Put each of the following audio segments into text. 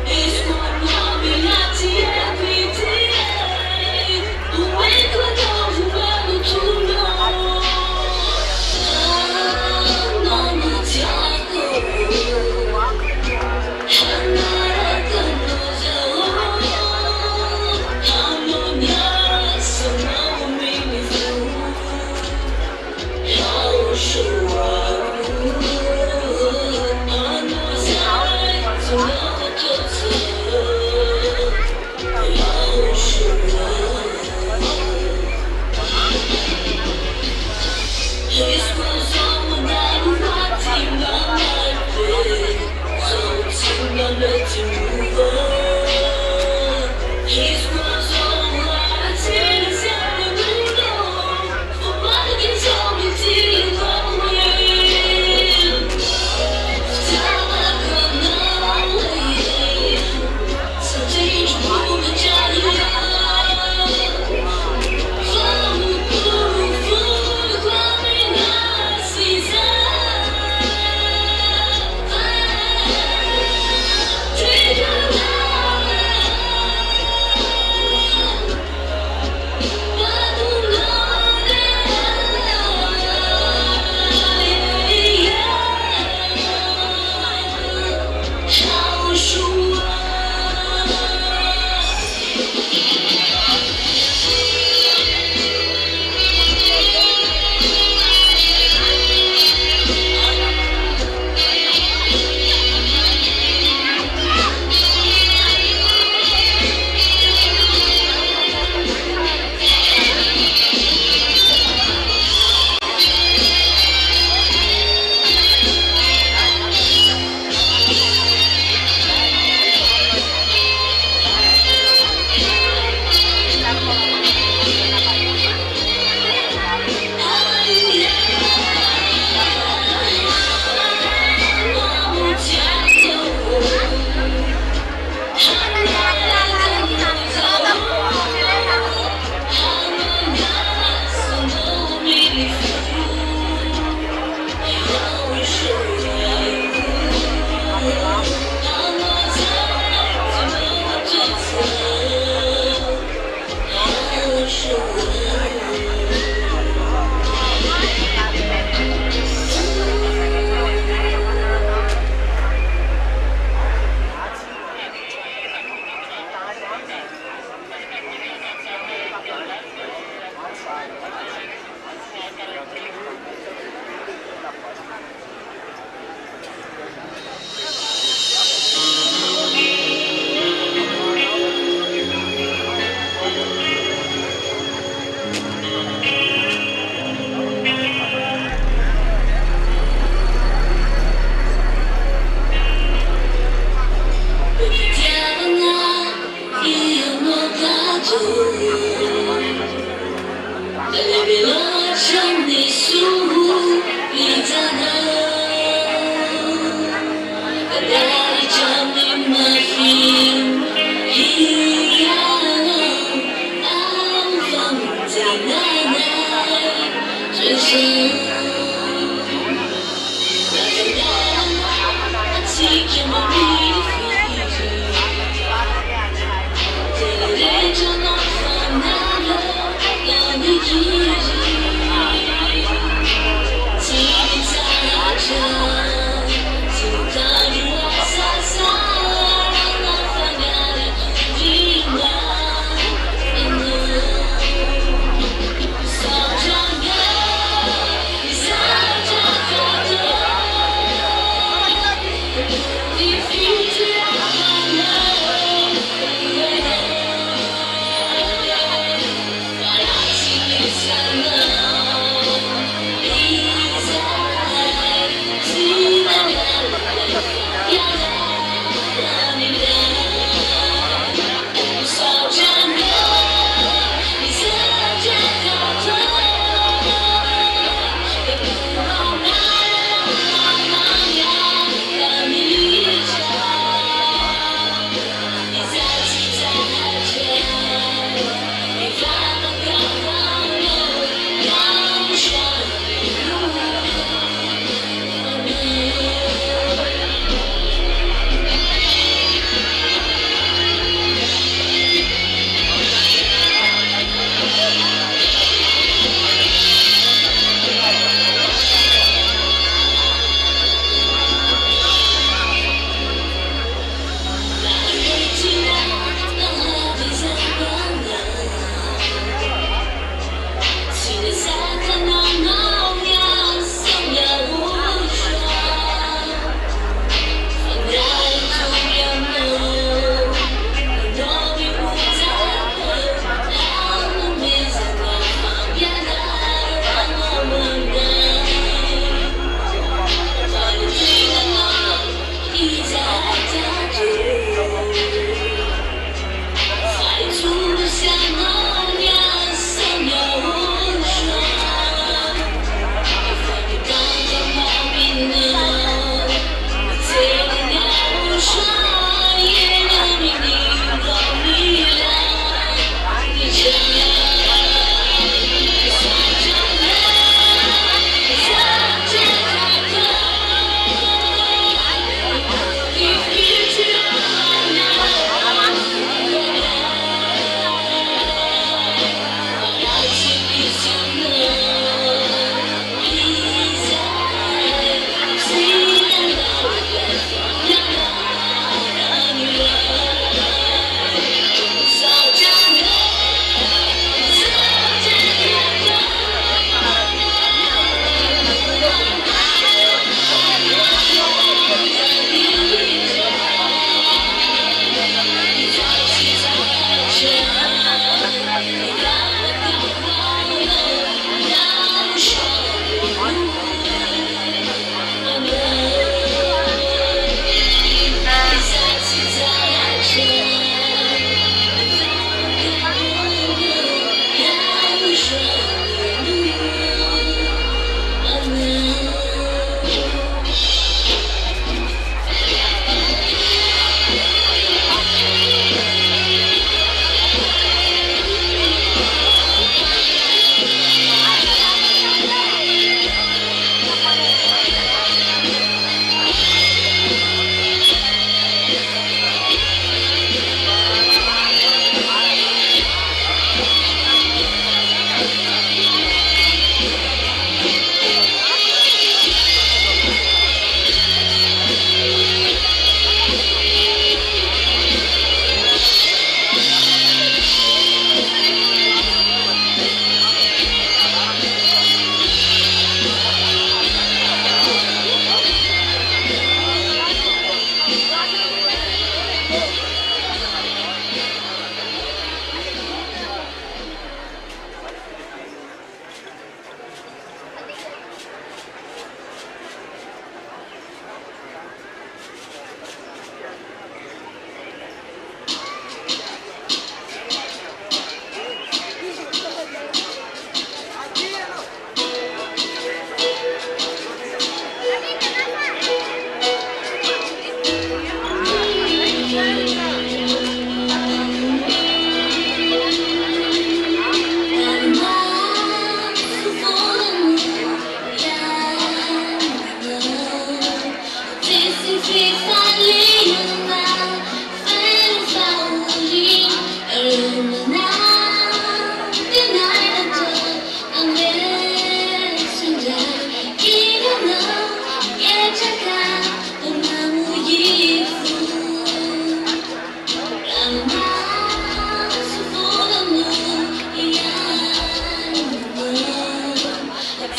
It's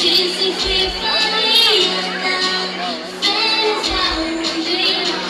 Dizem que faria, férias ao dia.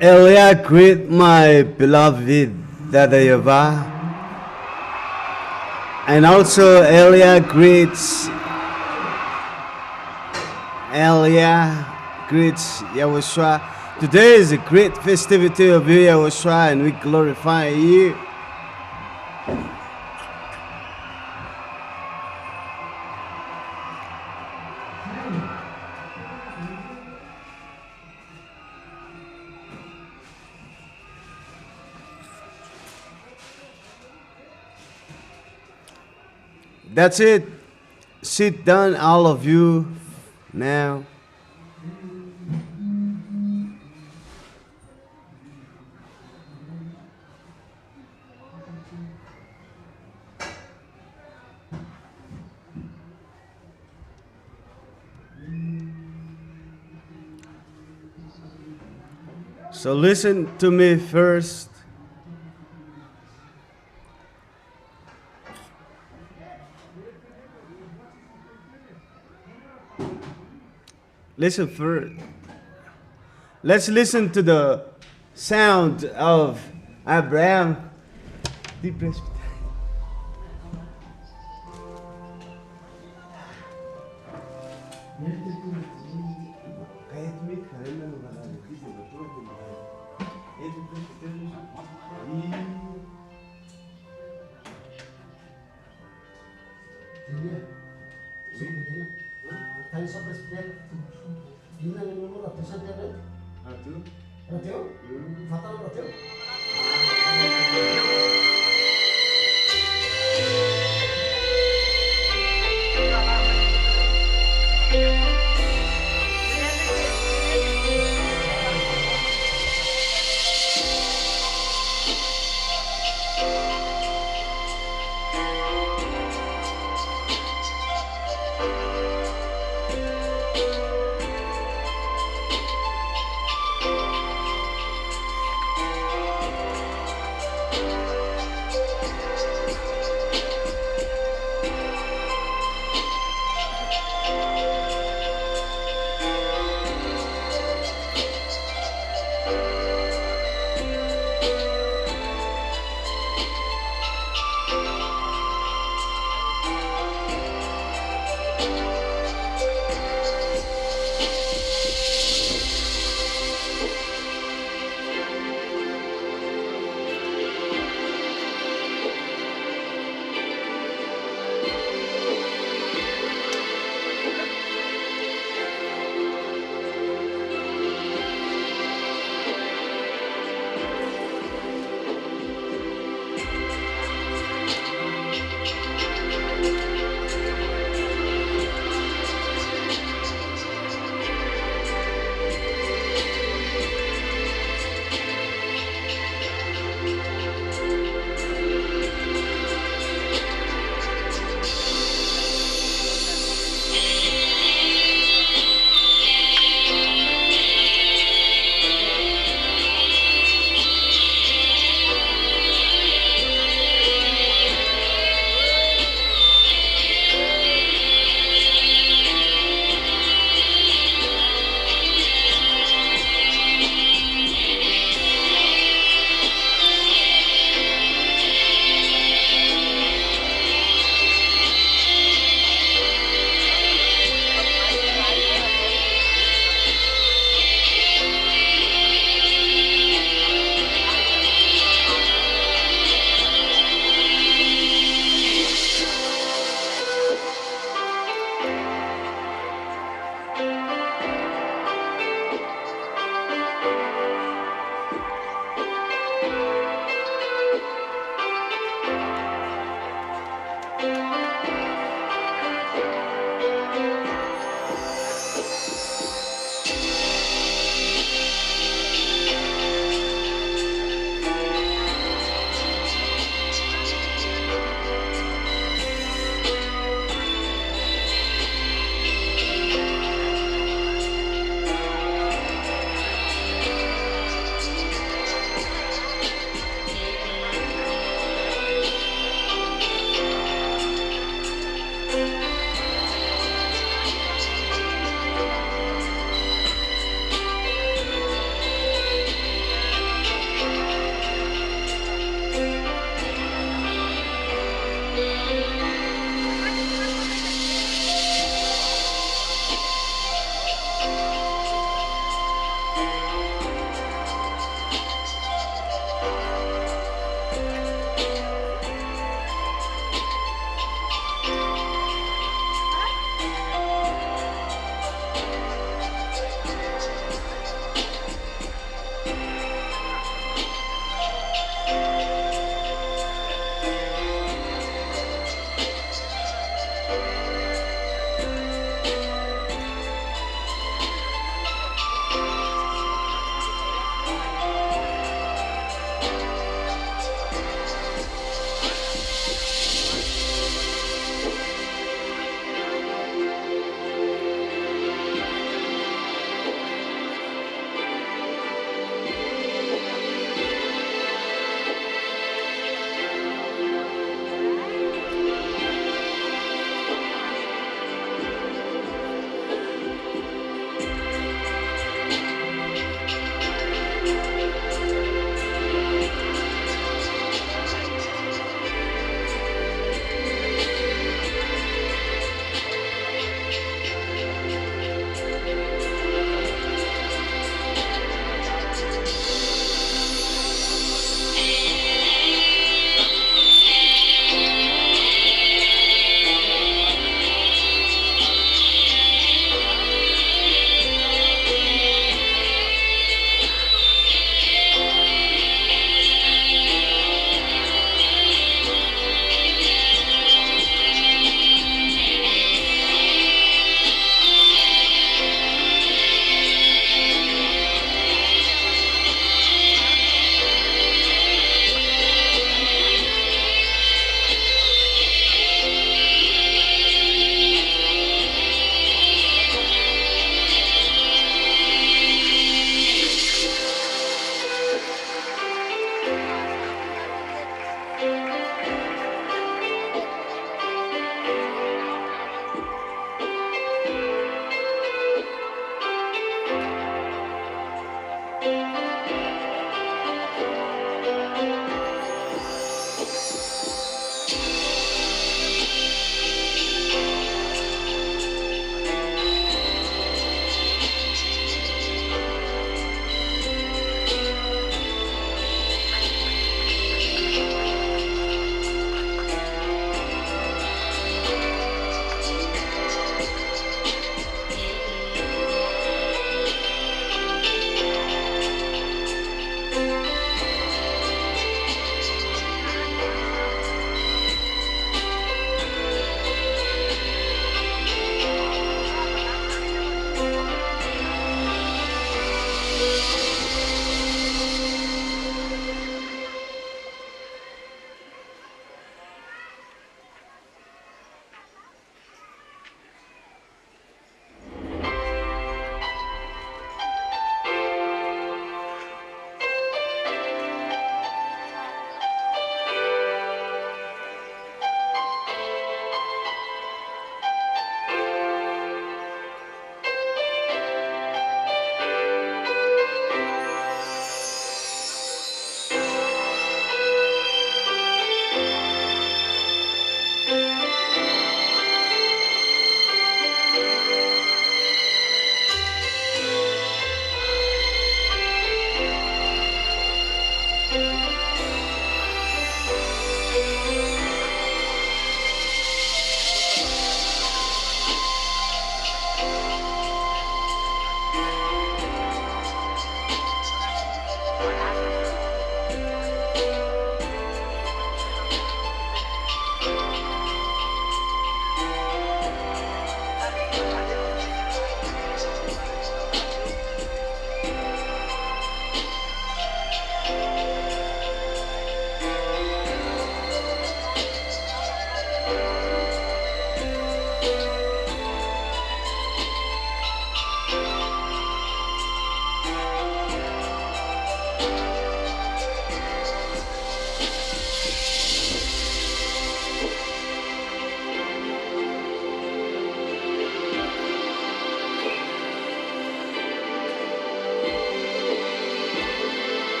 Elia, greet my beloved Dada YAHVAH. And also Elia greets YAHOSHUAH. Today is a great festivity of you, YAHOSHUAH, and we glorify you. That's it. Sit down, all of you, now. So listen to me first. Listen first. Let's listen to the sound of Abraham. Deep breath.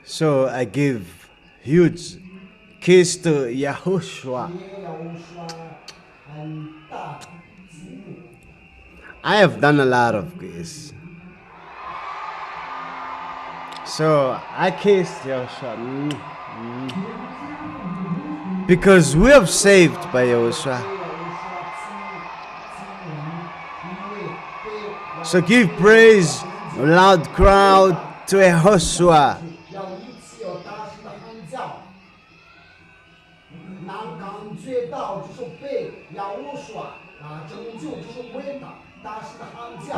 So I give huge kiss to Yahushua. I have done a lot of kiss. So I kissed Yahushua. Because we are saved by Yahushua. So give praise, a loud crowd to YAHOSHUA.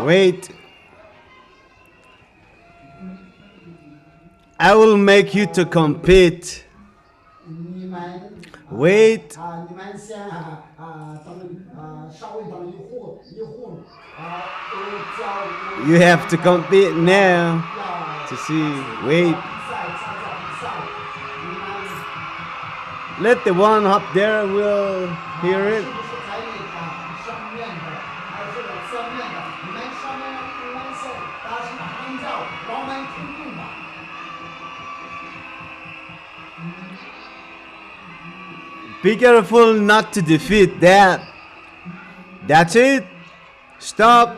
Wait. I will make you to compete. Wait. You have to compete now to see. Wait. Let the one up there will hear it. Be careful not to defeat that. That's it. Stop.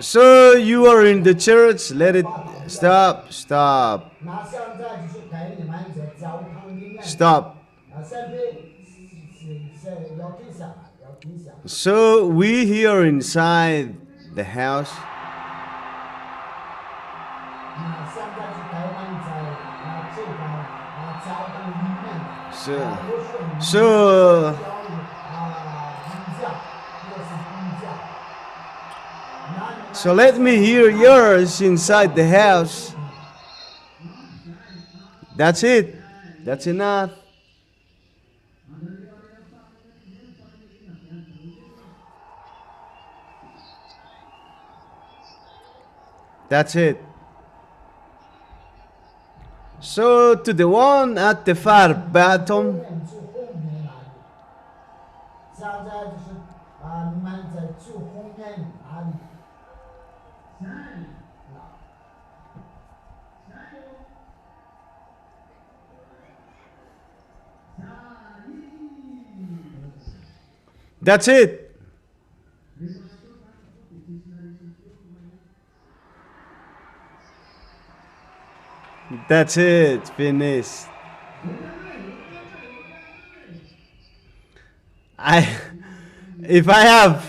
So you are in the church. Let it stop. Stop. Stop. So we here inside the house. So let me hear yours inside the house. That's it. That's enough. That's it. So to the one at the far bottom, that's it. That's it. Finished. If I have,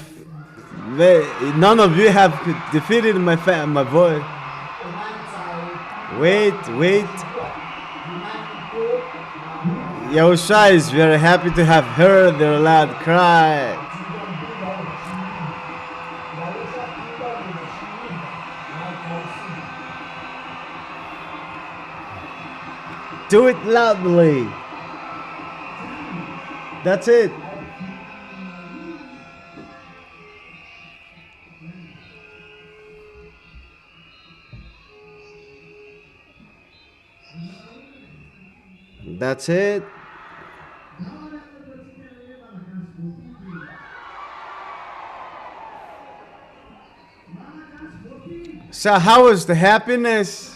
none of you have defeated my voice. Wait. Yahushua is very happy to have heard their loud cry. Do it loudly. That's it. That's it. So how is the happiness?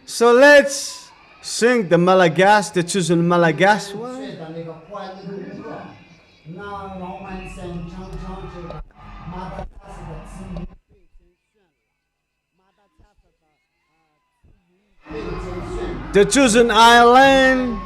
So let's sing the Malagas, the chosen Malagas one. The chosen island.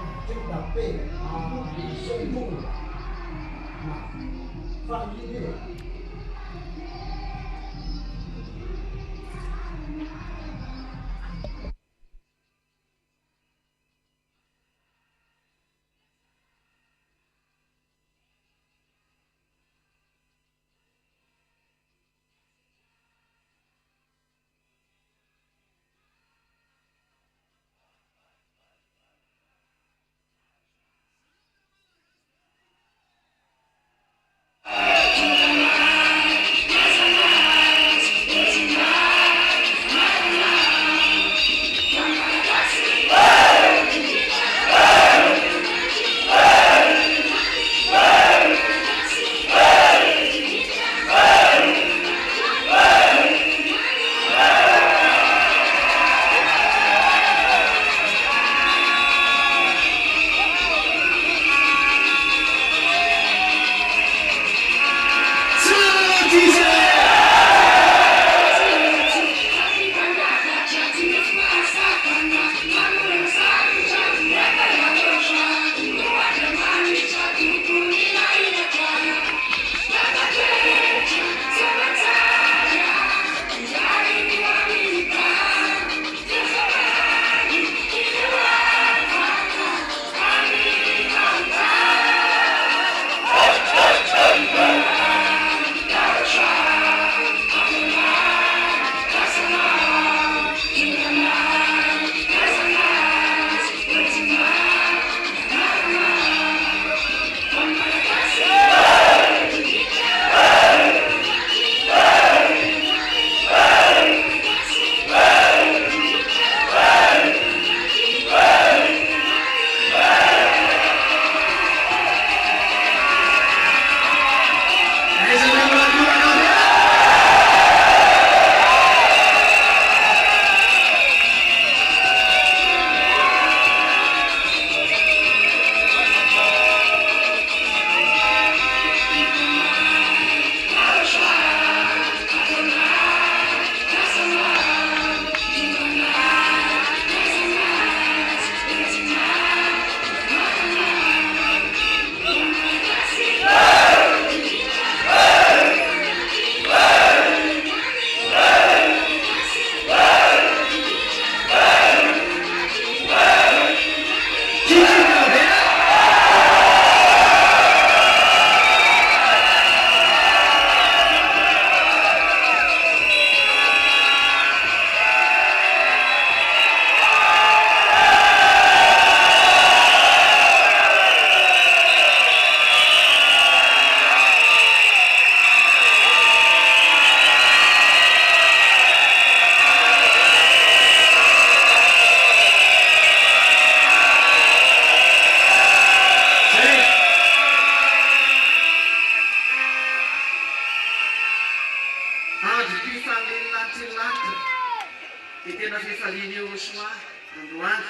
Dia tena fifalian'i YAHOSHUAH androany.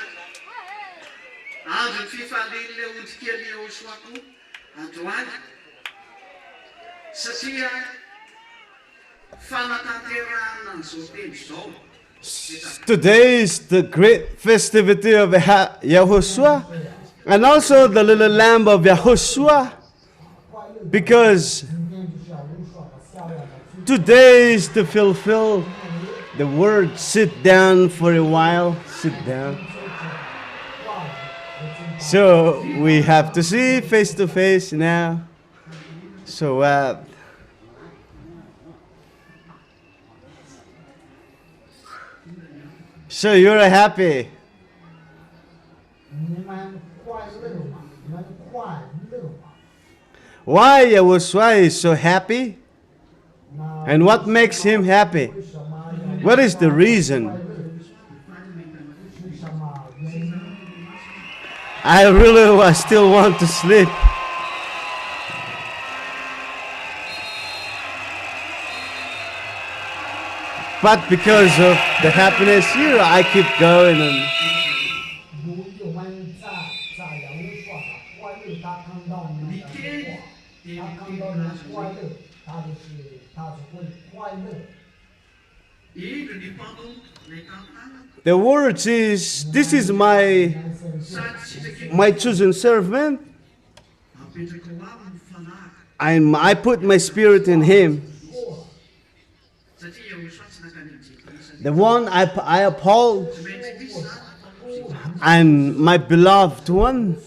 Andro ny fifalian'ilay ondry kely YAHOSHUAH koa androany. Satria fanatanterahana an'izao telo izao. Today is the great festivity of YAHOSHUAH and also the little lamb of YAHOSHUAH, because today is to fulfill the word, sit down for a while, sit down. So we have to see face to face now. So so you're happy. Why YAHOSHUAH is so happy? And what makes him happy? What is the reason? I really still want to sleep. But because of the happiness here, I keep going. And the words is, this is my chosen servant, and I put my spirit in him. The one I uphold, and my beloved one,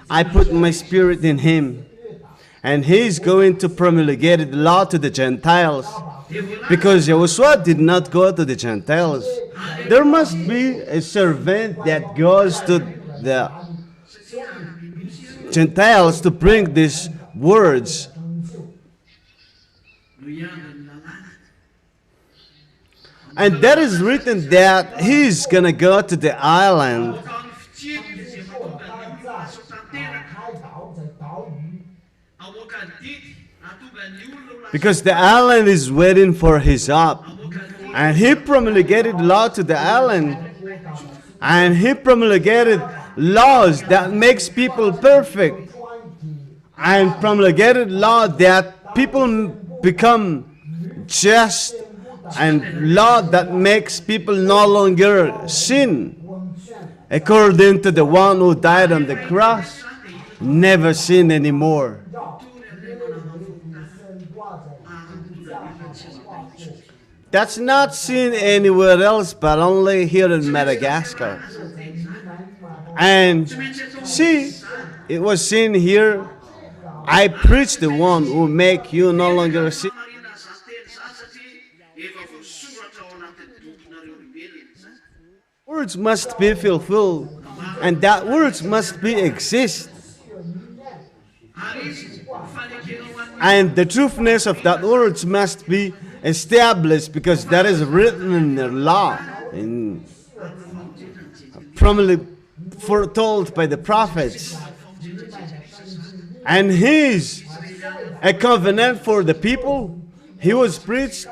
I put my spirit in him. And he's going to promulgate the law to the Gentiles. Because YAHOSHUAH did not go to the Gentiles. There must be a servant that goes to the Gentiles to bring these words. And that is written that he's going to go to the island. Because the island is waiting for his help. And he promulgated law to the island. And he promulgated laws that makes people perfect. And promulgated law that people become just. And law that makes people no longer sin. According to the one who died on the cross, never sin anymore. That's not seen anywhere else but only here in Madagascar. And see, it was seen here. I preach the one who make you no longer sin. Words must be fulfilled, and that words must be exist. And the truthness of that words must be established, because that is written in the law, probably foretold by the prophets. And he's a covenant for the people. He was preached,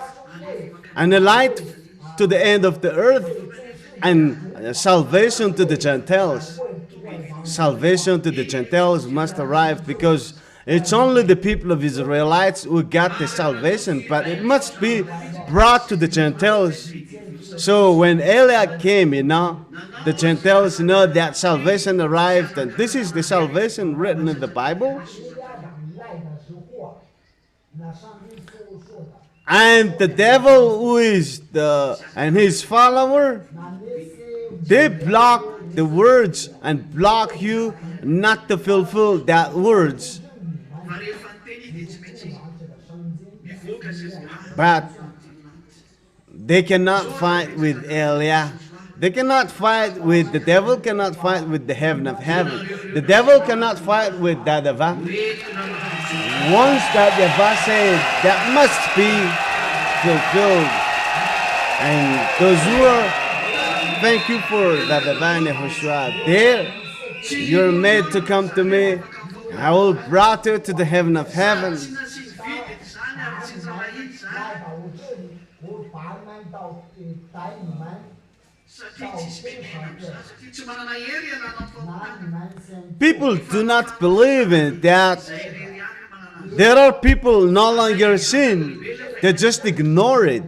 and a light to the end of the earth, and salvation to the Gentiles. Salvation to the Gentiles must arrive, because it's only the people of Israelites who got the salvation, but it must be brought to the Gentiles. So when Eliah came, the Gentiles know that salvation arrived, and this is the salvation written in the Bible. And the devil, who is and his follower, they block the words and block you not to fulfill that words. But they cannot fight with Eliah. They cannot fight with, the devil cannot fight with the heaven of heaven. The devil cannot fight with YAHVAH. Once that YAHVAH said, that must be fulfilled. And those who are, thank you for YAHVAH and YAHOSHUAH. There, you're made to come to me. I will brought you to the heaven of heaven. People do not believe in that. There are people no longer sin. They just ignore it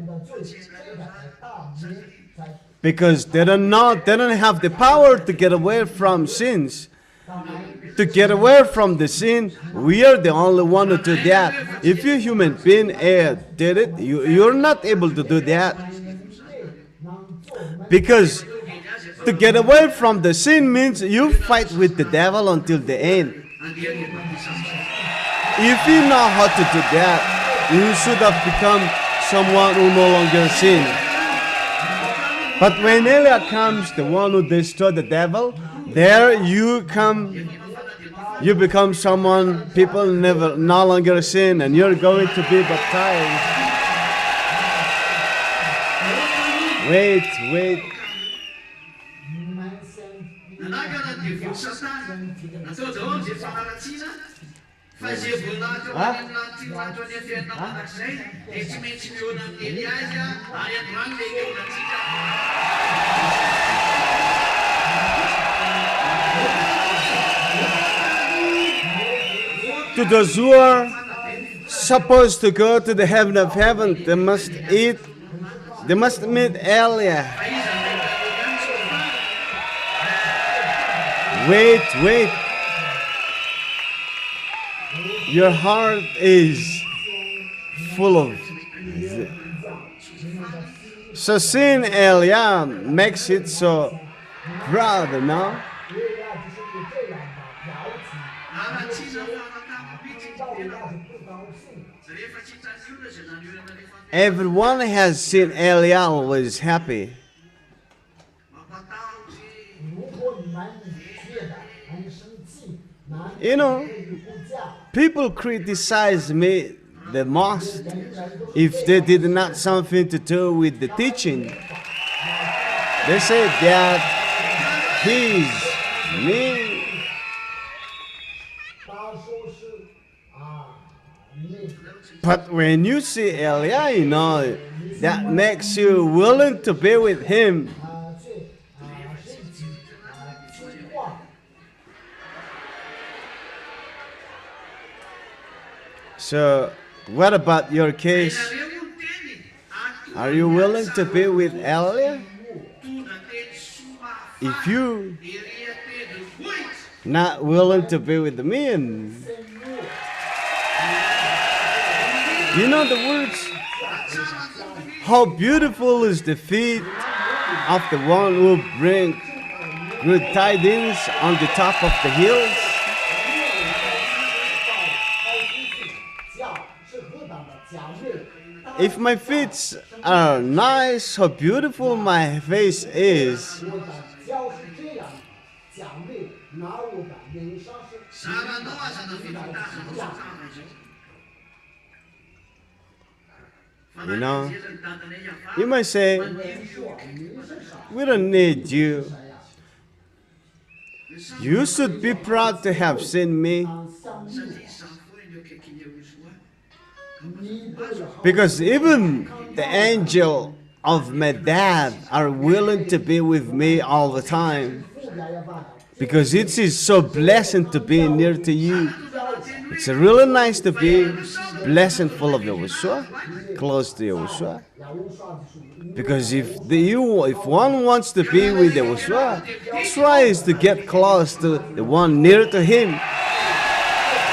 because they don't know. They don't have the power to get away from sins. To get away from the sin, we are the only one who do that. If you human being did it, you're not able to do that. Because to get away from the sin means you fight with the devil until the end. If you know how to do that, you should have become someone who no longer sins. But when Eliah comes, the one who destroyed the devil, there you come. You become someone people no longer sin, and you're going to be baptized. Wait. To those who are supposed to go to the heaven of heaven, they must meet Eliah. Wait. Your heart is full of... So seeing Eliah makes it so proud, no? Everyone has seen Eliah always happy. You know, people criticize me the most if they did not something to do with the teaching. They say that he's me. But when you see Eliah, you know, that makes you willing to be with him. So, what about your case? Are you willing to be with Eliah? If you not willing to be with me, and you know the words, how beautiful is the feet of the one who brings good tidings on the top of the hills. If my feet are nice, how beautiful my face is. You know, you might say, we don't need you. You should be proud to have seen me. Because even the angel of my dad are willing to be with me all the time. Because it is so blessed to be near to you. It's really nice to be blessed and full of YAHOSHUA, close to YAHOSHUA. Because if one wants to be with YAHOSHUA, tries to get close to the one near to him.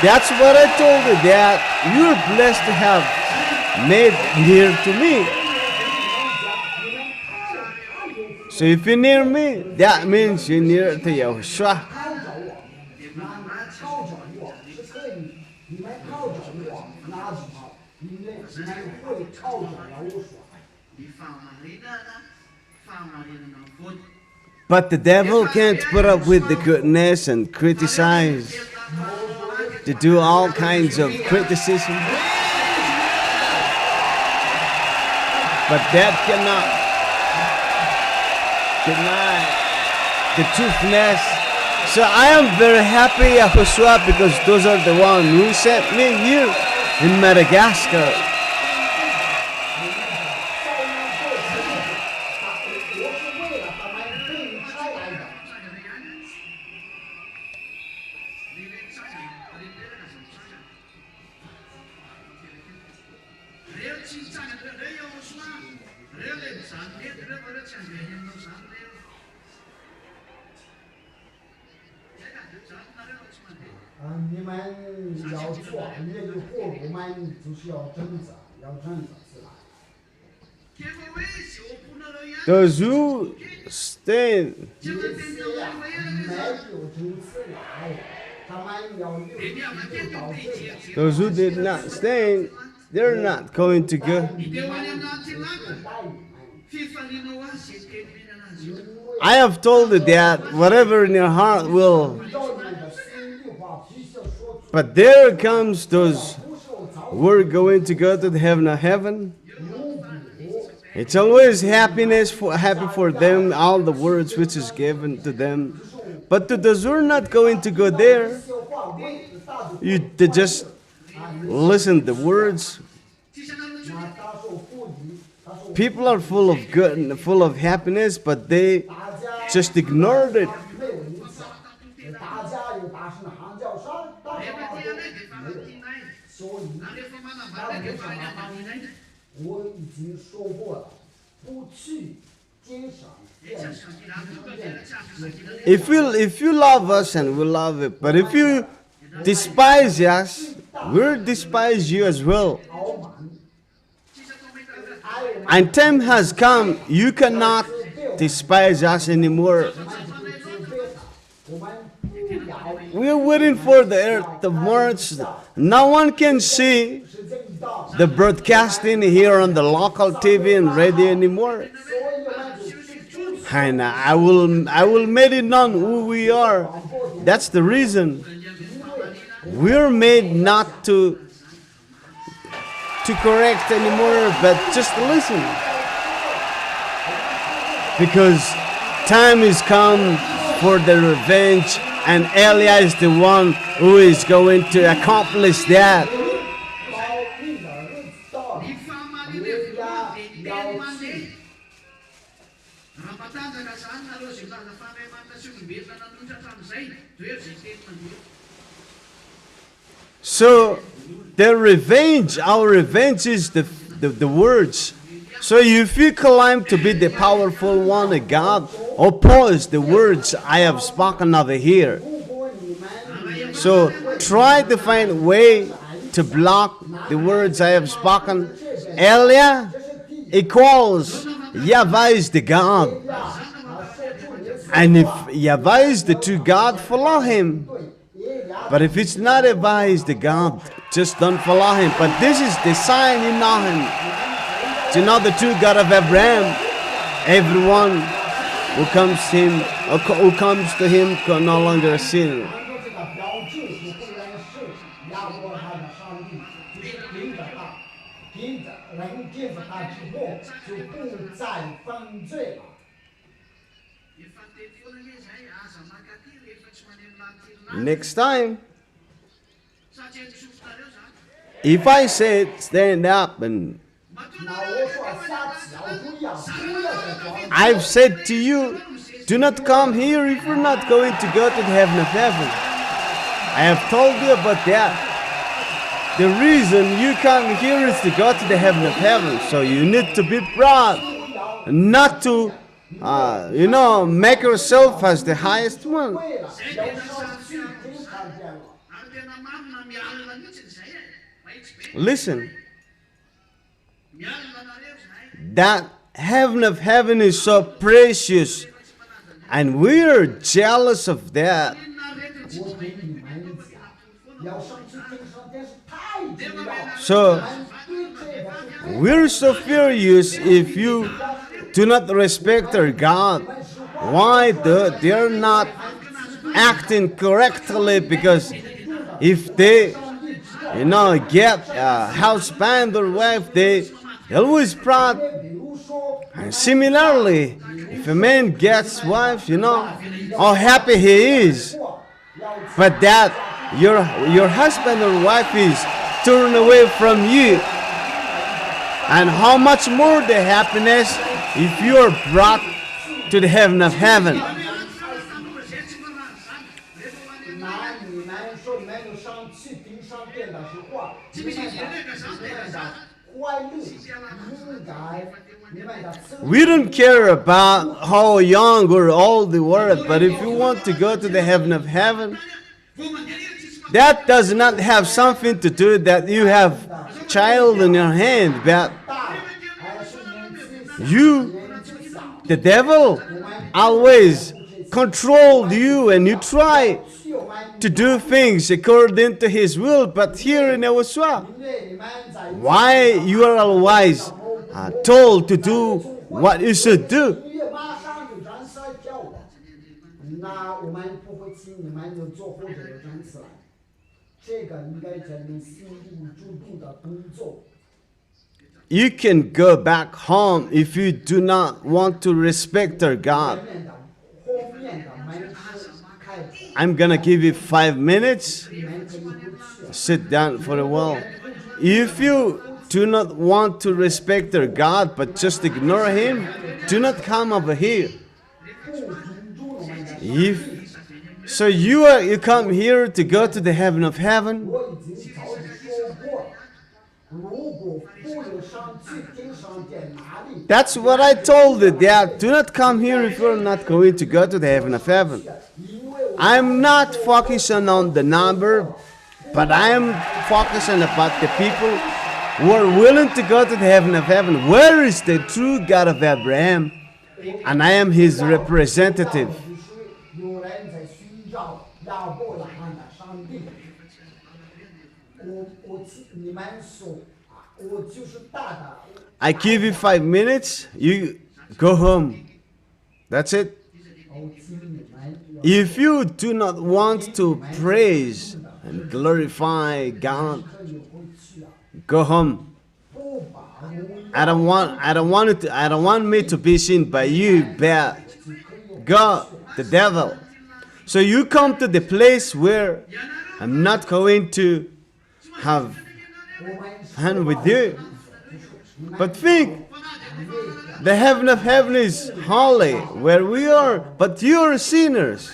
That's what I told you, that you're blessed to have made near to me. So if you're near me, that means you're near to YAHOSHUA. But the devil can't put up with the goodness and criticize, to do all kinds of criticism. But that cannot deny the truthness. So I am very happy, YAHOSHUA, because those are the ones who sent me here in Madagascar. 你们要做，你这个活路嘛，你就是要挣扎，是吧？ Those who stand, 这些呀，没有真次来，他们要有到这个。 those who did not stand, they're not going to go. I have told you that whatever in your heart will. But there comes those who are going to go to the heaven of heaven. It's always happy for them, all the words which is given to them. But to those who are not going to go there, they just listen to the words. People are full of good and full of happiness, but they just ignored it. If you love us and we love it, but if you despise us, we'll despise you as well. And time has come, you cannot despise us anymore. We're waiting for the earth to march. No one can see the broadcasting here on the local TV and radio anymore. And I will make it known who we are. That's the reason. We're made not to correct anymore, but just listen. Because time is come for the revenge, and Elia is the one who is going to accomplish that. So the revenge, our revenge is the words. So if you claim to be the powerful one of God, oppose the words I have spoken over here. So try to find a way to block the words I have spoken. Elia equals YAHVAH is the God. And if YAHVAH is the true God, follow him. But if it's not YAHVAH is the God, just don't follow him. But this is the sign you know him. To know the true God of Abraham. Everyone who comes to him can no longer sin. Next time, if I said stand up and I've said to you, do not come here if you're not going to go to the heaven of heaven. I have told you about that. The reason you come here is to go to the heaven of heaven. So you need to be proud, not to, make yourself as the highest one. Listen, that heaven of heaven is so precious, and we are jealous of that. So we're so furious if you do not respect our God. Why? They're not acting correctly, because if they get a husband or wife, they always proud. And similarly, if a man gets wife, how happy he is. But that your husband or wife is turned away from you. And how much more the happiness if you are brought to the heaven of heaven. We don't care about how young or old you are, but if you want to go to the heaven of heaven, that does not have something to do that you have child in your hand, but you, the devil, always controlled you and you try to do things according to his will. But here in YAHOSHUAH, why you are always told to do what you should do? 那我们不会请你们就做后者的专词来，这个应该是你心里注定的工作。 You can go back home if you do not want to respect our God. I'm gonna give you 5 minutes. Sit down for a while. If you do not want to respect our God but just ignore him, do not come over here. If so, you come here to go to the heaven of heaven. That's what I told the dad. Do not come here if you're not going to go to the heaven of heaven. I'm not focusing on the number, but I am focusing about the people who are willing to go to the heaven of heaven. Where is the true God of Abraham? And I am his representative. I give you 5 minutes, you go home. That's it. If you do not want to praise and glorify God, go home. I don't want me to be seen by you, but God, the devil. So you come to the place where I'm not going to have fun with you. But think, the heaven of heaven is holy, where we are, but you are sinners.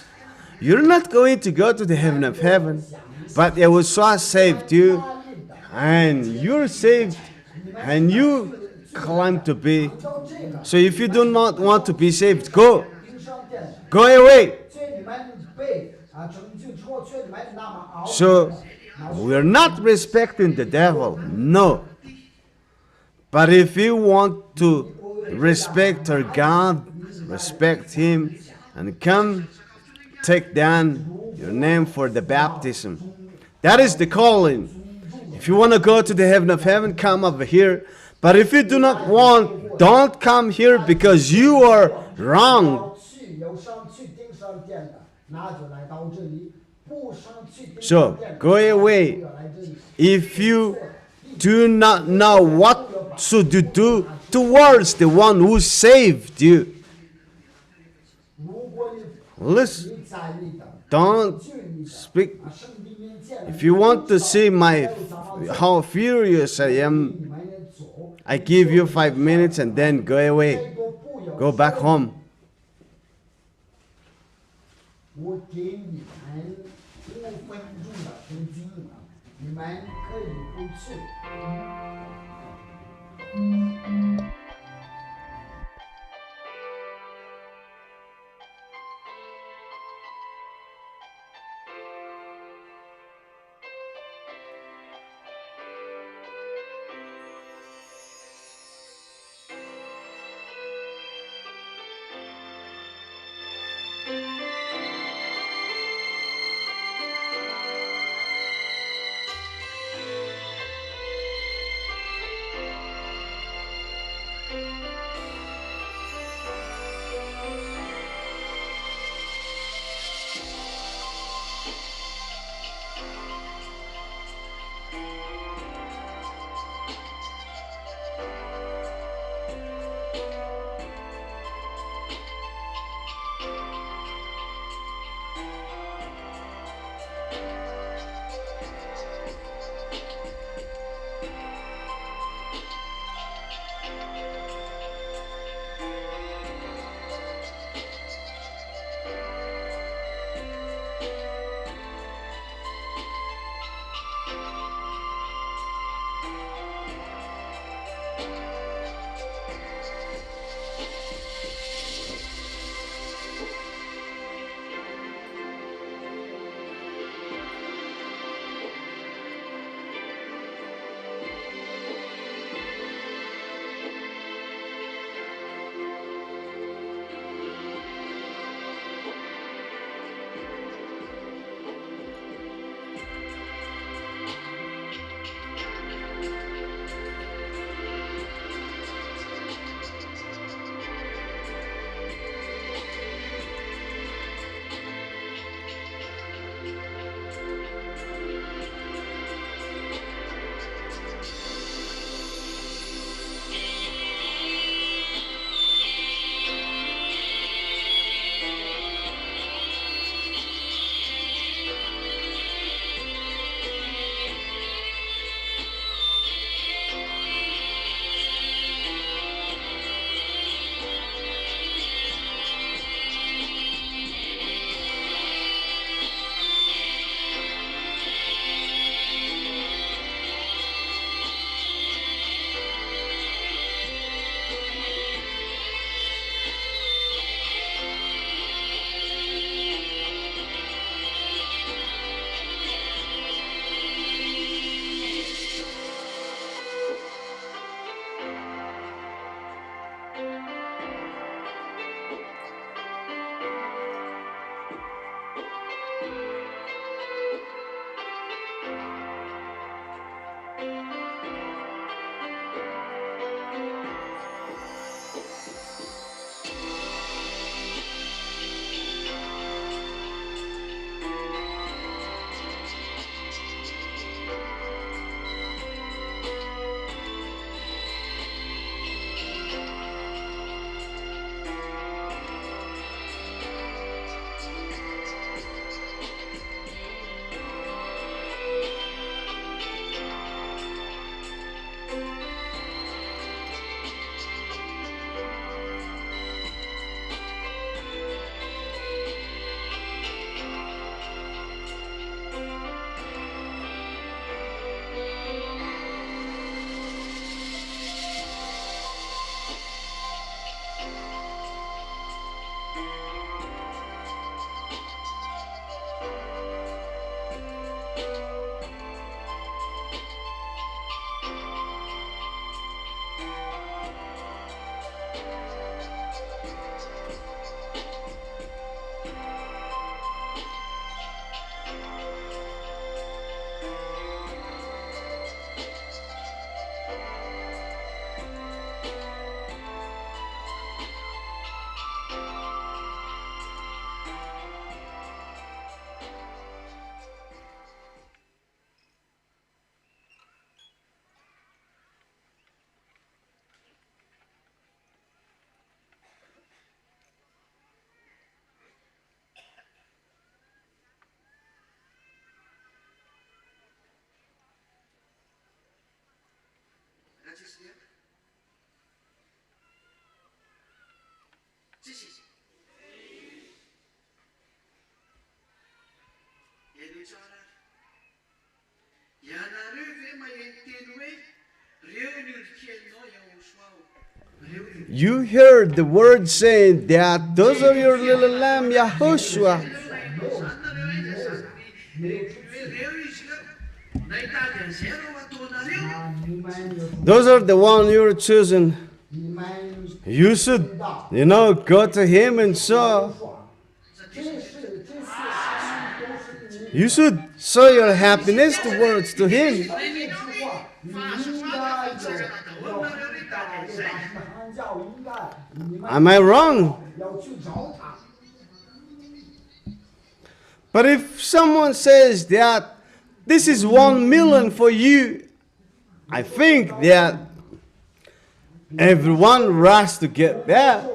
You're not going to go to the heaven of heaven, but YAHOSHUAH saved you, and you're saved, and you claim to be. So if you do not want to be saved, go away. So we're not respecting the devil, no. But if you want to respect our God, respect him, and come take down your name for the baptism. That is the calling. If you want to go to the heaven of heaven, come over here. But if you do not want, don't come here because you are wrong. So go away. If you do not know what should you do towards the one who saved you, listen, don't speak. If you want to see how furious I am, I give you 5 minutes and then go away. Go back home. 我给你们5分钟的时间了，你们可以不去。You heard the word saying that those are your little lamb, Yahoshua. Those are the one you're choosing. You should, go to him and show. You should show your happiness towards to him. Am I wrong? But if someone says that this is 1 million for you, I think that everyone rushes to get that.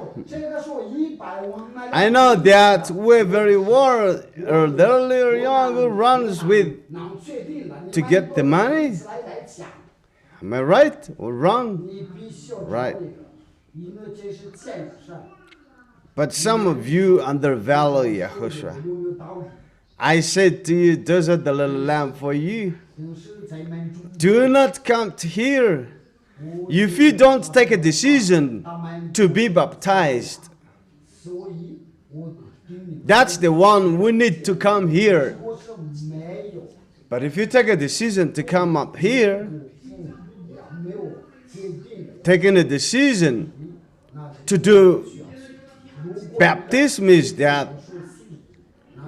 I know that we're very worried, or the earlier young who runs with to get the money. Am I right or wrong? Right. But some of you undervalue Yahushua. I said to you, those are the little lamb for you. Do not come to here. If you don't take a decision to be baptized, that's the one we need to come here. But if you take a decision to come up here, taking a decision to do baptism is that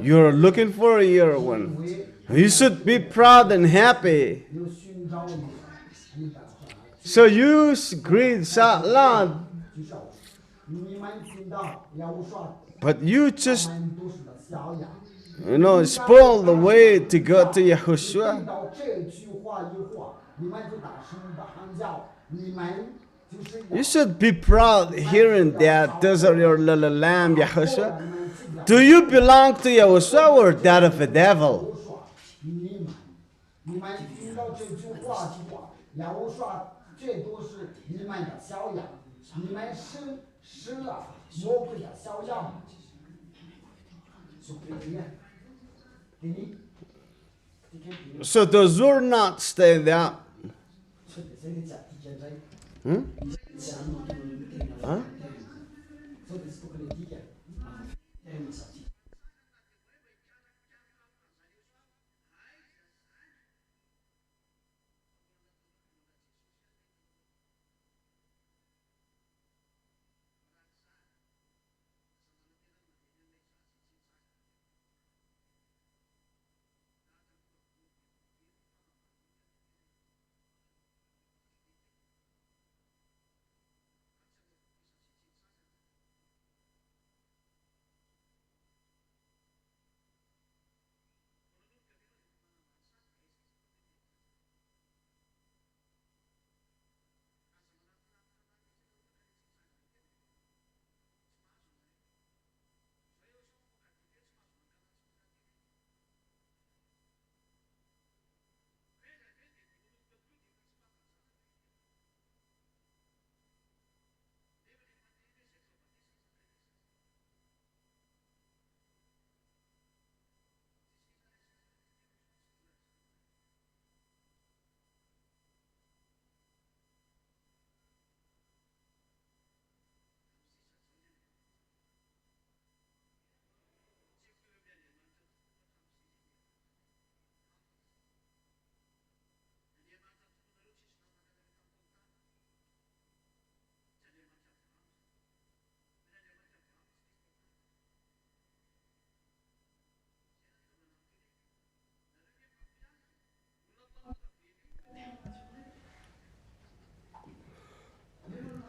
you're looking for a year one. You should be proud and happy. So you greet Salat, but you just, spoil the way to go to Yahushua. You should be proud hearing that those are your little lamb, Yahushua. Do you belong to Yahushua or that of the devil? So those who are not staying up. Huh?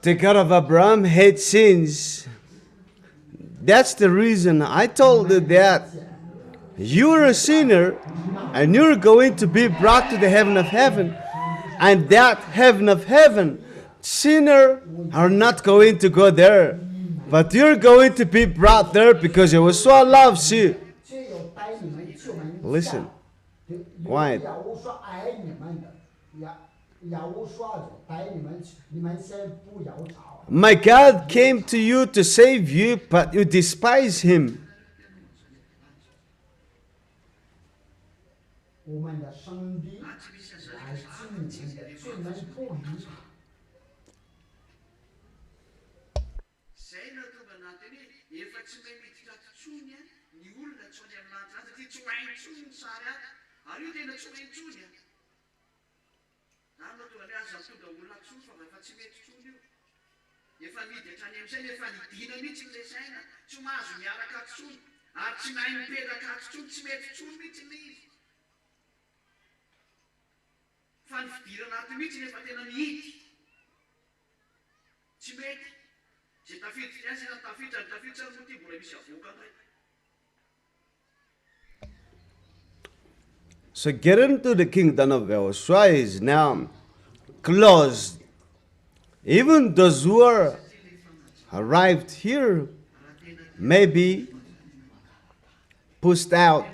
The God of Abraham hates sins. That's the reason I told you that you're a sinner and you're going to be brought to the heaven of heaven. And that heaven of heaven, sinners are not going to go there. But you're going to be brought there because Yahushua loves you. Listen. Quiet. 亚乌刷就带你们去，你们先不要吵。 My God came to you to save you, but you despise him. 我们的上帝来救你们的，却能不理他。 Zay no tonga anatiny efa tsy mahay miditra tsony a ny olona tsony amin'anatra satria tsy haintsony ny sary azy ary io tena tsy haintsony a zany no tonga ny aza tonga olona tsony fa efa tsy mety tsony io efa midy hatrany amin'izay efa nidina mihitsy ny saina tsy mahazo miaraka tsony ary tsy mahay mipetraka tsony tsy mety tsony mihitsy ny izy fa ny fidirana aty mihitsy efa tena mihidy tsy mety. So getting to the kingdom of YAHOSHUAH is now closed. Even those who are arrived here may be pushed out.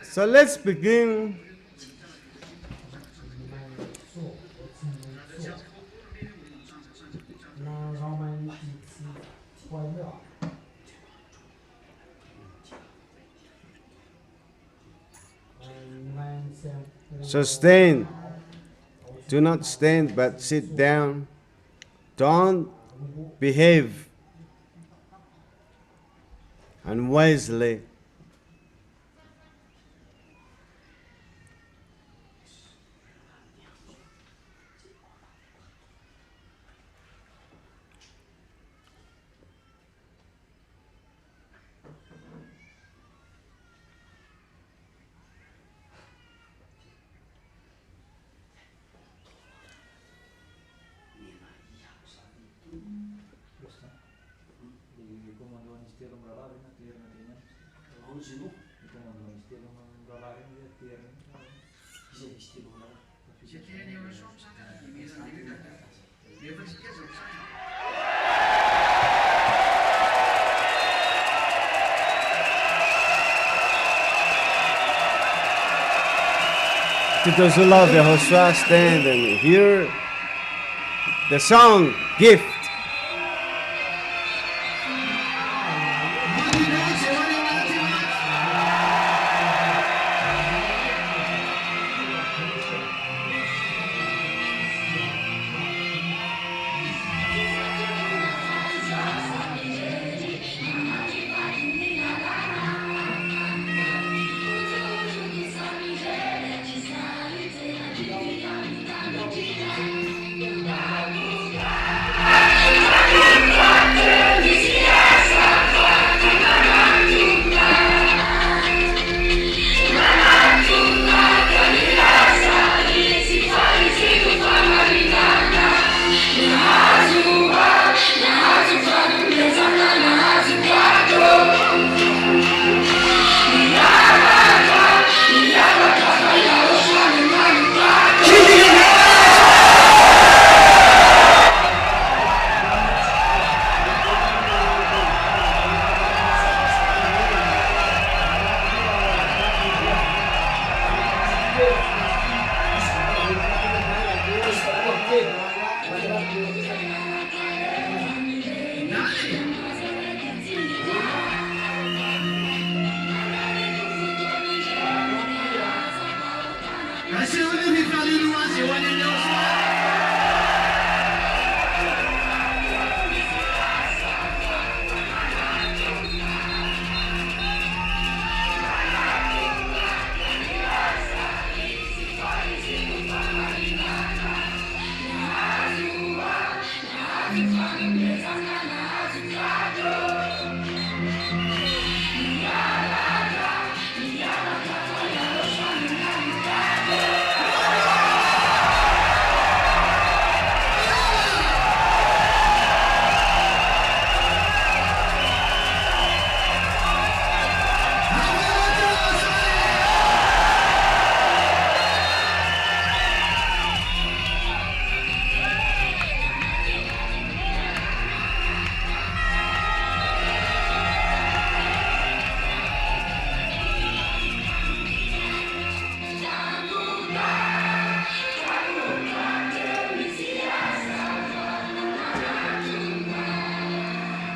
So let's begin. So stand. Do not stand, but sit down. Don't behave unwisely. To those who love YAHOSHUAH, stand and hear the song, Gift.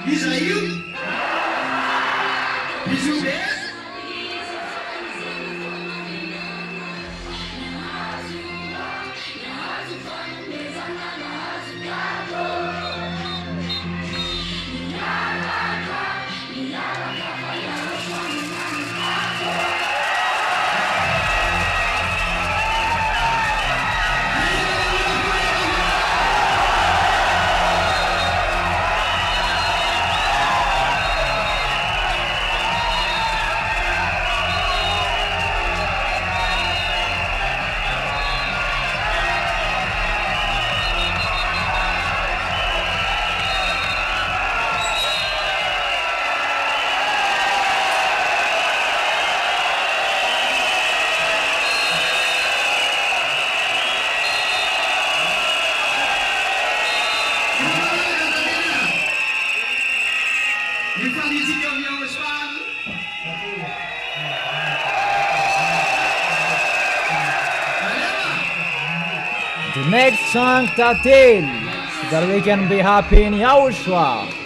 izay io izy io be Nifanitsika amin'ny YAHOSHUAH. The next song title so that we can be happy in YAHOSHUAH.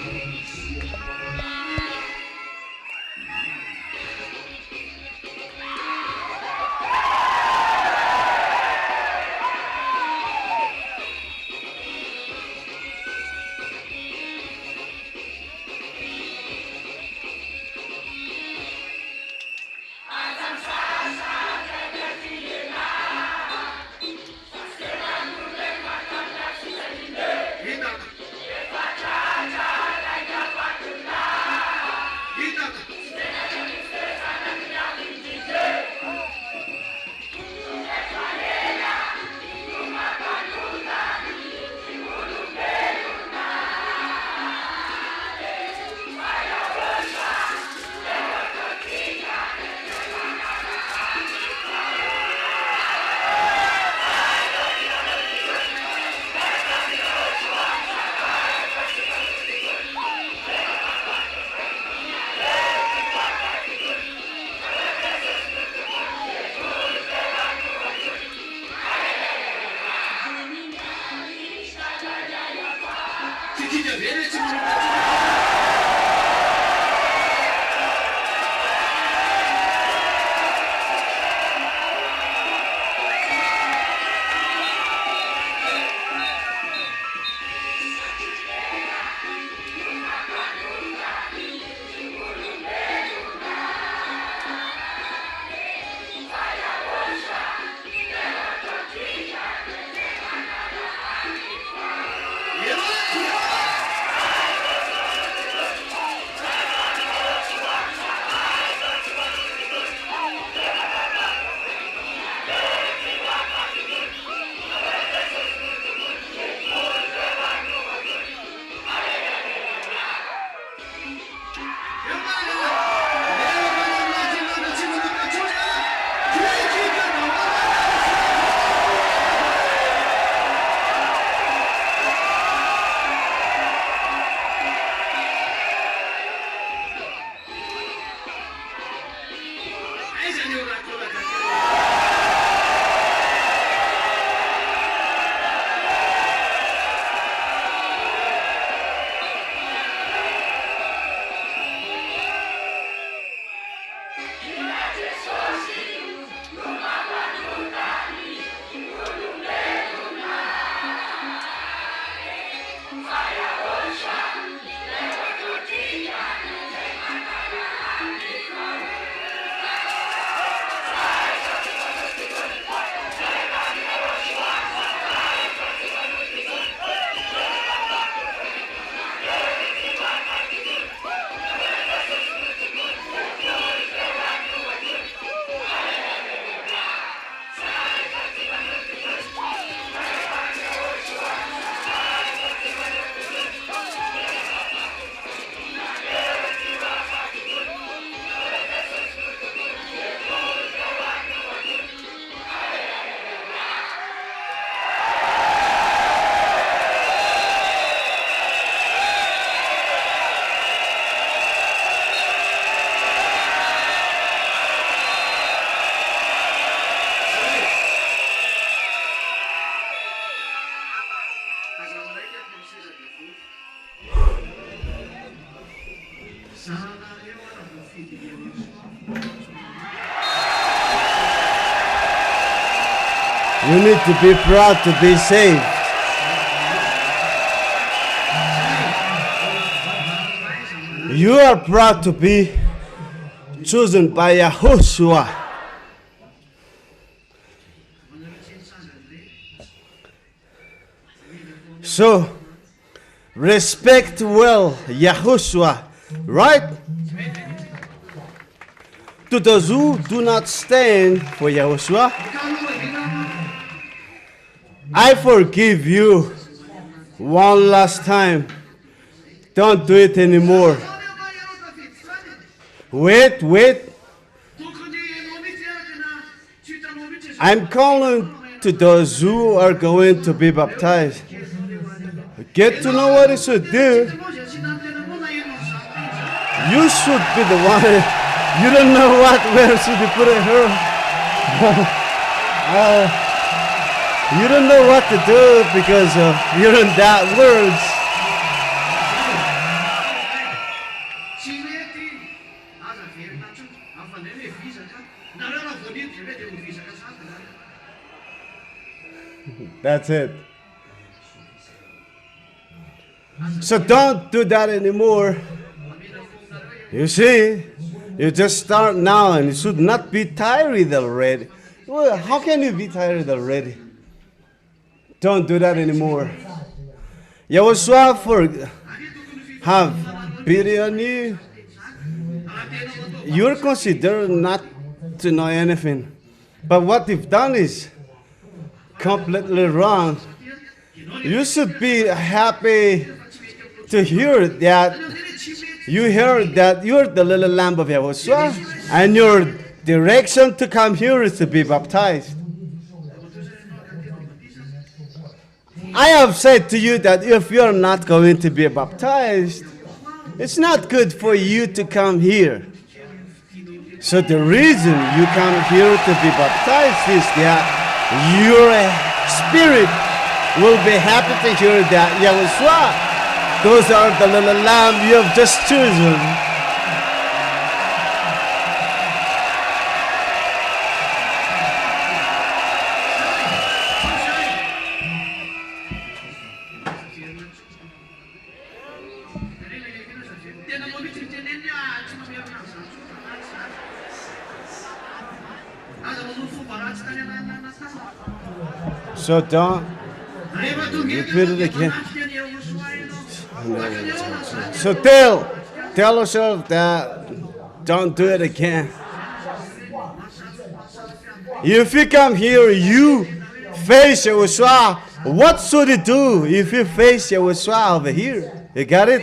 You need to be proud to be saved. You are proud to be chosen by YAHOSHUA. So, respect well YAHOSHUA, right? To those who do not stand for YAHOSHUA, I forgive you one last time. Don't do it anymore. Wait. I'm calling to those who are going to be baptized. Get to know what you should do. You should be the one. You don't know where should you put her. You don't know what to do because you're in that words. That's it. So don't do that anymore. You see, you just start now and you should not be tired already. Well, how can you be tired already? Don't do that anymore. YAHOSHUA have pity on you. You're considered not to know anything. But what you've done is completely wrong. You should be happy to hear that. You heard that you're the little lamb of YAHOSHUA, and your direction to come here is to be baptized. I have said to you that if you're not going to be baptized, it's not good for you to come here. So the reason you come here to be baptized is that your spirit will be happy to hear that YAHOSHUA, those are the little lamb you have just chosen. So don't repeat it again. So tell yourself that don't do it again. If you come here, you face YAHOSHUA. What should you do if you face YAHOSHUA over here? You got it?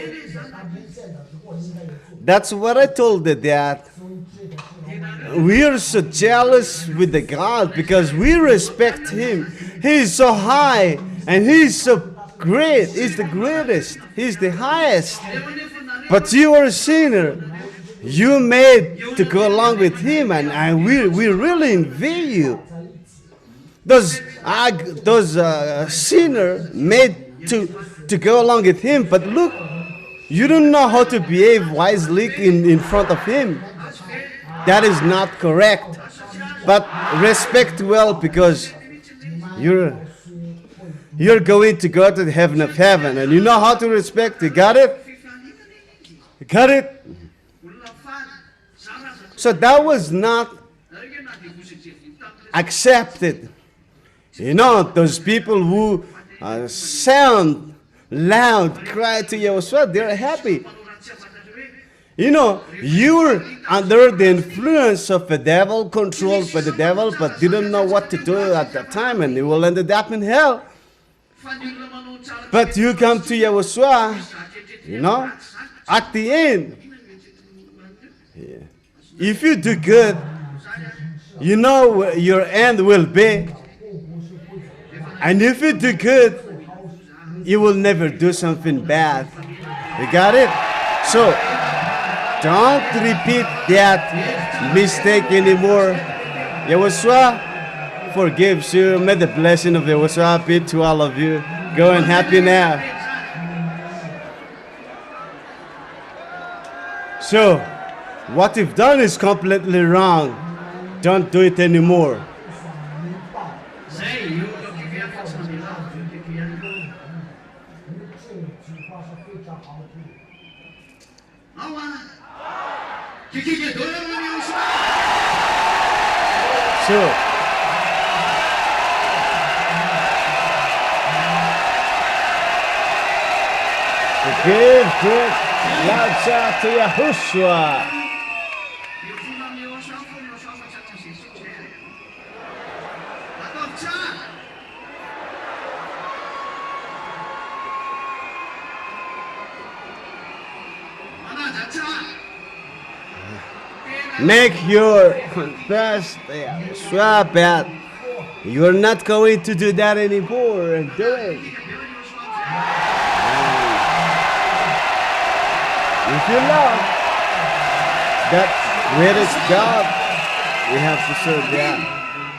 That's what I told the dad. We are so jealous with the God because we respect him. He is so high and he is so great. He's the greatest. He's the highest. But you are a sinner. You made to go along with him, and we really envy you. Those sinner made to go along with him. But look, you don't know how to behave wisely in front of him. That is not correct. But respect well because you're going to go to the heaven of heaven, and you know how to respect. You got it? You got it? So that was not accepted. You know, those people who sound loud, cry to YAHOSHUA, they're happy. You know, you were under the influence of the devil, controlled by the devil, but didn't know what to do at that time, and you will end up in hell. But you come to YAHOSHUA, you know, at the end, if you do good, you know where your end will be. And if you do good, you will never do something bad. You got it? So, don't repeat that mistake anymore. YAHOSHUA forgives you. May the blessing of YAHOSHUA be to all of you. Go and happy now. So, what you've done is completely wrong. Don't do it anymore. 谁有个给别人唱的了，就给别人。你这句话是非常好听。好啊，给多少人有说？ So, give great loud shout to Yahushua. 有父母有双父有双父家长谁是谁？拿到家。拿到家。 Make your best Yahushua bet. You're not going to do that anymore and do it. If you love that greatest God, we have to serve that.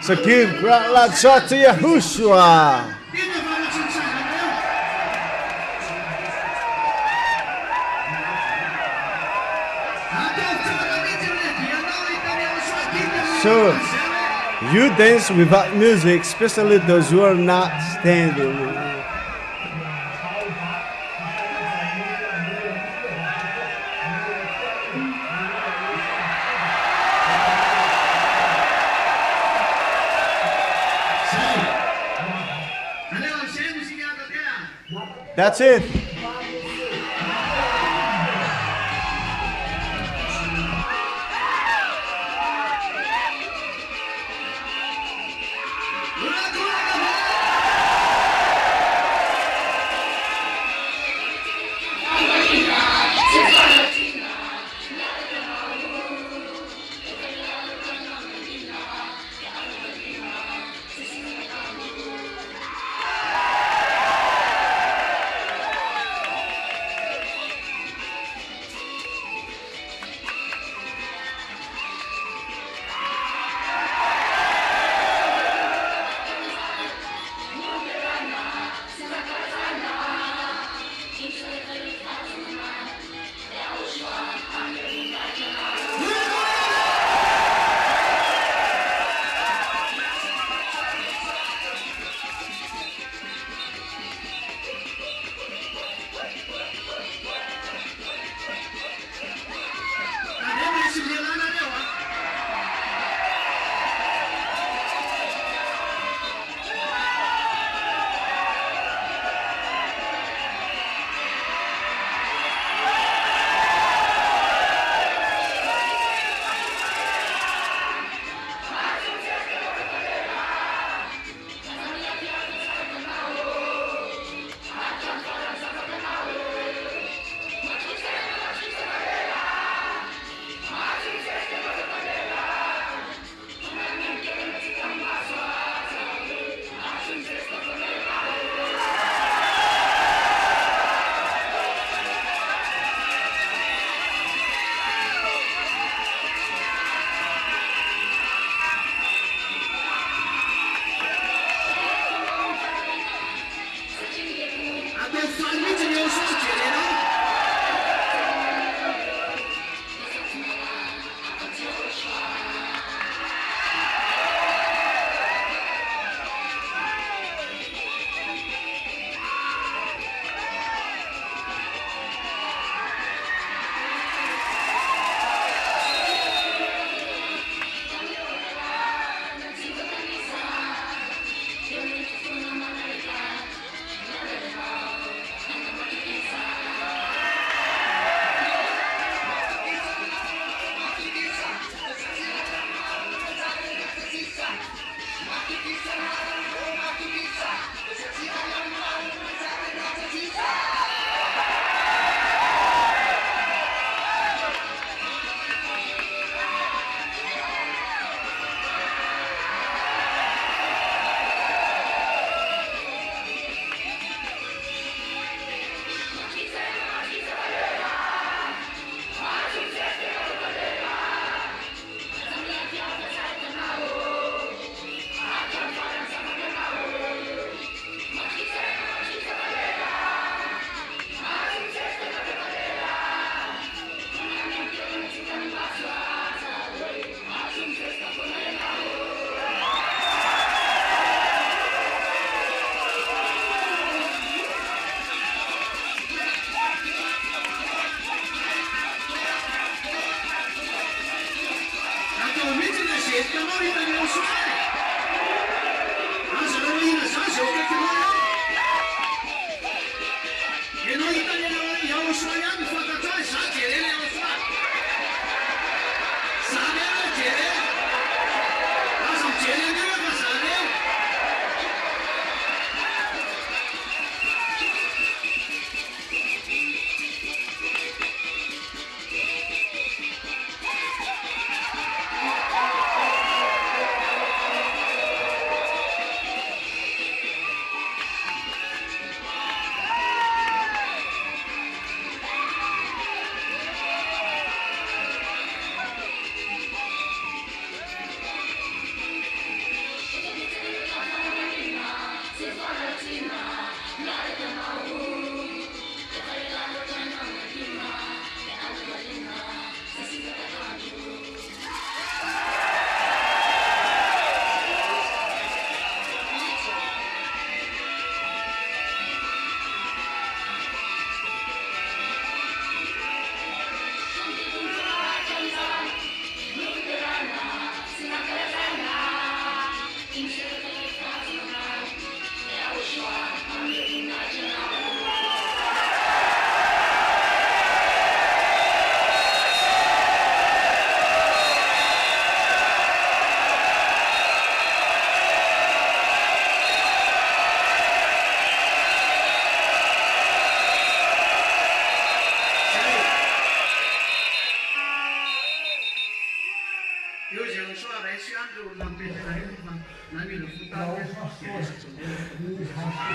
So give great loud shout to Yahushua. 别的方面请上来没有？ So you dance without music, especially those who are not standing. That's it.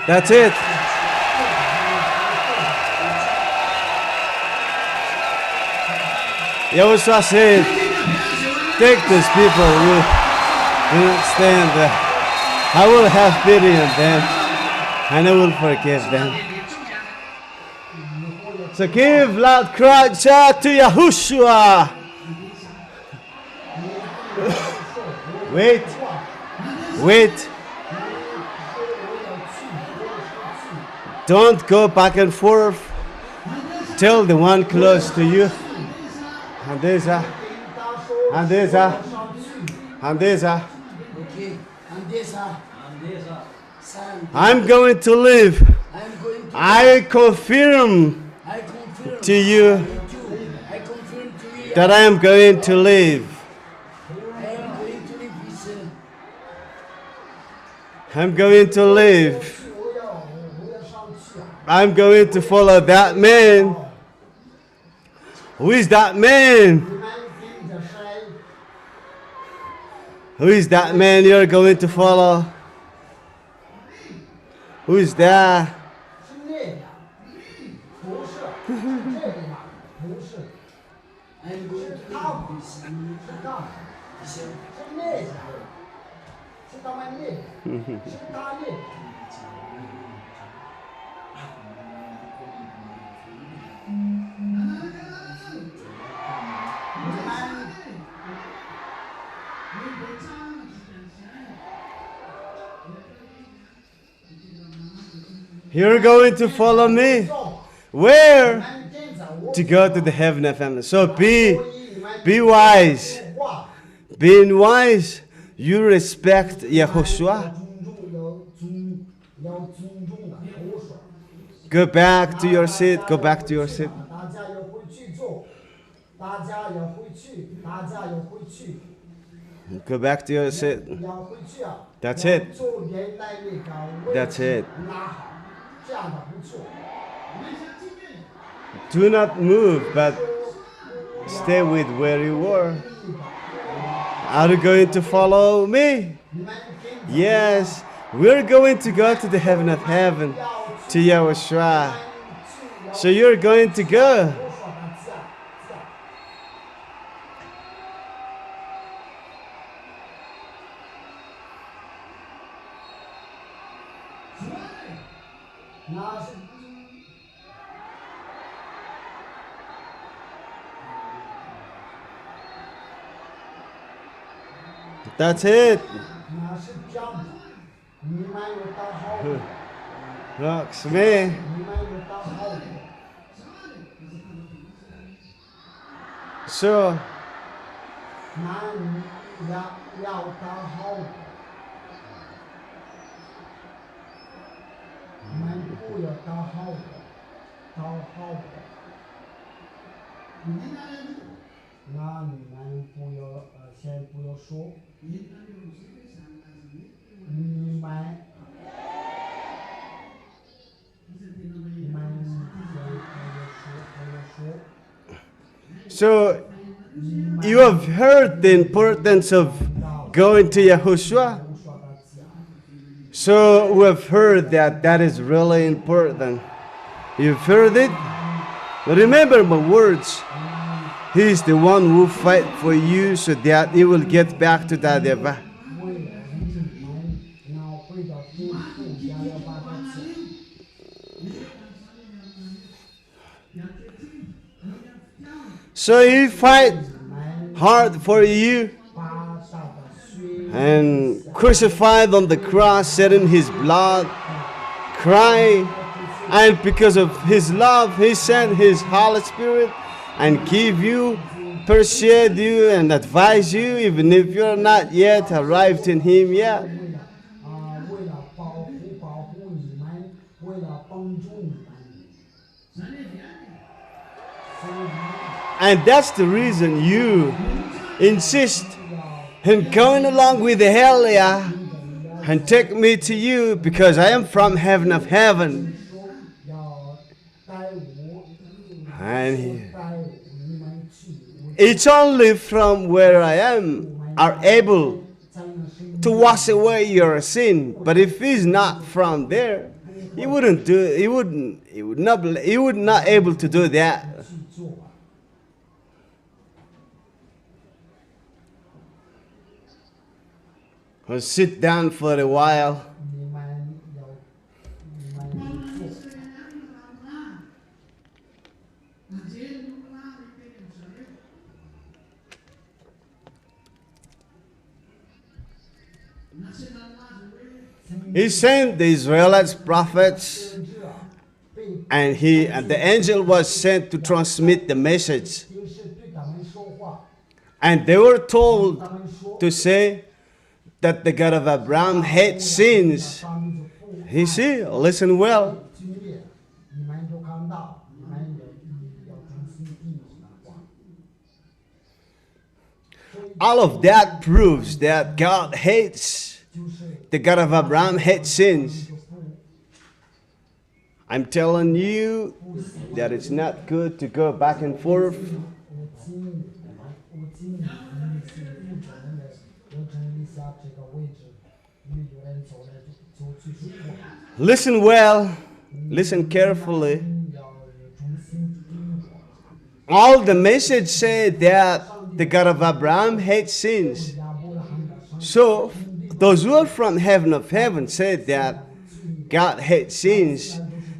That's it. Yahushua said, take these people, you stand there. I will have pity on them, and I will forgive them. So give loud cry shout to Yahushua. Wait. Don't go back and forth. Tell the one close to you. Andeza. I'm going to live. I confirm to you that I am going to live. I'm going to live. I'm going to follow that man. Who is that man? Who is that man you're going to follow? Who is that? You're going to follow me. Where? To go to the heaven of heaven. So be wise. Being wise, you respect Yahoshua. Go back to your seat. Go back to your seat. Go back to your seat. That's it. That's it. Do not move, but stay with where you were. Are you going to follow me? Yes, we're going to go to the heaven of heaven, to YAHOSHUA. So you're going to go. That's it. Looks me. So So you have heard the importance of going to Yahushua. So we have heard that is really important. You've heard it? But remember my words. He is the one who fight for you so that you will get back to that YAHVAH. So he fight hard for you 把大的血 and crucified on the cross, shedding his blood, crying. And because of his love, he sent his Holy Spirit and give you, persuade you and advise you, even if you're not yet arrived in him yet. 为了保护你们，为了帮助你们。 And that's the reason you insist in going along with Elia and take me to you, because I am from heaven of heaven. 要带我， And 带你们去， it's only from where I am are able 才能生 to wash away your sin. But if he's not from there, he wouldn't do it. He would not able to do that. 去做。 I'll sit down for a while. 你们要做。 He sent the Israelites prophets, and the angel was sent to transmit the message. 天使对他们说话， And they were told 他们说 to say that the God of Abraham hates sins. 他们就不 You see, listen well. 军烈，你们就看到，你们要专心听我的话。 All of that proves that God hates, 就是 the God of Abraham hates sins. 就不 I'm telling you that it's not good to go back and forth. 我经理是负责任的，我整理一下这个位置，因为有人走来就就是我， Listen well, listen carefully. 要专心听我。 All the message said that the God of Abraham hates sins. 亚伯拉罕的上 So those who are from heaven of heaven said that God hates sins.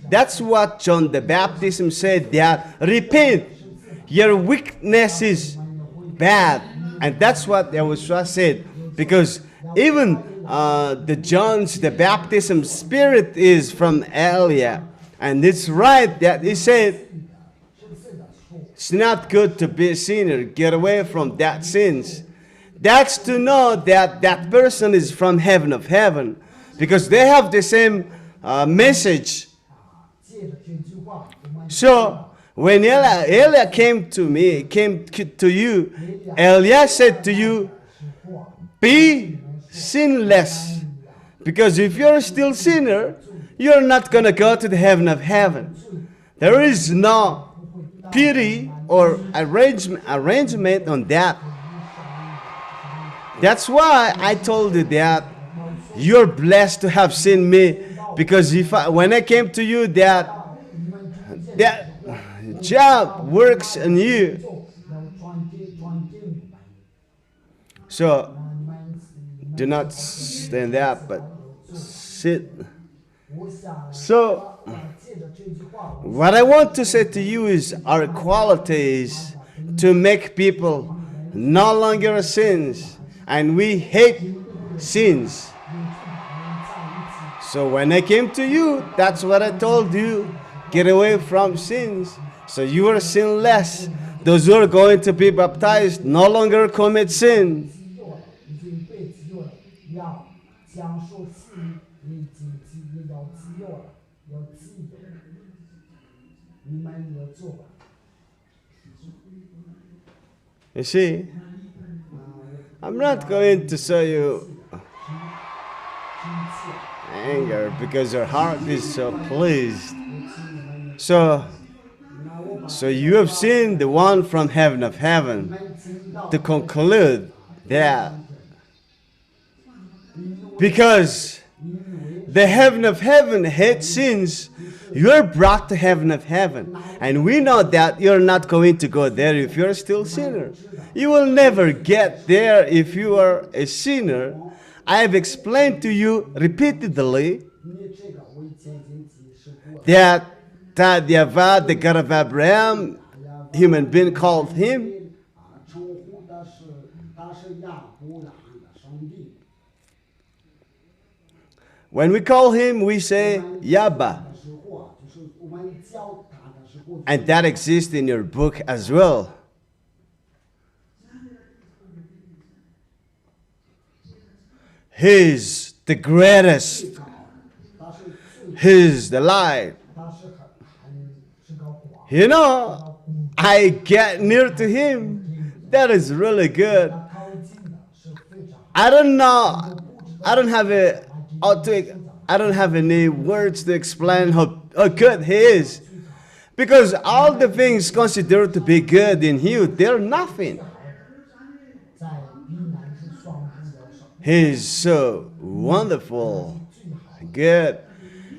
That's what John the Baptist said, that repent, your weakness is bad. And that's what YAHOSHUA said, because even the John's the baptism spirit is from Elia. And it's right that he said it's not good to be a sinner. Get away from that sins. That's to know that that person is from heaven of heaven, because they have the same message. 借着这句话，我们 So when Elia came to you, Elia said to you, 是话， be sinless. Because if you're still sinner, you're not going to go to the heaven of heaven. There is no pity or arrangement on that. That's why I told you that you're blessed to have seen me, because when I came to you, that job works in you. 要传给你们， So 你们 do not stand up, but sit. 我想 So 借着这句话， what I want to say to you is our qualities to make people no longer sins, and we hate sins. So when I came to you, that's what I told you. Get away from sins. So you are sinless. Those who are going to be baptized no longer commit sin. 自由了，已经被自由了，要将受洗已经要自由了，要自由，你们要做吧。 You see, I'm not going to show you anger because your heart is so pleased. So you have seen the one from heaven of heaven to conclude that because the heaven of heaven hates sins, you're brought to heaven of heaven. And we know that you're not going to go there if you're still sinner. You will never get there if you are a sinner. I have explained to you repeatedly 因为这个我以前已经解释过了， that YAHVAH, the God of Abraham, human being called him. 称呼的是他是亚伯拉罕的上帝。 When we call him, we say YAHVAH. 是或就是我们叫他的是过去。 And that exists in your book as well. He's the greatest. 他是最， He's the light. 他是很是个光。 You know, I get near to him. That is really good. 他靠近的是非常。 I don't know. I don't have I don't have any words to explain how good he is. Because all the things considered to be good in you, they're nothing. 在逼难是双不了手。 He's so wonderful, good.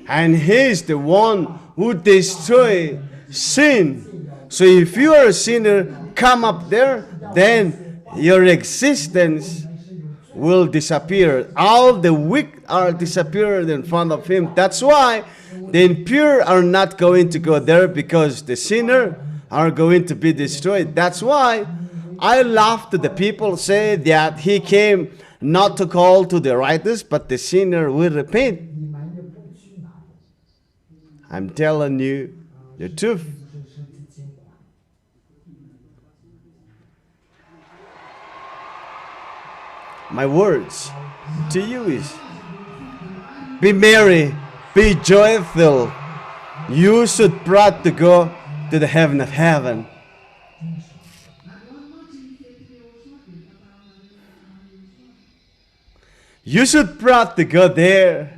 And he's the one who destroys sin. So if you are a sinner, come up there, then your existence will disappear. All the weak are disappeared in front of him. That's why the impure are not going to go there, because the sinner are going to be destroyed. That's why I laugh to the people say that he came not to call to the righteous, but the sinner will repent. 你们也不去哪里， I'm telling you the truth. 这是监管。 My words to you is, be merry, be joyful. You should proud to go to the heaven of heaven. You should proud to go there.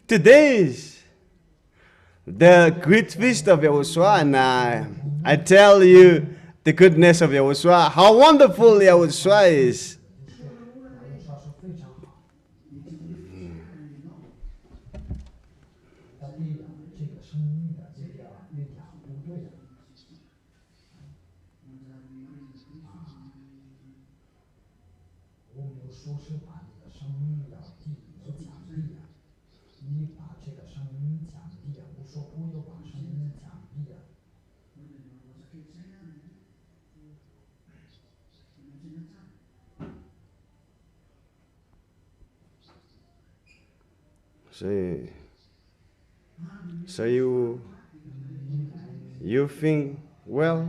Today is the great feast of YAHOSHUAH, and I tell you the goodness of YAHOSHUAH, how wonderful YAHOSHUAH is. 说是非常好。他对的，这个声音的这个乐讲不对的。我没有说是把这个声音要低，要降低的。你把这个声音降低了，我说不要把声音降低了。 So you think, well,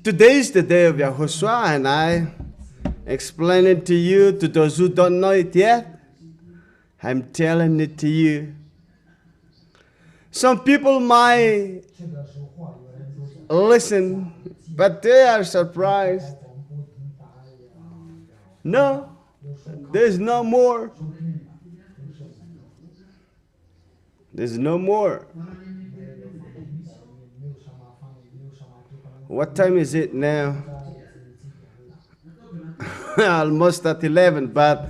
today is the day of YAHOSHUAH, and I explain it to you, to those who don't know it yet. I'm telling it to you. Some people might 这个是话，有人都是 listen, but they are surprised. 广播听答案。 No, there's no more. There's no more. What time is it now? Almost at 11, but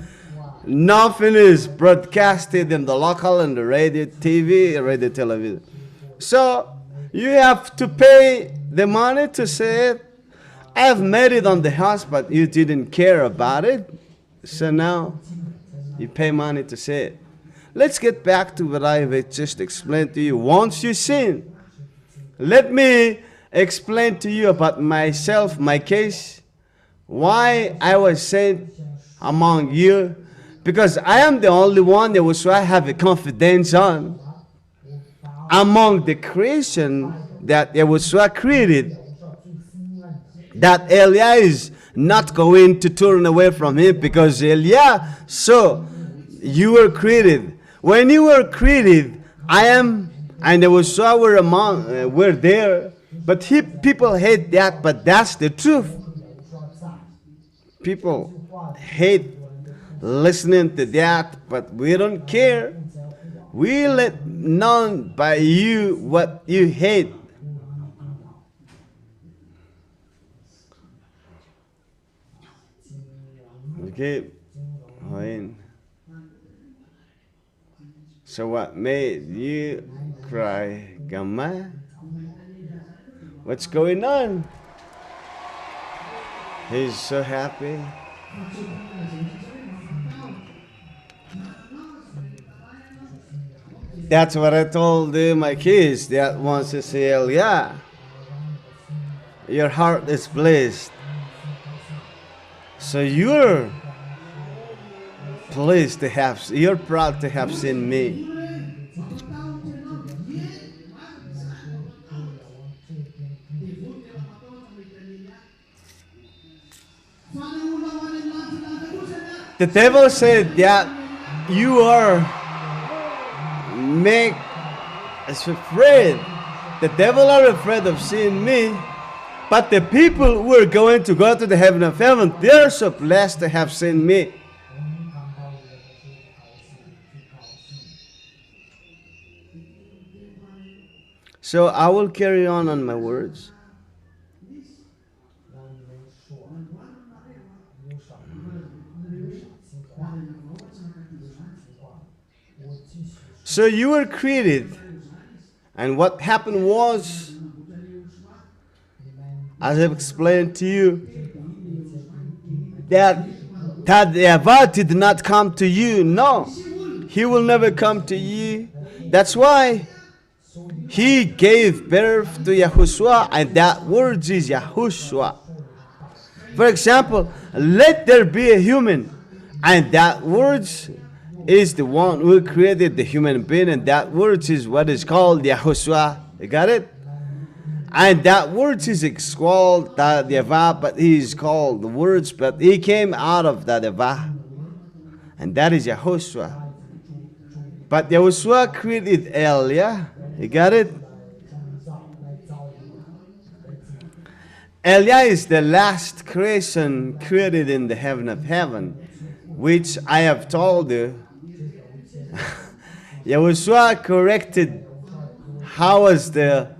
nothing is broadcasted in the local and the radio TV, radio television. So you have to pay the money to say it. I've made it on the house, but you didn't care about it. So now you pay money to say it. Let's get back to what I've just explained to you. Once you sin, let me explain to you about myself, my case, why I was sent among you, because I am the only one that was I have a confidence on among the creation that Yahushua created, that Eliah is not going to turn away from him, because Eliah, so you were created. When you were created, I am and Yahushua were there, but people hate that, but that's the truth. People hate listening to that, but we don't care. We let known by you what you hate. Okay, fine. So what made you cry, Gamma? What's going on? He's so happy. That's what I told my kids that wants to say, yeah, your heart is blessed. So you're pleased to have, you're proud to have seen me. The devil said that you are make us afraid. The devil are afraid of seeing me, but the people who are going to go to the heaven of heaven, they're so blessed to have seen me. So I will carry on my words. So you were created, and what happened was, as I've explained to you, that YAHVAH did not come to you. No, he will never come to you. That's why he gave birth to YAHOSHUA, and that word is YAHOSHUA. For example, let there be a human, and that word is the one who created the human being, and that word is what is called YAHOSHUA. You got it? And that word is called YAHVAH, but he is called the words, but he came out of that YAHVAH, and that is YAHOSHUA. But YAHOSHUA created Elia. You got it? Elia is the last creation created in the heaven of heaven, which I have told you. YAHOSHUA corrected how was the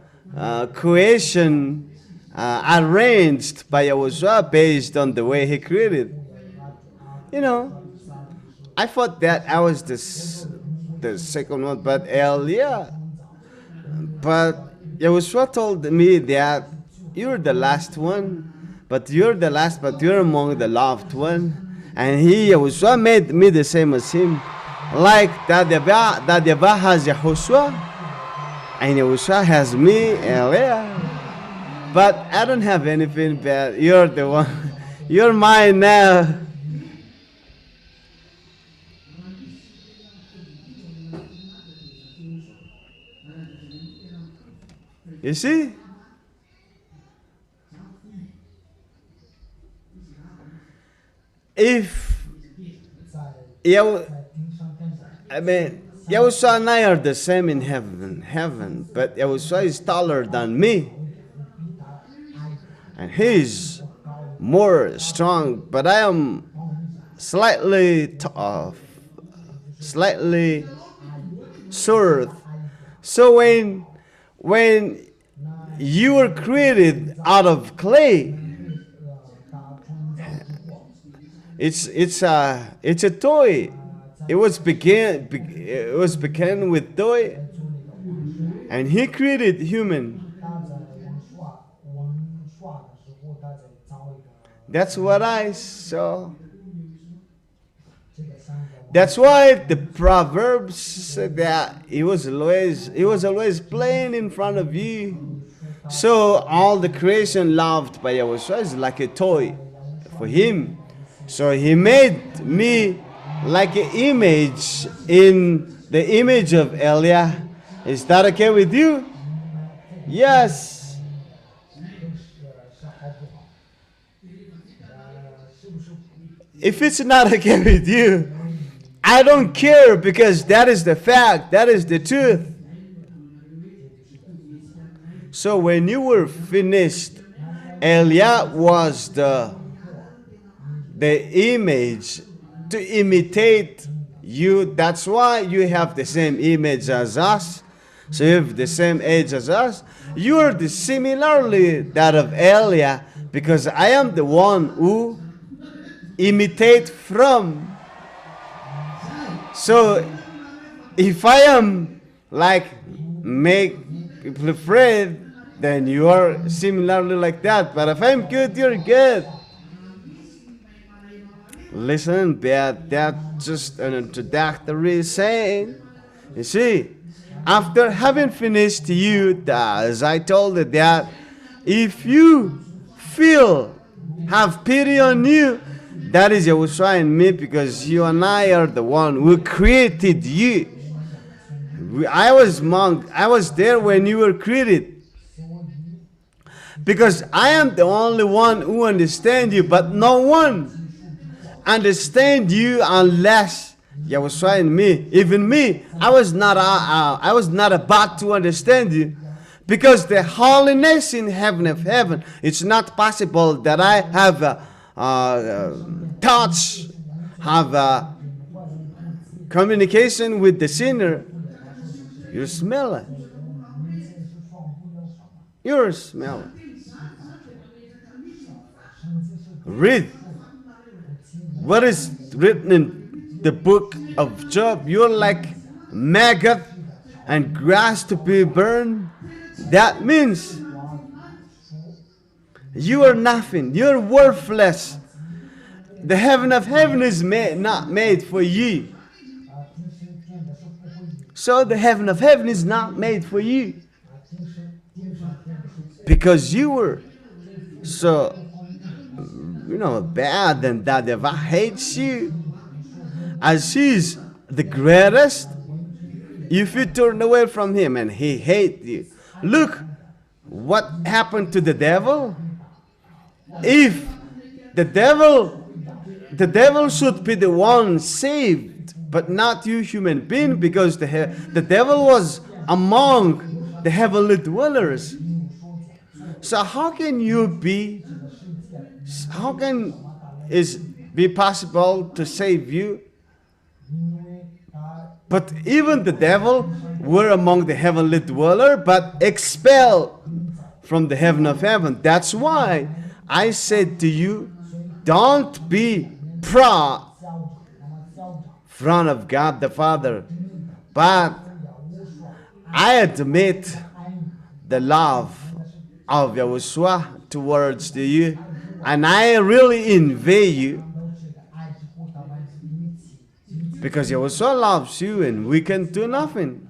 creation arranged by YAHOSHUA based on the way he created. You know, I thought that I was the second one, but Elia. But YAHOSHUA told me that you're the last one, but you're the last, but you're among the loved one. And YAHOSHUA made me the same as him. Like that YAHVAH has YAHOSHUA, and YAHOSHUA has me, Elia. But I don't have anything bad. You're the one. You're mine now. You see? If YAHOSHUA and I are the same in heaven, but YAHOSHUA is taller than me, and he's more strong, but I am slightly tough, slightly short. So when you were created out of clay, it's a toy. It was began with toy, and he created human. That's what I saw. That's why the Proverbs said that he was always playing in front of you. So all the creation loved by YAHOSHUA is like a toy for him. So he made me like an image in the image of Elia. Is that okay with you? Yes. If it's not okay with you, I don't care, because that is the fact, that is the truth. So when you were finished, Elia was the image to imitate you. That's why you have the same image as us. So you have the same age as us. You are the similarly that of Elia, because I am the one who imitate from. So if I am like make people afraid, then you are similarly like that. But if I'm good, you're good. Listen, that's just an introductory saying. You see, after having finished you, as I told you that if you have pity on you, that is Yahushua and me, because you and I are the one who created you. I was there when you were created. Because I am the only one who understands you, but no one understands you unless Yahushua and me. Even me, I was not about to understand you. Because the holiness in heaven of heaven, it's not possible that I have touch, have communication with the sinner. You smell it. You're smelling. Read what is written in the book of Job. You're like maggot and grass to be burned. That means you are nothing. You're worthless. The heaven of heaven is not made for you. So the heaven of heaven is not made for you. Because you were so, bad, and that YAHVAH hates you. As he's the greatest, if you turn away from him and he hates you. Look what happened to the devil. If the devil should be the one saved, but not you human being, because the devil was among the heavenly dwellers. So how can it be possible to save you? But even the devil were among the heavenly dweller, but expelled from the heaven of heaven. That's why I said to you, don't be proud in front of God the Father. But I admit the love of Yahushua towards you, and I really envy you, because Yahushua loves you and we can do nothing.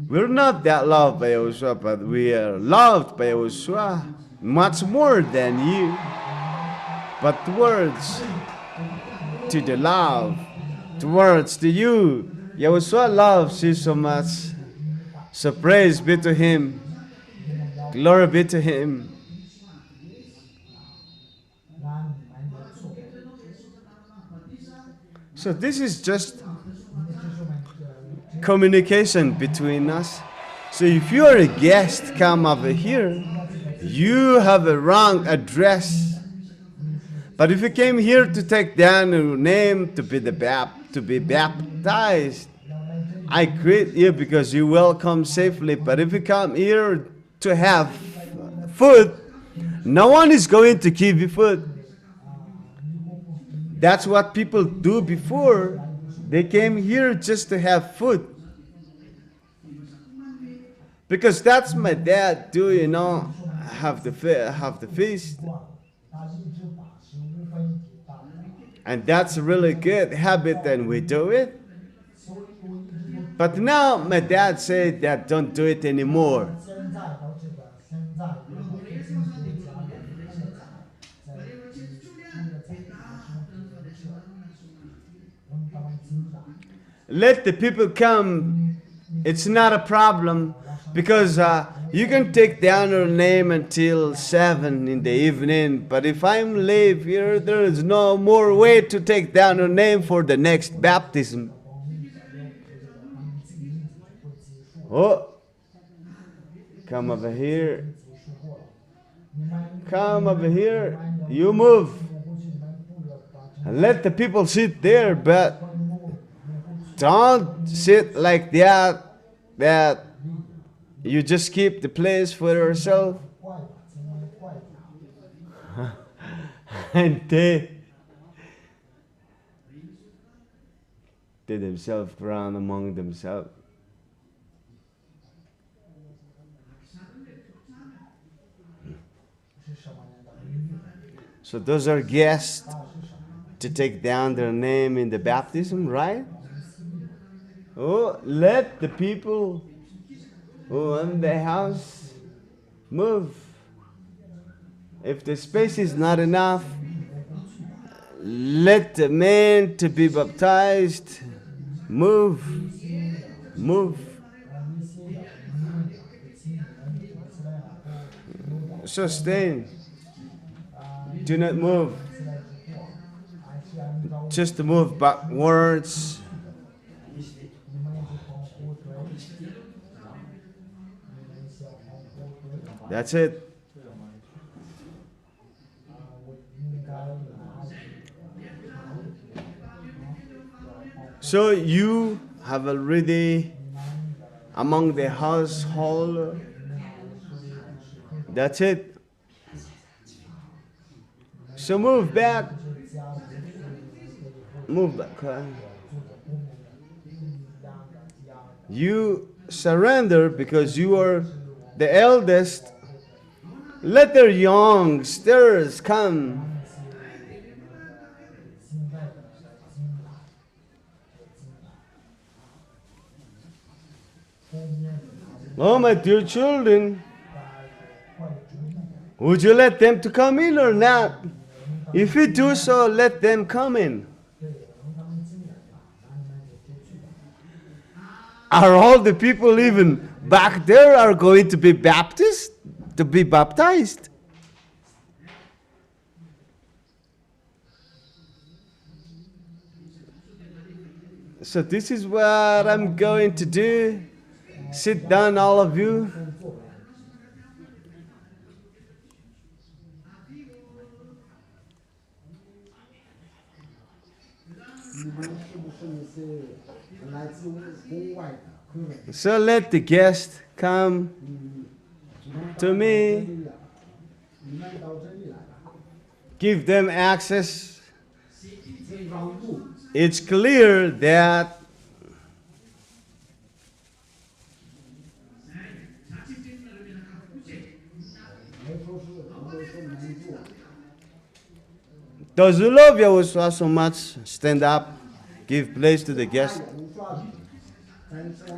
We're not that loved by Yahushua, but we are loved by Yahushua much more than you. But towards to the love, towards to you, Yahushua loves you so much. So praise be to him. Glory be to him. So this is just communication between us. So if you are a guest, come over here. You have a wrong address. But if you came here to take down your name, to be baptized, I greet you because you welcome safely. But if you come here to have food, no one is going to give you food. That's what people do before. They came here just to have food. Because that's my dad do, have the feast. And that's a really good habit, and we do it. But now my dad said that don't do it anymore. Let the people come. It's not a problem, because you can take down your name until 7 in the evening. But if I'm live here, there is no more way to take down your name for the next baptism. Oh, come over here. Come over here. You move. And let the people sit there, but don't sit like that you just keep the place for yourself. And they themselves run among themselves. So those are guests to take down their name in the baptism, right? Oh, let the people who own the house move. If the space is not enough, let the men to be baptized move. Move. Sustain. Do not move. Just move backwards. That's it. So you have already among the household. That's it. So move back. Move back. You surrender because you are the eldest. Let their youngsters come. Oh, my dear children, would you let them to come in or not? If you do so, let them come in. Are all the people even back there are going to be baptized? To be baptized? So this is what I'm going to do. Sit down, all of you. So let the guests come to me. Give them access. It's clear that those who love Yahushua so much, stand up, give place to the guest.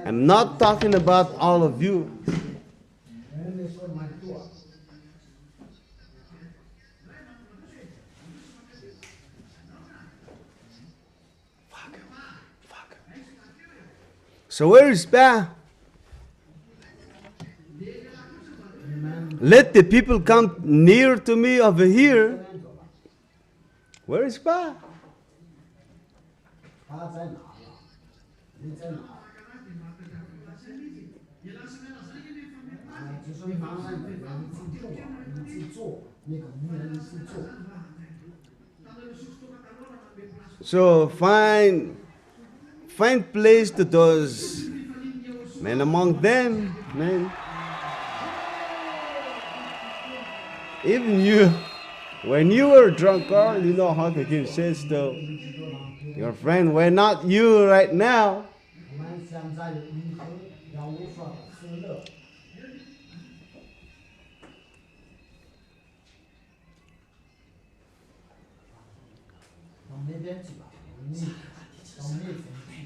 I'm not talking about all of you. So where is Pa? Let the people come near to me over here. Where is Pa? So find place to those men among them, men. Even you, when you were drunk, Carl, you know how to give sense to your friend. Why not you right now?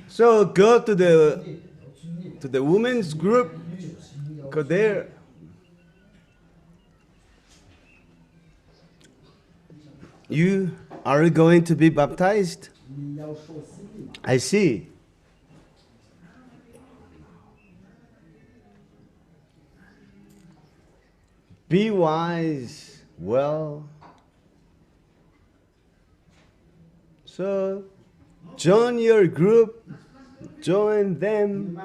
So go to the women's group. Go there. You are going to be baptized? I see. Be wise. Well. So join your group. Join them.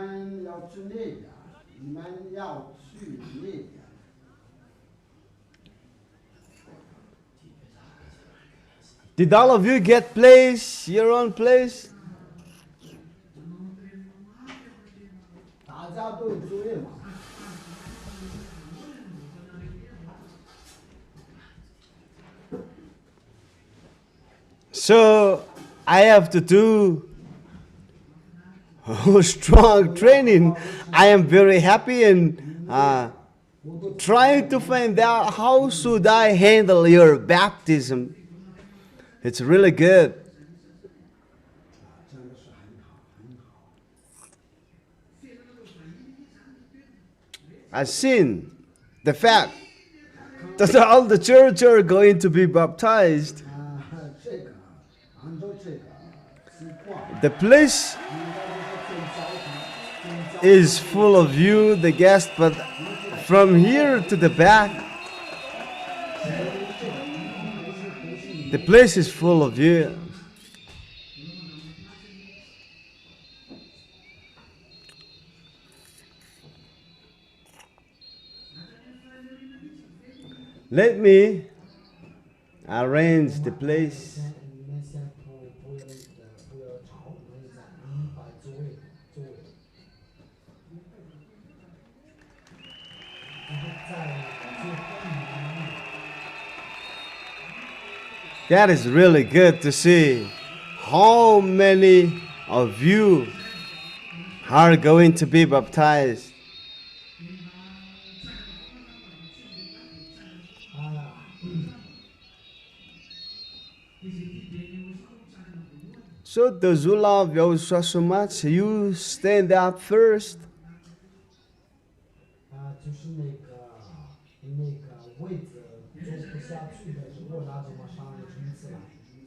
Did all of you get place, your own place? So I have to do strong training. I am very happy and trying to find out how should I handle your baptism. It's really good. 真的是很好很好。 I've seen the fact that all the church are going to be baptized. 这个按照这个情况， The place 应该就是最早的 is full of you, the guest, but from here to the back, the place is full of you. Let me arrange the place. 你们先不要吵，你们把座位。That is really good to see. How many of you are going to be baptized? So those who love Yahushua so much, you stand up first. 就是那个位置坐不下去的时候，那怎么上来冲刺了？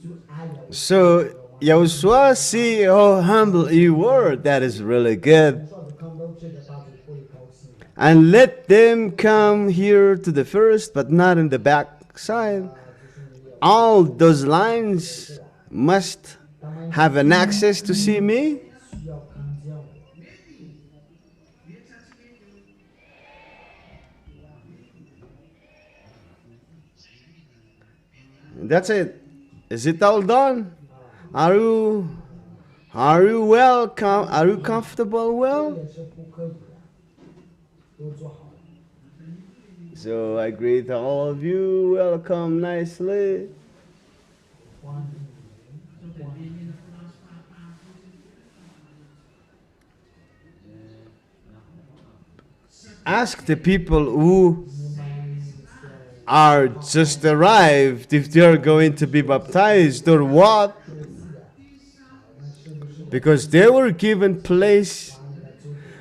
就挨着。 So Yahushua, see how humble you were. That is really good. 说是看到这个，他就会高兴。 And let them come here to the first, but not in the back side. All those lines must have an access to see me. 需要看见我。 That's it. Is it all done? Are you well? Are you comfortable well? 也是不可以的，都做好了。 So I greet all of you. Welcome nicely. 欢迎你，欢迎你。 Ask the people who are just arrived if they are going to be baptized or what. Because they were given place.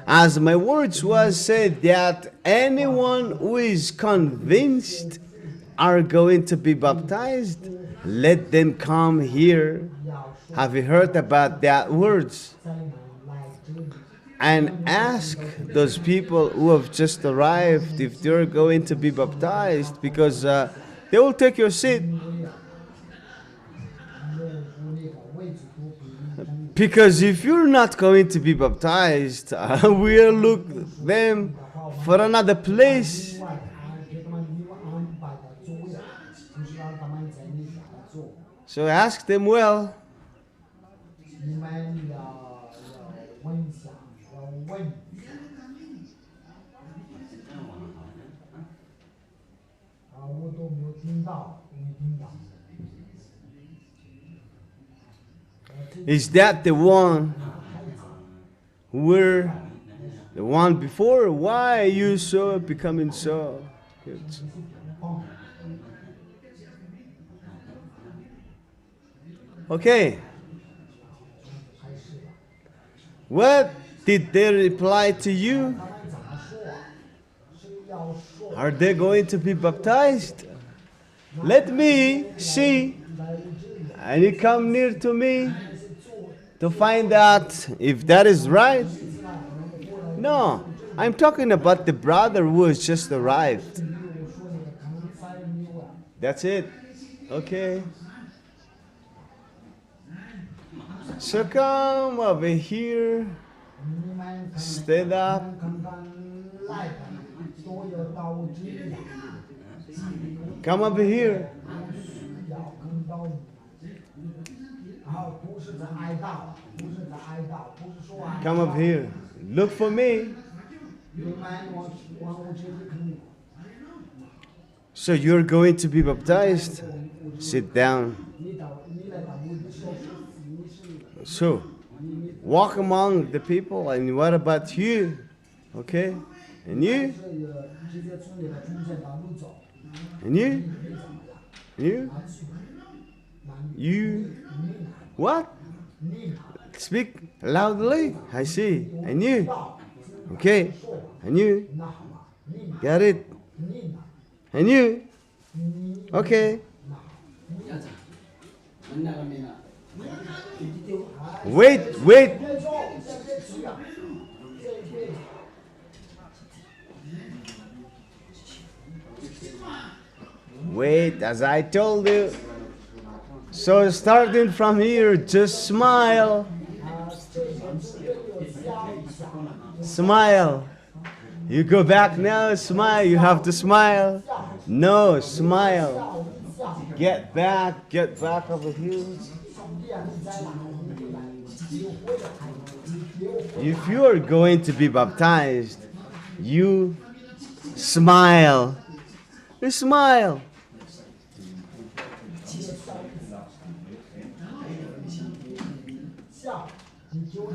As my words was said that anyone who is convinced are going to be baptized, let them come here. Have you heard about that words? And ask those people who have just arrived if they're going to be baptized, because they will take your seat. Because if you're not going to be baptized, we'll look them for another place. So ask them well. 你们要问一下，要问一下。我都没有听到，没听到。 Is that the one where the one before? Why are you so becoming so good? Okay. What did they reply to you? Are they going to be baptized? Let me see. And you come near to me to find out if that is right. No, I'm talking about the brother who has just arrived. That's it. Okay. So come over here. Stand up. Come over here. Come up here. Look for me. So you're going to be baptized? Sit down. So, walk among the people, and what about you? Okay? And you? 这个直接从那个中间当中走， And you? You? 拿去，拿你 You? 你 What? 你 Speak loudly. I see. And you? 到 Okay. 说 And you? 那好嘛，你 Got it? 你 And you? 你 Okay. 那好， Wait, wait. 别走，先别去啊，这别。 Wait, as I told you. So starting from here, just smile. Smile. You go back now, smile. You have to smile. No, smile. Get back over here. If you are going to be baptized, you smile. You smile.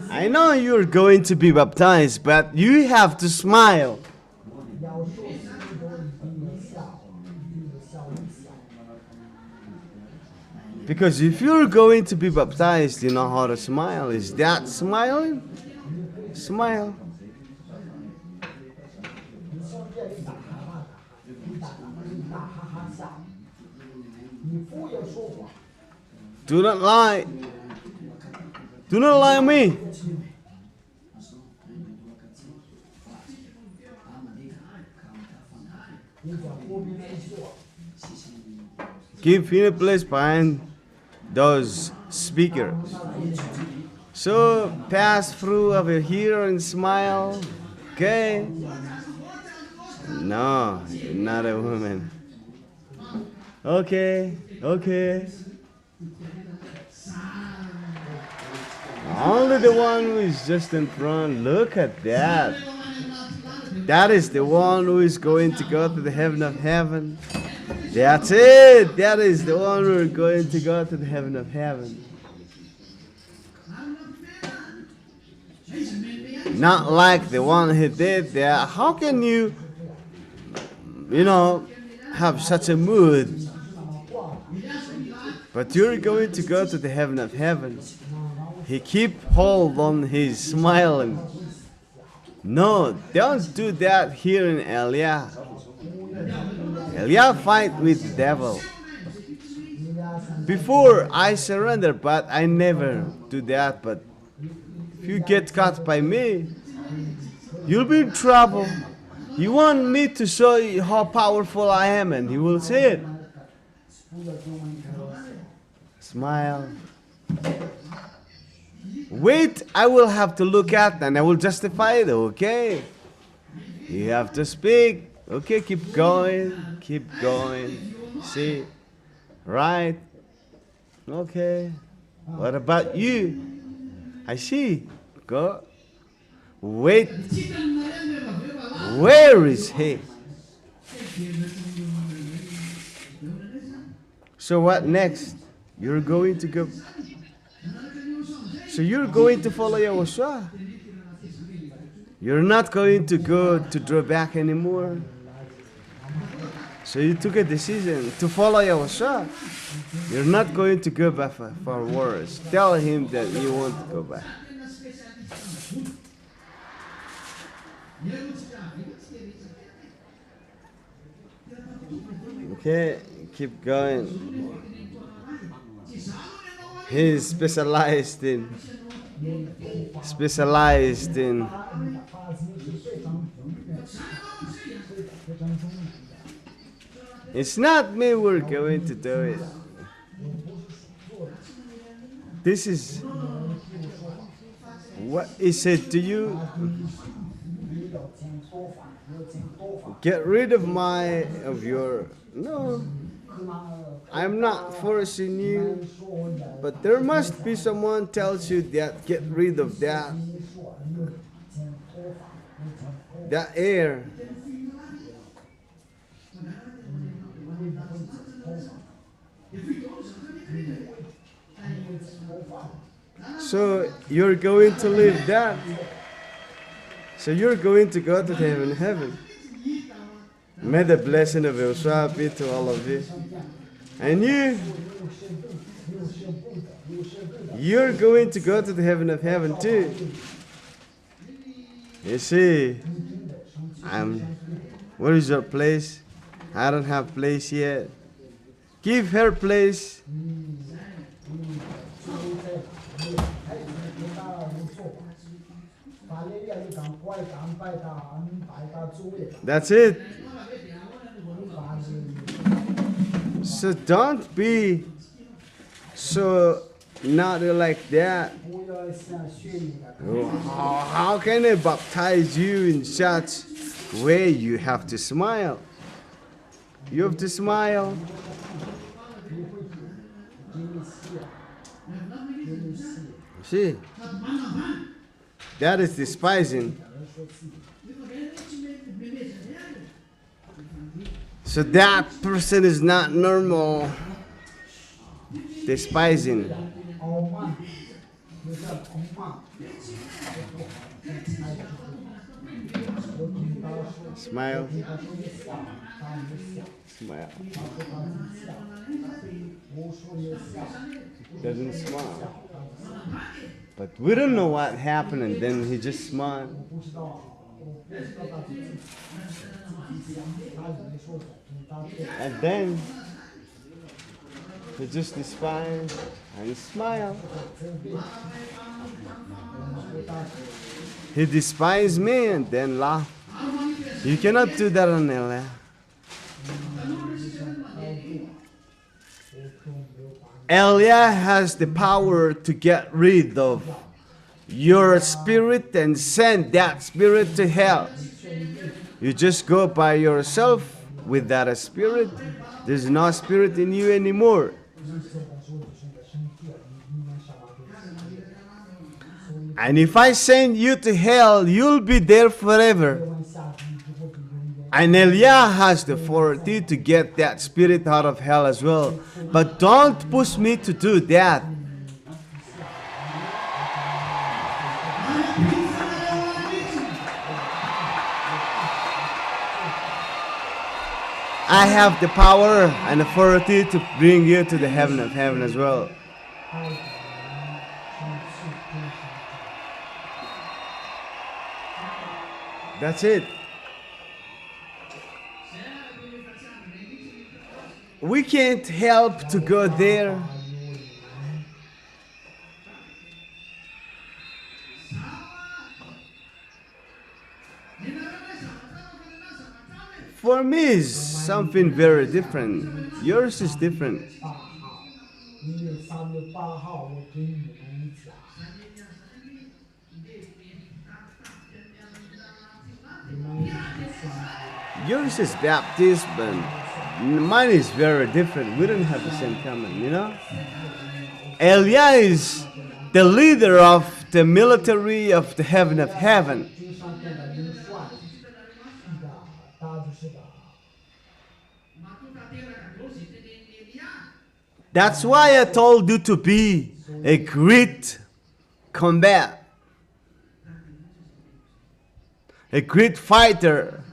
I know you're going to be baptized, but you have to smile. Because if you're going to be baptized, you know how to smile. Is that smiling? Smile. Do not lie. Do not lie to me. Keep in a place behind those speakers. So pass through over here and smile. Okay? No, you're not a woman. Okay, okay. Only the one who is just in front. Look at that. That is the one who is going to go to the heaven of heaven. That's it. That is the one who is going to go to the heaven of heaven. Not like the one who did that. How can you, have such a mood? But you're going to go to the heaven of heaven. He keep hold on his smiling. No, don't do that here in Elia. Elia fight with the devil. Before I surrender, but I never do that. But if you get caught by me, you'll be in trouble. You want me to show you how powerful I am, and you will see it. Smile. Wait, I will have to look at and I will justify it, okay? You have to speak. Okay, keep going. Keep going. See? Right? Okay. What about you? I see. Go. Wait. Where is he? So what next? You're going to go. So you're going to follow YAHOSHUAH. You're not going to go to draw back anymore. So you took a decision to follow YAHOSHUAH. You're not going to go back for words. Tell him that you want to go back. Okay, keep going. He's specialized in it's not me we're going to do it. This is what he said to you. Get rid of your no. I'm not forcing you, but there must be someone tells you that get rid of that air. So you're going to leave that. So you're going to go to heaven. May the blessing of YAHOSHUA be to all of you. And you're going to go to the heaven of heaven too. You see, where is your place? I don't have place yet. Give her place. That's it. So don't be so not like that. How can I baptize you in such way? You have to smile. You have to smile. See, that is despising. So that person is not normal. Despising. Smile. Smile. Doesn't smile. But we don't know what happened, and then he just smiled. And then he just despised and smiled. He despised me and then laughed. You cannot do that on Ella. Elia has the power to get rid of your spirit and send that spirit to hell. You just go by yourself with that spirit. There's no spirit in you anymore. And if I send you to hell, you'll be there forever. And Elia has the authority to get that spirit out of hell as well. But don't push me to do that. I have the power and authority to bring you to the heaven of heaven as well. That's it. We can't help to go there. For me, it's something very different. Yours is different. Yours is baptism, but mine is very different. We don't have the same common, you know. Elia is the leader of the military of the heaven of heaven. That's why I told you to be a great combat, a great fighter.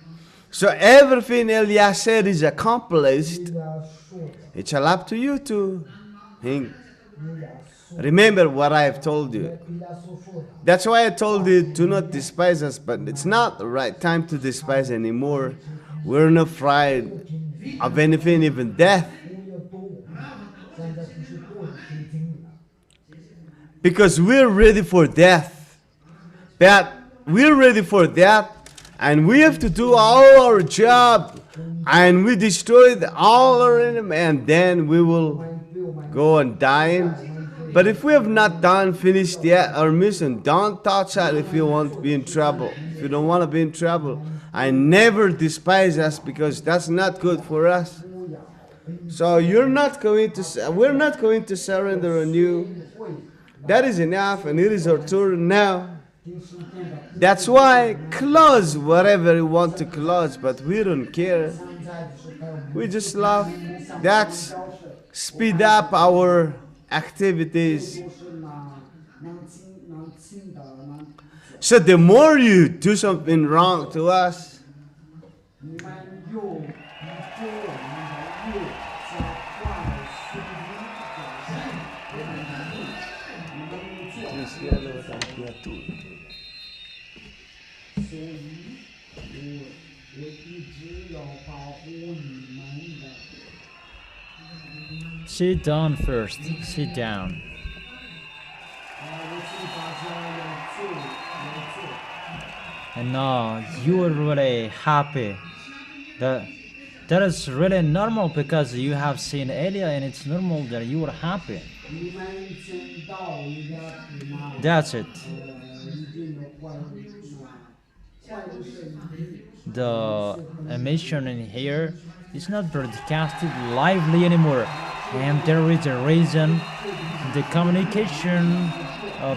So everything Elia said is accomplished. It's up to you to remember what I have told you. That's why I told you to not despise us, but it's not the right time to despise anymore. We're not afraid of anything, even death. Because we're ready for death. But we're ready for death. And we have to do all our job. And we destroy all our enemy. And then we will go and die. But if we have not finished yet our mission, don't touch that if you want to be in trouble. If you don't want to be in trouble. And never despise us, because that's not good for us. So we're not going to surrender on you. That is enough, and it is our turn now. That's why close whatever you want to close, but we don't care. We just love. That's speed up our activities. So the more you do something wrong to us, 你们又以给我们的路加挂了兄弟表现我们的路，你们做，所以我一直要保护你们的。 Sit down first. Sit down. 我请大家要坐，要坐。 And now you are really happy. That is really normal because you have seen Elia, and it's normal that you are happy. 你们见到一个那 That's it. 一定的坏的声音。 The emission in here is not broadcasted lively anymore, and there is a reason. The communication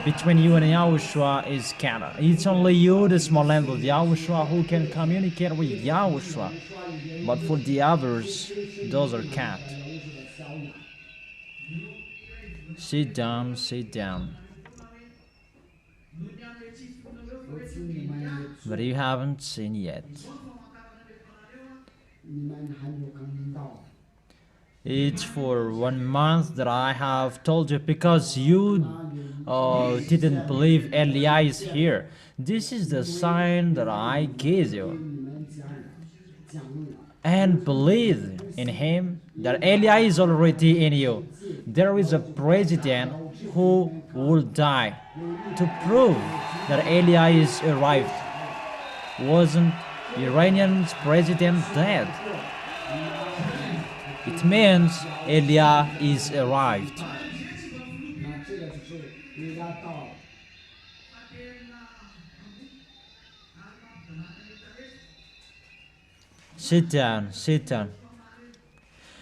between you and Yahushua is scattered. It's only you, the small lamb of Yahushua, who can communicate with Yahushua. But for the others, those are cat. Sit down, sit down. But you haven't seen yet. 你们还没有看到。 It's for 1 month that I have told you because you didn't believe Elia is here. This is the sign that I gave you. 你们讲了。 And believe in him that Elia is already in you. There is a president who will die to prove that Elia is arrived. Wasn't Iranian's president dead? It means Elia is arrived. 那这个就是人家到了。 Sit down, sit down.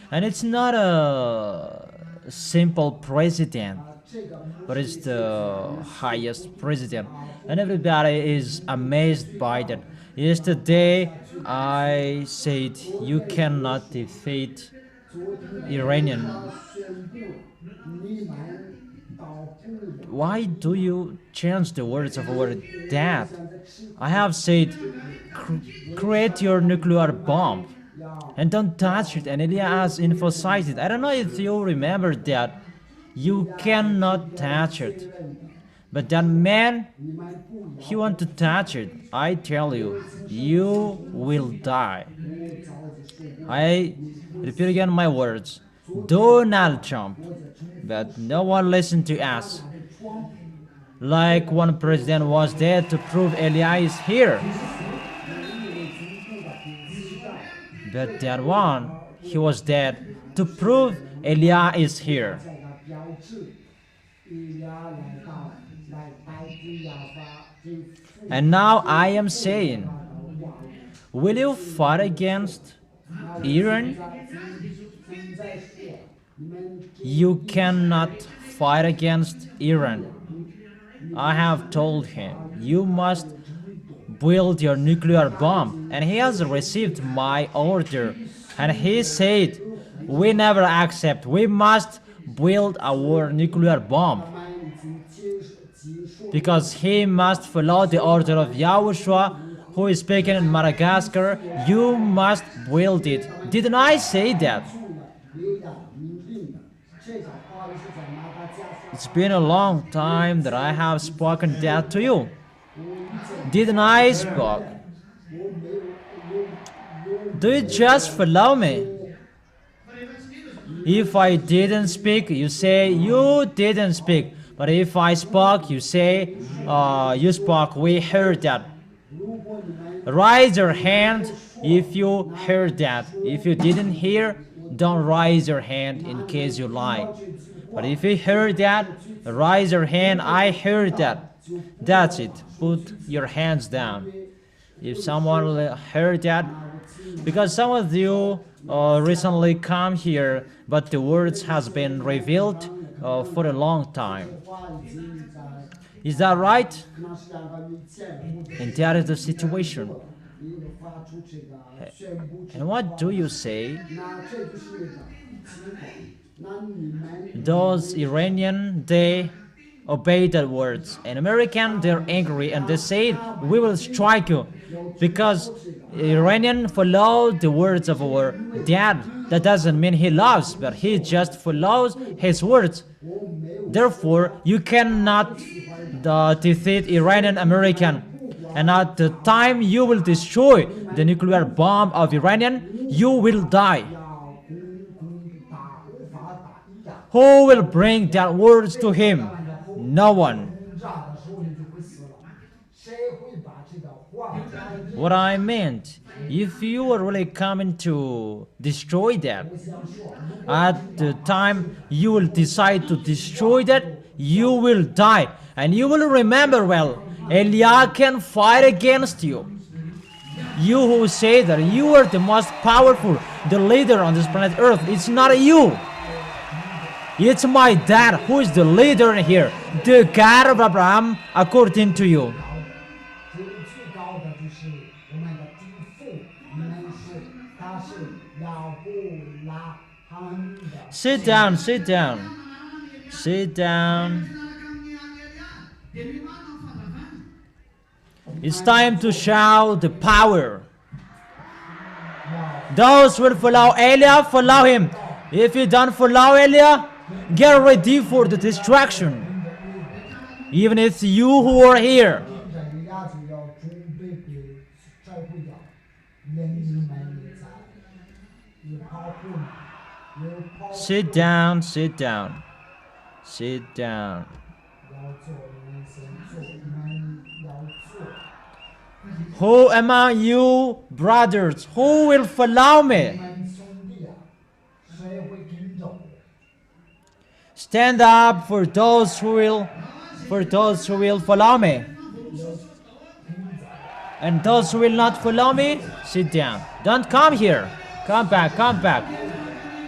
And it's not a simple president, 这个 but it's the highest president. And everybody is amazed by that. Yesterday, I said you cannot defeat 昨天 Iranian. 宣布你们到不了。 Why do you change the words of our dad? I have said, create your nuclear bomb and don't touch it. And Elia has emphasized it. I don't know if you remember that. You cannot touch it. But that man, he want to touch it. I tell you, you will die. I repeat again my words. Donald Trump. But no one listened to us. Like one president was there to prove Elia is here. But that one, he was dead to prove Elia is here. 这个标志，以亚来到来代替亚法给父 And now I am saying, will you fight against Iran? 现在说，你们 You cannot fight against Iran. I have told him, you must build your nuclear bomb. And he has received my order. And he said, we never accept. We must build our nuclear bomb. 们已经结束 Because he must follow the order of Yahushua, who is speaking in Madagascar. You must build it. Didn't I say that? 了维亚命令的。这个话是在马达加斯 It's been a long time that I have spoken that to you. Didn't I speak? Do you just follow me? If I didn't speak, you say you didn't speak. But if I spoke, you say you spoke. We heard that. Raise your hand if you heard that. If you didn't hear, don't raise your hand in case you lie. But if you heard that, raise your hand. I heard that. That's it. Put your hands down. If someone heard that, because some of you recently come here, but the words has been revealed for a long time. 话已经在 Is that right? 那是两个你见过， And that is the situation. 你发出这个宣布之 And what do you say? 那这就是那个情况。那你们 Those Iranian, they obey the words. In American, they're angry and they say, we will strike you. Because Iranian follow the words of our dad. That doesn't mean he loves, but he just follows his words. Therefore, you cannot defeat Iranian American. And at the time you will destroy the nuclear bomb of Iranian, you will die. Who will bring that words to him? No one. What I meant, if you are really coming to destroy that, at the time you will decide to destroy that, you will die. And you will remember well, Elia can fight against you. You who say that you are the most powerful, the leader on this planet Earth, it's not you. It's my dad who is the leader here, the God of Abraham, according to you. Sit down, sit down. Sit down. It's time to shout the power. Those who will follow Elia, follow him. If you don't follow Elia, get ready for the destruction. Even if you who are here. Sit down, sit down. Sit down. Who among you, brothers, who will follow me? Stand up for those who will follow me. And those who will not follow me, sit down. Don't come here. Come back, come back.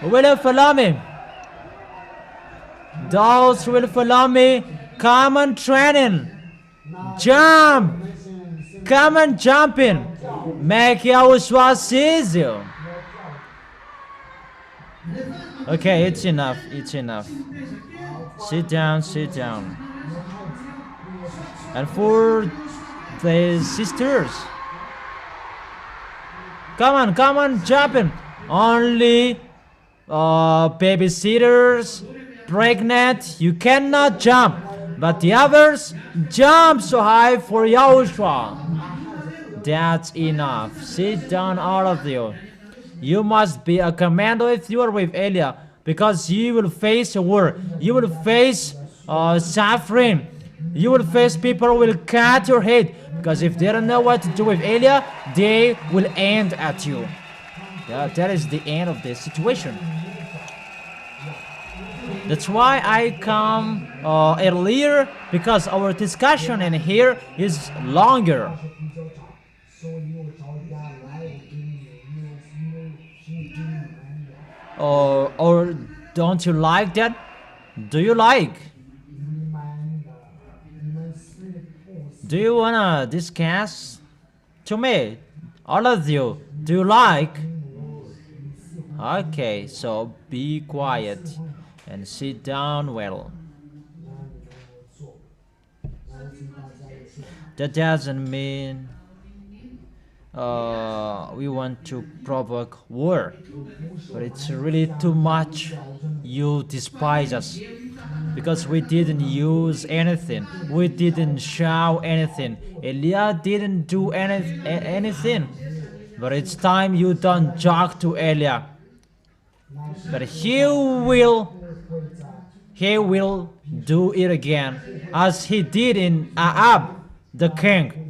Who will follow me? Those who will follow me, come on training. Jump. Come and jump in. Make YAHOSHUAH sees you. Okay, it's enough. It's enough. Sit down, sit down. And for the sisters, come on, jump in. Only babysitters, pregnant, you cannot jump. But the others, jump so high for YAHOSHUAH. That's enough. Sit down, all of you. You must be a commando if you are with Elia, because you will face a war. You will face suffering. You will face people who will cut your head, because if they don't know what to do with Elia, they will end at you. That is the end of the situation. That's why I come earlier, because our discussion in here is longer. Or don't you like that? Do you like? Do you wanna discuss to me? All of you, do you like? Okay, so be quiet and sit down well. That doesn't mean we want to provoke war, but it's really too much. You despise us because we didn't use anything, we didn't shout anything, Elia didn't do anything. But it's time you don't talk to Elia. But he will do it again, as he did in Ahab the king.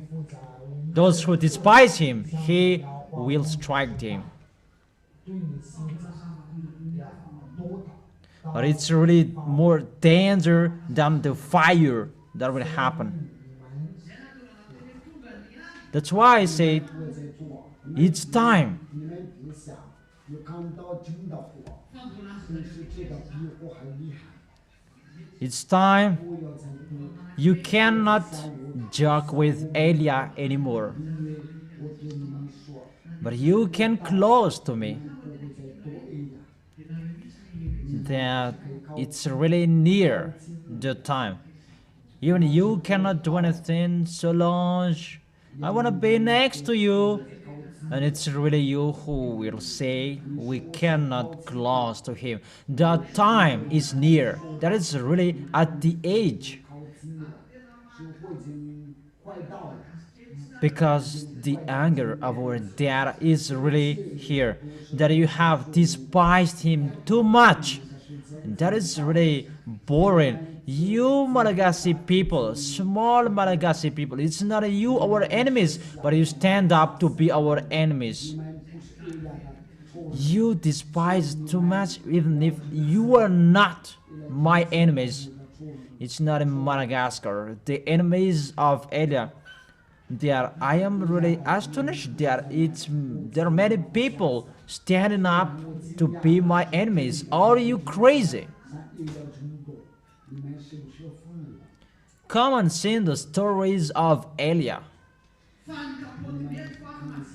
Those who despise him, he will strike them. But it's really more danger than the fire that will happen. That's why I said it's time. It's time. You cannot joke with Elia anymore. But you can close to me. That it's really near the time. Even you cannot do anything, Solange. I want to be next to you. And it's really you who will say we cannot close to him. The time is near. That is really at the age. 靠近了，时候已经快到了。 Because the anger of our dad is really here. That you have despised him too much. And that is really boring. You Malagasy people, small Malagasy people, it's not you our enemies, but you stand up to be our enemies. You despise too much even if you are not my enemies. It's not in Madagascar. The enemies of Elia. I am really astonished that there are many people standing up to be my enemies. Are you crazy? 咱遇到成功，你们是不是疯了？ Come and sing the stories of Elia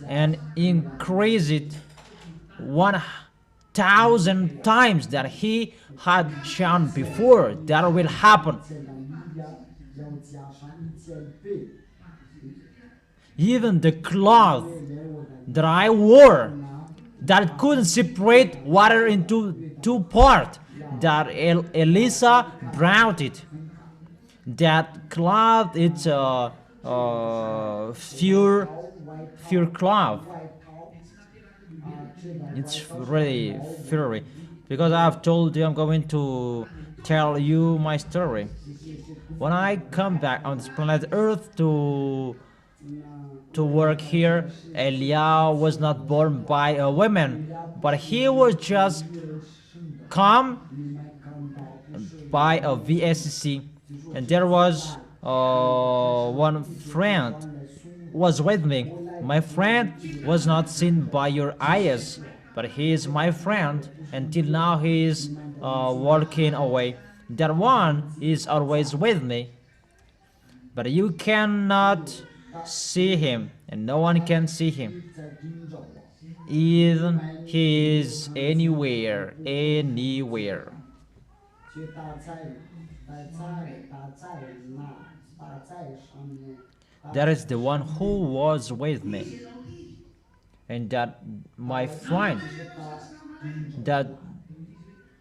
and increase it 1,000 times that he had shown before. That will happen. 现在一边要加上1000倍， Even the cloth 连我的 that I wore that couldn't separate water into two parts, that Elisa brought it. That cloth, it's a pure cloth. 外套，这个 It's really furry. Because I've told you I'm going to tell you my story. When I come back on this planet Earth to work here, Elia was not born by a woman, but he was just come by a VSC, and there was one friend was with me. My friend was not seen by your eyes, but he is my friend. Until now he is walking away. That one is always with me, but you cannot see him, and no one can see him. 在盯着我， Even he is anywhere. 去打在上面， That is the one who was with me. And that my friend, that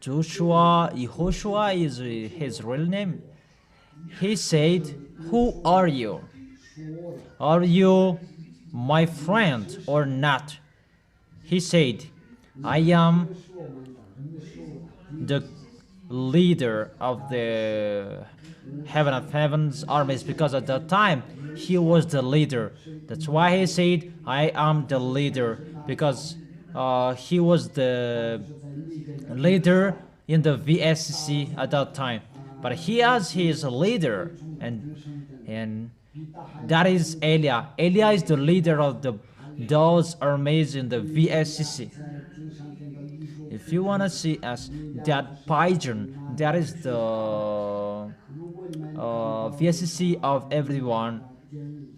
YAHOSHUA is his real name. He said, "Who are you? Are you my friend or not?" He said, "I am the leader of the heaven of heavens armies," because at that time he was the leader. That's why he said, "I am the leader," because he was the leader in the VSC at that time. But he as his leader, and that is Elia. Elia is the leader of those armies in the VSCC. If you want to see us, that pigeon, that is the VSCC of everyone,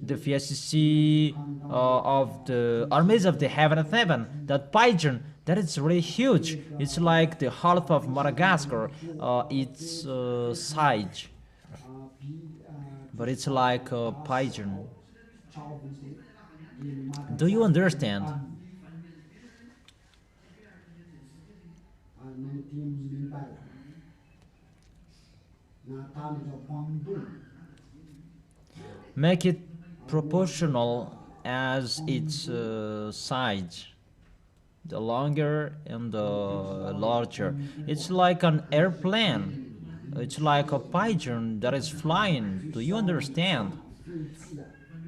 the VSCC of the armies of the heaven of heaven. That pigeon, that is really huge. It's like the half of Madagascar, its size. But it's like a pigeon. Do you understand? 能听明白了。那他那个广东， Make it proportional as its size. The longer and the larger. It's like an airplane. It's like a pigeon that is flying. Do you understand?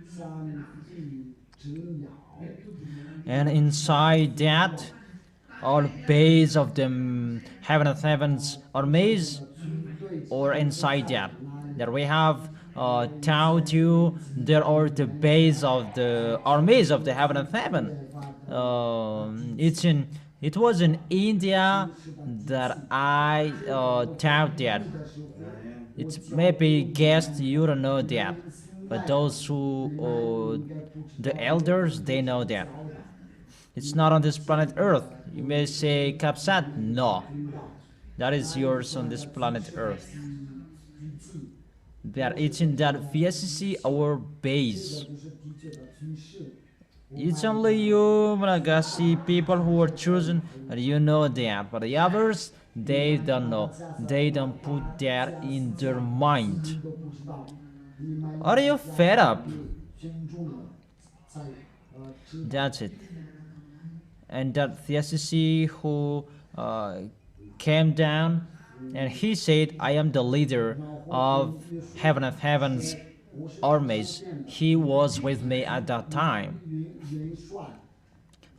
像一只鸟， And inside that, all base of the heaven of heavens armies, or inside that we have taught you, there are the base of the armies of the heaven of heaven. It was in India that I taught that. It's maybe guessed you don't know that, but those who the elders, they know that. It's not on this planet Earth. You may say, Kapsat, no. That is yours on this planet Earth. that it's in that VSC our base. 这是的确的军事。 It's only you, Malagasy people who are chosen, and you know that. But the others, they don't know. They don't put that in their mind. 都不知道，你们 Are you fed up? 军中的在知 That's it. And that VSC who came down, and he said, I am the leader of Heaven of Heaven's armies. He was with me at that time. 元帅，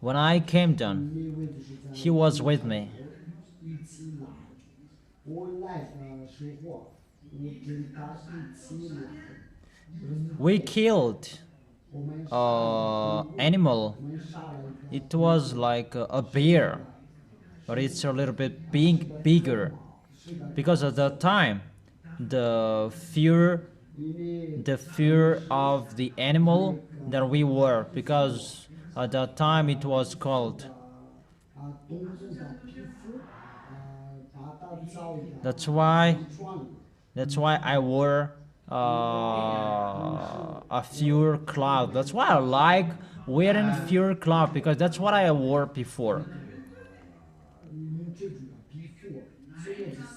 When I came down, 那位就是在 he was with me. 一起来，我来的时候，我跟他一起来， We killed 我们 animal. 我们杀了一 It was like a bear, but it's a little bit bigger. Because at that time, the fear of the animal that we were, because at that time it was called. 东部的皮肤，把它照一 That's why 装。 That's why I wore a fur cloth. That's why I like wearing fur cloth, because that's what I wore before.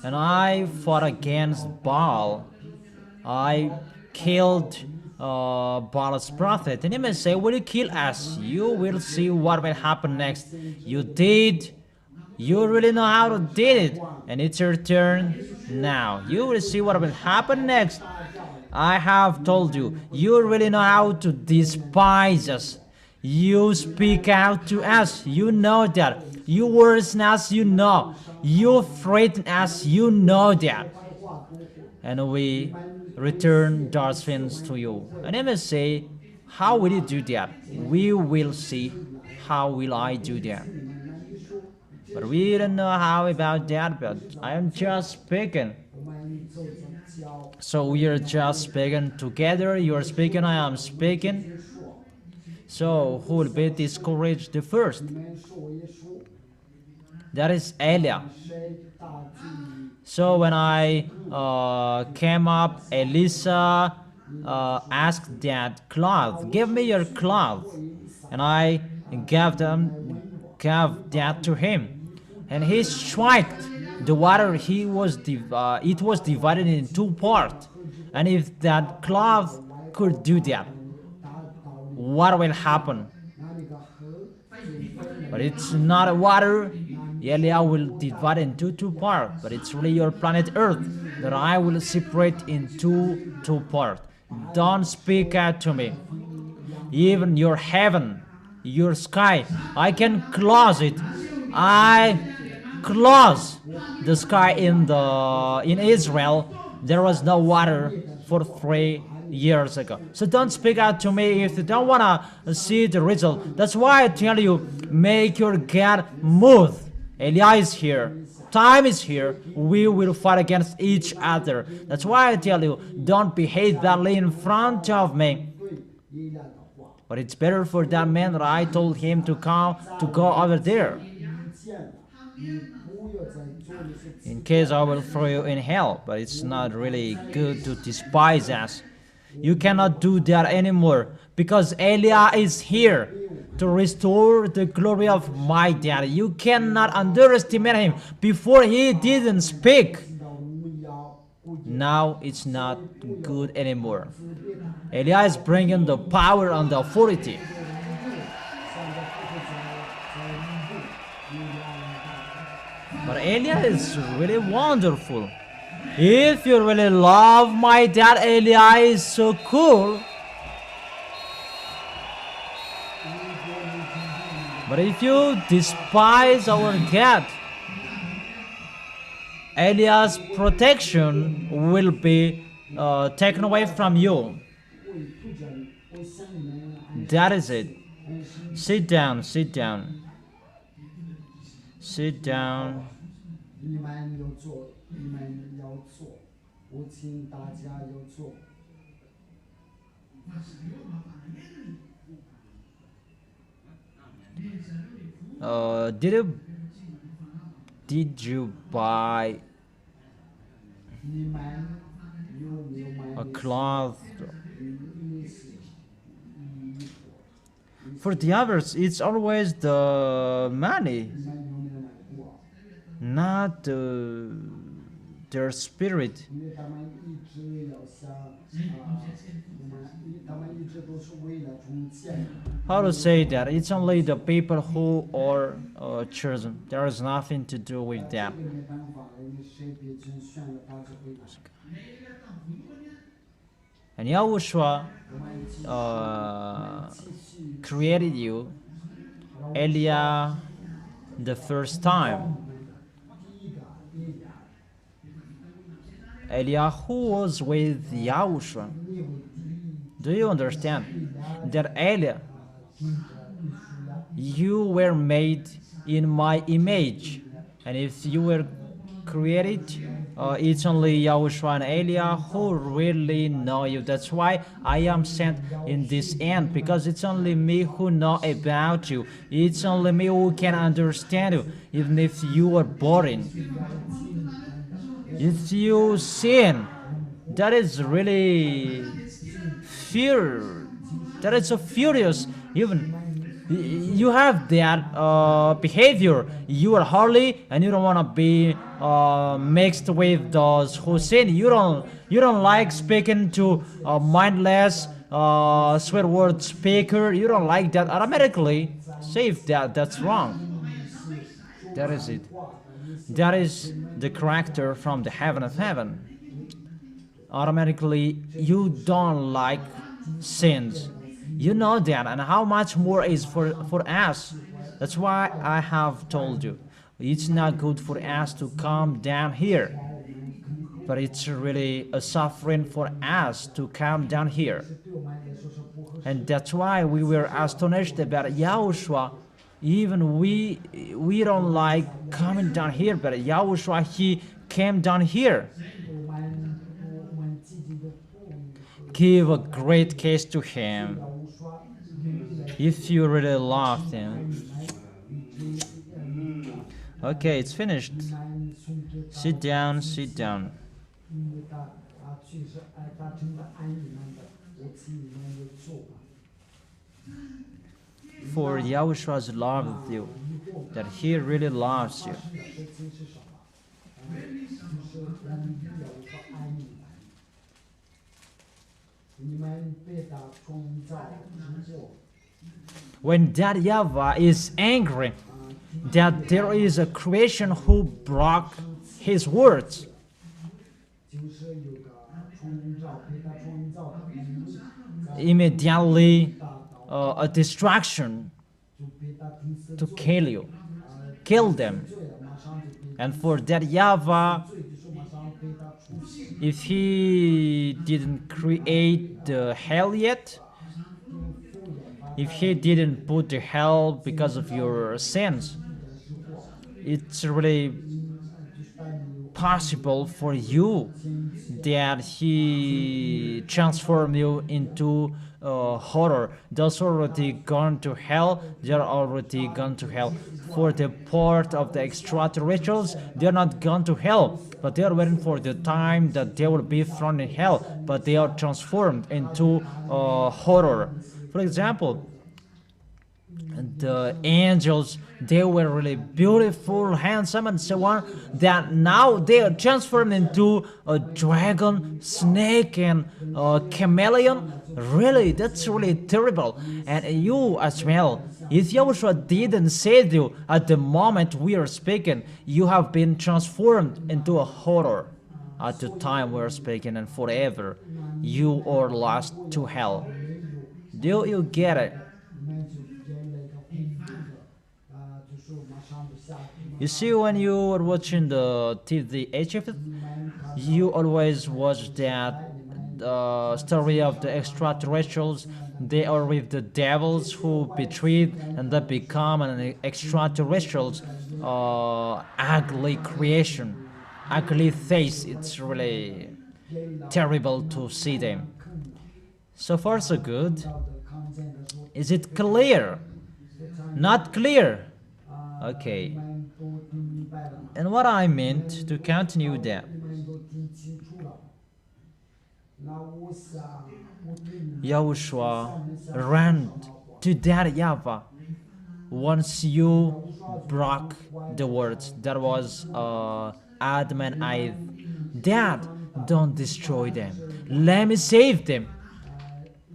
And I fought against Baal. I killed Baal's prophet. And you may say, will you kill us? You will see what will happen next. You did. You really know how to do it. And it's your turn now. You will see what will happen next. I have told you. You really know how to despise us. You speak out to us. You know that. You worsen us. You know. You threaten us. You know that. And we return those things to you. And I may say, how will you do that? We will see. How will I do that? But we don't know how about that, but I am just speaking. So we are just speaking together. You are speaking, I am speaking. So who will be discouraged the first? That is Elia. So when I came up, Elisa asked that cloth, give me your cloth. And I gave that to him. And he struck the water. It was divided in two parts. And if that cloth could do that, what will happen? But it's not water. Elia will divide into two parts. But it's really your planet Earth that I will separate into two parts. Don't speak out to me. Even your heaven, your sky, I can close it. I close the sky in Israel. There was no water for 3 years ago. So don't speak out to me if you don't want to see the result. That's why I tell you, make your God move. Elia is here. Time is here. We will fight against each other. That's why I tell you, don't behave badly in front of me. But it's better for that man that I told him to go over there. In case I will throw you in hell. But it's not really good to despise us. You cannot do that anymore, because Elia is here to restore the glory of my dad. You cannot underestimate him. Before he didn't speak. Now it's not good anymore. Elia is bringing the power and the authority. But Elia is really wonderful. If you really love my dad, Elia is so cool. But if you despise our God, Elia's protection will be taken away from you. That is it. Sit down, sit down. Sit down. 你们要做，你们要做，我请大家要做。 Did you buy 你们有没有买 a cloth. For the others, it's always the money, not their spirit. 因为他们一直要想他们一直都是为了从建。 How to say that? It's only the people who are chosen. There is nothing to do with that. 这个没办法了，因为谁别真选了他就会来。 And Yahushua 我们继续 created you, Elia, the first time. 第一个以利亚， Elia who was with Yahushua. 你为第一， Do you understand that Elia, 听着你说呀， you were made in my image, and if you were created, it's only Yahushua and Elia who really know you. That's why I am sent in this end, because it's only me who know about you. It's only me who can understand you, even if you are boring. If you sin, that is really fear. That is so furious. Even you have that behavior. You are holy, and you don't want to be mixed with those who sin. You don't like speaking to a mindless swear word speaker. You don't like that. Automatically, save that. That's wrong. That is it. That is the character from the heaven of heaven. Automatically, you don't like sins. You know that, and how much more is for us. That's why I have told you, it's not good for us to come down here. But it's really a suffering for us to come down here. 对我们来说是不合适。 And that's why we were astonished about Yahushua. Even we don't like coming down here, but Yahushua, he came down here. 我们积极的不 Give a great kiss to him 要说， if you really love him. Okay, it's finished. 们送给他， Sit down, sit down. 因为他去世爱他真的爱你们的，我替你们也做吧。 For Yahushua's love of you, that he really loves you. 是的，这真是什么？就是我们要说爱你们，你们被他创造之后。 When that YAHVAH is angry, that there is a creation who broke his words. 就是有个创造，被他创造的人， Immediately, a distraction 就被他定死 to 罪， kill you, kill them. 罪了，马上就被 And for that YAHVAH, 罪，就是马上被他处死。 if he didn't create the hell yet, if he didn't put the hell because of your sins, it's really possible for you that he transform you into horror. Those already gone to hell, they're already gone to hell. For the part of the extraterrestrials, they're not gone to hell, but they are waiting for the time that they will be thrown in hell, but they are transformed into horror. For example, the angels, they were really beautiful, handsome, and so on, that now they are transformed into a dragon, snake, and a chameleon. Really, that's really terrible. And you as well, if Yahushua didn't save you at the moment we are speaking, you have been transformed into a horror at the time we are speaking, and forever you are lost to hell. Do you get it? 你们就给了一个公平的，就是马上就下去。 You see, when you are watching the TV Egypt, you always watch that story of the extraterrestrials. They are with the devils who betrayed and they become an extraterrestrials, ugly creation, ugly face. It's really terrible to see them. So far, so good. Is it clear? Not clear. Okay. And what I meant to continue that. 你们都听清楚了。那我 Yahushua ran to that YAHVAH. Once you broke the words, that was Adam and Eve. Dad, don't destroy them. Let me save them.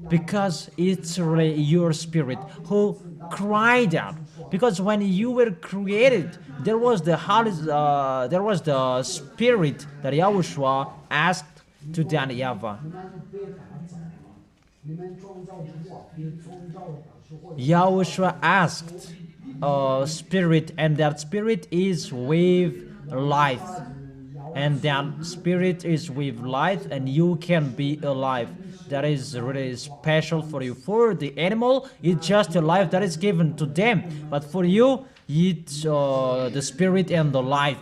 Because it's really your spirit who cried out. Because when you were created, there was the spirit that Yahushua asked to that YAHVAH. 你们创造之我，比创造的是或者 Yahushua asked spirit, and that spirit is with life. And that spirit is with life, and you can be alive. That is really special for you. For the animal, it's just a life that is given to them. But for you, it's the spirit and the life.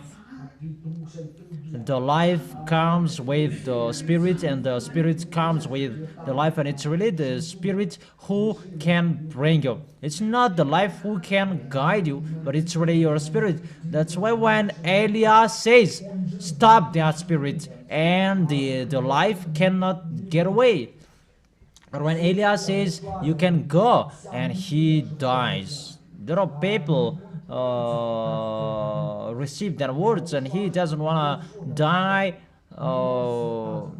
The life comes with the spirit, and the spirit comes with the life, and it's really the spirit who can bring you. It's not the life who can guide you, but it's really your spirit. That's why when Elias says, stop that spirit, and the life cannot get away. But when Elias says, you can go, and he dies. There are people receive their words, and he doesn't want to die.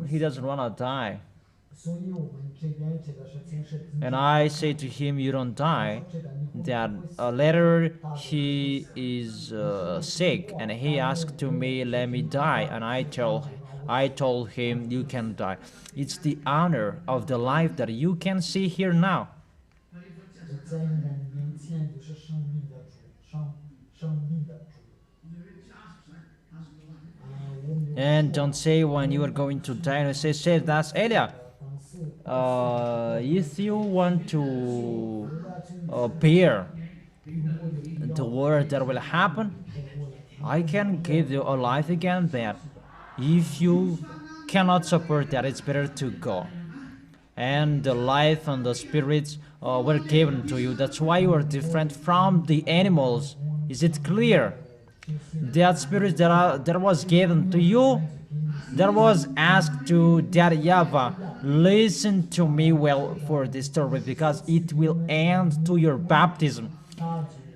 He doesn't want to die. 所以我们这边这个事情是 And I say to him, you don't die. That later he is sick, and he asked to me, let me die. And I told him, you can die. It's the honor of the life that you can see here now. 在你的面前就是生命的主，生命的主。And don't say when you are going to die, and say that's Elia. If you want to bear the word that will happen, I can give you a life again there. If you cannot support that, it's better to go. And the life and the spirits were given to you. That's why you are different from the animals. Is it clear? That spirit that was given to you, that was asked to that YAHVAH, listen to me well for this story, because it will end to your baptism.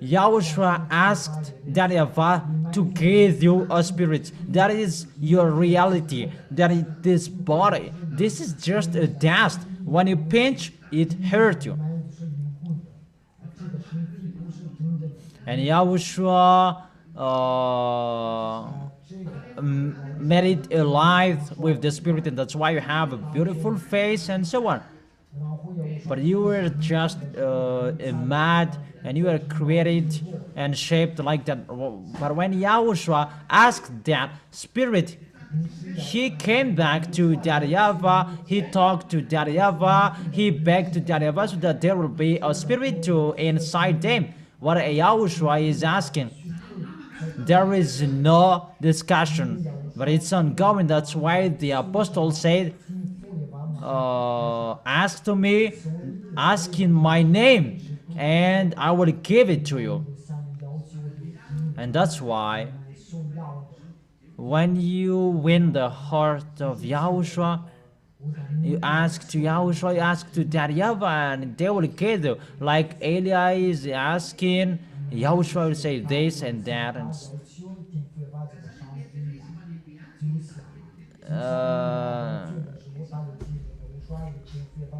Yahushua asked that YAHVAH to give you a spirit. That is your reality. That is this body. This is just a dust. When you pinch, it hurts you. And Yahushua made it alive with the spirit, and that's why you have a beautiful face and so on. But you were just mad, and you were created and shaped like that. But when Yahushua asked that spirit, he came back to that YAHVAH, he talked to that YAHVAH, he begged to that YAHVAH so that there will be a spirit to inside them. What Yahushua is asking, there is no discussion, but it's ongoing. That's why the apostle said, ask to me, ask in my name, and I will give it to you. And that's why when you win the heart of Yahushua, you ask to Yahushua, you ask to that YAHVAH, and they will give you. Like Eli is asking, Yahushua will say this and that.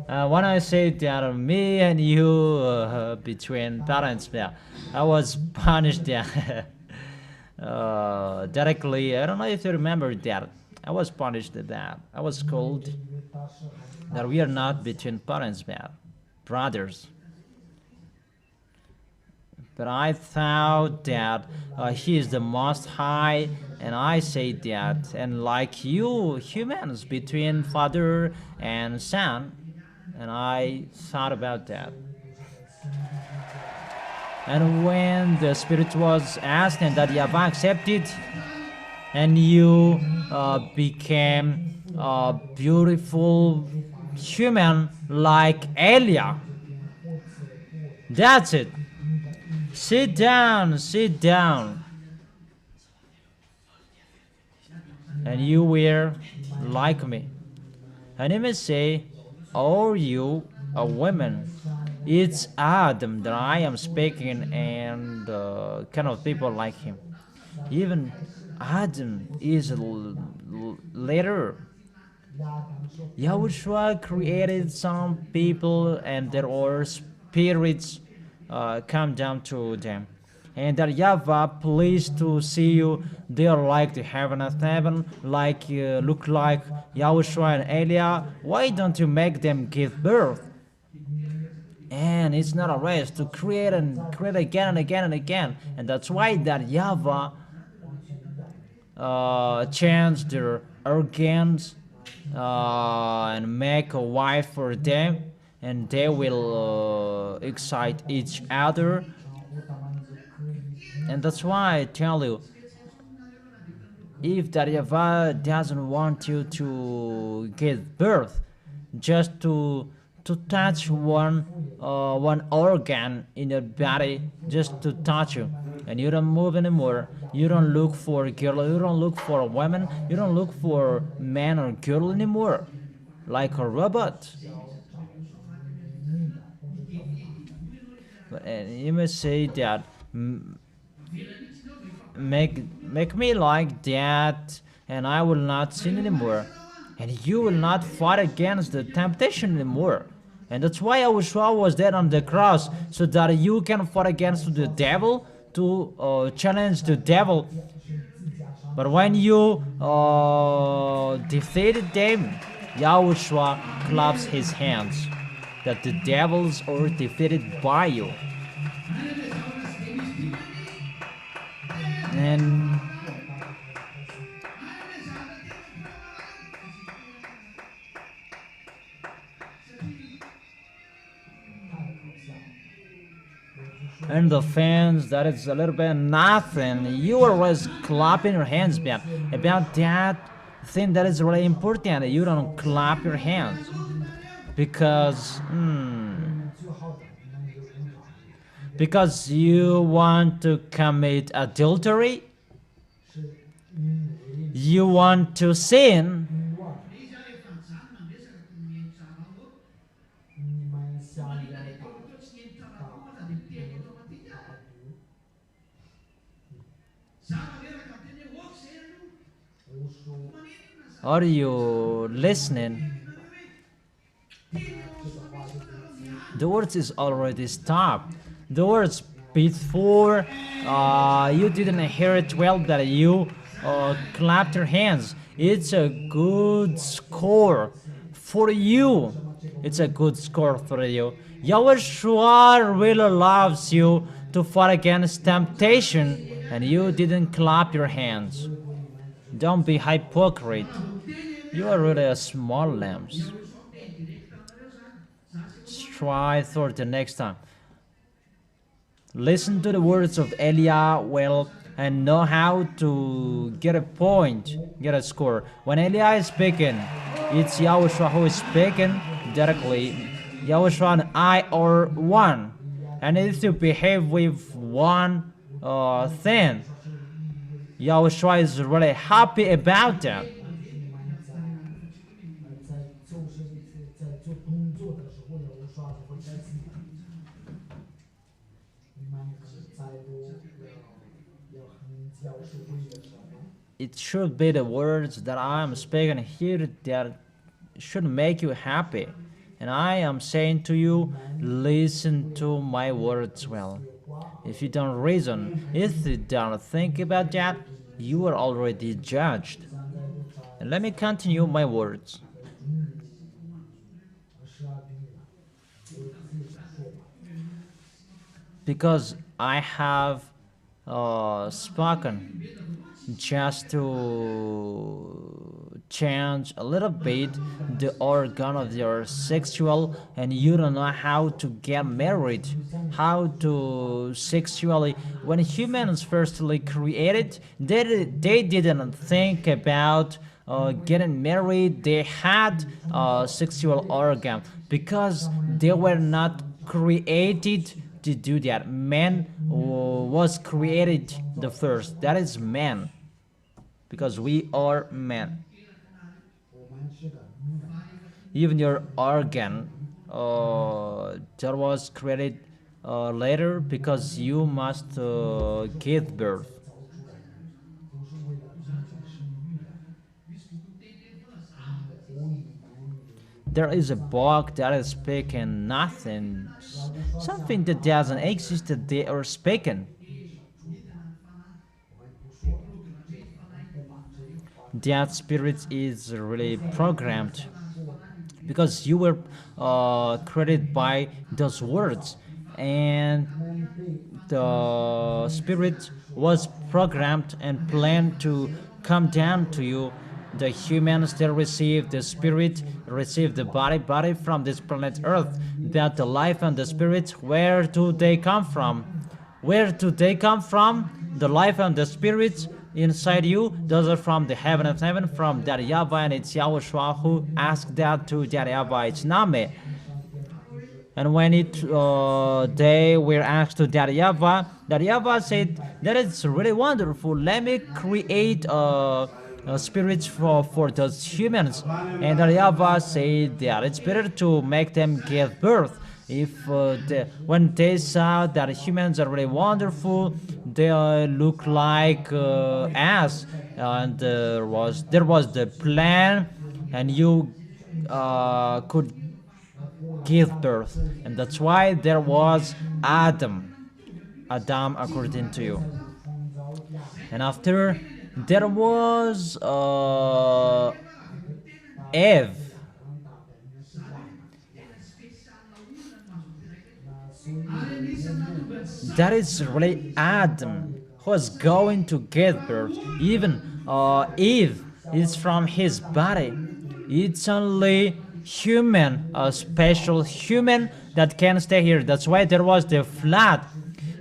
And when I say that me and you between parents, yeah, I was punished there. Directly, I don't know if you remember that. I was punished at that. I was called that we are not between parents, brothers. But I thought that he is the Most High, and I say that. And like you, humans, between father and son, and I thought about that. And when the spirit was asked and that YAHVAH accepted, and you became a beautiful human like Elia. That's it. Sit down, sit down. And you were like me. And you may say, "Oh, you, a woman, it's Adam that I am speaking, and kind of people like him. Even Adam is later. Yahushua created some people, and there are spirits come down to them. And that YAHVAH pleased to see you. They are like the heaven of heaven, like look like Yahushua and Eliah. Why don't you make them give birth? And it's not a race to create and create again and again and again. And that's why that YAHVAH changed their organs and make a wife for them, and they will excite each other. And that's why I tell you, if that YAHVAH doesn't want you to give birth, just to touch one organ in your body, just to touch you, and you don't move anymore. You don't look for a girl, you don't look for a woman, you don't look for man or girl anymore, like a robot. And you may say that make me like that, and I will not sin anymore, and you will not fight against the temptation anymore. And that's why YAHOSHUA was dead on the cross, so that you can fight against the devil, to challenge the devil. But when you defeated them, YAHOSHUA claps his hands that the devils are defeated by you. And the fans, that is a little bit nothing. You are always clapping your hands about that thing that is really important. You don't clap your hands because you want to commit adultery, you want to sin. Are you listening? The words is already stopped. The words before you didn't hear it well, that you clapped your hands. It's a good score for you. It's a good score for you. YAHOSHUA really loves you to fight against temptation, and you didn't clap your hands. Don't be hypocrite. You are really a small lambs. Try for the next time. Listen to the words of Eliah well, and know how to get a point, get a score. When Eliah is speaking, it's YAHOSHUA who is speaking directly. YAHOSHUA and I are one, and if you behave with one thing, YAHOSHUA is really happy about that. It should be the words that I am speaking here that should make you happy. And I am saying to you, listen to my words well. If you don't reason, if you don't think about that, you are already judged. And let me continue my words. Because I have spoken just to change a little bit the organ of your sexual, and you don't know how to get married, how to sexually. When humans firstly created, they didn't think about getting married. They had a sexual organ because they were not created to do that. Man was created the first. That is man, because we are men. even your organ that was created later because you must give birth. There is a book that is speaking nothing, something that doesn't exist that they are speaking. That spirit is really programmed because you were created by those words, and the spirit was programmed and planned to come down to you. The humans that receive the spirit receive the body from this planet Earth. That the life and the spirit, where do they come from? Where do they come from? The life and the spirit inside you, those are from the heaven of heaven, from that YAHVAH, and it's YAHOSHUA who asked that to that YAHVAH. It's not me. And when they were asked to that YAHVAH said that it's really wonderful. Let me create spirits for those humans. And that YAHVAH said that it's better to make them give birth. If when they saw that humans are really wonderful, they look like us, and there was the plan, and you could give birth, and that's why there was Adam according to you. And after there was Eve. That is really Adam who is going to give birth. Even Eve is from his body. It's only human, a special human that can stay here. That's why there was the flood.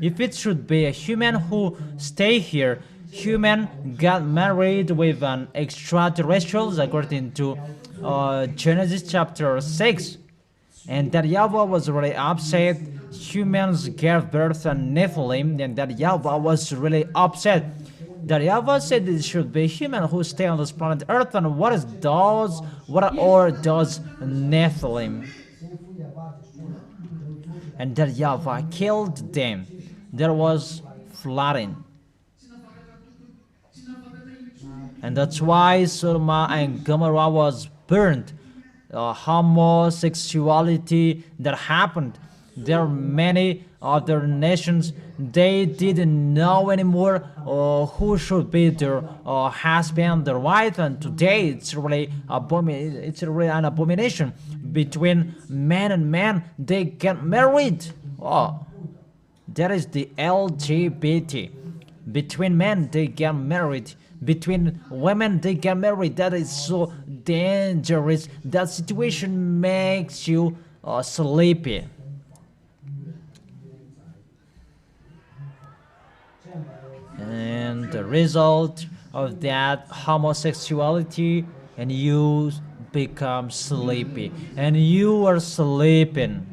If it should be a human who stay here, human got married with an extraterrestrial according to Genesis chapter 6. And that YAHVAH was really upset. Humans gave birth to Nephilim, and that YAHVAH was really upset. That YAHVAH said it should be human who stay on this planet Earth, and what are those Nephilim? And that YAHVAH killed them. There was flooding. And that's why Sodom and Gomorrah was burned. Homosexuality that happened. There are many other nations, they didn't know anymore who should be their husband, their wife, and today it's really an abomination. Between man and man, they get married. Oh, that is the LGBT. Between men, they get married. Between women, they get married. That is so dangerous. That situation makes you sleepy. And the result of that homosexuality, and you become sleepy, and you are sleeping.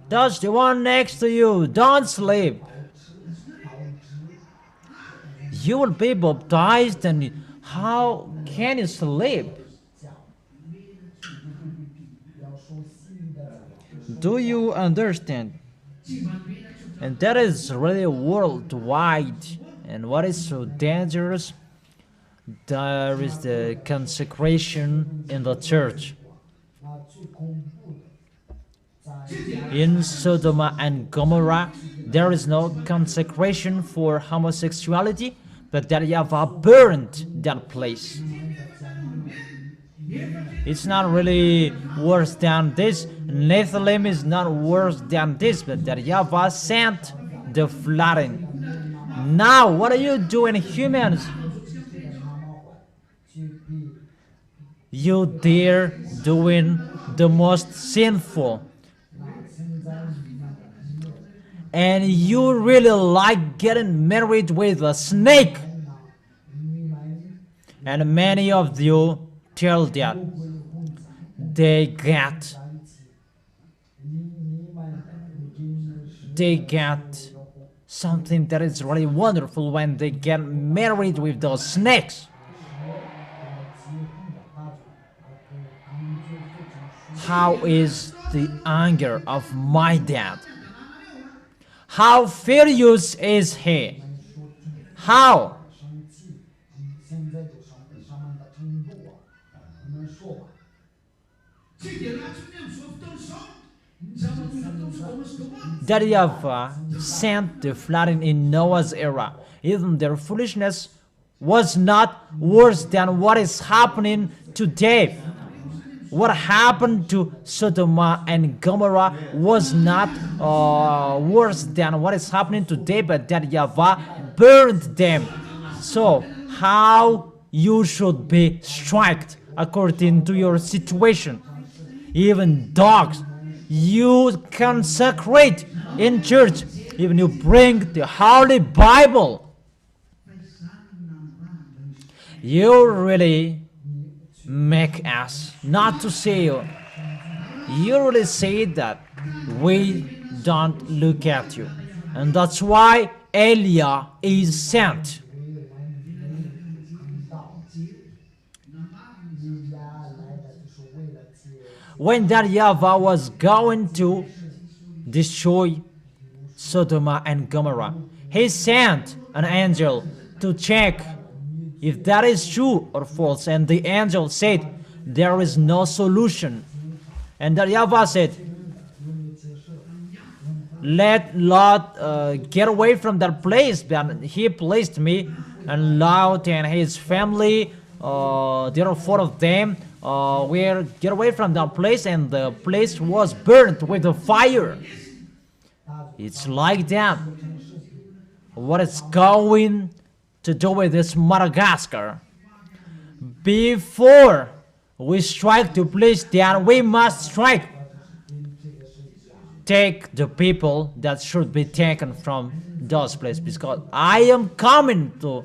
Touch the one next to you, don't sleep. You will be baptized, and how can you sleep? Do you understand? And that is really worldwide. And what is so dangerous? There is the consecration in the church. In Sodom and Gomorrah, there is no consecration for homosexuality, but that YAHVAH burned that place. It's not really worse than this. Nephilim is not worse than this, but that YAHVAH sent the flooding. Now, what are you doing, humans? You dare doing the most sinful. And you really like getting married with a snake. And many of you tell that they get something that is really wonderful when they get married with those snakes. how is the anger of my dad? How furious is he? How? 生气，现在就什么的程度啊？你们说吧。 That YAHVAH sent the flooding in Noah's era. Even their foolishness was not worse than what is happening today. What happened to Sodom and Gomorrah was not worse than what is happening today, but that YAHVAH burned them. So, how you should be struck according to your situation. Even dogs, you consecrate in church, even you bring the Holy Bible. You really make us not to say you really say that we don't look at you, and that's why Elijah is sent. When that YAHVAH was going to destroy Sodom and Gomorrah, he sent an angel to check if that is true or false, and the angel said there is no solution. And that YAHVAH said, let Lot get away from that place. But he placed me and Lot and his family, there are 4 of them, will get away from that place, and the place was burnt with a fire. It's like that. What is going to do with this Madagascar? Before we strike the place that we must strike, take the people that should be taken from those places, because I am coming to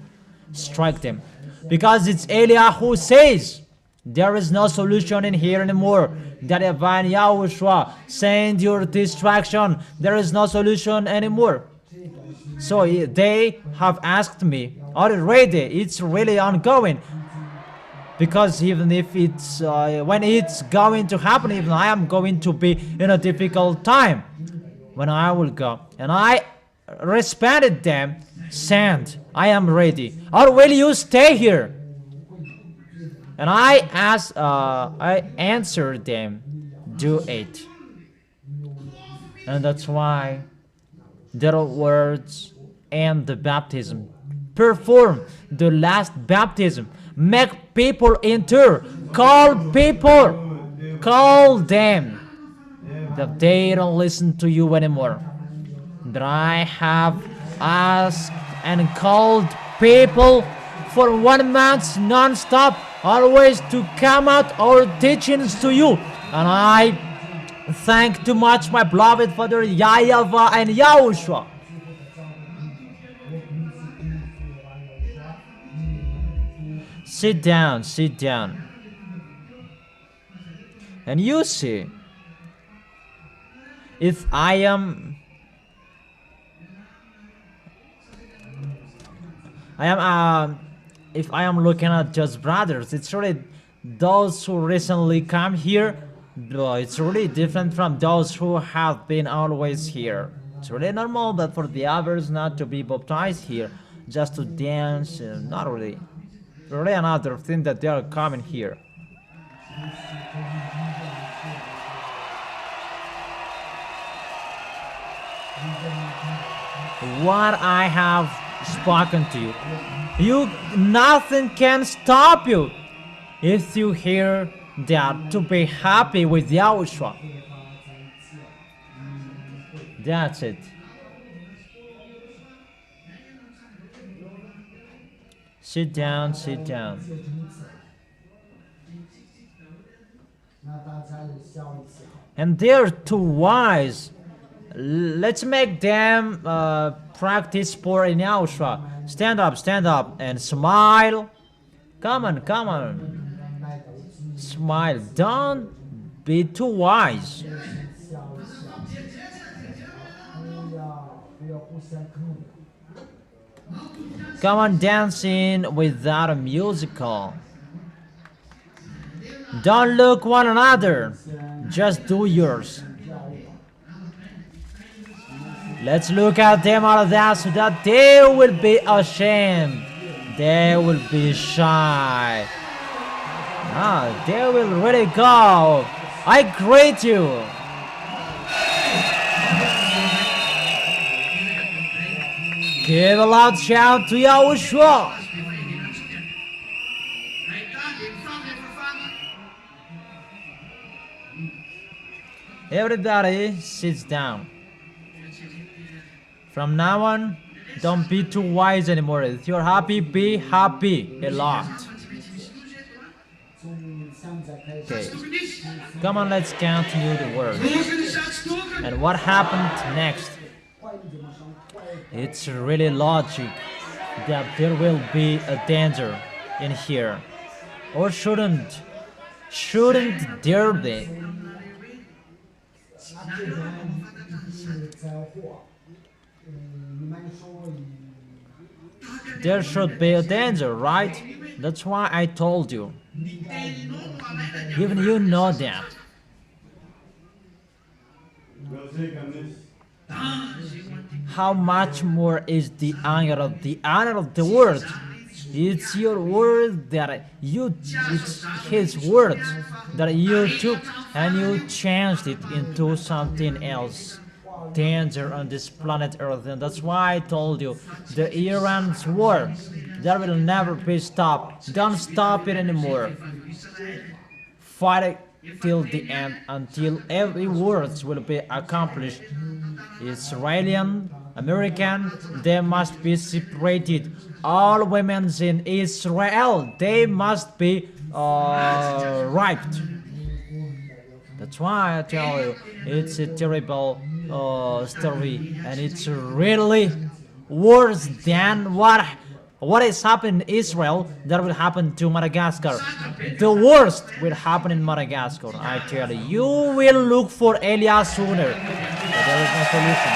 strike them. Because it's Elijah who says there is no solution in here anymore. That divine YAHOSHUA, send your destruction. There is no solution anymore. So they have asked me already. It's really ongoing. Because even if it's when it's going to happen, even I am going to be in a difficult time when I will go. And I responded them, send. I am ready. Or will you stay here? And I answered them, do it. And that's why their words and the baptism. Perform the last baptism. Make people enter. Call people. Call them. That they don't listen to you anymore. That I have asked and called people for 1 month non-stop, always to come out our teachings to you. And I thank too much my beloved Father YAHVAH and YAHOSHUA. Sit down, sit down. And you see, if I am looking at just brothers, it's really those who recently come here, it's really different from those who have been always here. It's really normal that for the others not to be baptized here, just to dance, not really. Really another thing that they are coming here. What I have spoken to you, nothing can stop you if you hear that to be happy with YAHOSHUA. That's it. Sit down, sit down. And they're too wise. Let's make them practice sport in YAHOSHUA. Stand up, and smile. Come on, come on. Smile. Don't be too wise. Come on, dancing without a musical. Don't look one another. Just do yours. Let's look at them out of that so that they will be ashamed. They will be shy. They will really go. I greet you. Give a loud shout to Yahushua. Everybody sits down. From now on, don't be too wise anymore. If you're happy, be happy a lot. Okay, come on, let's continue the word. And what happened next? It's really logic that there will be a danger in here. Or shouldn't there be? There should be a danger, right? That's why I told you. Even you know that. How much more is the honor of the word? It's your word that it's his word that you took and you changed it into something else. Danger on this planet Earth, and that's why I told you the Iran's war, that will never be stopped. Don't stop it anymore. Fight it till the end, until every word will be accomplished. Israeli, American, they must be separated. All women in Israel, they must be raped. That's why I tell you, it's a terrible story, and it's really worse than what is happening in Israel that will happen to Madagascar. The worst will happen in Madagascar, I tell you. You will look for Elias sooner, but there is no solution.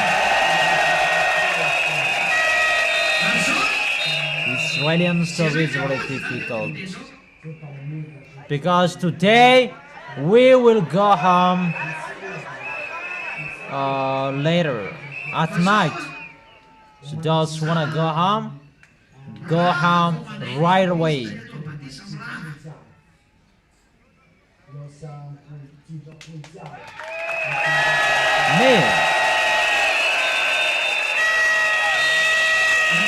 Israeli story is very difficult, because today we will go home later at night. So those who wanna go home right away. Me,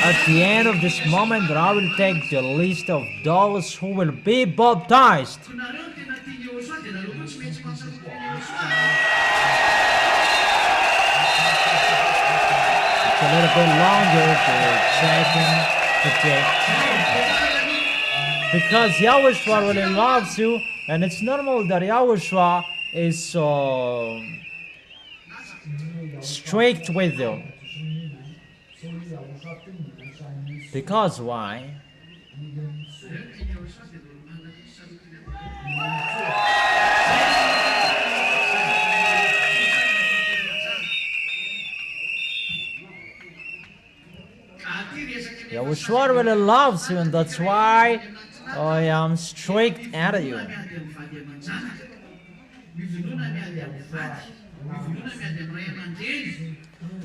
at the end of this moment, I will take the list of those who will be baptized. A little bit longer to check, because Yahushua really loves you, and it's normal that Yahushua is so strict with you. Because why? Yahushua really loves you, and that's why I am strict at you.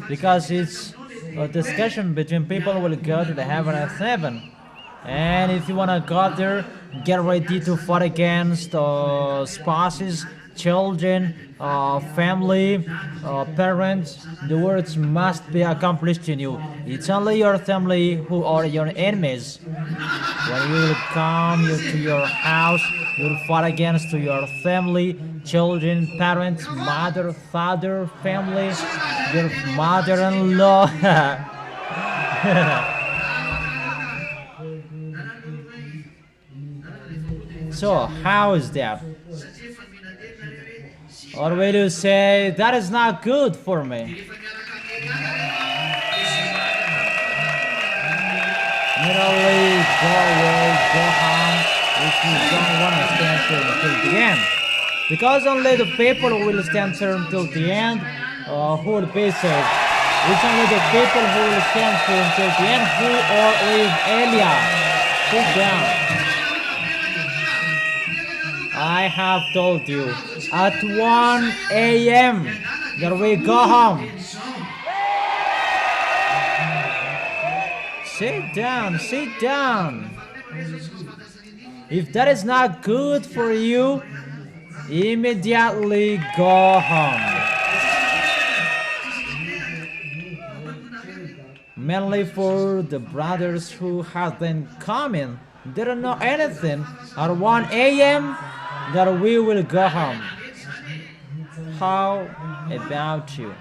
Because it's a discussion between people who will go to the heaven and heaven. And if you want to go there, get ready to fight against spouses, children, family, parents. The words must be accomplished in you. It's only your family who are your enemies. When you will come to your house, you will fight against your family, children, parents, mother, father, family, your mother-in-law. So, how is that? Or will you say, that is not good for me? Literally, go away, go home, if you don't want to stand here until the end. Because only the people who will stand here until the end who will be saved. It's only the people who will stand here until the end who are with Elia. Sit down. I have told you at 1 a.m. that we go home. Sit down, sit down. If that is not good for you, immediately go home. Mainly for the brothers who have been coming, they don't know anything at 1 a.m. that we will go home. How about you?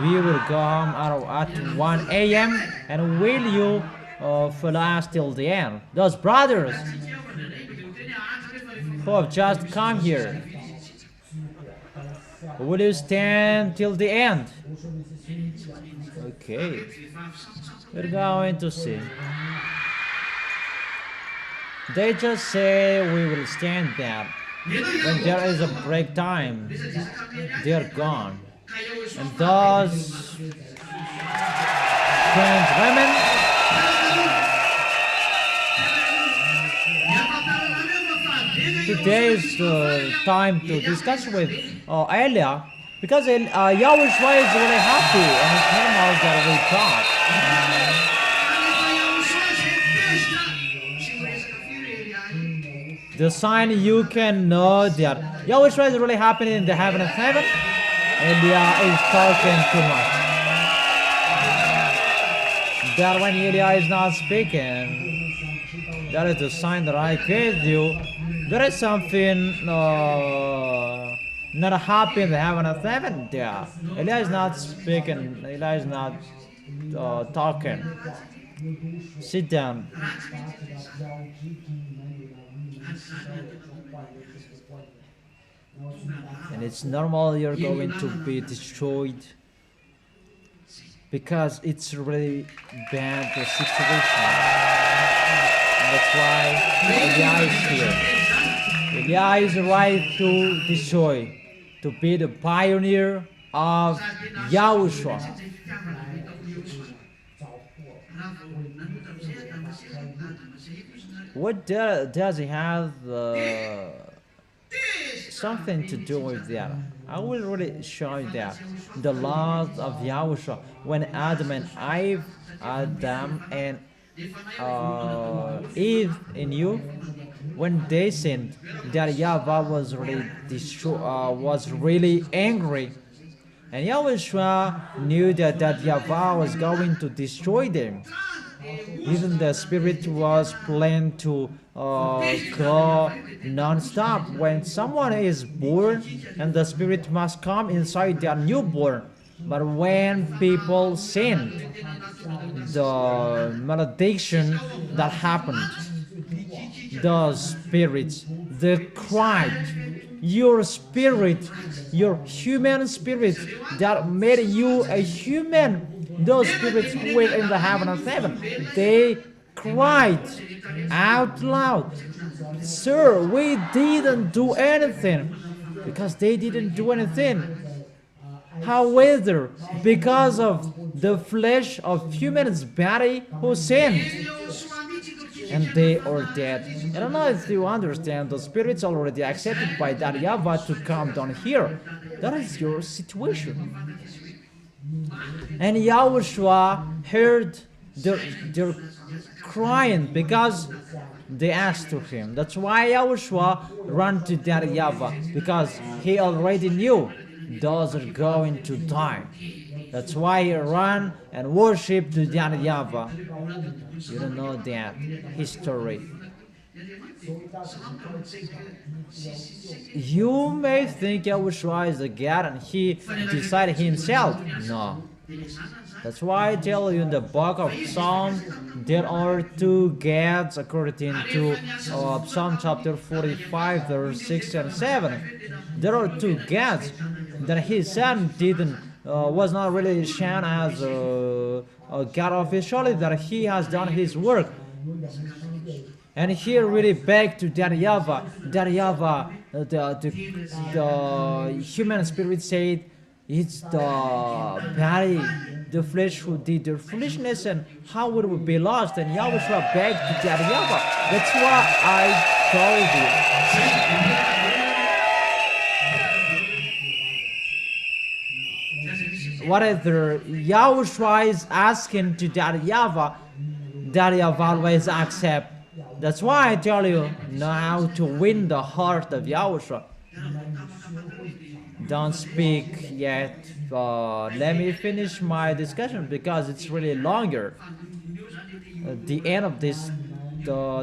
We will go home at 1 a.m. and will you follow us till the end? Those brothers who have just come here, will you stand till the end? Okay, we're going to see. They just say we will stand there. When there is a break time, they're gone. And those strange women, today is the time to discuss with Elia, because Yahushua is really happy and it's normal that we talk. The sign you can know that Yahushua is really happening in the heaven of heaven, Elia is talking too much. That when Elia is not speaking, that is the sign that I gave you. There is something not happy in the heaven of heaven there. Elia is not speaking, Elia is not talking. Sit down. And it's normal you're going to be destroyed because it's really bad the situation. And that's why Elia is here. Elia is right to destroy, to be the pioneer of Yahushua. What does he have something to do with that? I will really show you that. The laws of Yahushua, when Adam and Eve in you, when they sinned, that YAHVAH was really angry. And Yahushua knew that YAHVAH was going to destroy them. Even the spirit was planned to go non-stop. When someone is born, and the spirit must come inside their newborn. But when people sinned, the malediction that happened, the spirits, they cried. Your spirit, your human spirit that made you a human, those spirits who were in the heaven of heaven, they cried out loud, "Sir, we didn't do anything," because they didn't do anything. However, because of the flesh of human's body who sinned, and they are dead. I don't know if you understand, the spirits already accepted by that YAHVAH to come down here. That is your situation. And Yahushua heard their crying because they asked to him. That's why Yahushua ran to that YAHVAH, because he already knew those are going to die. That's why he ran and worshipped to that YAHVAH. You don't know that history. You may think Yahushua is a God and he decided himself. No. That's why I tell you in the book of Psalm, there are two gods according to Psalm chapter 45, verse 6 and 7. There are two gods that his son was not really shown as a God officially, that he has done his work. And he really begged to that YAHVAH. That YAHVAH, the human spirit said, it's the body, the flesh who did their foolishness, and how would we be lost? And Yahushua begged to that YAHVAH. That's why I told you. Whatever Yahushua is asking to that Yahvah always accept. That's why I tell you, know how to win the heart of Yahushua. Don't speak yet. Let me finish my discussion because it's really longer. The end of this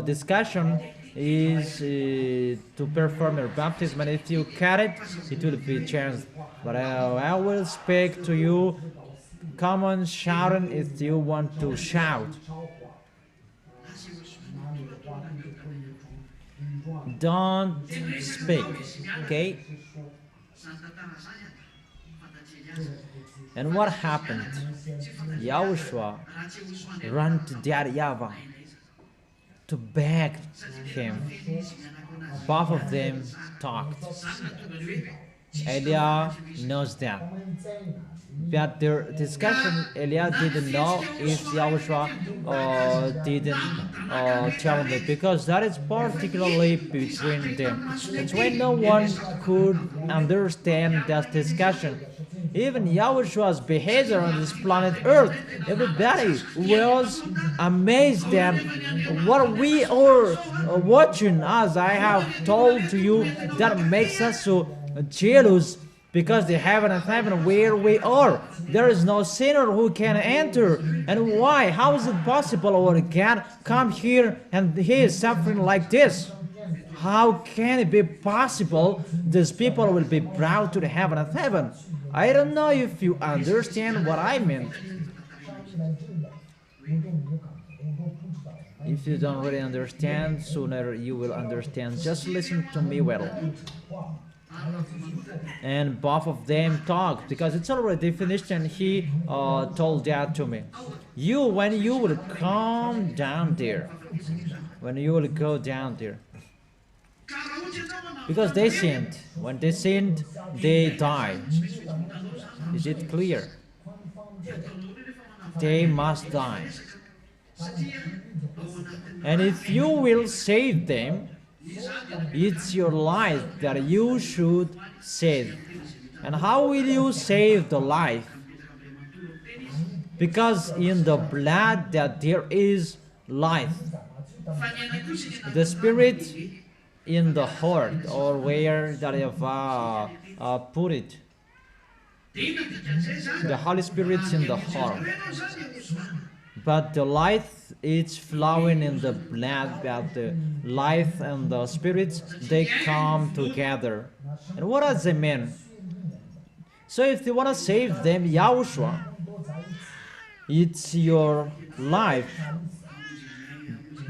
discussion is to perform your baptism, and if you cut it, it will be changed. But I will speak to you. Come on, shouting if you want to shout. Don't speak, okay? And what happened? Yahushua ran to that Yahvah to beg him. Both of them talked. Elia knows that. But their discussion, Elia didn't know if Yahushua didn't tell them, because that is particularly between them. That's why no one could understand that discussion. Even Yahushua's behavior on this planet Earth, everybody was amazed at what we are watching. As I have told to you, that makes us so jealous, because the heaven and heaven where we are, there is no sinner who can enter. And why? How is it possible our God come here and he is suffering like this? How can it be possible these people will be brought to the heaven and heaven? I don't know if you understand what I mean. If you don't really understand, sooner you will understand. Just listen to me well. And both of them talked, because it's already finished, and he told that to me. When you will come down there, when you will go down there, because they sinned. When they sinned, they died. Is it clear? They must die. And if you will save them, it's your life that you should save. And how will you save the life? Because in the blood that there is life. The spirit in the heart, or where that have put it. The Holy Spirit's in the heart. But the life is flowing in the blood, but the life and the spirits, they come together. And what does it mean? So if you want to save them, Yahushua, it's your life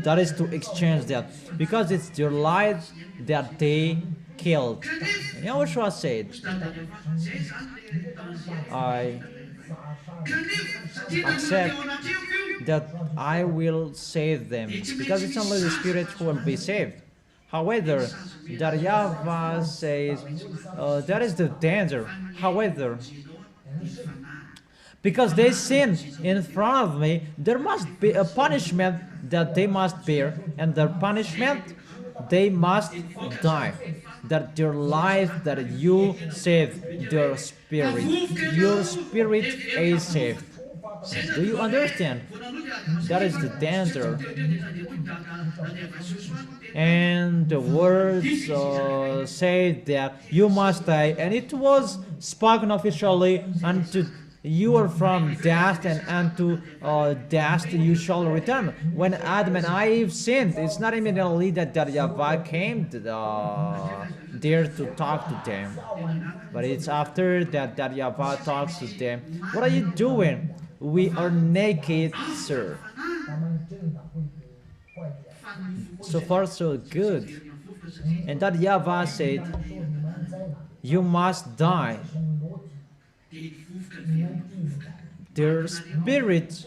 that is to exchange that, because it's your life that they killed. And Yahushua said, I accept that I will save them, because it's only the Spirit who will be saved. However, that YAHVAH says that is the danger. However, because they sin in front of me, there must be a punishment that they must bear, and the punishment, they must die. That your life that you save, your spirit is saved. Do you understand? That is the danger. And the words say that you must die, and it was spoken officially unto you are from dust, and unto dust you shall return. When Adam and Eve sinned, it's not immediately that YAHVAH came to there to talk to them, but it's after that YAHVAH talks to them. What are you doing? We are naked, sir. So far, so good. And that YAHVAH said, you must die. Their spirits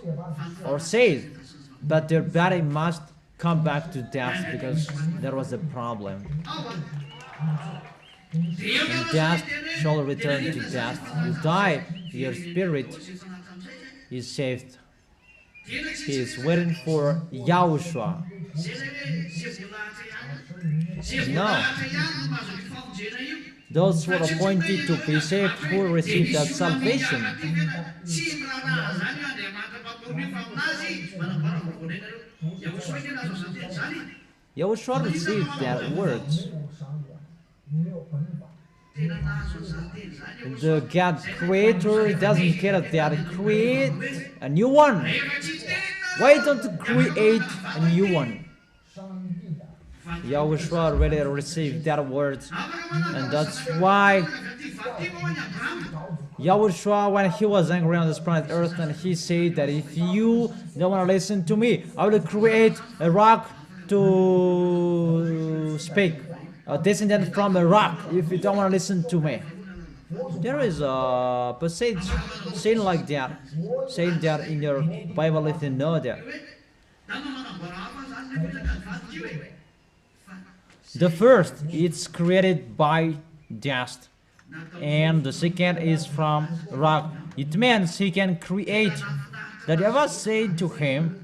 are saved, but their body must come back to dust, because there was a problem. And dust shall return to dust. You die, your spirit is saved. He is waiting for Yahushua. No. Those who are appointed to be saved who receive that salvation. Yahushua received their words. The God Creator doesn't care that they are create a new one. Why don't you create a new one? Yahushua really received their words, and that's why Yahushua, when he was angry on this planet Earth, and he said that if you don't want to listen to me, I will create a rock to speak, a descendant from a rock, if you don't want to listen to me. There is a passage saying like that, saying that in your Bible if you know that. The first, it's created by dust, and the second is from rock. It means he can create. That ever said to him,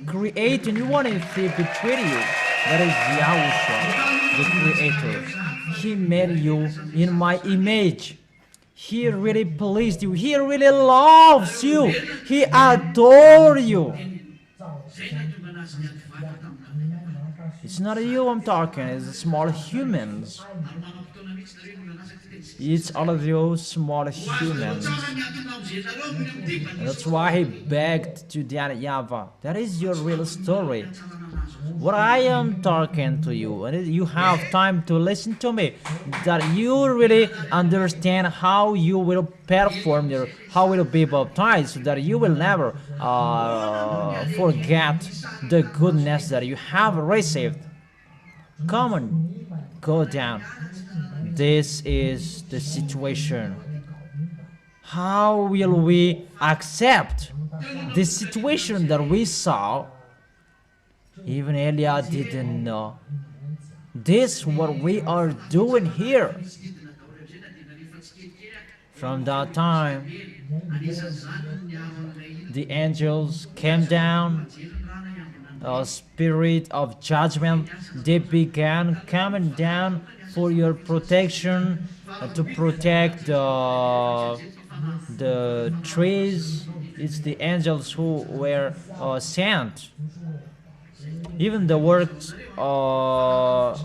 create a new one if he betrayed you. That is Yahushua, the Creator. He made you in my image. He really pleased you. He really loves you. He adores you. It's not you I'm talking, it's the small humans. It's all of you small humans. And that's why he begged to that YAHVAH. That is your real story. What I am talking to you, and you have time to listen to me, that you really understand how you will perform your, how will be baptized, so that you will never forget the goodness that you have received. Come on, go down. This is the situation. How will we accept this situation that we saw? Even Elia didn't know. This is what we are doing here. From that time, the angels came down. A spirit of judgment, they began coming down for your protection, to protect the trees. It's the angels who were sent. Even the works of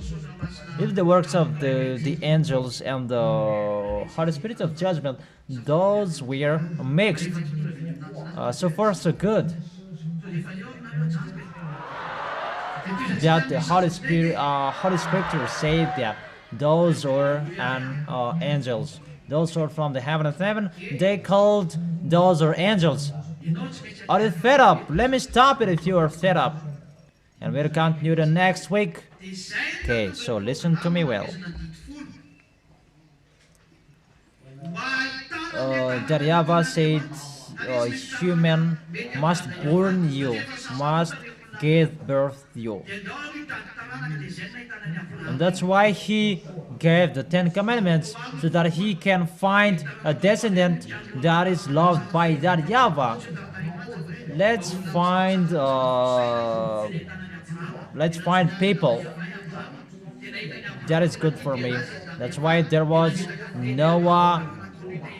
the angels and the Holy Spirit of judgment, those were mixed. So far so good. That the Holy Scripture said that those were angels. Those were from the heaven of heaven. They called those are angels. Are you fed up? Let me stop it if you are fed up. And we'll continue the next week. Okay, so listen to me well. That YAHVAH said, human must born you, must give birth to you. And that's why he gave the 10 commandments, so that he can find a descendant that is loved by that YAHVAH. Let's find people. That is good for me. That's why there was Noah.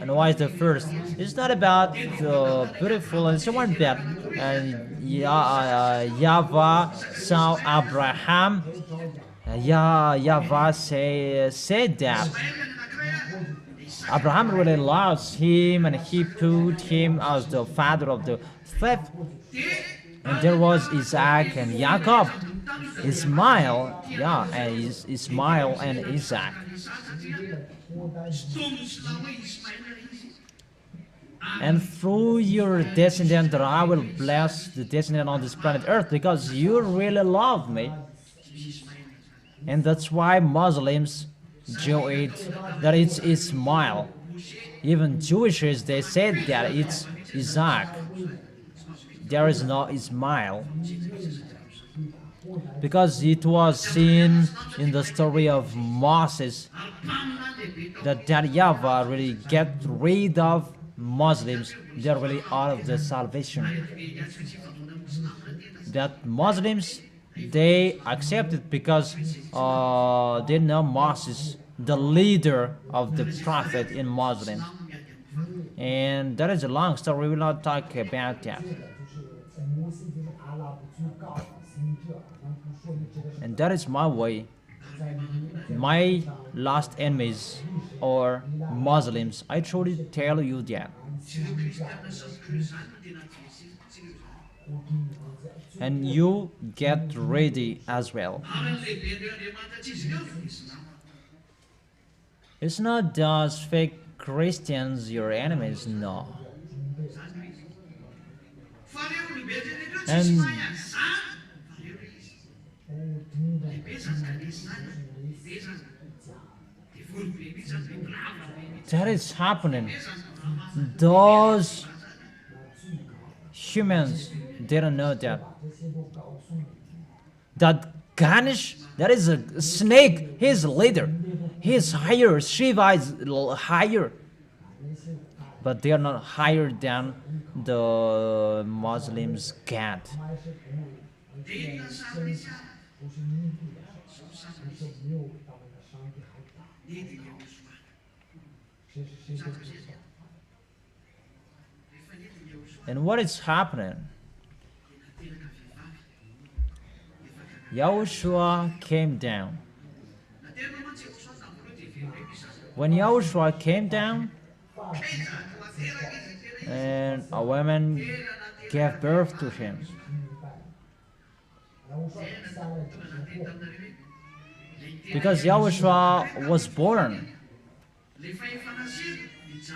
And Noah is the first. It's not about beautiful and so on that. And YAHVAH saw Abraham. YAHVAH said that Abraham really loves him, and he put him as the father of the faith. And there was Isaac and Jacob, Ismail, and Ismail and Isaac. And through your descendant, that I will bless the descendant on this planet Earth, because you really love me. And that's why Muslims do it, that it's Ismail. Even Jewishes, they said that it's Isaac. There is no Ismail. Because it was seen in the story of Moses that YAHVAH really get rid of Muslims, they're really out of the salvation. That Muslims, they accept it because they know Moses, the leader of the prophet in Muslims. And that is a long story. We will not talk about that. 就是在摩西就是阿拉伯最高的行者，然后说你指的是 And that is my way. 在你 My last enemies or Muslims, I truly tell you that. And you get ready as well. It's not just fake Christians your enemies, no. And that is happening. Those humans didn't know that. That Ganesh, that is a snake, he's a leader. He's higher, Shiva is higher. But they are not higher than the Muslims' God. 都是尼姑的手，但是没有到那个上帝还大。谁都知道。 And what is happening? Yahushua came down. When Yahushua came down, and a woman gave birth to him. 然后说下来之后， Because Yahushua was born.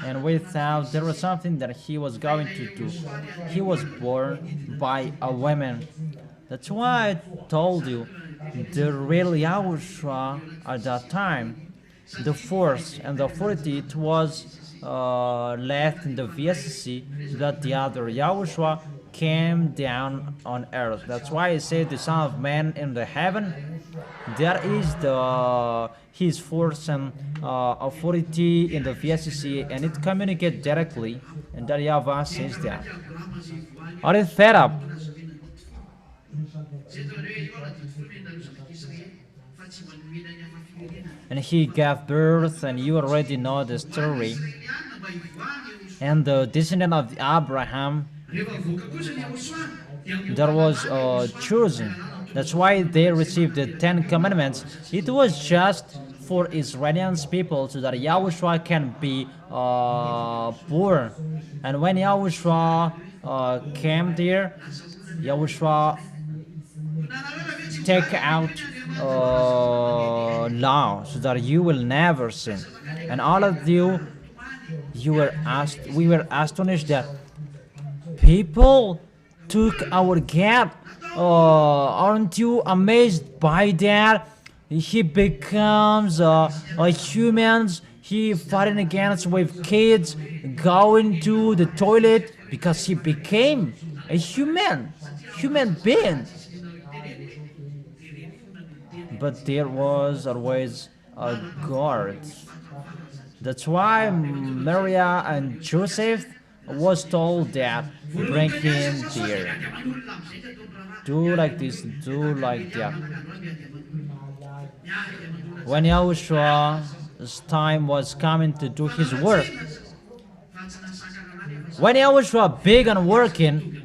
And we thought there was something that he was going to do. He was born by a woman. That's why I told you the real Yahushua at that time, the force and the authority, it was left in the VSC, that the other Yahushua came down on earth. That's why I say the Son of Man in the heaven. There is his force and authority in the VSC, and it communicates directly, and that YAHVAH says that. Are you fed up? And he gave birth, and you already know the story. And the descendant of Abraham, that was chosen. That's why they received the 10 Commandments. It was just for Israeli people so that Yahushua can be born. And when Yahushua came there, Yahushua take out law so that you will never sin. And all of you, we were astonished that people took our God. Aren't you amazed by that? He becomes a human. He fighting against with kids, going to the toilet because he became a human being. But there was always a guard. That's why Maria and Joseph was told that bring him there. Do like this, do like that. When Yahushua's time was coming to do his work, when Yahushua began working,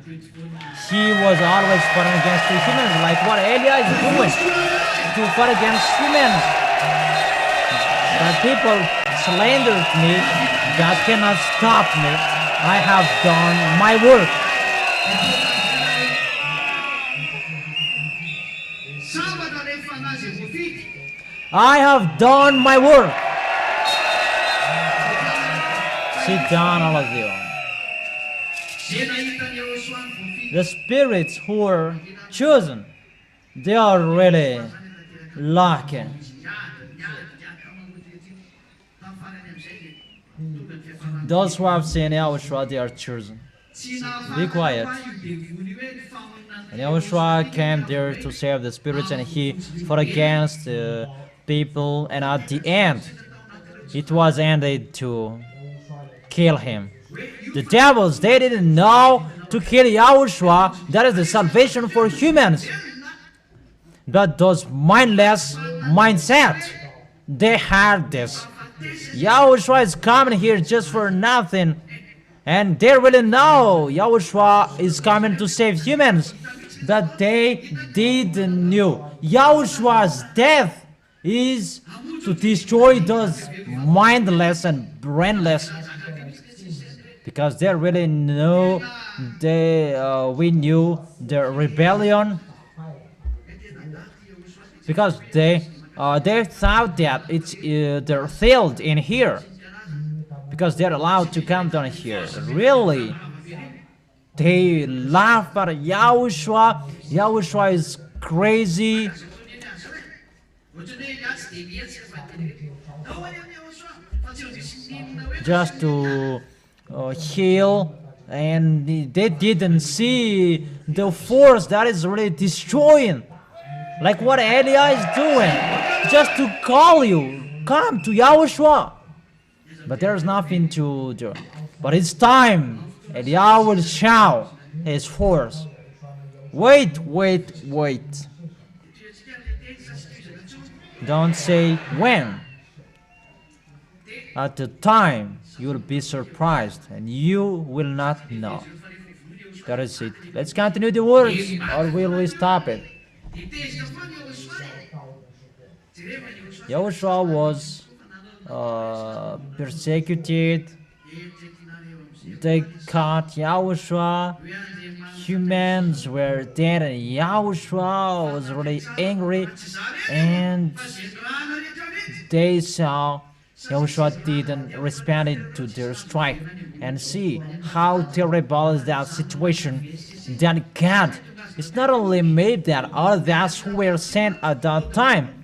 he was always fighting against the humans, like what Elia is doing, to fight against humans. But people slandered me, God cannot stop me. I have done my work. I have done my work. Sit down, all of you. The spirits who were chosen, they are really lucky. Those who have seen Yahushua, they are chosen. Be quiet. And Yahushua came there to save the spirits, and he fought against the people, and at the end, it was ended to kill him. The devils, they didn't know to kill Yahushua. That is the salvation for humans. But those mindless mindset, they had this. Yahushua is coming here just for nothing. And they really know Yahushua is coming to save humans. But they didn't know. Yahushua's death is to destroy those mindless and brainless. Because they really know, we knew the rebellion. Because they thought that they're filled in here. Because they're allowed to come down here. Really, they laugh at Yahushua. Yahushua is crazy. Just to heal, and they didn't see the force that is really destroying. Like what Elia is doing, just to call you, come to Yahushua. But there's nothing to do. But it's time. Elia will show his force. Wait. Don't say when. At the time, you will be surprised and you will not know. That is it. Let's continue the words, or will we stop it? Yahushua was persecuted. They caught Yahushua. Humans were dead, and Yahushua was really angry. And they saw Yahushua didn't respond to their strike. And see how terrible is that situation. That God, it's not only made that all of us who were sent at that time.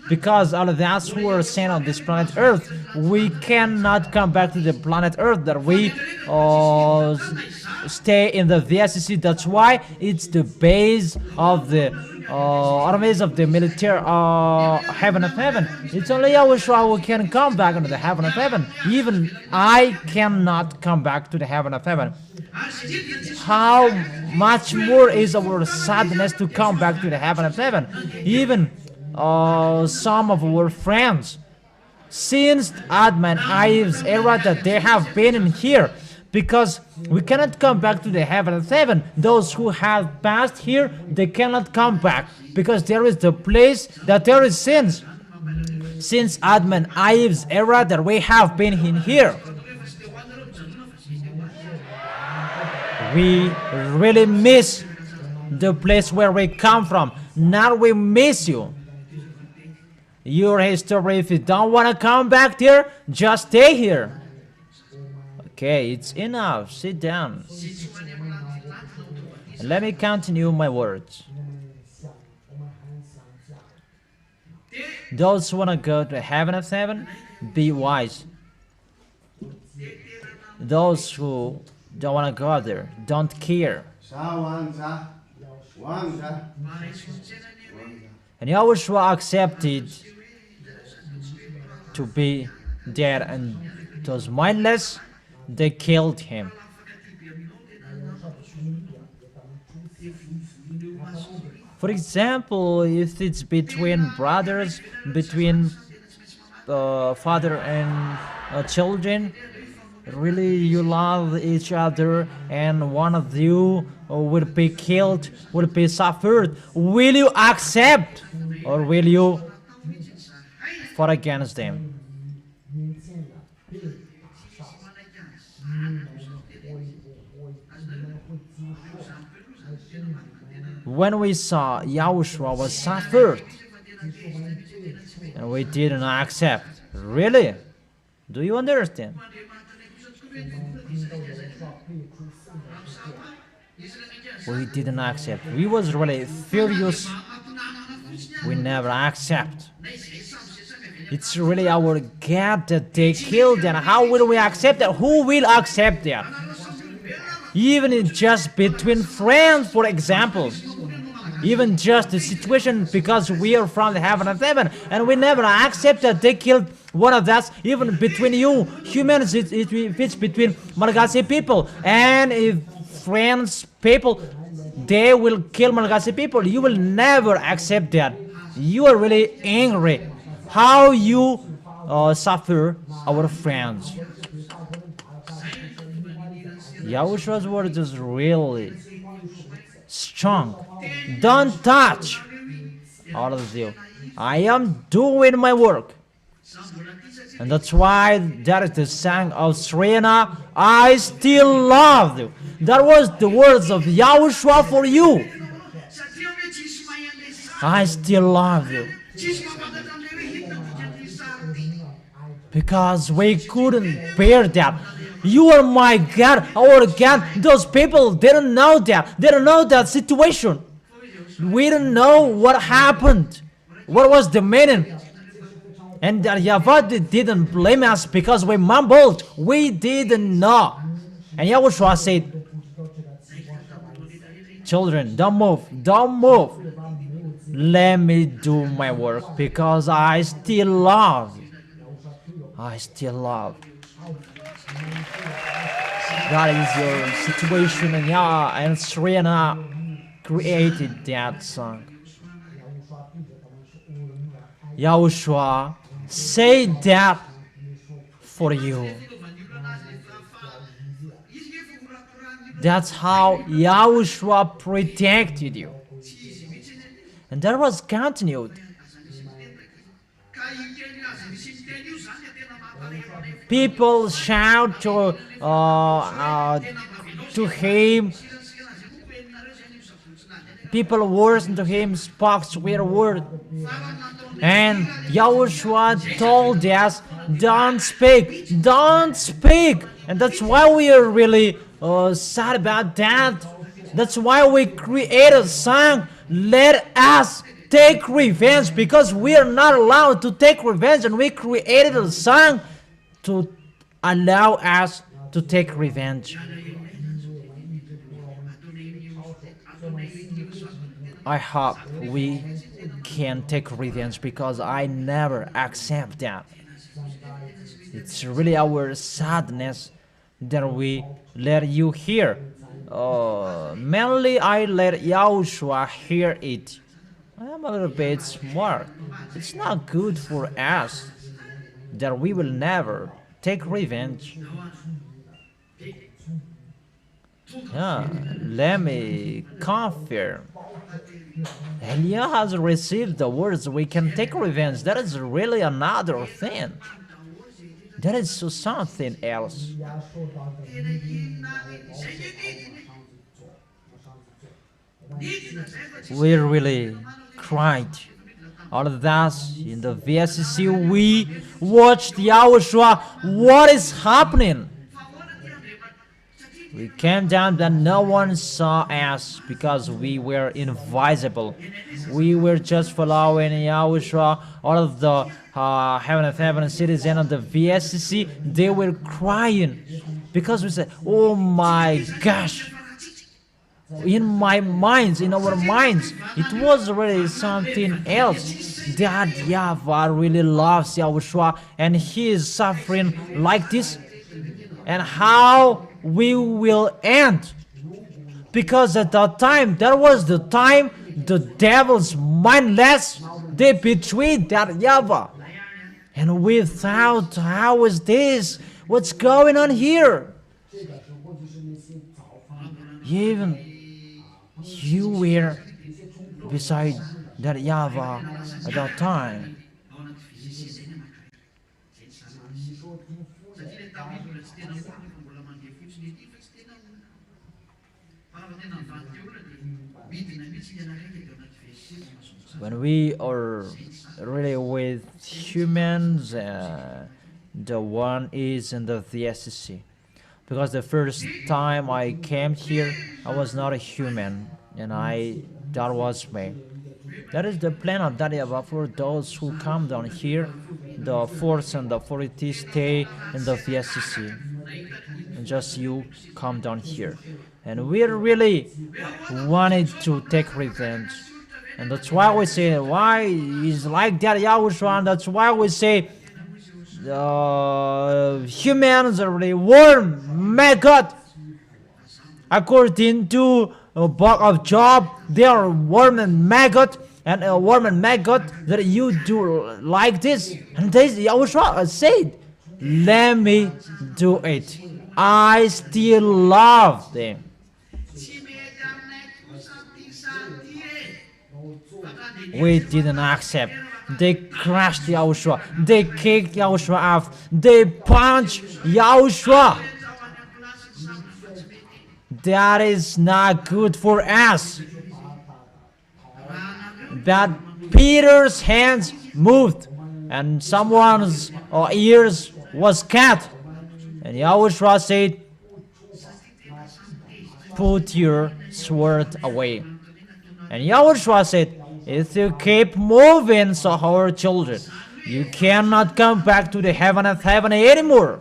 Because all of us who were sent on this planet Earth, we cannot come back to the planet Earth, that we stay in the VSCC. That's why it's the base of the armies of the military heaven of heaven. It's only Yahushua who can come back into the heaven of heaven. Even I cannot come back to the heaven of heaven. How much more is our sadness to come back to the heaven of heaven? Even some of our friends, since Adam and Eve's era, that they have been in here, because we cannot come back to the heaven of heaven. Those who have passed here, they cannot come back, because there is the place that there is sins. Since Adam and Eve's era, that we have been in here. We really miss the place where we come from. Now we miss you. Your history, if you don't want to come back there, just stay here. Okay, it's enough. Sit down. And let me continue my words. Those who want to go to heaven of heaven, be wise. Those who don't want to go there, don't care. And Yahushua accepted to be dead, and those mindless, they killed him. For example, if it's between brothers, between father and children, really you love each other, and one of you will be killed, will be suffered, will you accept, or will you fight against them? When we saw Yahushua was suffered, and we didn't accept, really? Do you understand? We didn't accept. We was really furious. We never accept. It's really our God that they killed, and how will we accept that? Who will accept that? Even in just between friends, for example. Even just the situation, because we are from the heaven of heaven, and we never accept that they killed What of that? Even between you humans, if it's between Malagasy people and if French people, they will kill Malagasy people. You will never accept that. You are really angry. How you suffer our friends. Yahushua's word is really strong. Don't touch all of you. I am doing my work. And that's why that is the song of Serena, I still love you. That was the words of Yahushua for you. I still love you. Because we couldn't bear that. You are my God, our God. Those people, they don't know that. They don't know that situation. We don't know what happened. What was the meaning? And YAHVAH didn't blame us because we mumbled. We didn't know. And Yahushua said, children, don't move. Don't move. Let me do my work because I still love you. I still love you. That is your situation, and Serena created that song. Yahushua said that for you. That's how Yahushua protected you. And that was continued. People shout to him. People worsen to him, spoke sweet word. And Yahushua told us, don't speak, don't speak. And that's why we are really sad about that. That's why we created a song, let us take revenge, because we are not allowed to take revenge, and we created a song to allow us to take revenge. I hope we can take revenge because I never accept that. It's really our sadness that we let you hear. Mainly I let Yahushua hear it. I am a little bit smart. It's not good for us that we will never take revenge. Let me confirm. Elia has received the words, we can take revenge. That is really another thing. That is something else. We really cried. All of us in the VSC, we watched Yahushua. What is happening? We came down, but no one saw us because we were invisible. We were just following Yahushua. All of the heaven citizens of the VSC, they were crying because we said, oh my gosh. In my minds, in our minds, it was really something else. That YAHVAH really loves Yahushua and he is suffering like this. And how we will end. Because at that time, that was the time the devils mindless, they betrayed that YAHVAH. And we thought, how is this? What's going on here? Even you were beside that YAHVAH at that time. When we are really with humans, the one is in the VSC. Because the first time I came here, I was not a human, and that was me. That is the plan of YAHVAH for those who come down here. The 4th and the 40th stay in the VSC. And just you come down here. And we really wanted to take revenge. And that's why we say, why is like that Yahushua? And that's why we say, humans are really worm maggot. According to a book of Job, they are worm and maggot, and a worm and maggot that you do like this. And this Yahushua said, let me do it. I still love them. We didn't accept. They crushed Yahushua. They kicked Yahushua off. They punched Yahushua. That is not good for us. That Peter's hands moved and someone's ears was cut. And Yahushua said, put your sword away. And Yahushua said, if you keep moving, so our children, you cannot come back to the heaven of heaven anymore.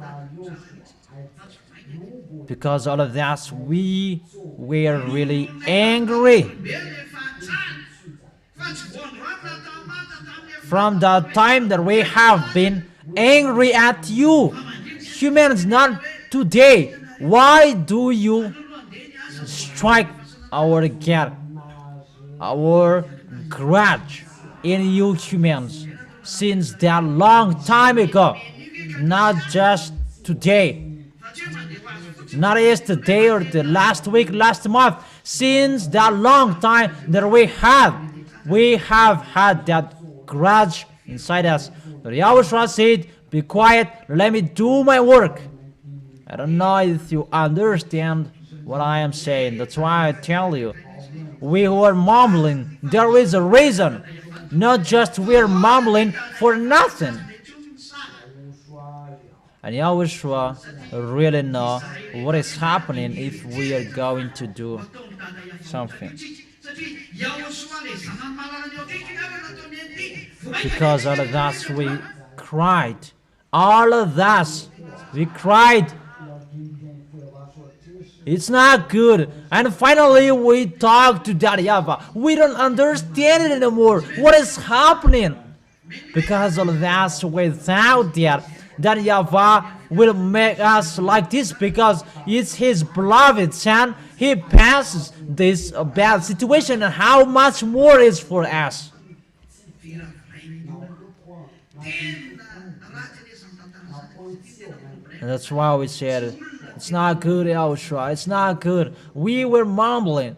Because all of that, we were really angry. From the time that we have been angry at you, humans, not today. Why do you strike our God, our grudge in you humans since that long time ago? Not just today, not yesterday or the last week, last month. Since that long time that we have had that grudge inside us. But Yahushua said, be quiet, let me do my work. I don't know if you understand what I am saying. That's why I tell you, we who are mumbling, there is a reason. Not just we're mumbling for nothing. And Yahushua really know what is happening if we are going to do something. Because all of us, we cried. All of us, we cried. It's not good. And finally, we talked to Daddy YAHVAH. We don't understand it anymore. What is happening? Because all of us, without that, Daddy YAHVAH will make us like this because it's His beloved Son. He passes this bad situation, and how much more is for us. And that's why we said, it's not good, Yahushua. It's not good. We were mumbling.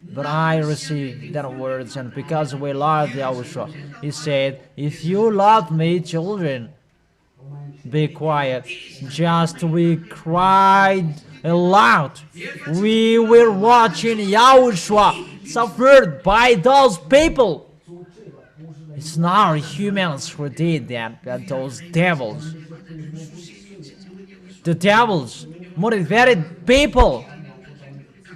But I received that words, and because we love Yahushua, He said, if you love me, children, be quiet. Just we cried aloud. We were watching Yahushua suffered by those people. It's not humans who did that, but those devils. The devils motivated people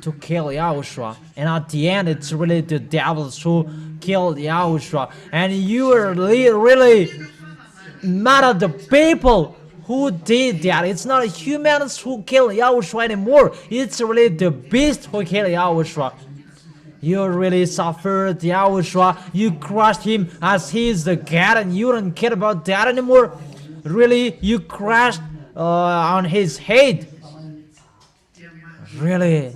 to kill Yahushua. And at the end, it's really the devils who killed Yahushua. And you are really mad at the people who did that. It's not humans who kill Yahushua anymore. It's really the beast who killed Yahushua. You really suffered Yahushua. You crushed Him as He is the God, and you don't care about that anymore. Really, you crushed on His head. Really,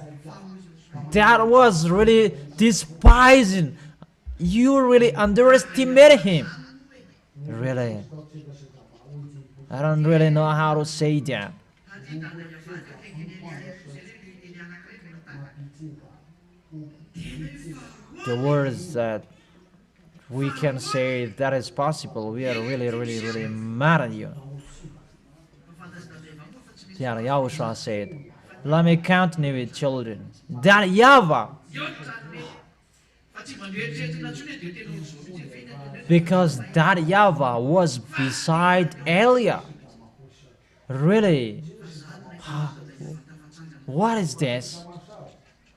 that was really despising. You really underestimated Him. Really, I don't really know how to say that. The words that we can say that is possible, we are really mad at you. Yeah, Yahushua said, let me continue with children. That YAHVAH, because that YAHVAH was beside Elia. Really? What is this?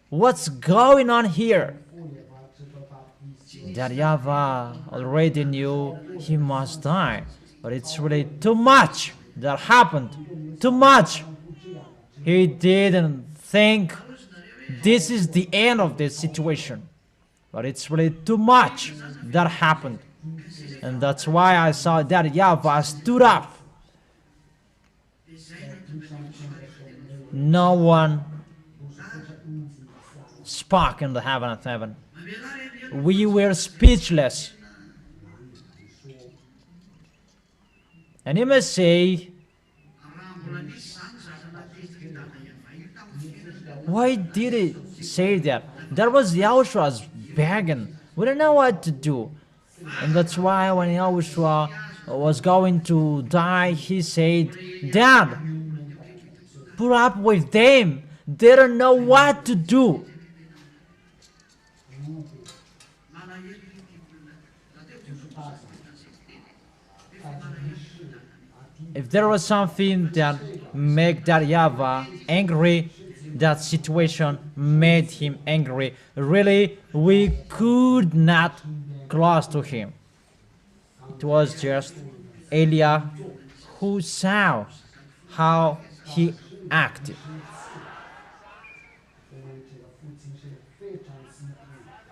What's going on here? That YAHVAH already knew he must die. But it's really too much that happened. Too much. He didn't think this is the end of this situation. But it's really too much that happened. And that's why I saw that YAHVAH stood up No one spoke in the heaven of heaven. We were speechless. And you may say, why did he say that? That was Yahoshua's begging. We don't know what to do. And that's why when Yahushua was going to die, he said, Dad, put up with them. They don't know what to do. If there was something that made that YAHVAH angry, that situation made him angry. Really, we could not close to him. It was just Eliah who saw how he acted.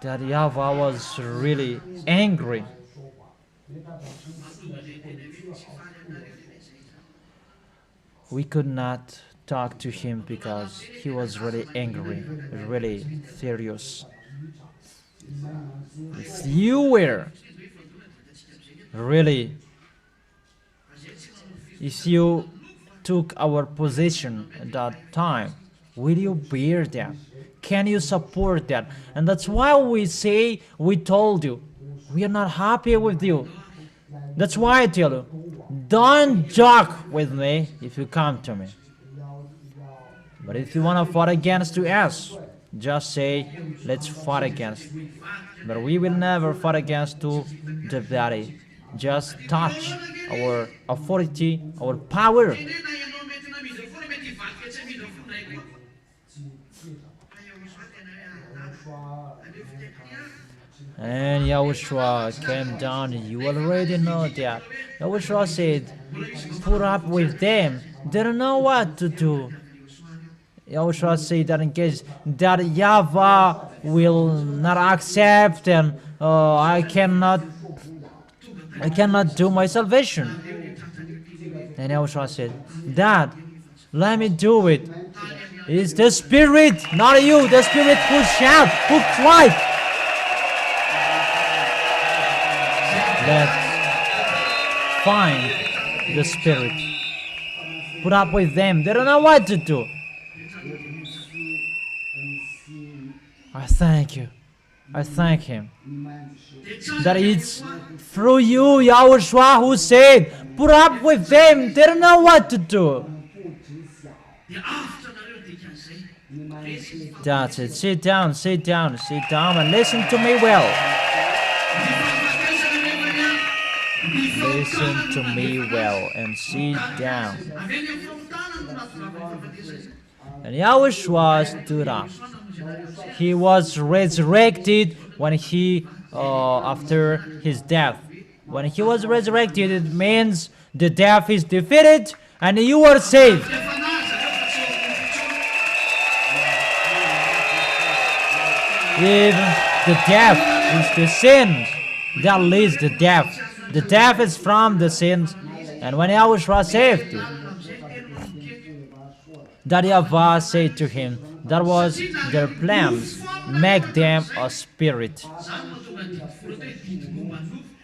That YAHVAH was really angry. We could not talk to him because he was really angry, really furious. If you were really, if you took our position at that time, will you bear that? Can you support that? And that's why we say, we told you, we are not happy with you. That's why I tell you, don't joke with me if you come to me. But if you want to fight against us, just say, let's fight against. But we will never fight against to the body. Just touch our authority, our power. And Yahushua came down. You already know that. Yahushua said, put up with them. They don't know what to do. Yahushua said that in case that YAHVAH will not accept, and I cannot do my salvation. And Yahushua said, Dad, let me do it. It's the Spirit, not you, the Spirit who shout, who cried. Let's find the Spirit. Put up with them. They don't know what to do. I thank you. I thank Him. That it's through you, Yahushua, who said, put up with them. They don't know what to do. That's it. Sit down, sit down, sit down, and listen to me well. Listen to me well and sit down. And Yahushua stood up. He was resurrected when he, after his death. When he was resurrected, it means the death is defeated and you are saved. If the death is the sin that leads to death. The death is from the sins. And when Yahushua saved you, that YAHVAH said to him, that was their plans, make them a spirit.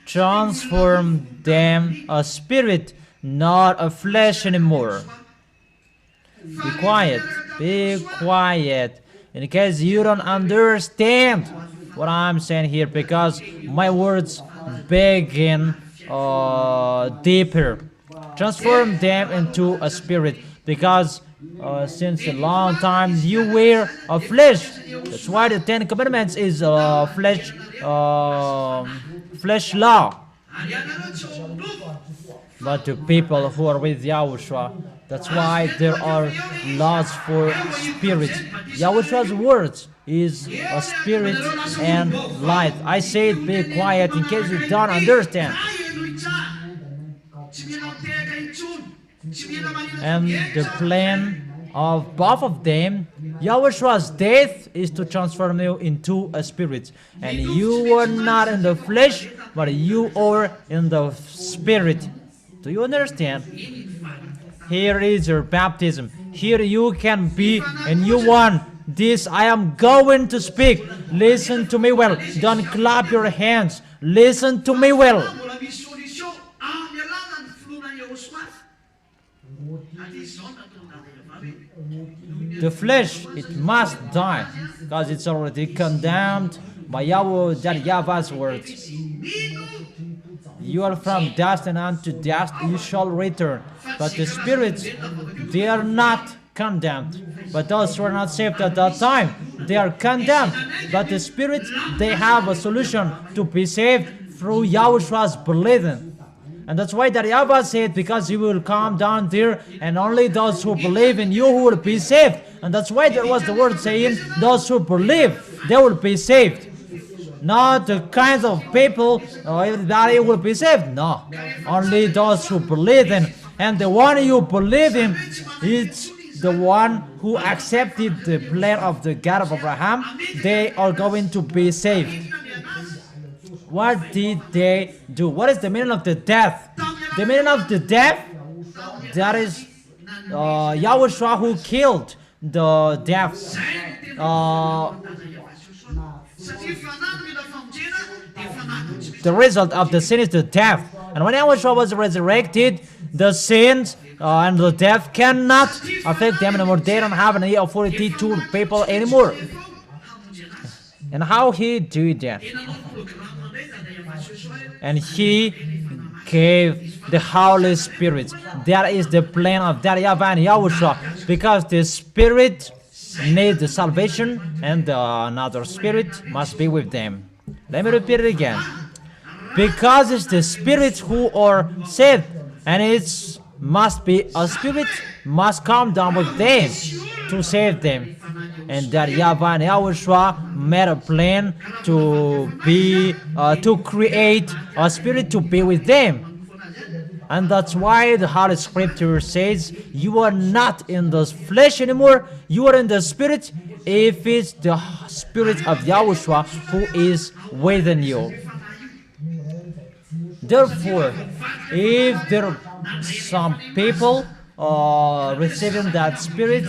Transform them a spirit, not a flesh anymore. Be quiet, in case you don't understand what I'm saying here, because my words begin deeper. Transform them into a spirit, because since a long time you were a flesh. That's why the 10 Commandments is a flesh law. But to people who are with Yahushua, that's why there are laws for spirit. Yahushua's words is a spirit and light. I said be quiet in case you don't understand. And the plan of both of them, Yahushua's death is to transform you into a spirit. And you are not in the flesh, but you are in the spirit. Do you understand? Here is your baptism. here you can be and you want this. I am going to speak. Listen to me well. Don't clap your hands. Listen to me well. Mbola misy solution amin'ny alalan'ny filoana Yahoshua. Ady izao nataon'Adam Yahvah. The flesh, it must die because it's already condemned by Yahweh, that Yahvah's words. You are from dust, and unto dust you shall return. But the spirits, they are not condemned. But those who are not saved at that time, they are condemned. But the spirits, they have a solution to be saved through Yahoshua's believing. And that's why that Yahweh said, because you will come down there, and only those who believe in you who will be saved. And that's why there was the word saying, those who believe, they will be saved. Not the kinds of people, everybody will be saved. No, only those who believe in. And the one you believe in, it's the one who accepted the plan of the God of Abraham. They are going to be saved. What did they do? What is the meaning of the death? The meaning of the death, that is Yahushua who killed the death. The result of the sin is the death. And when Yahushua was resurrected, the sins and the death cannot affect them anymore. They don't have any authority to people anymore. And how he did that? And he gave the Holy Spirit. That is the plan of that YAHVAH and Yahushua, because the Spirit needs the salvation and another Spirit must be with them. Let me repeat it again. Because it's the Spirit who are saved, and it must be a Spirit must come down with them to save them. And that YAHVAH and Yahushua made a plan to create a Spirit to be with them. And that's why the Holy Scripture says, you are not in the flesh anymore, you are in the Spirit, if it's the Spirit of Yahushua who is within you. Therefore, if there are some people receiving that Spirit,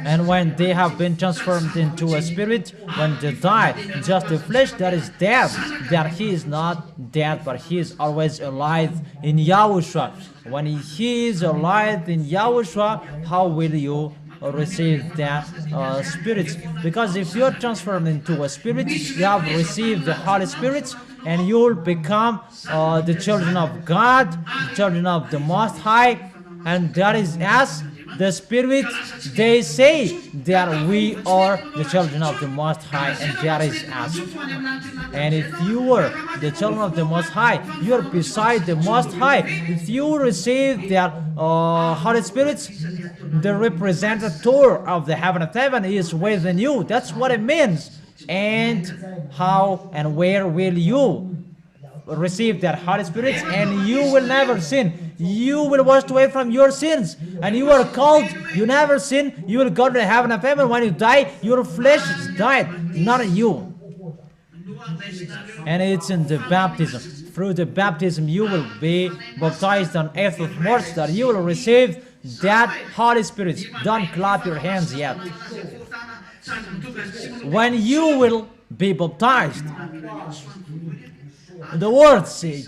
and when they have been transformed into a spirit, when they die, just the flesh that is dead, that he is not dead, but he is always alive in Yahushua. When he is alive in Yahushua, how will you receive that spirit? Because if you are transformed into a spirit, you have received the Holy Spirit, and you will become the children of God, the children of the Most High, and that is us. The Spirit, they say that we are the children of the Most High, and that is us. And if you are the children of the Most High, you are beside the Most High. If you receive that Holy Spirit, the representative of the heaven of heaven is within you. That's what it means. And how and where will you receive that Holy Spirit? And you will never sin. You will wash away from your sins, and you are called, you never sin, you will go to the heaven of heaven. When you die, your flesh is died, not you. And it's in the baptism. Through the baptism, you will be baptized on earth of March, that you will receive that Holy Spirit. Don't clap your hands yet. When you will be baptized, the words say,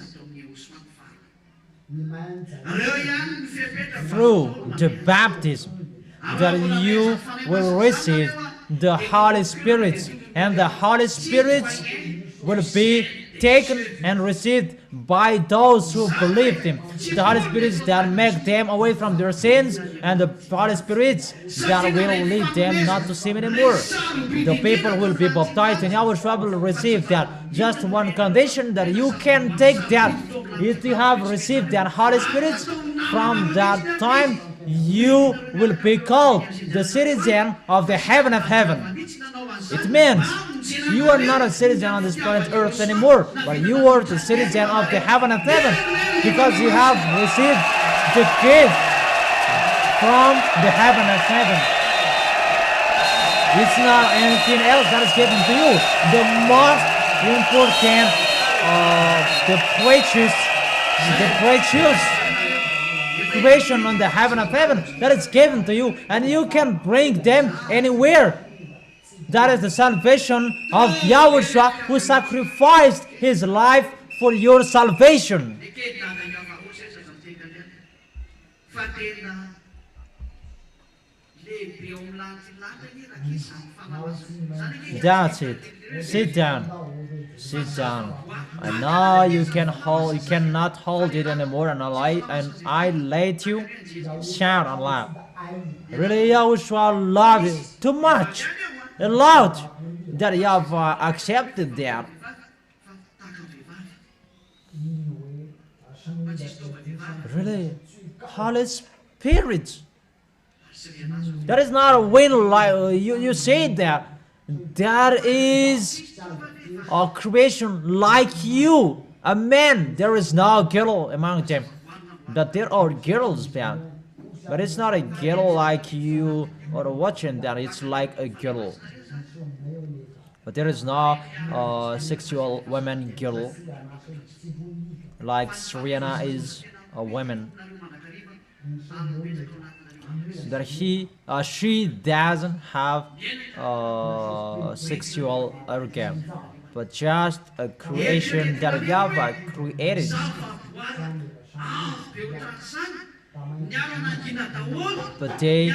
through the baptism, that you will receive the Holy Spirit, and the Holy Spirit will be taken and received by those who believe Him. The Holy Spirit that make them away from their sins, and the Holy Spirit that will lead them not to sin anymore. The people will be baptized, and Yahushua will receive that. Just one condition, that you can take that. If you have received that Holy Spirit, from that time you will be called the citizen of the heaven of heaven. It means you are not a citizen on this planet Earth anymore, but you are the citizen of the heaven of heaven, because you have received the gift from the heaven of heaven. It's not anything else that is given to you. The most important, the precious creation on the heaven of heaven that is given to you, and you can bring them anywhere. That is the salvation of Yahushua, who sacrificed his life for your salvation. That's it. Sit down. Sit down. And now you cannot hold it anymore, and I let you shout and laugh. Really, Yahushua loved you too much. He loved that you have accepted that. Really, Holy Spirit. That is not a win like you say that. That is a creation like you, a man. There is no girl among them, but there are girls, man. But it's not a girl like you or watching that. It's like a girl. But there is no sexual woman girl like Serena is a woman. That she doesn't have sexual organ, but just a creation that YAHVAH created. But they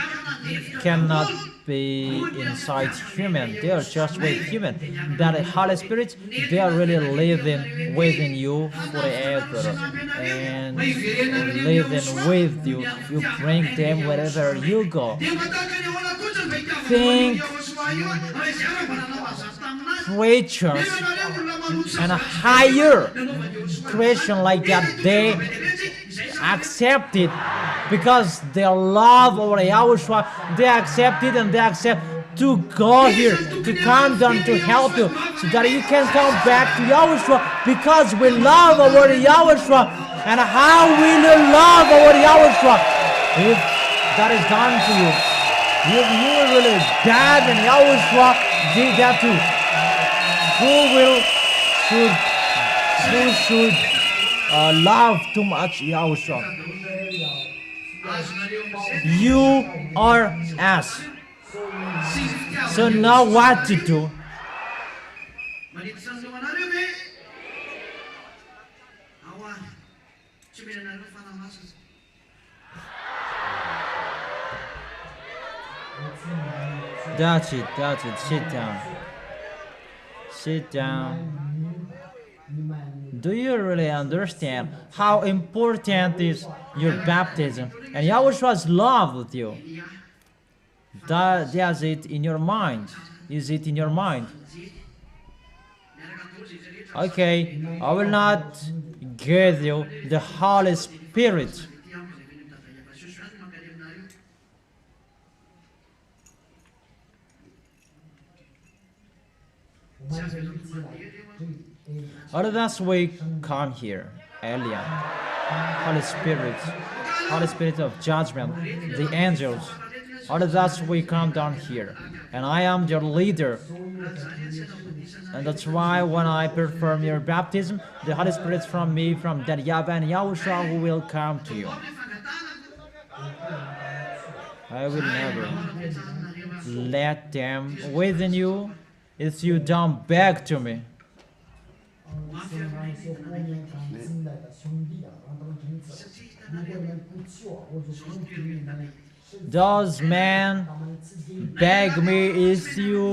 cannot be inside human. They are just with human. That Holy Spirit, they are really living within you forever and living with you. You bring them wherever you go. Think creatures and a higher creation like that, they accept it because they love our Yahushua. They accept it, and they accept to go here, to come down to help you, so that you can come back to Yahushua, because we love our Yahushua. And how will you love our Yahushua if that is done to you? If you were really bad and Yahushua did that too, who should love too much Yahushua? You are us. So now what to do? That's it, sit down. Sit down. Do you really understand how important is your baptism and Yahushua's love with you? Does it in your mind? Is it in your mind? Okay, I will not give you the Holy Spirit. All of us we come here, Elia, Holy Spirit of judgment, the angels. All of us we come down here, and I am your leader. And that's why when I perform your baptism, the Holy Spirit from me, from that YAHVAH and Yahushua, who will come to you. I will never let them within you if you don't beg to me. Does man beg me if you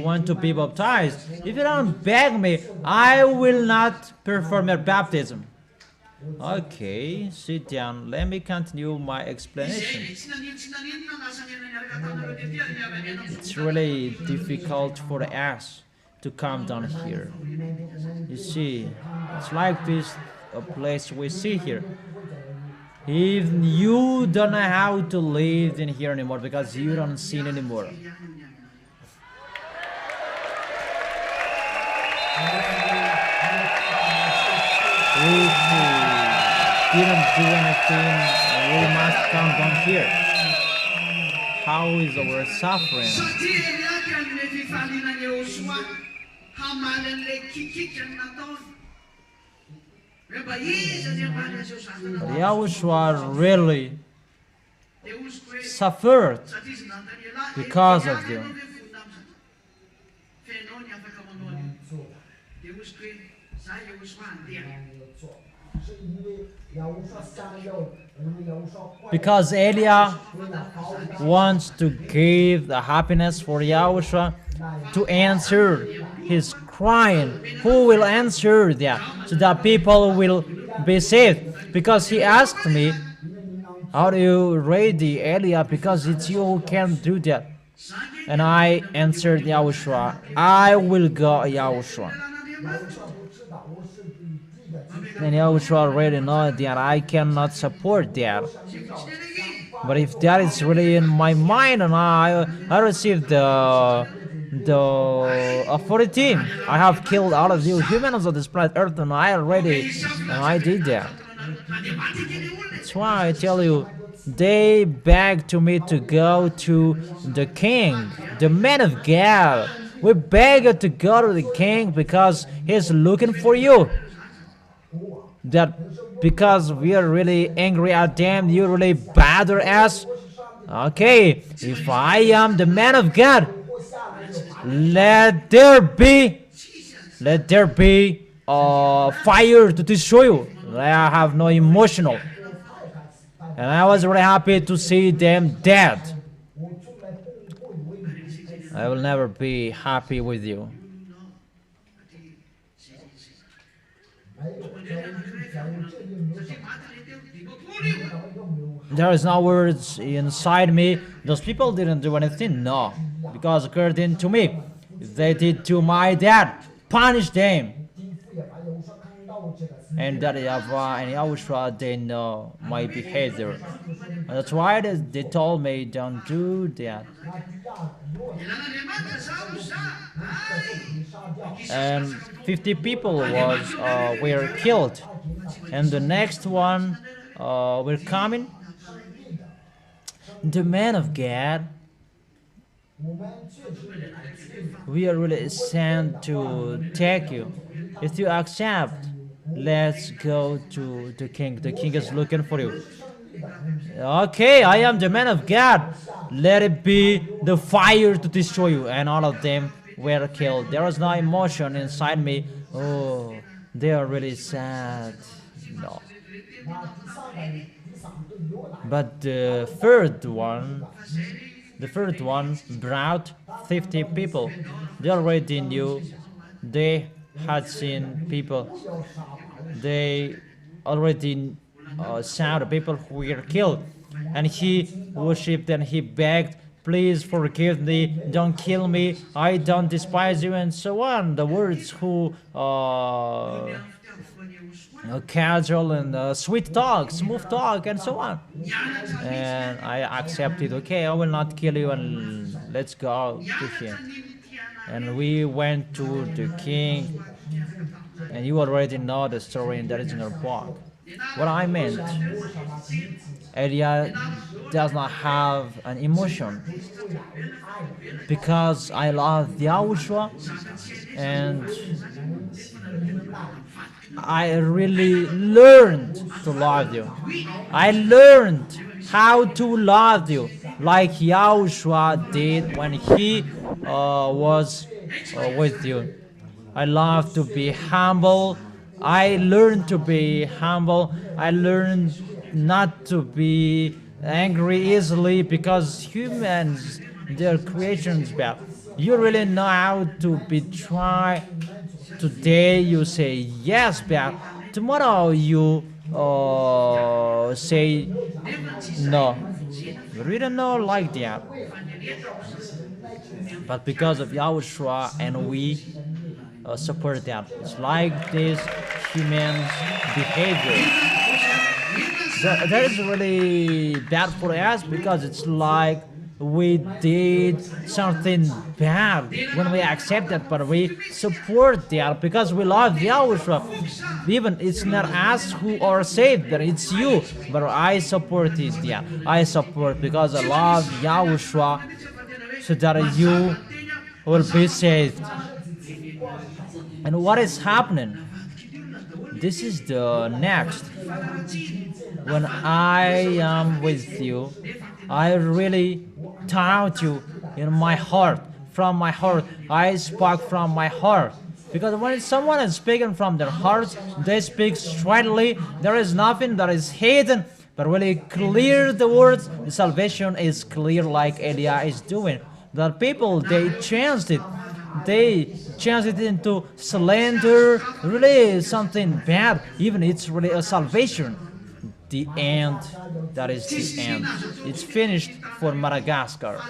want to be baptized? If you don't beg me, I will not perform your baptism. Okay, sit down. Let me continue my explanation. It's really difficult for us to come down here. You see, it's like this a place we see here. If you don't know how to live in here anymore because you don't sin anymore. If we didn't do anything, we must come down here. How is our suffering? But Yahushua really suffered because of you. Because Eliah wants to give the happiness for Yahushua to answer his crying. Who will answer that? So that people will be saved. Because he asked me, how do you rate the Eliah? Because it's you who can do that. And I answered Yahushua, I will go Yahushua. And Yahushua already know that I cannot support that. But if that is really in my mind and I received the authority, I have killed all of you humans of this planet Earth and I did that. That's why I tell you, they begged to me to go to the king, the man of God. We begged to go to the king because he's looking for you. That because we are really angry at them, you really bother us. Okay, if I am the man of God, let there be fire to destroy you. I have no emotional. And I was really happy to see them dead. I will never be happy with you. There is no words inside me. Those people didn't do anything. No. Because according to me, if they did to my dad, punish them. And that YAHVAH and YAHOSHUA, they know my behavior. And that's why they told me, don't do that. And 50 people were killed. And the next one were coming. The man of God, we are really sent to take you. If you accept, let's go to the king. The king is looking for you. Okay, I am the man of God. Let it be the fire to destroy you. And all of them were killed. There was no emotion inside me. Oh, they are really sad. No. But the third one brought 50 people. They already knew. They had seen people. They already saw the people who were killed. And he worshipped and he begged, please forgive me, don't kill me, I don't despise you, and so on. The words who casual and sweet talk, smooth talk, and so on. And I accepted, okay, I will not kill you, and let's go to him. And we went to the king, and you already know the story, and that is in our book. What I meant, Eliah does not have an emotion, because I love Yahushua, and I really learned to love you. I learned how to love you like Yahushua did when he was with you. I love to be humble. I learned to be humble. I learned not to be angry easily, because humans, their creations bad. You really know how to betray. Today you say yes, but tomorrow you say no. We don't know like that. But because of Yahushua, and we support that. It's like this human behavior. That is really bad for us, because it's like we did something bad when we accept that, but we support that because we love Yahushua. Even it's not us who are saved, but it's you. But I support it, yeah. I support because I love Yahushua, so that you will be saved. And what is happening? This is the next. When I am with you, I really taught you in my heart. From my heart, I spoke from my heart. Because when someone is speaking from their heart, they speak straightly. There is nothing that is hidden, but really clear the words. The salvation is clear, like Elia is doing. The people, they changed it. They changed it into slander, really something bad. Even it's really a salvation. The end, that is the end. It's finished for Madagascar.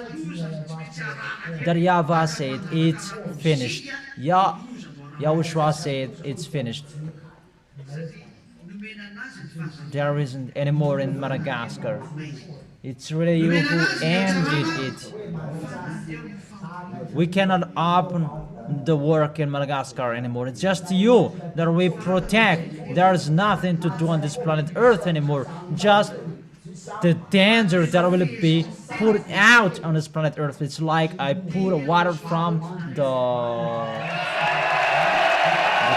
That YAHVAH said, it's finished. YAHOSHUA said, it's finished. There isn't any more in Madagascar. It's really you who ended it. We cannot open the work in Madagascar anymore. It's just you that we protect. There's nothing to do on this planet Earth anymore. Just the danger that will be put out on this planet Earth. It's like I put water from the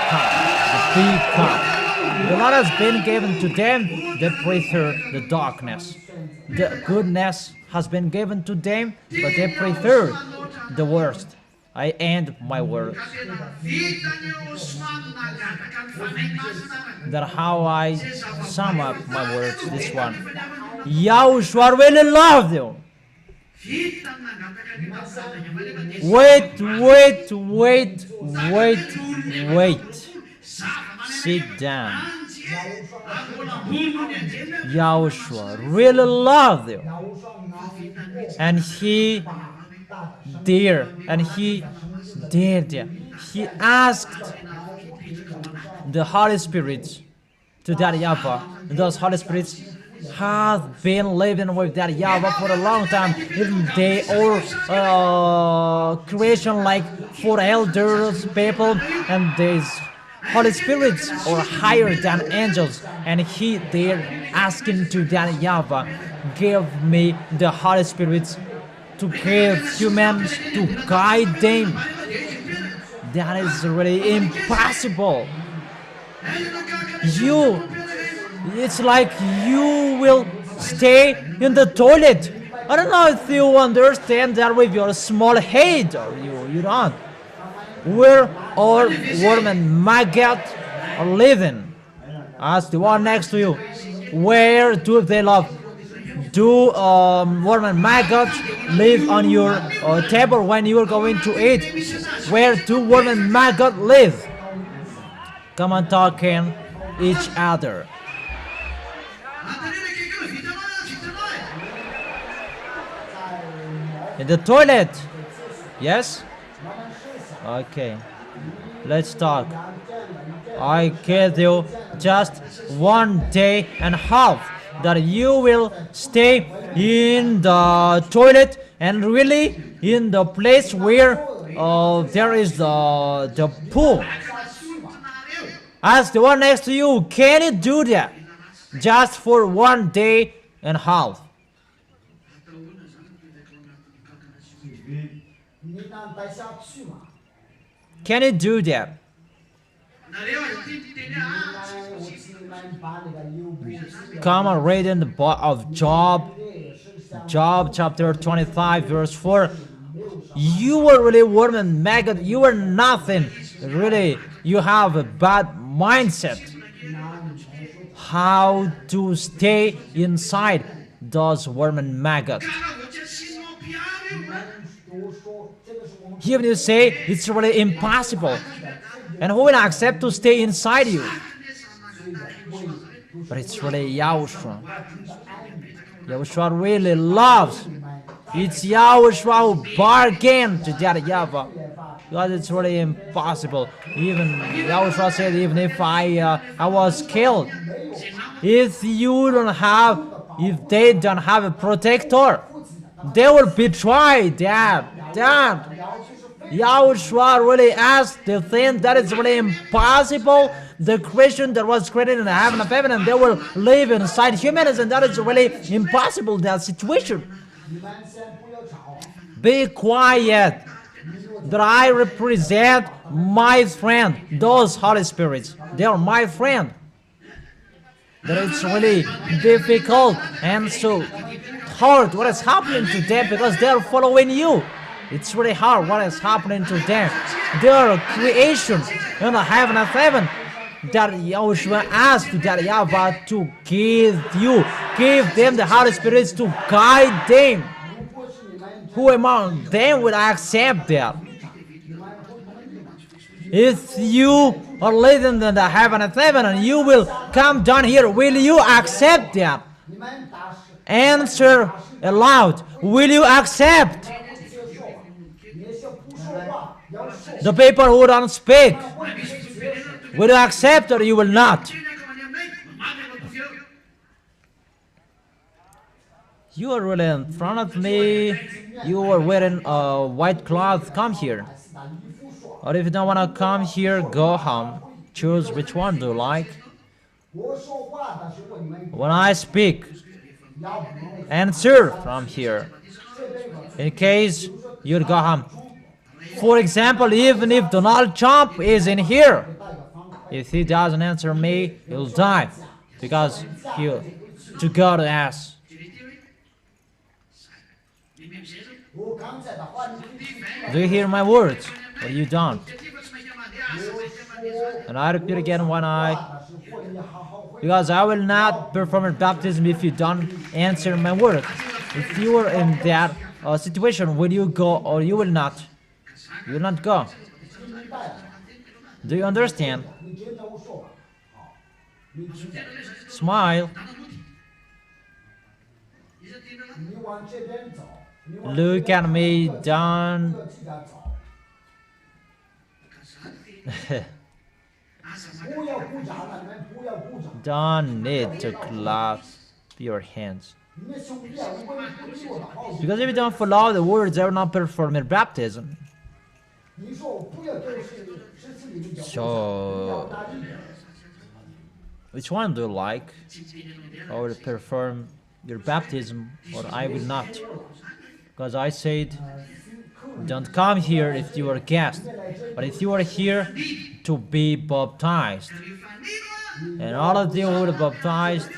cup, the big cup. The light has been given to them. They prefer the darkness. The goodness has been given to them, but they prefer the worst. I end my words. That's how I sum up my words, this one. YAHOSHUA really loved you. Wait. Sit down. YAHOSHUA really loved you. And he asked the Holy Spirit to that YAHVAH. Those Holy Spirits have been living with that YAHVAH for a long time. Even they are creation like for elders, people, and these Holy Spirits are higher than angels. And they're asking to that YAHVAH, give me the Holy Spirits to give humans, to guide them. That is really impossible. It's like you will stay in the toilet. I don't know if you understand that with your small head, or you don't. Where are worm and maggot are living? Ask the one next to you. Where do they live? Do worm and maggot live on your table when you are going to eat? Where do worm and maggot live? Come on, talking each other. In the toilet. Yes? Okay. Let's talk. I give you just 1 day and a half that you will stay in the toilet and really in the place where there is the pool. Ask the one next to you, can you do that? Just for 1 day and a half. Can you do that? Come and read in the book of Job chapter 25 verse 4. You were really worm and maggot. You were nothing. Really, you have a bad mindset. How to stay inside those worm and maggot? Here you say it's really impossible. And who will accept to stay inside you? But it's really YAHOSHUA. YAHOSHUA really loves. It's YAHOSHUA who bargained to that YAHVAH. Because it's really impossible. Even YAHOSHUA said, even if I was killed, if they don't have a protector, they will betray that. YAHOSHUA really asked the thing that is really impossible. The creation that was created in the heaven of heaven, and they will live inside humans, and that is really impossible, that situation. Be quiet. That I represent my friend. Those Holy Spirits, they are my friend. That it's really difficult and so hard what is happening to them because they are following you. It's really hard what is happening to them. They are creation in the heaven of heaven that Yahushua asked that YAHVAH to give them the Holy Spirits to guide them. Who among them will accept that? If you are living in the heaven of heaven and you will come down here, will you accept that? Answer aloud. Will you accept? The people who don't speak, will you accept or you will not? You are really in front of me. You are wearing a white cloth. Come here. Or if you don't want to come here, go home. Choose which one do you like. When I speak, answer from here. In case you'll go home. For example, even if Donald Trump is in here, if he doesn't answer me, he'll die. Because he'll to go to us. Do you hear my words? Or you don't? And I repeat again because I will not perform a baptism if you don't answer my word. If you are in that situation, will you go or you will not? You will not go. Do you understand? Smile. Look at me, don't. Don't need to clap your hands. Because if you don't follow the words, I will not perform your baptism. So, which one do you like? I will perform your baptism or I will not. Because I said, don't come here if you are a guest, but if you are here to be baptized. And all of you who are baptized,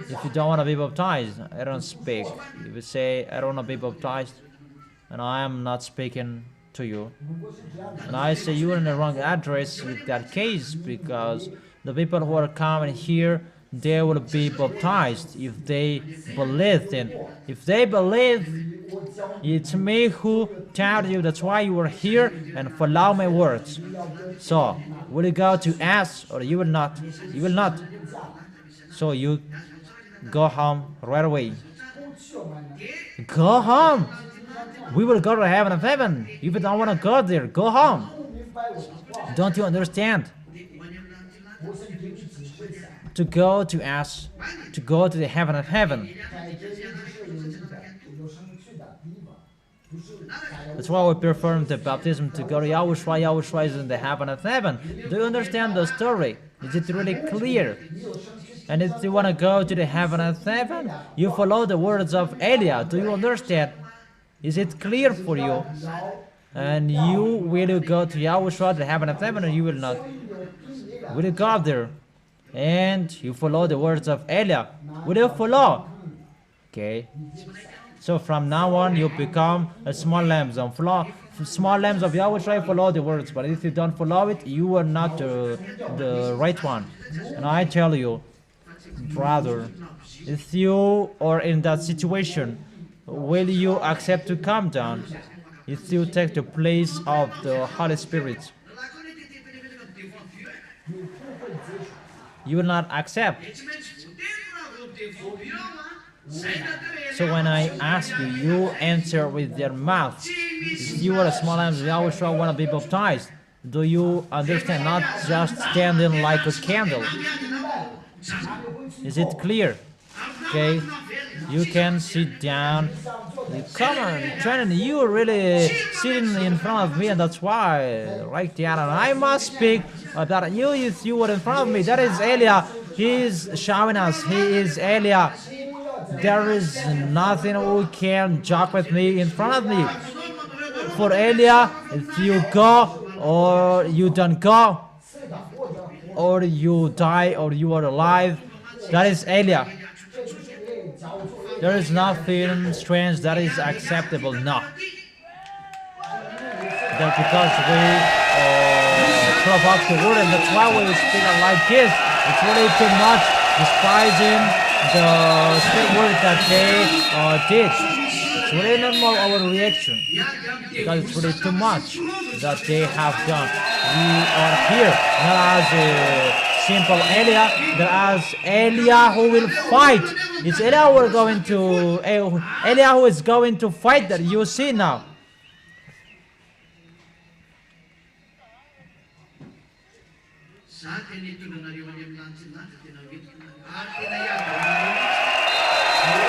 if you don't want to be baptized, I don't speak. If you say, I don't want to be baptized, and I am not speaking to you, and I say you are in the wrong address with that case, because the people who are coming here, they will be baptized if they believe. Then if they believe, it's me who tell you that's why you are here and follow my words. So will you go to us or you will not? You will not. So you go home right away. Go home. We will go to heaven of heaven. If you don't want to go there, go home. Don't you understand? To go to us, to go to the heaven of heaven. That's why we perform the baptism to go to Yahushua. Yahushua is in the heaven of heaven. Do you understand the story? Is it really clear? And if you want to go to the heaven of heaven, you follow the words of Eliah. Do you understand? Is it clear for you? And you will go to Yahushua, the heaven of heaven, or you will not? Will you go there? And you follow the words of Eliah. Will you follow? Okay. So from now on, you become a small lambs. Small lambs of Yahushua, follow the words. But if you don't follow it, you are not the right one. And I tell you, brother, if you are in that situation, will you accept to come down? If you take the place of the Holy Spirit, you will not accept. So when I ask you, you answer with your mouth. If you are a small lamb, Yahushua want to be baptized. Do you understand? Not just standing like a candle. Is it clear? Okay, you can sit down. Come on, Trinity, you are really sitting in front of me, and that's why, right there, and I must speak about you if you were in front of me. That is Eliah. He is showing us. He is Eliah. there is nothing who can joke with me in front of me. For Elia, if you go or you don't go, or you die or you are alive, that is Elia. There is nothing strange that is acceptable, no. That's because we provoke the word, and that's why we speak like this. It's really too much despising the spirit word that they teach. It's really normal our reaction, because it's really too much that they have done. We are here not as a simple Elia, but as Elia who will fight. It's Elia who is going to Elia who is going to fight, that you see now.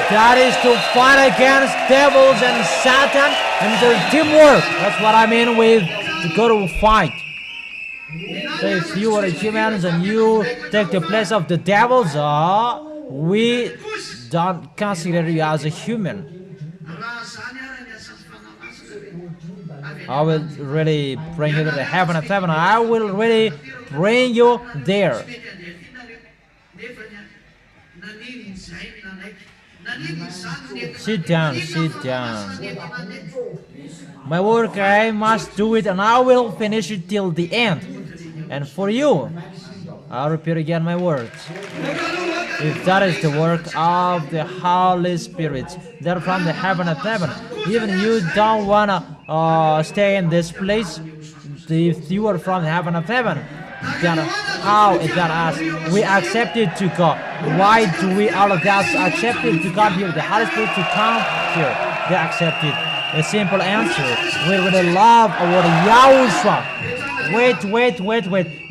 That is to fight against devils and Satan and their teamwork. That's what I mean with to go to fight. So if you are humans and you take the place of the devils, we don't consider you as a human. I will really bring you to the heaven of heaven. I will really bring you there. Sit down, sit down. My work, I must do it, and I will finish it till the end. And for you, I'll repeat again my words. If that is the work of the Holy Spirit, they're from the heaven of heaven. Even you don't wanna stay in this place, if you are from the heaven of heaven, then how is that us? We accepted to go. Why do we all of us accepted to come here? The Holy Spirit to come here. They accepted. A simple answer. We really love our YAHOSHUA. Wait.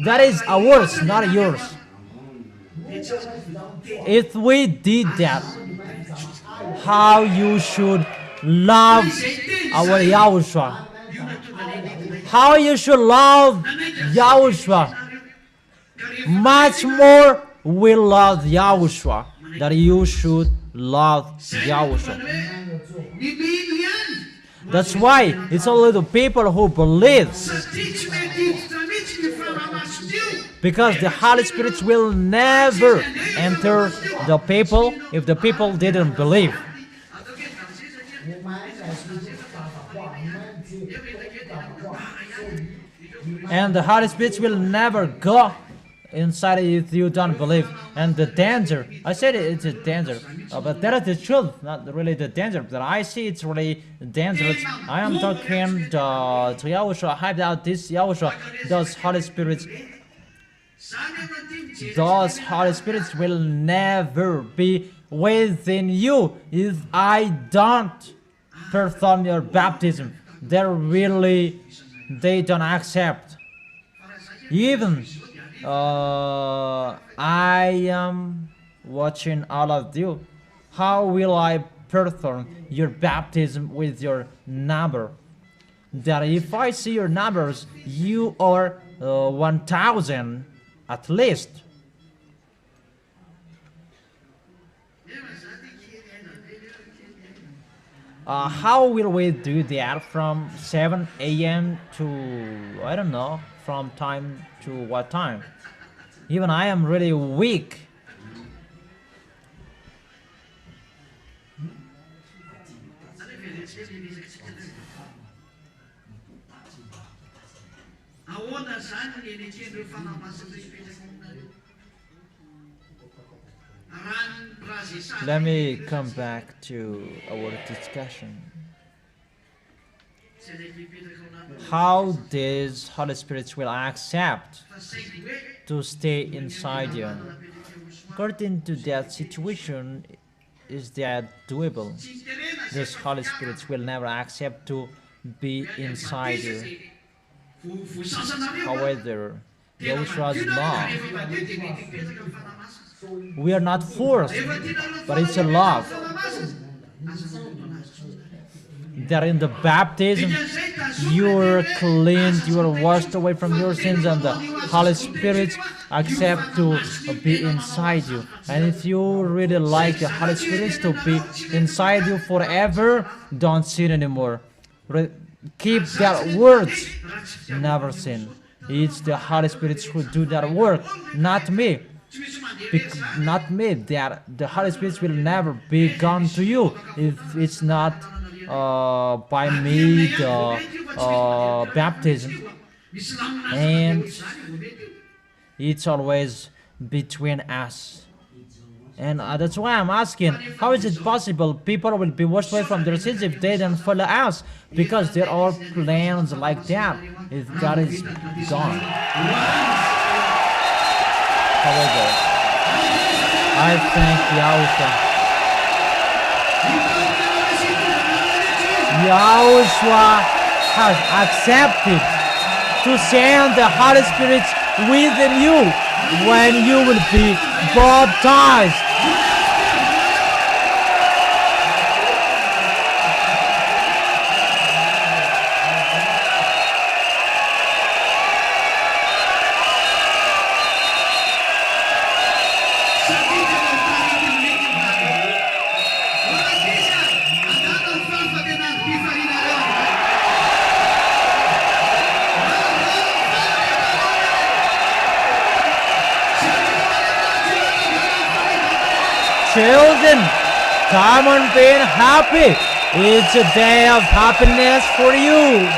That is ours, not yours. If we did that, how you should love our YAHOSHUA. How you should love YAHOSHUA. Much more we love YAHOSHUA that you should love YAHOSHUA. That's why it's only the people who believe. Because the Holy Spirit will never enter the people if the people didn't believe. And the Holy Spirit will never go inside if you don't believe. And the danger, I said it's a danger, but that is the truth, not really the danger, but I see it's really dangerous. I am talking to YAHOSHUA, hyped out this YAHOSHUA, those Holy Spirits will never be within you if I don't perform your baptism. They don't accept. Even I am watching all of you. How will I perform your baptism with your neighbor? That if I see your neighbors, you are 1,000 at least. How will we do that from 7 a.m. to, I don't know, from time to what time? Even I am really weak. Let me come back to our discussion. How this Holy Spirit will accept to stay inside you? According to that situation, is that doable? This Holy Spirit will never accept to be inside you. However, YAHOSHUA's love. We are not forced, but it's a love. that in the baptism you're cleansed, you are washed away from your sins, and the Holy Spirit accept to be inside you. And if you really like the Holy Spirit to be inside you forever, don't sin anymore. Keep that words, never sin. It's the Holy Spirit who do that work, not me. Not me. That the Holy Spirit will never be gone to you if it's not by me the baptism, and it's always between us. And that's why I'm asking, how is it possible people will be washed away from their sins if they don't follow us? Because there are plans like that if God is gone. However, I thank Yahushua has accepted to send the Holy Spirit within you when you will be baptized. Children, come on being happy. It's a day of happiness for you.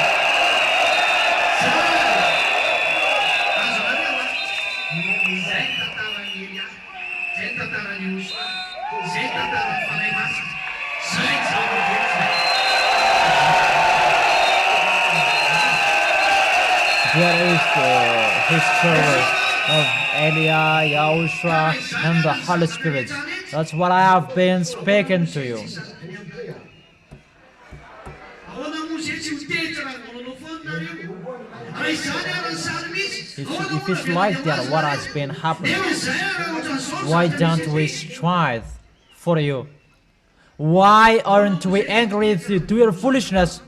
There is the history of Elia, Yahushua, and the Holy Spirit. That's what I have been speaking to you. If it's like that, what has been happening? Why don't we strive for you? Why aren't we angry with you to your foolishness?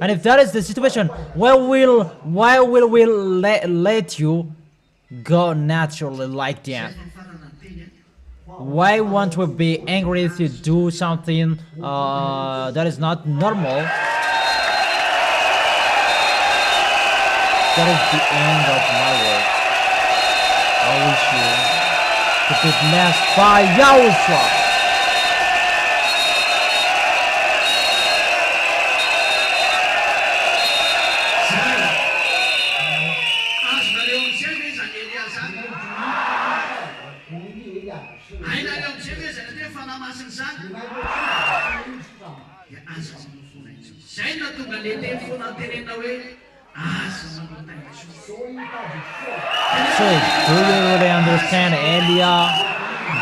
And if that is the situation, why will we let you go naturally like that? Why won't we be angry if you do something that is not normal? That is the end of my words. I wish you to be blessed by YAHOSHUA. So, do you really understand Elia?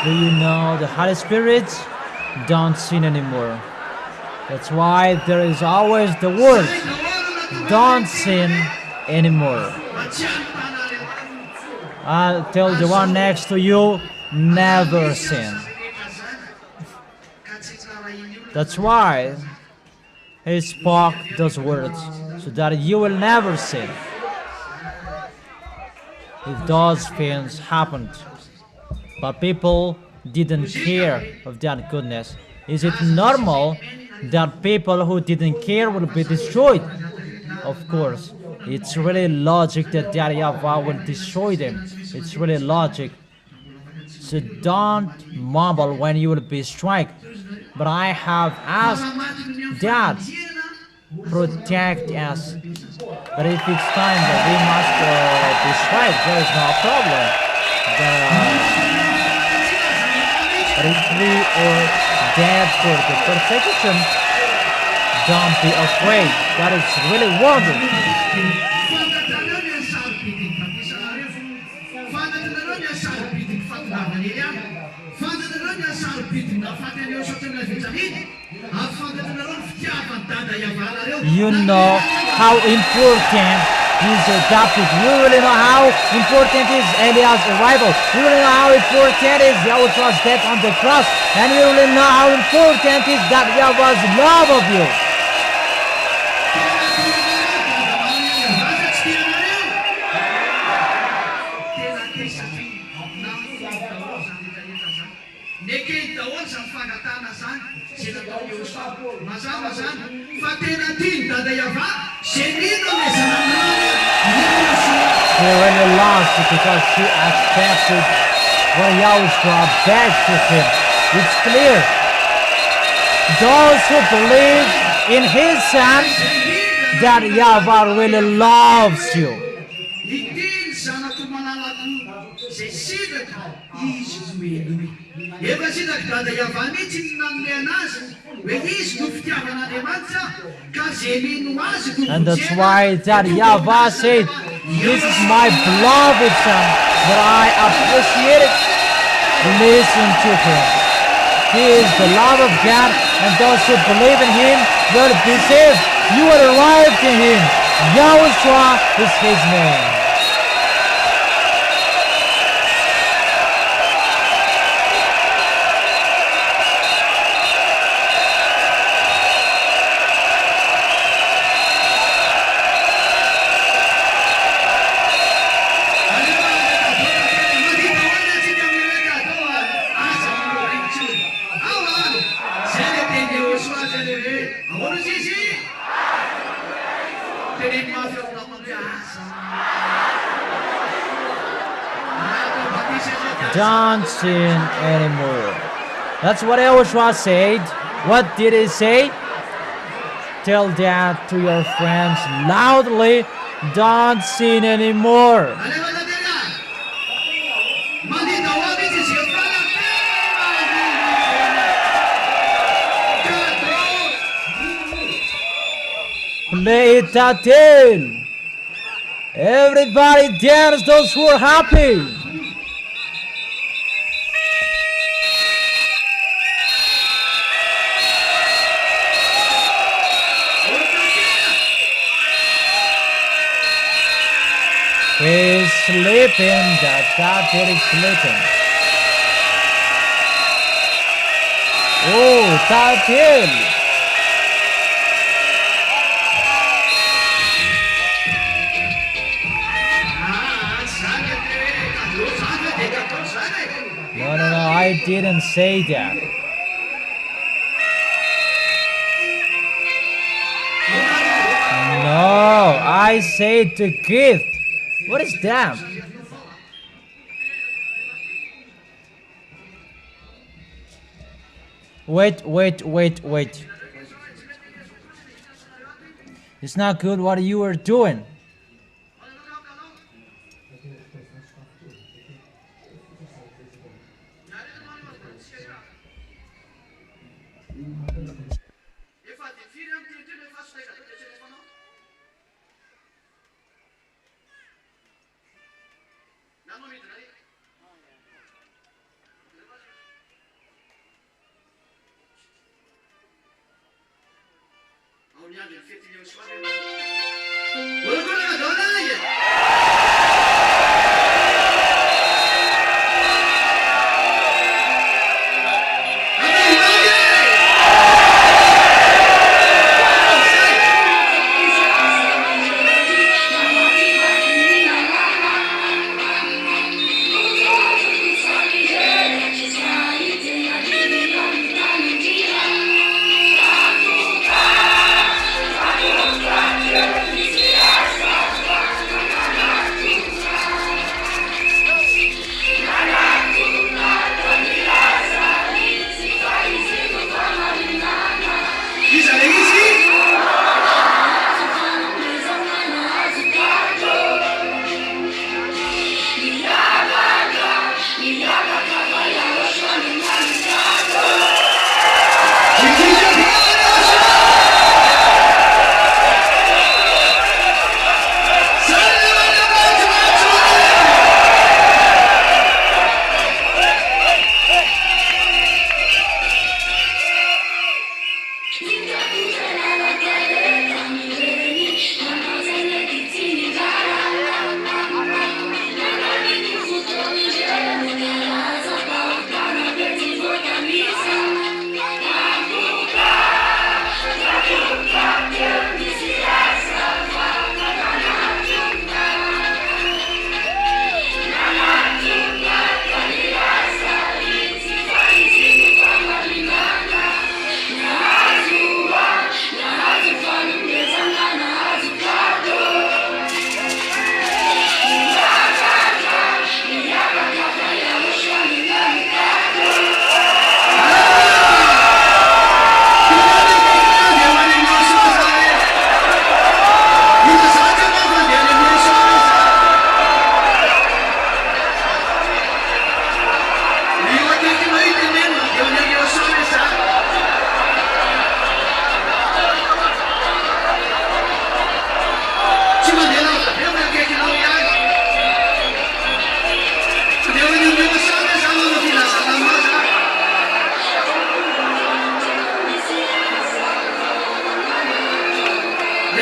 Do you know the Holy Spirit? Don't sin anymore. That's why there is always the word, don't sin anymore. I'll tell the one next to you, never sin. That's why he spoke those words, so that you will never sin. If those things happened, but people didn't care of that goodness, is it normal that people who didn't care will be destroyed? Of course, it's really logic that YAHVAH will destroy them. It's really logic. So don't mumble when you will be struck. But I have asked that protect us. But if it's time that we must be struck, there is no problem. But if we are dead for the persecution, don't be afraid. That is really wonderful. You know how important is adopted. You really know how important is Eliah's arrival. You really know how important is Yahushua's death on the cross. And you really know how important is that YAHVAH's love of you. sila tao Yahushua. Masama san, fatena tin tada Yahvah, senino ne sanamana, Yahushua. She really lost it because she accepted what Yahushua begged to him. It's clear. Those who believe in his son, that Yahvah really loves you. Itin zanako manalako, se sidaka, izy zoelony. Efa sidaka tada Yahvah mihitsy nanome anazy, hoe izy no fitiavan'Andriamanitra, ka zay mino azy no And that's why that Yahvah said, this is my beloved son, that I appreciate it. Listen to him. He is the love of God, and those who believe in him will be saved. You will arrive to him. YAHOSHUA is his name. Don't sin anymore. That's what YAHOSHUA said. What did he say? Tell that to your friends loudly. Don't sin anymore. Play it tatil. Everybody dance, those who are happy. He's sleeping, that kid is sleeping. Oh, Tatil! No, I didn't say that. No, I said the gift. What is that? Wait. It's not good what you are doing.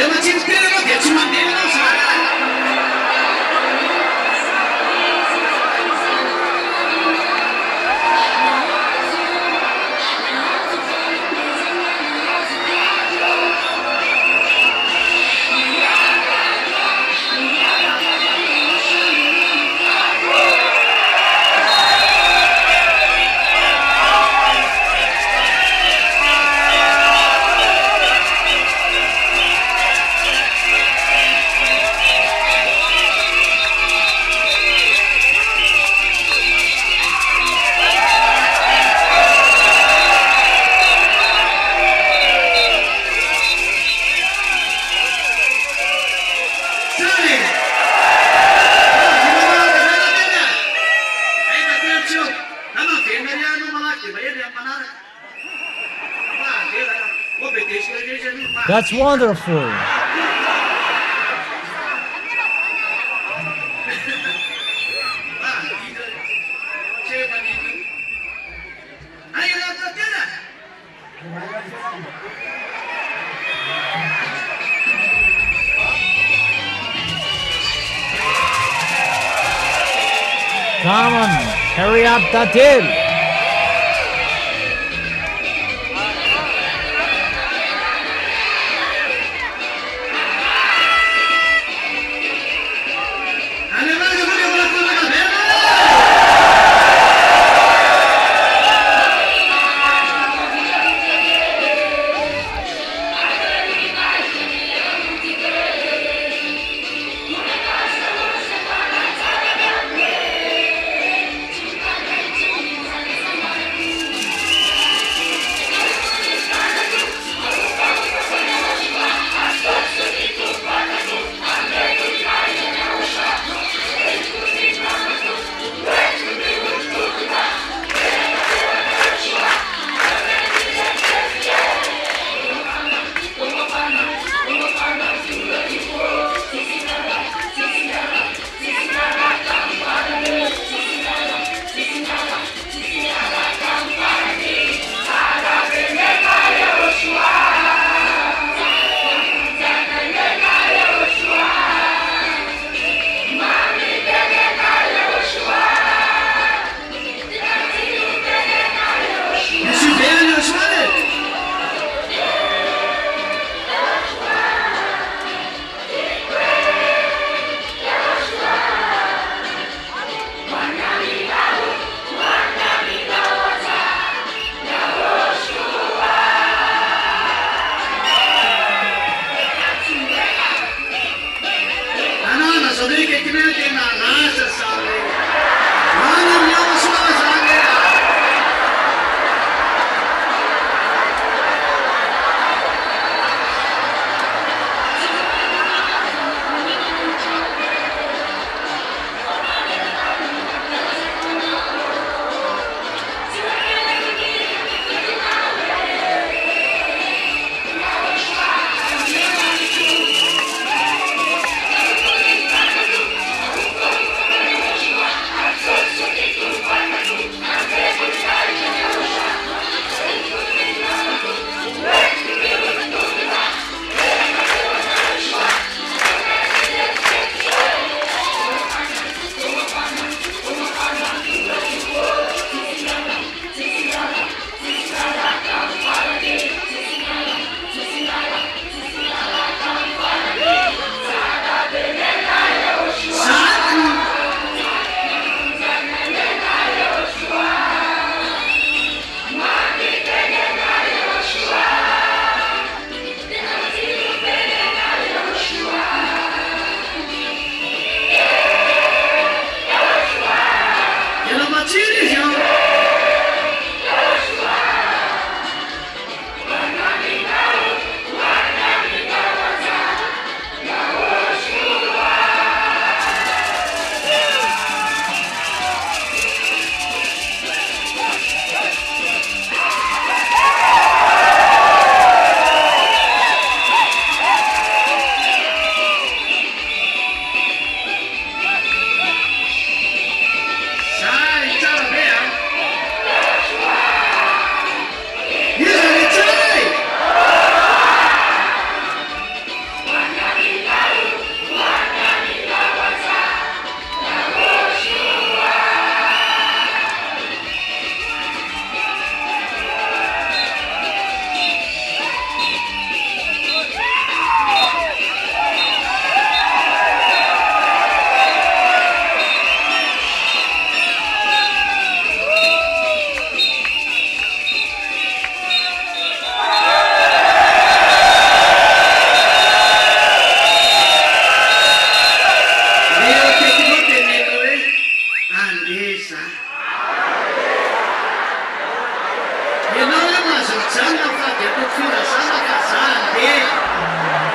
마침 때려도 대충만 내려도 살아. That's wonderful. Come on, hurry up the deal.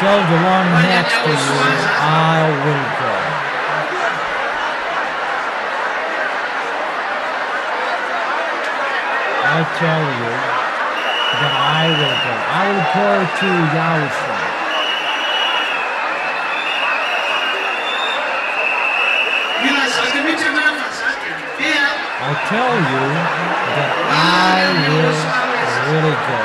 tell the one next to you, I will go. I tell you that I will go. I will go to Yahushua. I tell you that I will really go.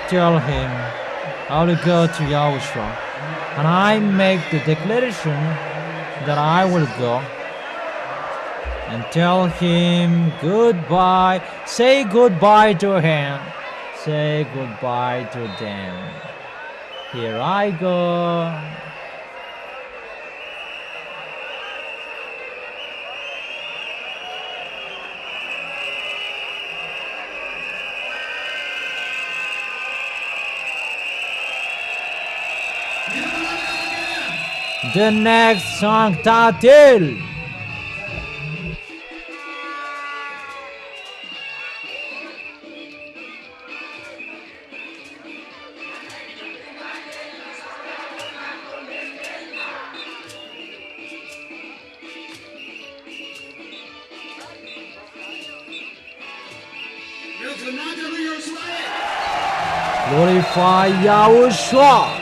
Tell him I will go to Yahushua, and I make the declaration that I will go, and tell him goodbye. Say goodbye to him. Say goodbye to them. Here I go. The next song title. Glorify Yahushua.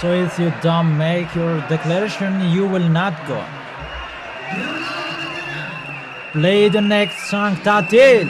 So if you don't make your declaration, you will not go. Play the next song title.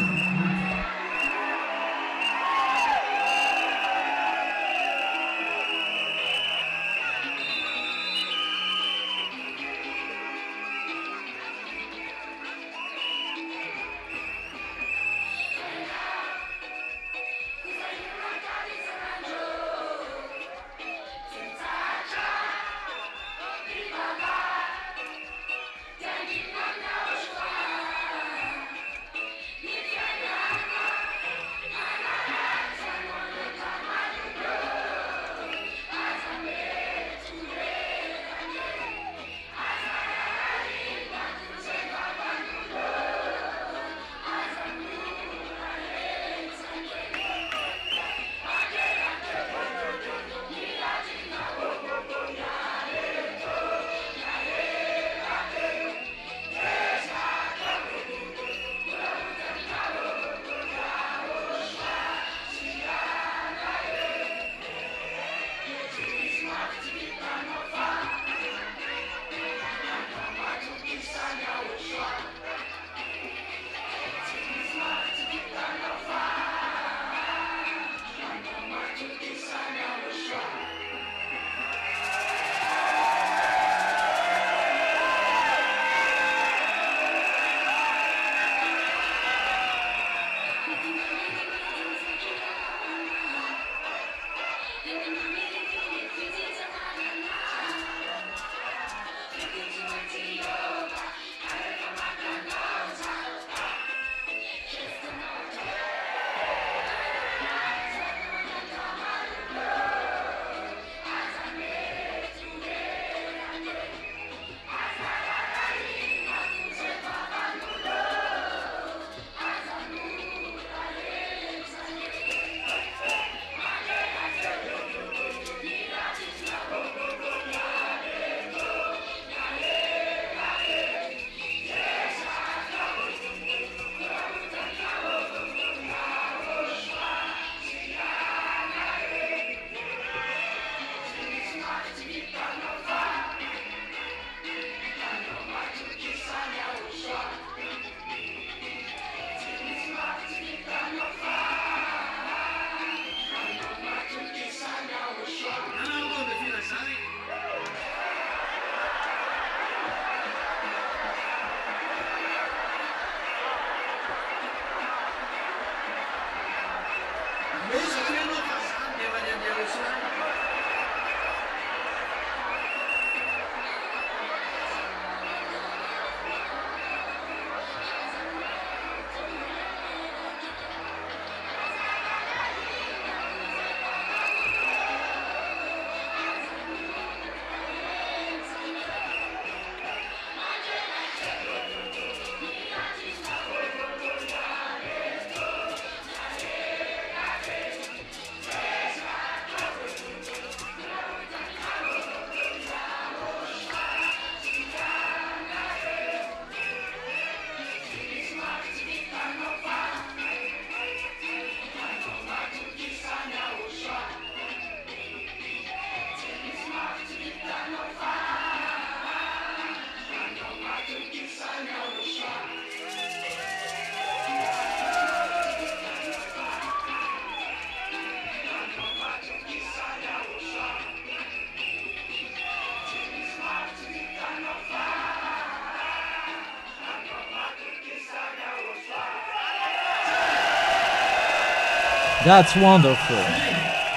That's wonderful.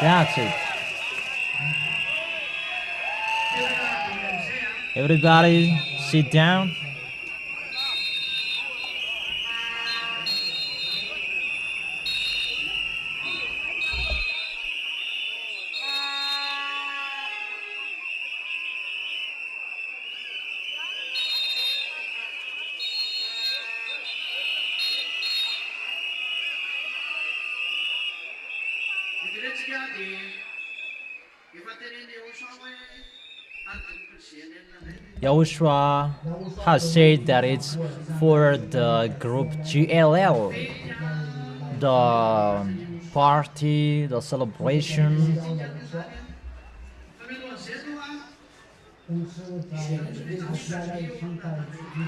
That's it. Everybody sit down. Yahushua has said that it's for the group GLL, the party, the celebration. 公司在他原来生产实际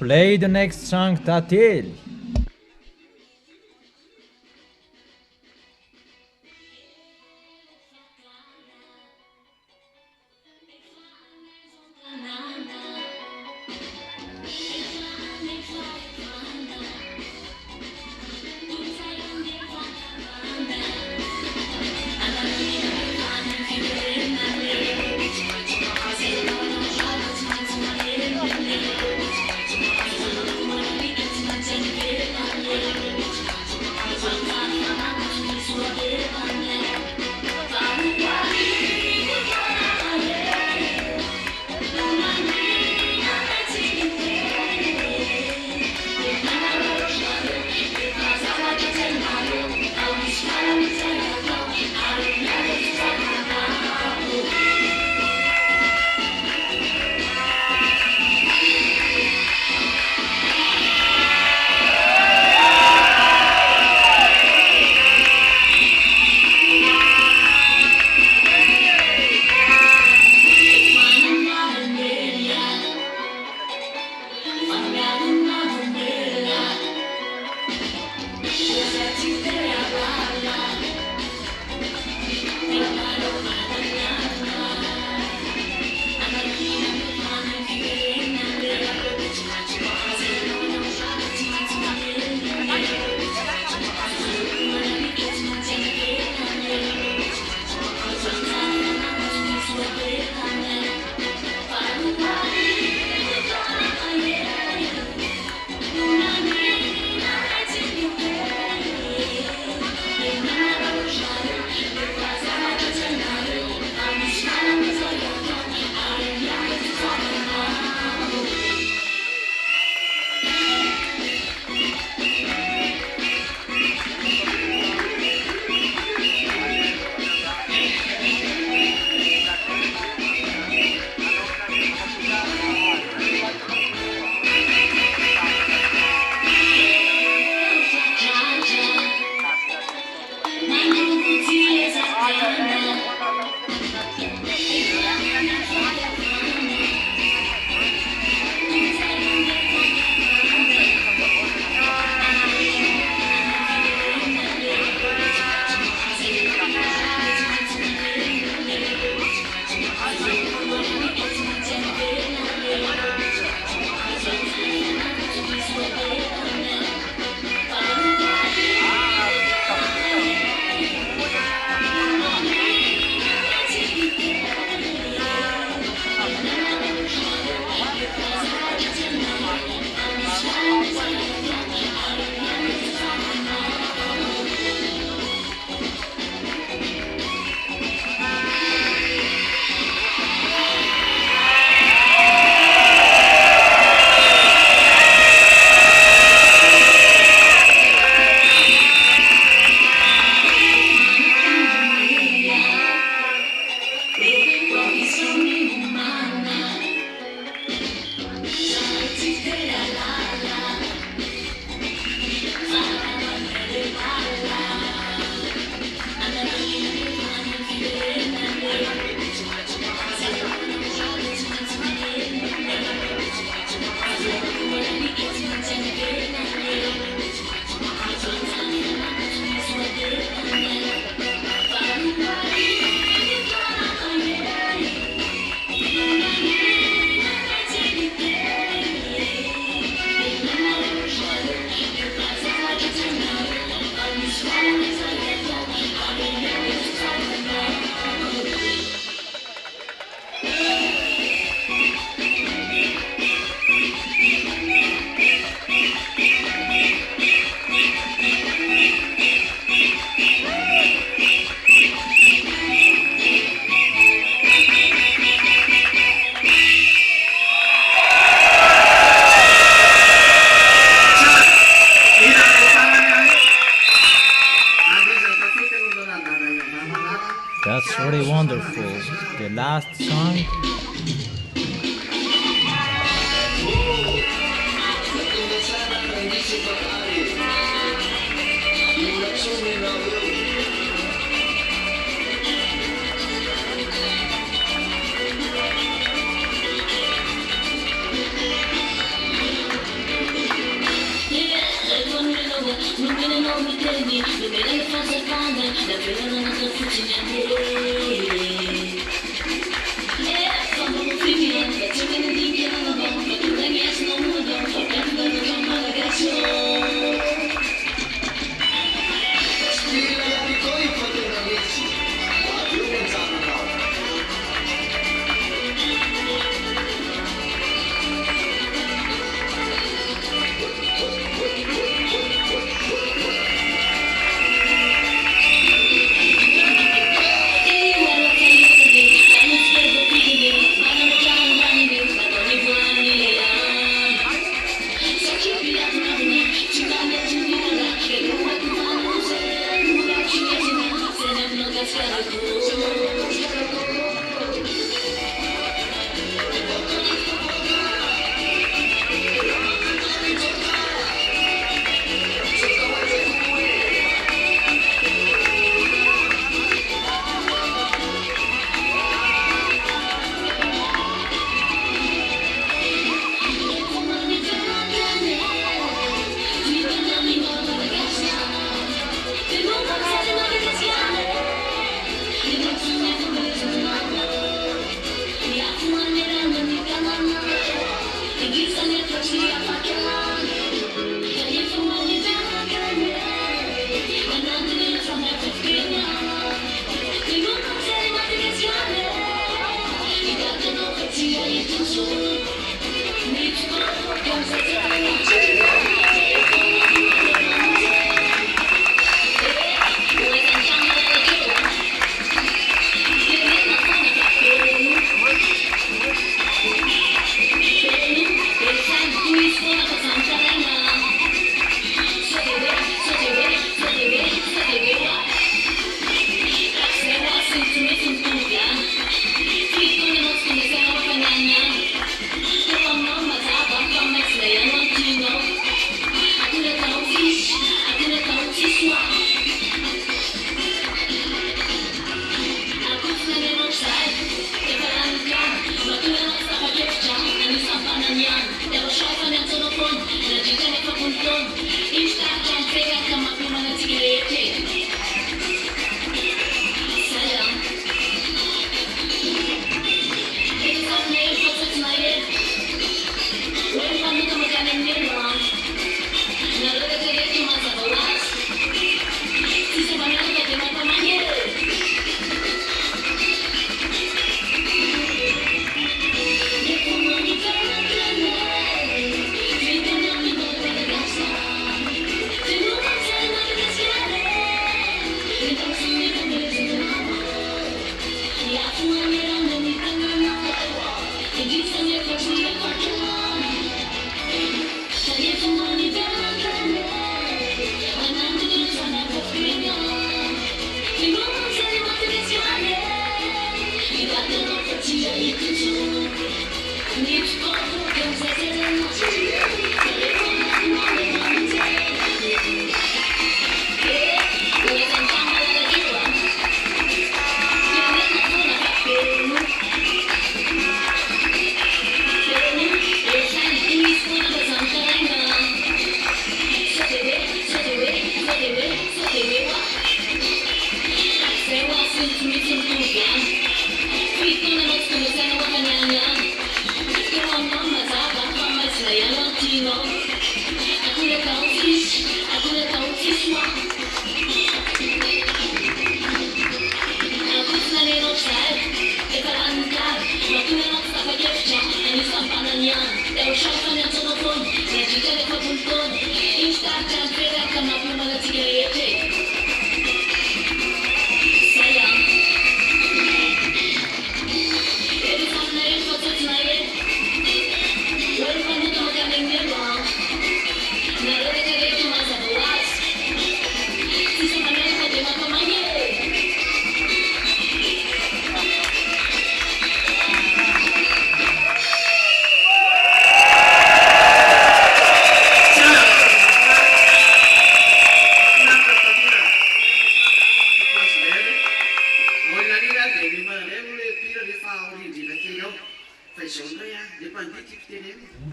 Play the next song, Tatil. beautiful. The last song.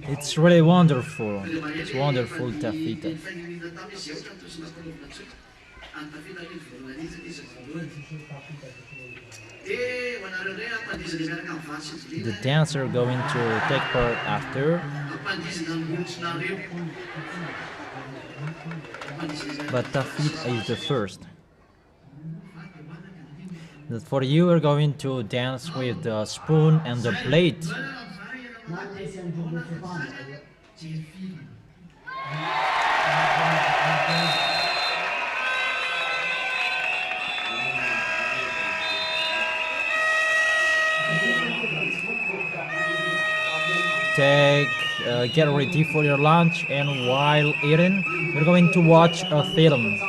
It's really wonderful. It's wonderful, Tafita. The dancer are going to take part after, but Tafita is the first. That for you are going to dance with the spoon and the plate. Get ready for your lunch, and while eating, you're going to watch a film.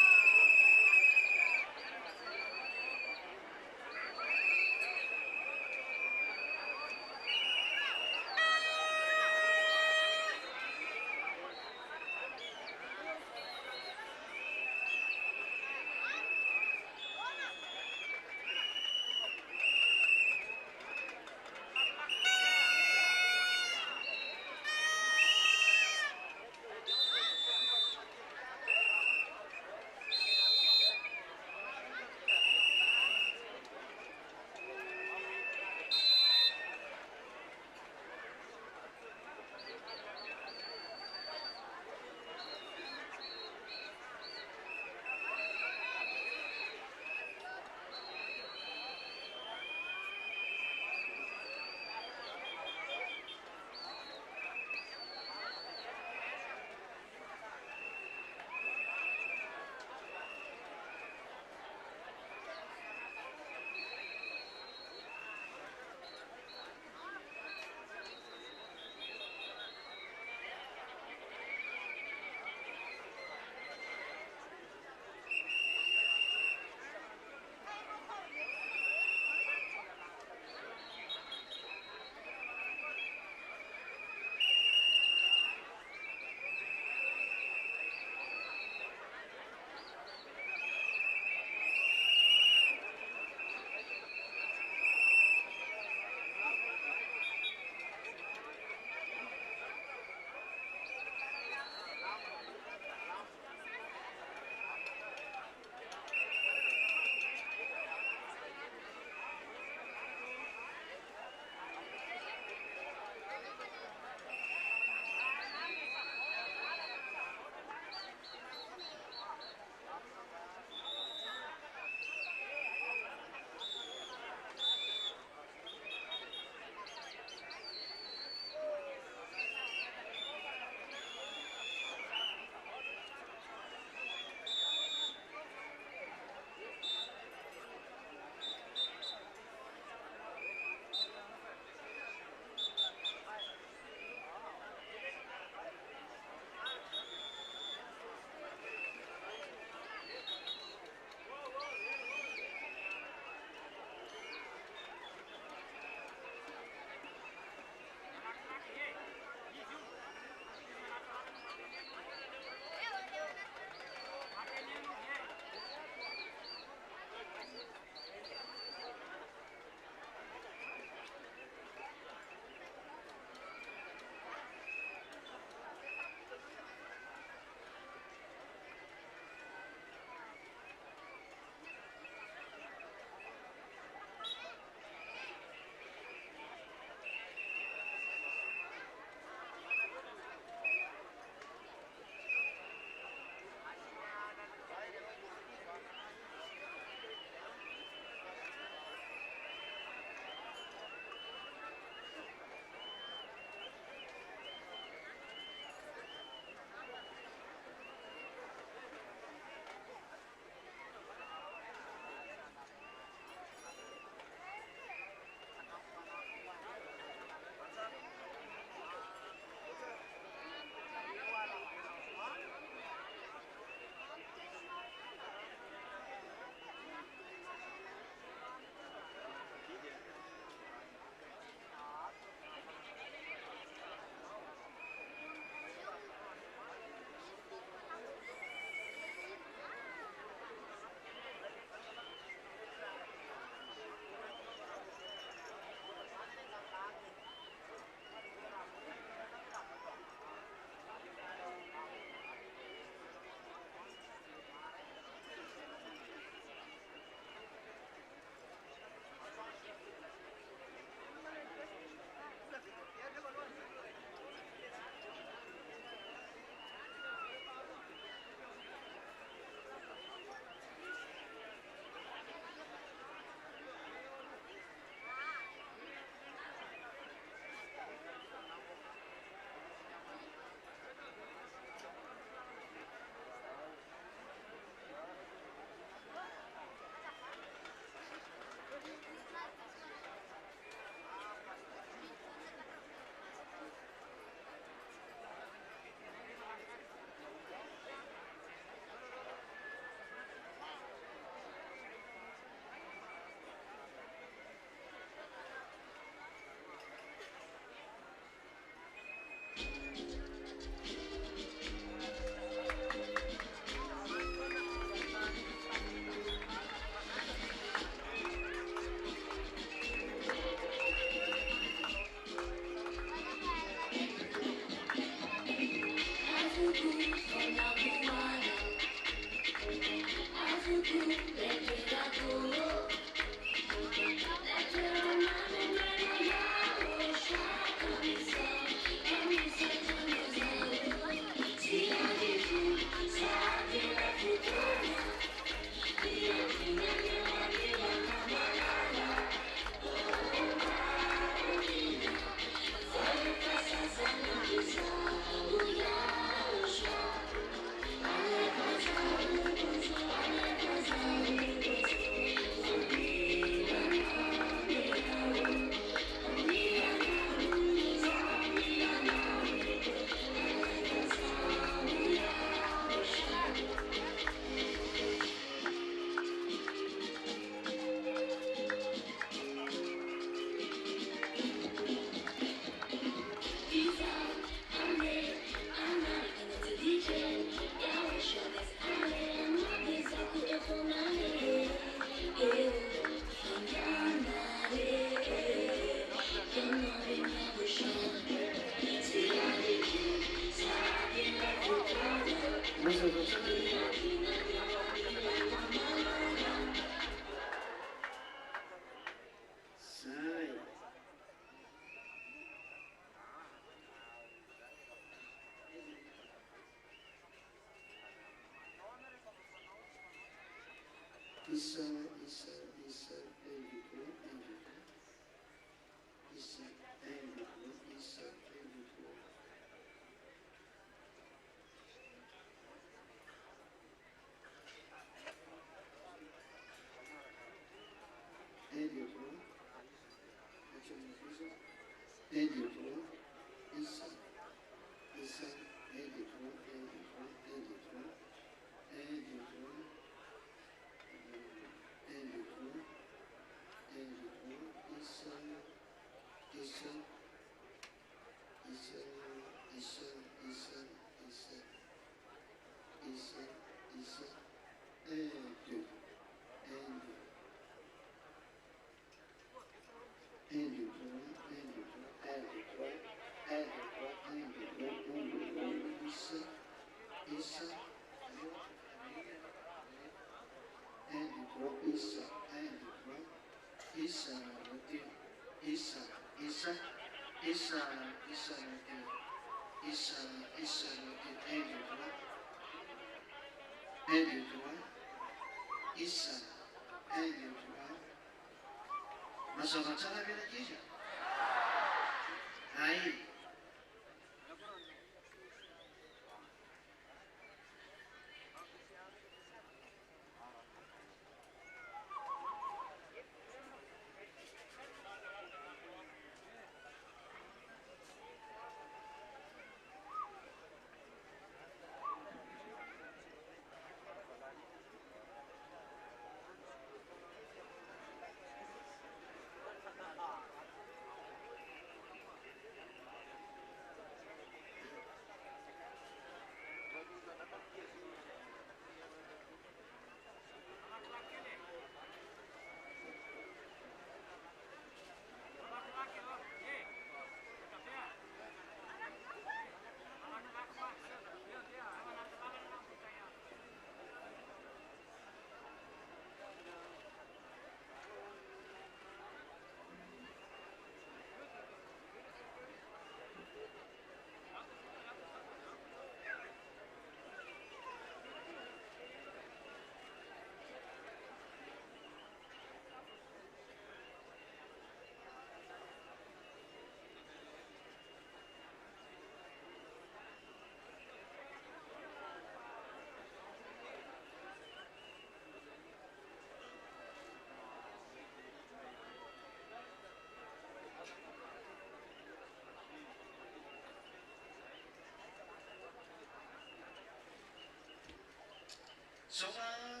Sawa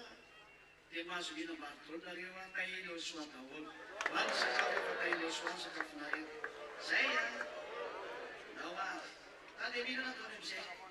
dia masuk ino bathroom dari wakai Yahoshuah tahun. Wan sakap wakai Yahoshuah sakap naik. Saya nawas. Tadi bilang tu bisa.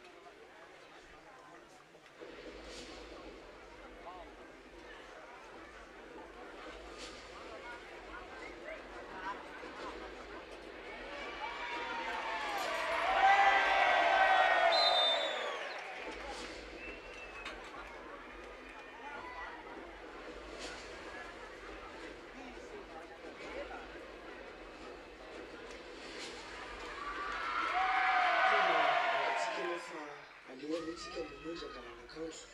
aleoha mihitsika mamonjaka manankanjo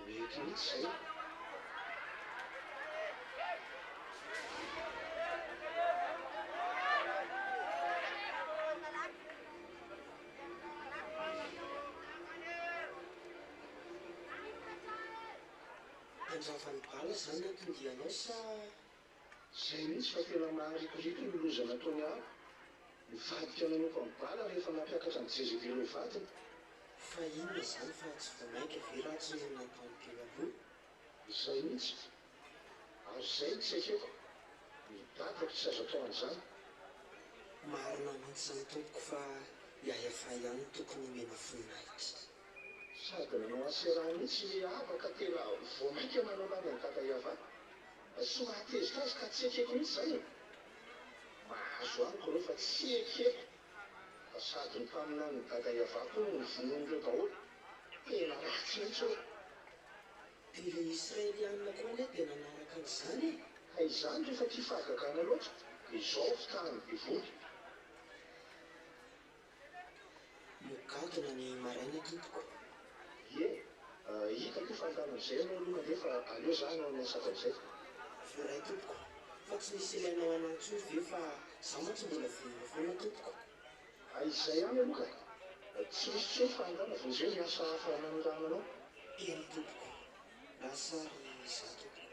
mety mihitsy zay anjavany bala zany antondianao sa zay mihitsy fa tena maharikoriko ny loza nataony aby mivadika nanompo amin'ny bala rehefa nampiakatra ny jezebel hoe vadiny fa inona zany fa tsy vomaika ve ratsy no nataony teo aloha zay mihitsy ary zay ny tsekeko midatako tsy azo atao an'izany marina mihitsy zany tompoko fa YAHVAH ihany tokony mena voninahitra sady nanao aseraha mihitsy ny afaka tena vomaika manao lany ny tata YAHVAH somatezitra azy ka tsy ekeko mihitsy zany mahazo amiko rehefa tsy ekeko sady ny mpaminany ny tata YAHVAH koa ny vonon'ireo daholo tena ratsy mihitsy hoe dia le israelianina koa ane dia nanaraka an'izany ka izany rehefa tia fahagagana loatra dia izao fitahany bevoly mogadona ny maraina tompoko ie hitako fantanan'izay anao aloha mandefa aleo zany ao miasaka amin'izay voray tompoko fa tsy nisy ilainao anantsony ve fa za moa tsy mbola vonona foana tompoko izay any aloha ka tsy misy tsony fandana von'izay miasa hafa nanorananao eny tompoko lasa ry za tompoko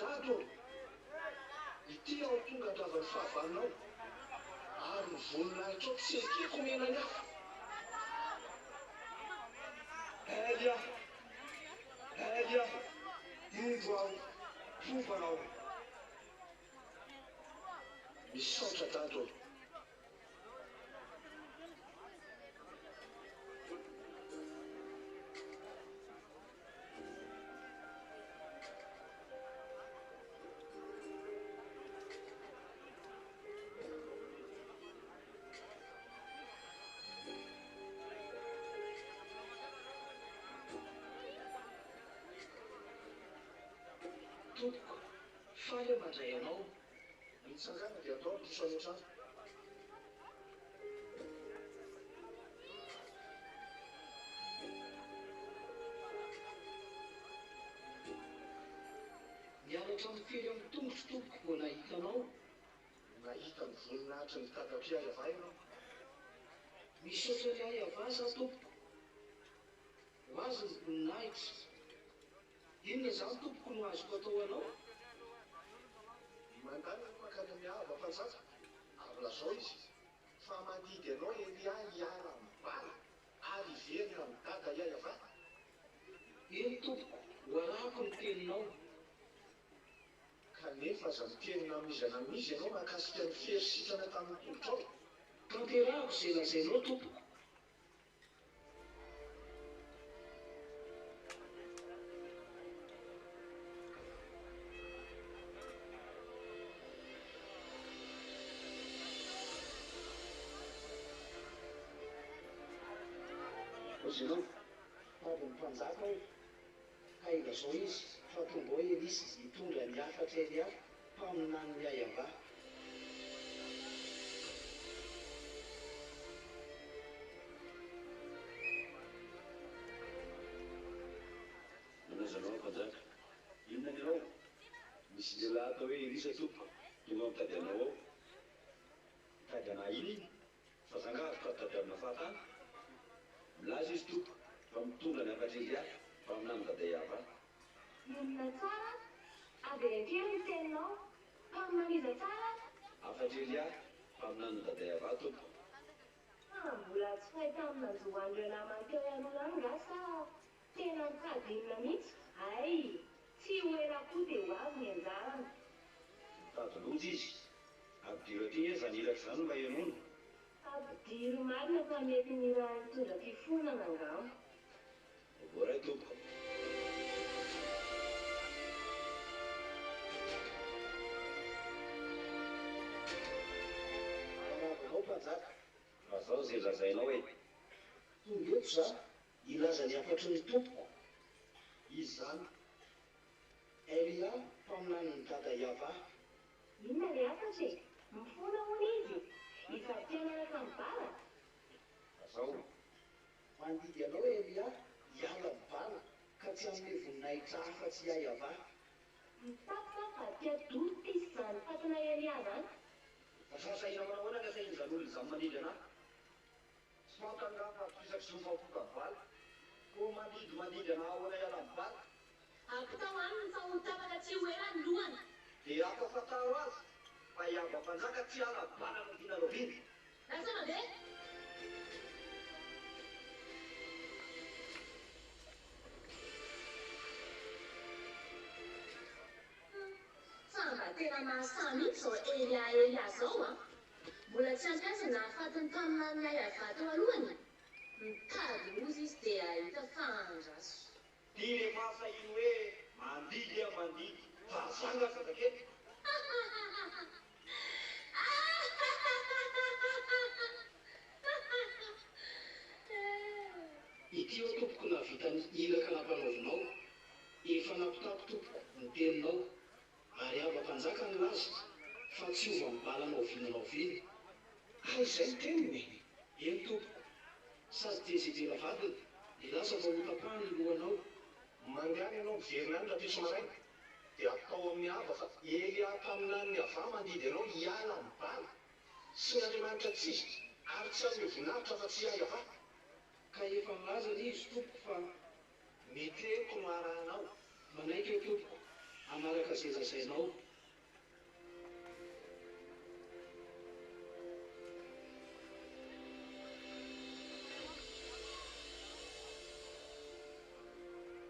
dato ity ao tonga andravany fahavanao ary mivoninahitra ao tsy ekeko mena ny hafa Elia indro aho tovana aho misaotra dato tompoko faly mandray anao mitsangana dia atao diso any an-trano mianatra mifely amin'ny tongotro tompoko vao nahitanao nahita ny voninahitra ny tatatr'i YAHVAH ianao misaotra ny YAHVAH za tompoko ho azy ny voninahitra inona zany tompoko no azoko atao anao mandany makany miava fanjaka avy lazao izy fa mandidy anao Elia hiara mibala ary iverina amin'ny dada YAHVAH eny tompoko hoarahako ny teninao kanefa aza mitenina amizana mizy ianao mahakasika ny fierisitana tamin'ny tongotra ao tanterahako zay lazainao tompoko ozy ianao avy ny mpanjaka hoe hainga zao izy fa tonga ao elisy hitondra ny afatra Elia mpaminan'ny YAHVAH manazanao mpanjaka inona ny anao misy lehilahy atao hoe Elisa tompo tonga mitady anao ao mitady ana iny fa zangahary ka mitady amina fahatany milaza izy tompo fa mitondra ny afatra Elia mpaminany dada YAHVAH Inona tsara? Avy akery ny teninao? Mpaminaniza tsara? afatra Elia mpaminany dada YAHVAH tompo Mbola tsy fahita amin'anjohan'ireo namany teo ianona any nga sa tena mitady inona mihitsy? Ay, tsy hoera-po dia ho avy ny anjarany. mitady loja izy abdiro aty izy zany ilaka zany mba ianona Abdiro marina fa mety ny raha nitondra fifonana angamba. voaray tompo manavanao mpanjaka fa zao zay lazainao hoe tonga eto za ilaza ny afatry ny tompoko izy zany Elia mpaminany dada YAHVAH. Inona le afatra e? Mifona hono izy. Izaty anaraka mibala. Azao mandidy anao Elia hiala mibala ka tsy amin'ny voninahitra afa-tsy YAHVAH. Mitapika fa tia doty izy zany fatana Elia zany. Fasasaina manahoana ka sainy zany olona izany manidy anahy. Tsy fantangafa fisaky sy mifapoka mibaly. Ko mandidy anahy ahoana hiala mibaly. Apitao aminy fa ho tapaka tsy ho ela ny lohany. Dia ampafantaro azy fa YAHVAH mpanjaka tsy hiala mibaly amin'ny vinaloviana. Lasa mandeha. Samba tena mahasamy mihitsy zao Elia zao a. Mbola tsy ampiasa nahafatany tamin'ny YAHVAH teo alohany. Mitady ozy izy dia hita fandraso. Dia le mahasahiny hoe mandidy mandidy fa zanga fatakety. Ity o tompoko navitany ilaka nampanaovinao, efa napitako tompoko ny teninao, ary ava-mpanjaka ny laza fa tsy ova mibala anao vinanao viny. Izay teniny eny tompoko, sady tezitela vadiny ny lasa fa ho tapahany ny lohanao. Mangany ianao miverina any rahapeso maraina dia atao amin'ny hava fa Elia taminany YAHVAH mandidy ianao hiala mibala sy ny Andriamanitra tsisy ary tsy amin'ny voninahitra fa tsy YAHVAH. Ka efa milaza ny izy tompoko fa Miteko no arahanao. manaiky eo tompoko amaraka izay lazainao.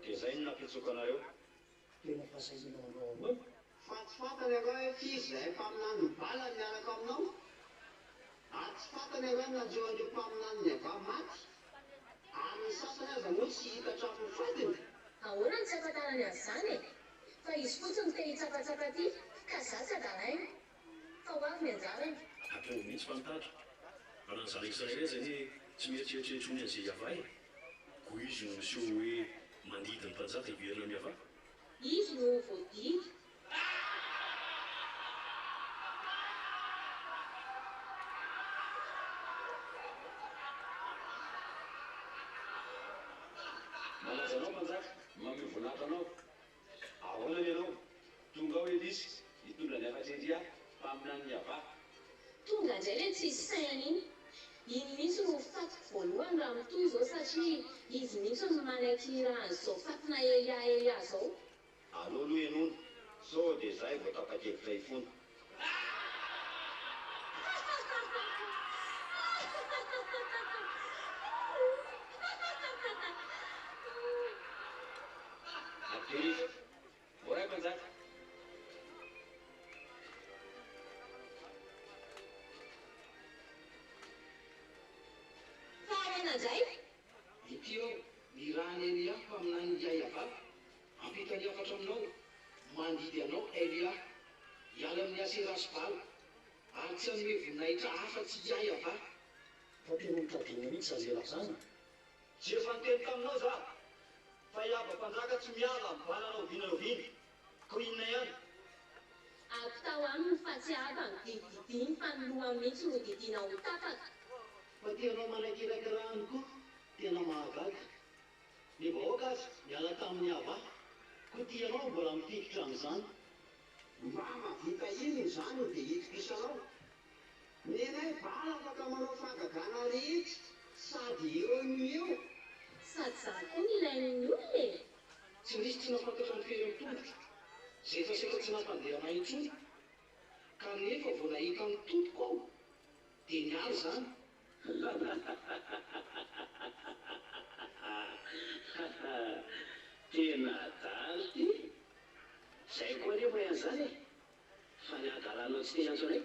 Dia zay no nampitsokanareo. Tena fahasahinao anao. Fa tsy fantany ianao hoe fizy izay mpaminany mibala miaraka aminao. Ary tsy fantany ianao nanjoan'ireo mpaminany YAHVAH maty. Ary ny sasany aza moa tsy hita hatramin'ny fadiny. Ahoana ny tsy afantarany an'izany e? Fa izy fotsiny te hitsakatsaka ty, ka za tsy adalaina. Fa ho avy ny anjarany. Apongo mihitsy fantatra. Fa na ny zanaka Israely zany tsy mieritreritreritry an'izay YAHVAH e. Koa izy no miseho hoe mandidy ny mpanjaka hiverina amin'ny YAHVAH. Izy no voadidy. Malaza anao mpanjaka, mamy voninahitra anao. Ahoana ianao? Tonga ao Elisy, hitondra ny afatra Elia mpaminany YAHVAH. Tonga indray le tsy sainy iny. Iny mihitsy no fatiko voalohany raha mitoy izao satria izy mihitsy no manaiky raha an'izao fatina Elia zao. Allo aloha ianona, sao dia zay vao tapa-kevitra ifona. Aperisy, voray mpanjaka. Farana indray. Ity ao ny rahany Elia mpaminany YAHVAH. Ampitany afatra aminao, mandidy anao Elia hiala amin'ny asa rasy bala ary tsy hanome voninahitra hafa tsy YAHVAH. Fa tena mitadrona mihitsy azy lazana. Tsy efa niteny taminao za fa YAHVAH mpanjaka tsy miala mibala anao vinaloviana. Ko inona ihany? Apitao aminy fa tsy ava ny dididiny fa ny lohany mihitsy no didina ho tapaka. Fa tianao manaiky irakirahany koa, tena mahagaga. Ny vahoaka azy miala tamin'ny YAHVAH, ko tianao mbola mifikitra amin'izany. Mba mahavita iny izany dia hitokisanao. Nenay bala afaka manao fahagagana rehetra sady eo no eo. Sady zany koa ny ilain'ny olona e. Tsy misy tsy nafantatra ny fery tongotra, zay fa seka tsy nampandeha anay intsony. Kanefa vao nahita ny tompoko aho, dia niary zany. Tena adalo ty. Zay koa nefa ian'izany e. Fa ny adalanao tsy te antso anay.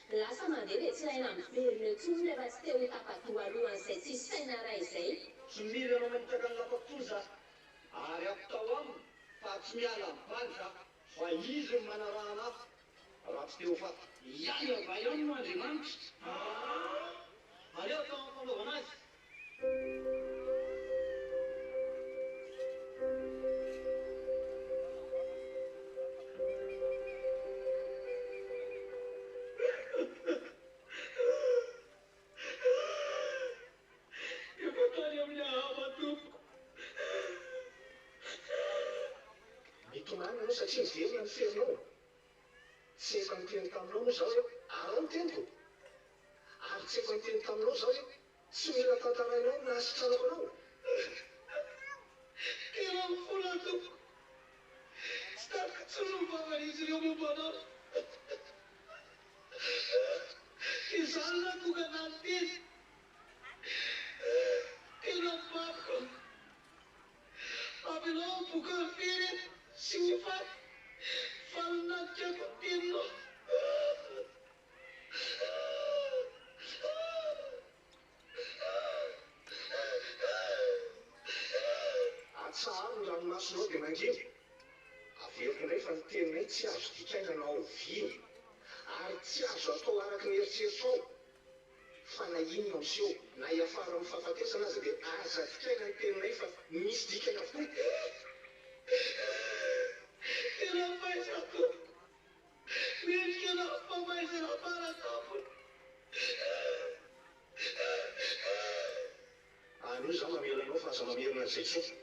Lasa mandeha dia tsy ilaina miverina intsony rehefa tsy te ho tapadoha alohan'izay tsy saina ray izay. Somily anao manitaka ny lapakoza ary apitao aminy fa tsy miala mibaly za fa izy no manarahana ato raha tsy te ho faty. YAHVAH ihany no Andriamanitra. Aleo atao amin'ny fanaovana azy. ianao satria miverina ny ferinao. Tsy efa niteny taminao moa zao hoe ara ny teniko. Ary tsy efa niteny taminao zao hoe tsy mila tantarainao na asitranako anao. Tena mifola tompoko. Tsy tarika tsy novavanizy ireo mombanao. Izany na tonga nanteny. Tena mafiko. Papinao boka firy sy mifaty. Fa ninatikako teninao. Atsaharo ny ranomasonao dia mangeny. Averiko indray fa ny teninay tsy azo dikaina na ao viny. Ary tsy azo atao araky ny eritreritro ao. Fa na inona miseho, na iafara amin'ny fahafatesana aza dia aza dikaina ny teninay fa misy dikaina avokoa. Tena faiza tompoko. Mendrika na famaizana para-tampony. Anio za mamela anao fa aza mamerina an'izay tsotra.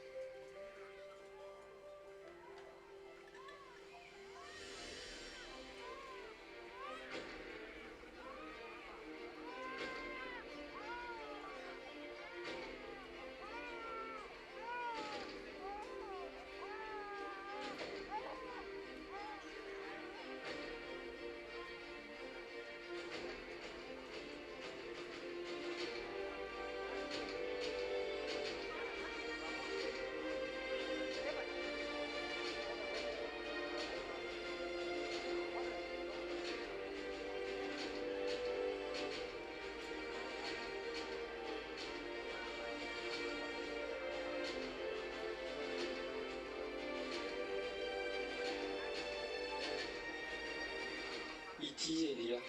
Ity Elia.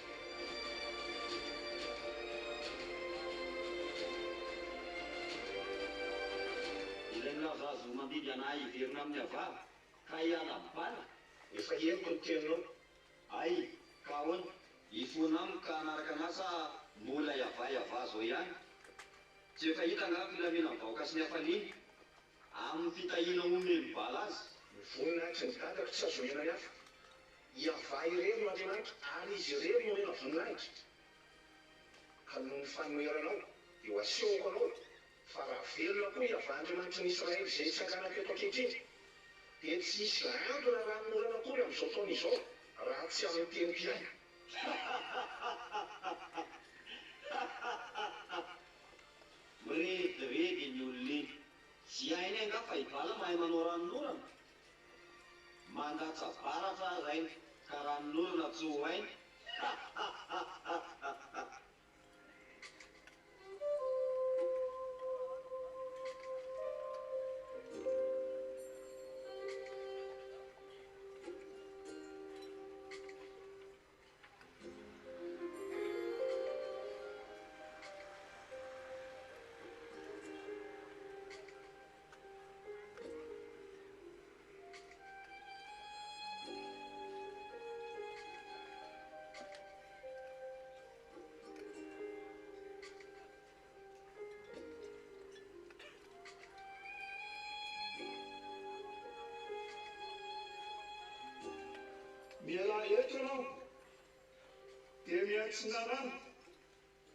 Ilay navazo mambidy anahy iverina amin'ny avava ka hiala bala. Efa henoko ny teninao. Ay, ka ahoana? Ifona amiko ka anaraka anasa mbola YAHVAH zao ihany. Tsy efa hita nga filamina ny vahoaka sy ny hafaliany amin'ny fitahiana omeny bala azy. Vonina tsy ny dadako tsy azo mena hafa. YAHVAH irery no Andriamanitra ary izy irery no mena voninahitra. Ka noho ny fanoheranao dia ho asehoko anao fa raha velona koa YAHVAH Andriamanitra ny Israely izay tsanganako eto ankehitriny dia tsy hisy andro na ranomorana akory amin'izao taona izao raha tsy amin'ny teniko ihany. Mirediredy ny olon'iny. Tsy hainy anga fa ibala mahay manao ranonorana. Mandatsa bara fa rainy ka ranonorana tsy ho hainy. Miala eto ianao dia miantsona rano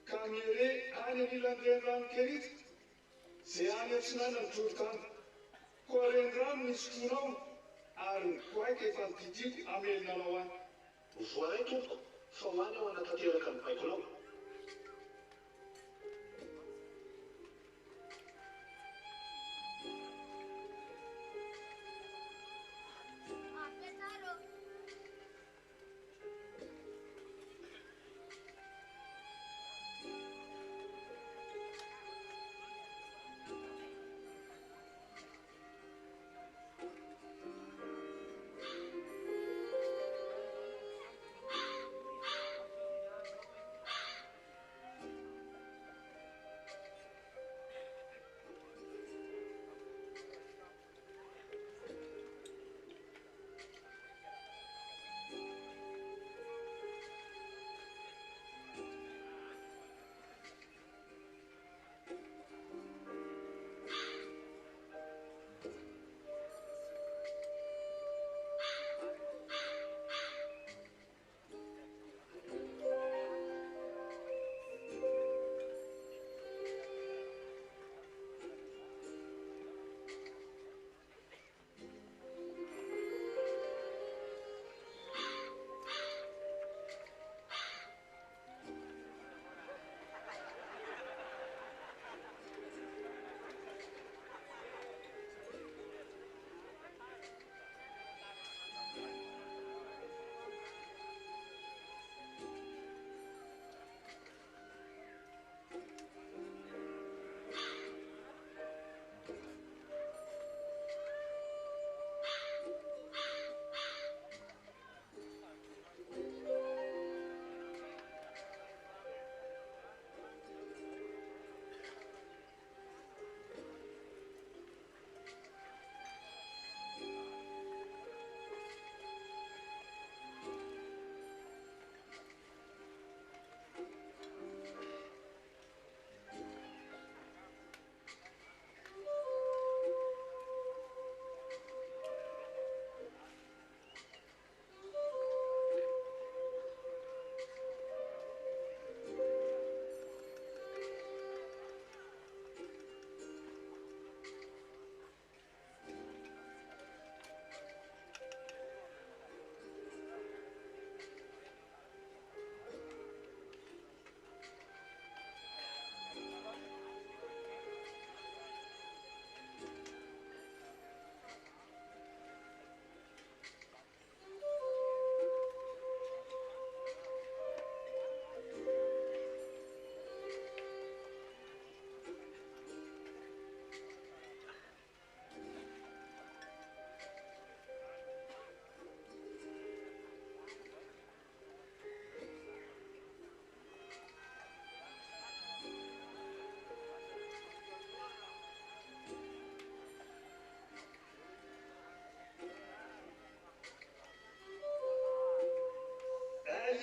ka mihere any anilan'ny rano kerita izay any antsinana ny Jordana. Koa renirano ny sotroinao ary ny goaika efa nididiko hamelinanao any. Voaray tompoko fa ho any ao hanatanteraka ny baikonao.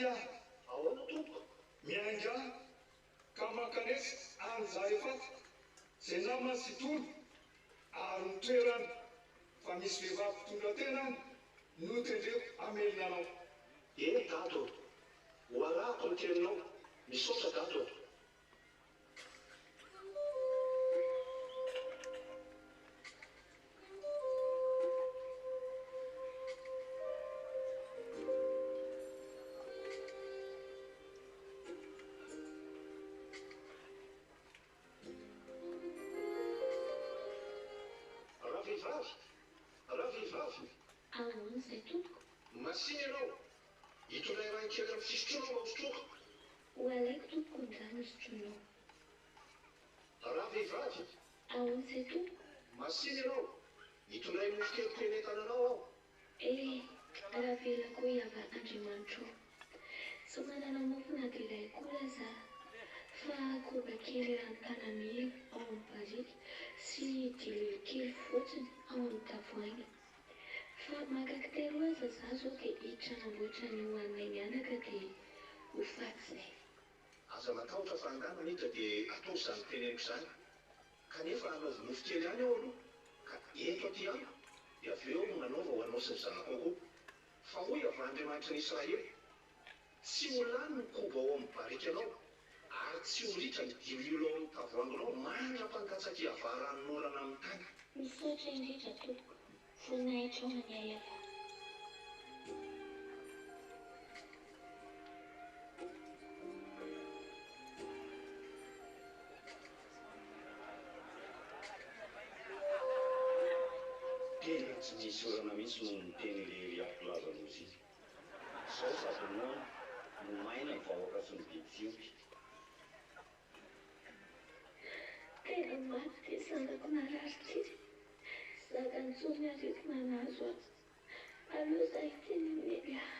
Aya, ahoana tompoko, mianga ka mankanesa any za efa zay namana sy tono ary mitoerana fa misy vehivavy tonga tena no tendreko amelona anao. Dato, ho arahako ny teninao, misaotra dato. Ravivavy, ahoana izay tompoko? masiny ianao, hitondray raha kely amin'ny fisotroana mba hosotroako. Ho alaiko tompoko izany hosotroanao. Ravivavy, ahoana izay tompoko? masiny ianao, hitondray mofo kely penetana anao aho. Raha velako Yahvah Andriamanitro, tsy manana mofo na dia ilay kola za, fa koba kely ranon-tanamila ao amin'ny barika sy dililo kely fotsiny ao amin'ny tavoahangy. Fa makankitelo aza za zao dia hiditra namboatra ny hoanay mianaka dia ho faty izay. Aza matahotra fa angamba nita dia atao izany teneniko izany. Kanefa hanaovy mofo kely ihany ao aloha, ka eto aty ihany dia avy eo nanaova ho anao sy ny zanako koa. Fa hoy avy Andriamanitra ny Israely, tsy ho lany ny koba ao amin'ny barika anao, ary tsy ho ritra ny dililo ao amin'ny tavoahanginao mandra-pangatsaky avaran'orana amin'ny tany. Misaotra indrindra tompoko, voninahitra ao any Yahvah. Tena tsy misy orana mihitsy no miteny le akolava nozy izy. Zao sady noana no maina ny vahoaka sy ny biby fiompy. Tena maty dia zanako nararitrity. Zaka nitsony aretina nazo azy. Aleo za hiteny nely aho.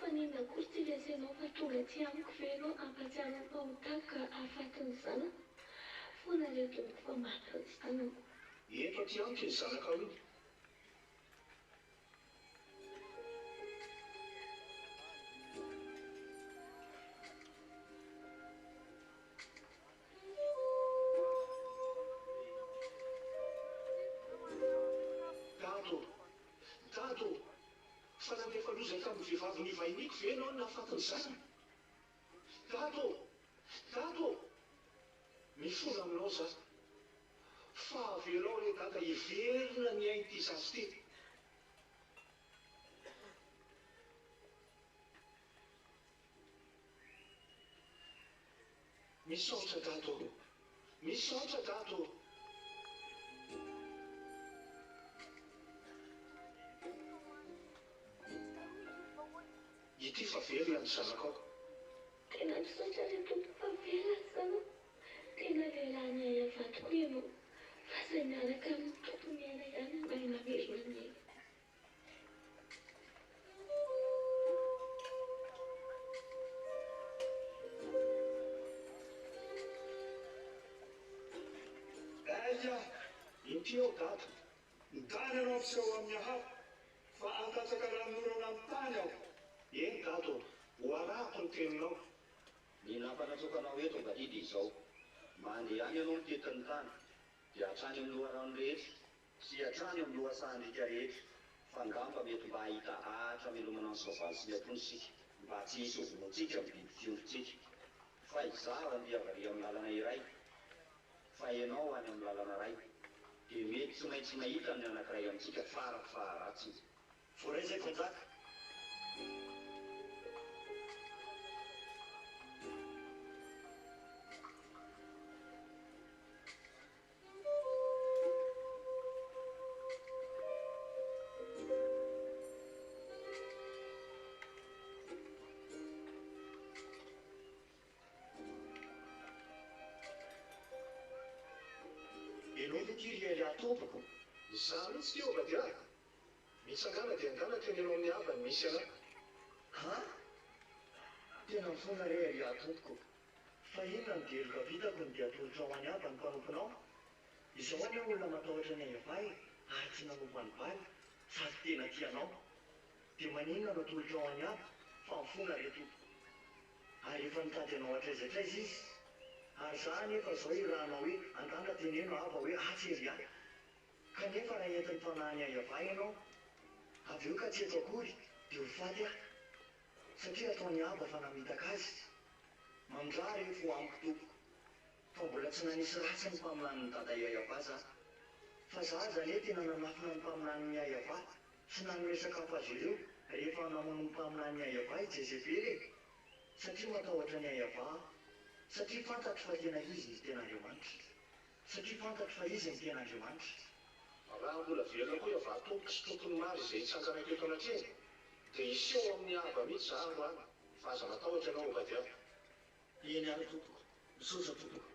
Fanina kory tsy lesenao fa tonga ty amiko venao ampatsianao ahotaka afatiny zanako. Fonareo tompoko fa maty ny zanako. Eto aty amiko ny zanaka iny. Dato, fa nandefa lozany tamin'ny vehivavy nivainiko ve ianao nafatiny zany? Dato, mifono aminao za. Fa avelao re data hiverina ny ainy ty zazy ty. Misaotra dato. Ity fa velona ny zanako ao. Tena misaotra re tompoko fa velona zanako. Tena lelana Yahvah tokoa ianao. Fa zay miaraka amin'ny tompony miaina ihany maina velona ny aina. Aya, inty ao dato. Midany anao ampiseho amin'ny hafa fa antatsaka ranorana amin'ny tany aho. Dato, ho arahako ny teninao. Ny nampanatrokanao eto mbatidi izao, mandeha any ianao mitetin'ny tany, dia hatrany amin'ny loharano rehetra, sy hatrany amin'ny lohasahandrika rehetra, fa ngamba mety mba hahita ahatra melomana ny soavaly sy ny apontsika, mba tsy hisy ovonotsika amin'ny biby fiontsika. Fa izara miavary amin'ny lalana iray, fa ianao any amin'ny lalana iray, dia mety tsy maintsy mahita ny anankiray amintsika farafaharatsiny. Voaraizako njaka. Ianao mikiry ely atompoko. Za mihitsy teo badiaka. Misy angana dia angana teny ianao amin'ny havany misy anahy. aha tena mifoana re ary atompoko fa inona ny deloka vitako ny dia atolotra ho any aby ny mpanomponao izao any olona matahotra ny YAHVAH ary tsy nanompo any baly sady tena tianao dia maninona no atolotra ho any aby fa mifoana re tompo ary efa nitady anao hatraizatraiza izy ary za nefa zao irahana hoe andana teneno ava hoe atsery any kanefa raha entin'ny fanahany YAHVAH ianao avy eo ka tsy eto akory dia ho faty aho satria ataony aba fa namitaka azy mandra rehefa ho amiko tompoko fa mbola tsy nanisy ratsy ny mpaminan'ny dada YAHVAH za fa za zany tena nanafina ny mpaminan'ny YAHVAH sy nanome sakafo azy ireo rehefa namono ny mpaminan'ny YAHVAH i Jezebely satria matahotra ny YAHVAH satria fantatro fa tena izy ny ten'Andriamanitra satria fantatro fa izy ny ten'Andriamanitra raha mbola velona koa YAHVAH tompoka sy tompony maro izay hitsangana keto anatreny dia iseho amin'ny aba mihitsy za androany fa aza matahotra ianao vady aho eny ary tompoko misaotra tompoko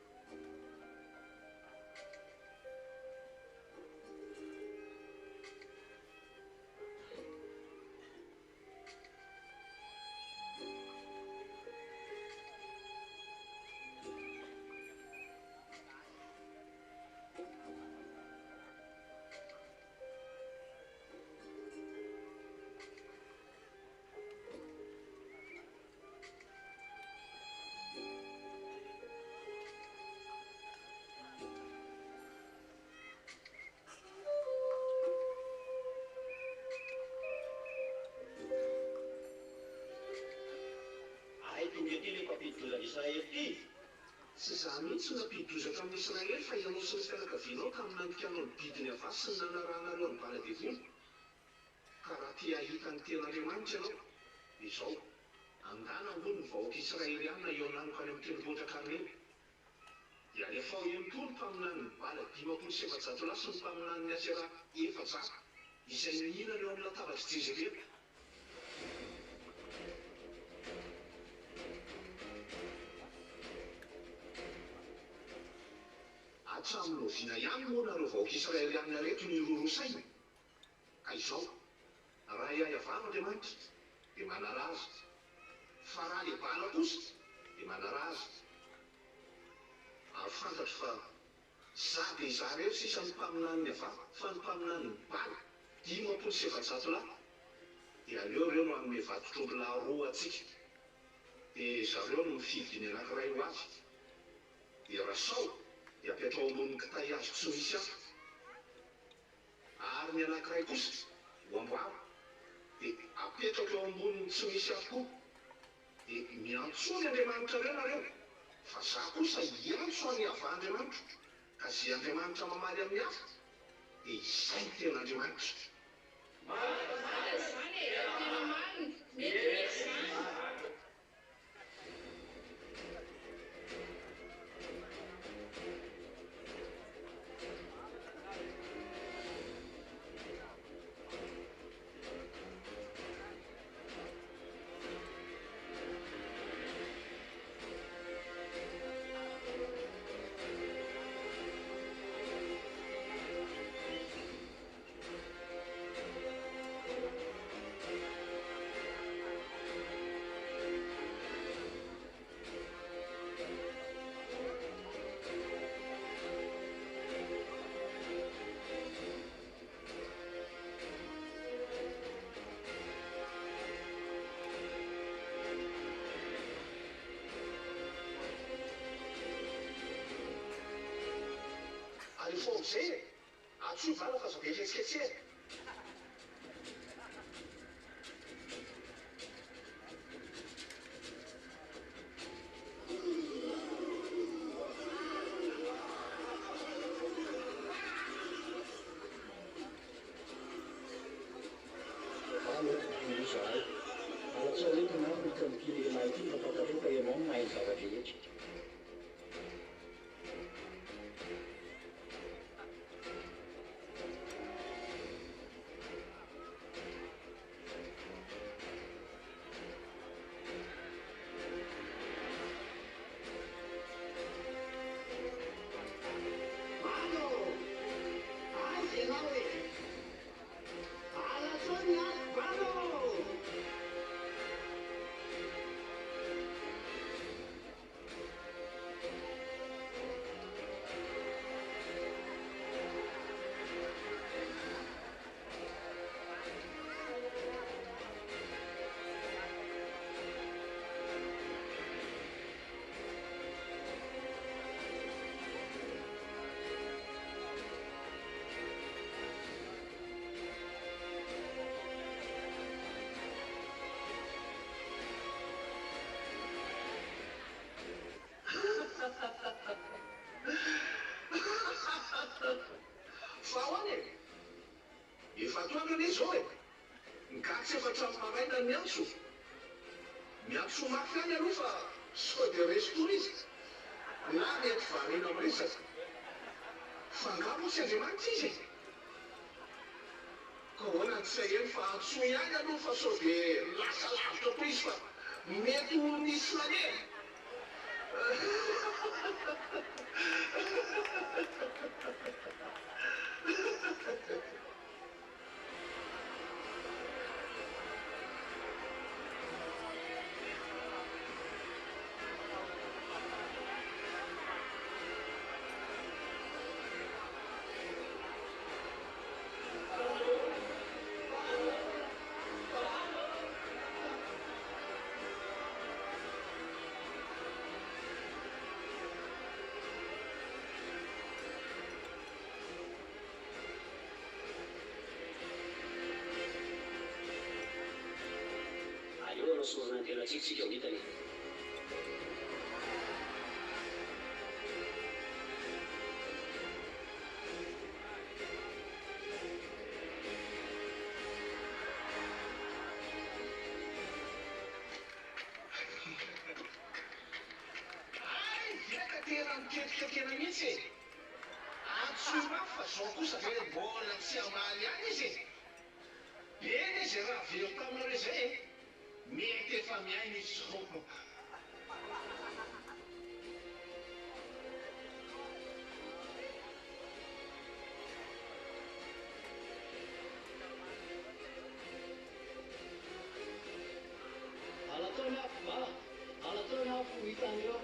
sy za mihitsy nampidi-dozaka amin'ny Israely fa ianao sy ny fianakavianao tamin'ny nandikanao ny bidiny YAHVAH sy ny nanarahanareo ny bala-devony ka raha tia ahita ny ten'Andriamanitra ianao izao andana ambony ny vahoaka israeliana eo nanoko any amin'ny tendrombohitra Karmely dia alefa ao ihany koa ny mpaminan'ny bala 5,700 sy ny mpaminan'ny Asera 400 izay mihinana eo amin'ny latabatry Jezebely hatramin'ny oviana ihany moa nareo vahoaka israeliana reto ny rorosaina ka izao raha YAHVAH Andriamanitra dia manara azy fa raha le bala kosa dia manara azy ary fantatro fa za dia za rehetra sisa ny mpaminan'ny YAHVAH fa ny mpaminan'ny bala 5,700 lahy dia aleo reo no hanome vatotr'ombylahy roa atsika dia zareo no mifidy ny anankiray ho azy dia raha sao dia apetrao ambonin'ny kitay azo tsy misy aho ary ny anankiray kosa ho amboaro dia apetrako eo ambonin'ny tsy misy aho koa dia miantso ny Andriamanitra reo nareo fa za kosa hiantso any YAHVAH Andriamanitra ka zay Andriamanitra mamaly amin'ny hafa dia izay ny ten'Andriamanitra rehefa amin'izay atsoy vala fa zao vehetsiketsehana fa hoany e efa atoandrony izy zao e mikatsy efa trano maraina miantso miantso mafy any aloha fa sao de resto izy na mety varina amresaka fa angamo tsy andriamanitra izy e ka hoana tsy saheny fa antso ihany aloha fa sao de lasa lavitra koa izy fa mety ho nisy manery sorana tena tsitsika ho hitany viaka tena miketiketena mihitsy e antso mafy fa zao kosa ve mbola tsy amaly any izy e eny izy raha velo taminareo zay e mety efa miaina izy zao alataony afo alataony afo hitany eo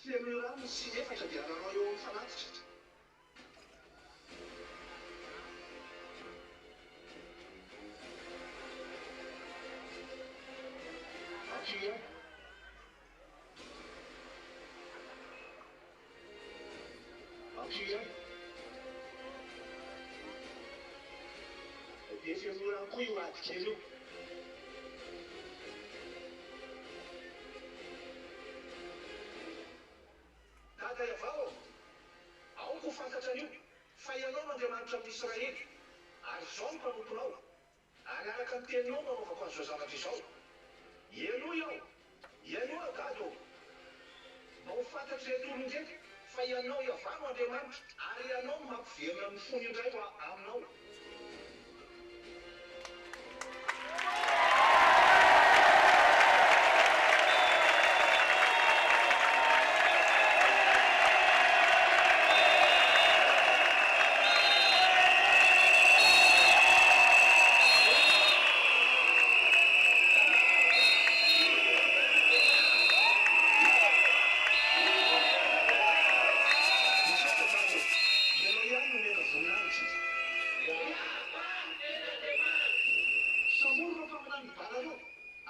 feno rano sy efatra dia ranao eo amin'ny fanatitra akia akia dia feno rano koa io adikely io YAHVAH aoko fantatrany io fa ianao n'Andriamanitra amin'Israely ary zao ny mpanomponao ary araka ny teninao nanaovako an'izao zavatra izao ialoha iaho ialoha gado mba ho fantatry reto olony ndraiky fa ianao YAHVAH no Andriamanitra ary ianao no mampiverina amin'ny fony indray ho aminao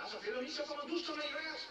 Asa vela misy afa mandositra na iray azy.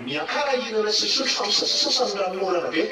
Miakara inana sy sotro famosasasasany ranomorana be.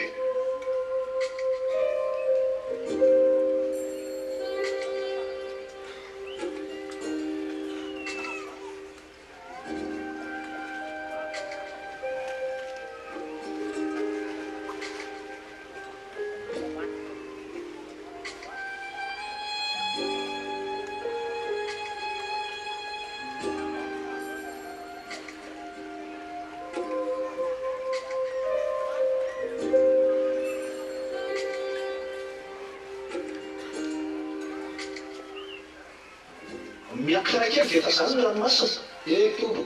Miakaraky veta zany ny ranomasina. Tobo.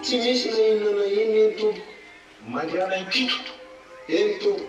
Tsy misy na inona na iny tobo. Mandeha na impito. Tobo.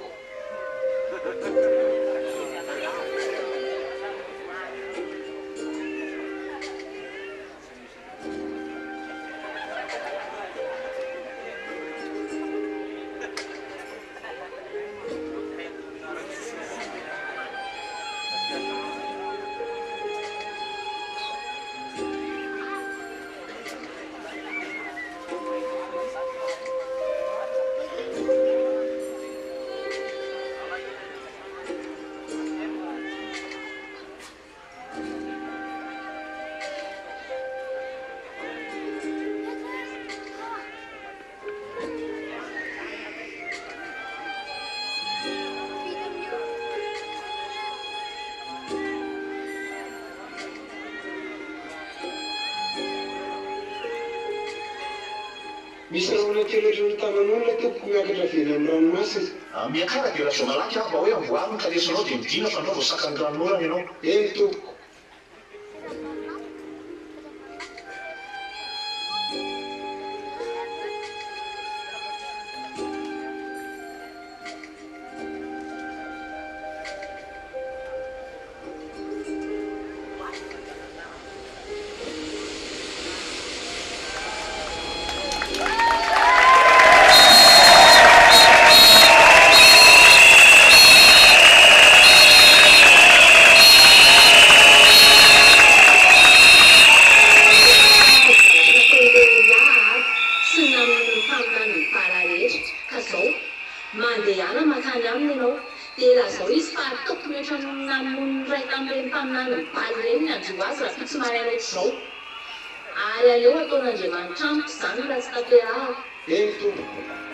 Misy raha kelotrany tanan'olona tompoko miakatra vely amin'ny ranomasina. Miakara dia raha malaky aho mba hoe amboariny ka lesinao dia midina fa anao vao sakan'ny ranorana ianao. Tompoko. Mandeana makany aminy ianao dia raha zao izy fa ataoko mihoatra namon'ny ray tamin'ireny mpaminany mibaly ireny ny anjo azy raha pitsy maraina ohatr'izao. Ary aleo ataon'Andriamanitra amiko izany raha tsy taterahako. Tompoko.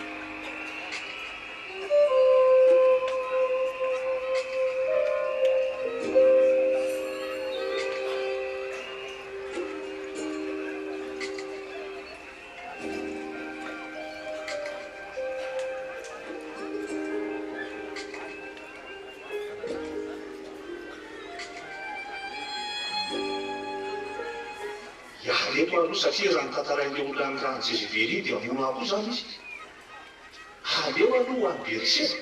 Aleoko aloha satria raha nitantarain'ilay olona ny rano Jezebely dia mona koa zany izy. Aleo aloha any Beeriseba.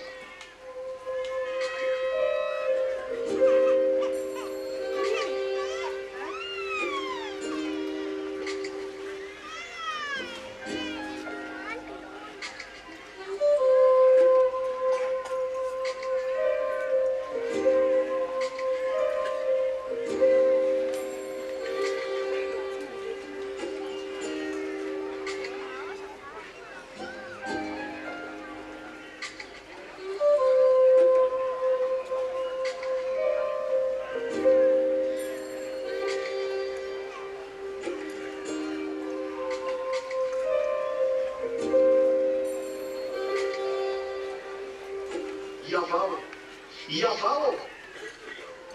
YAHVAH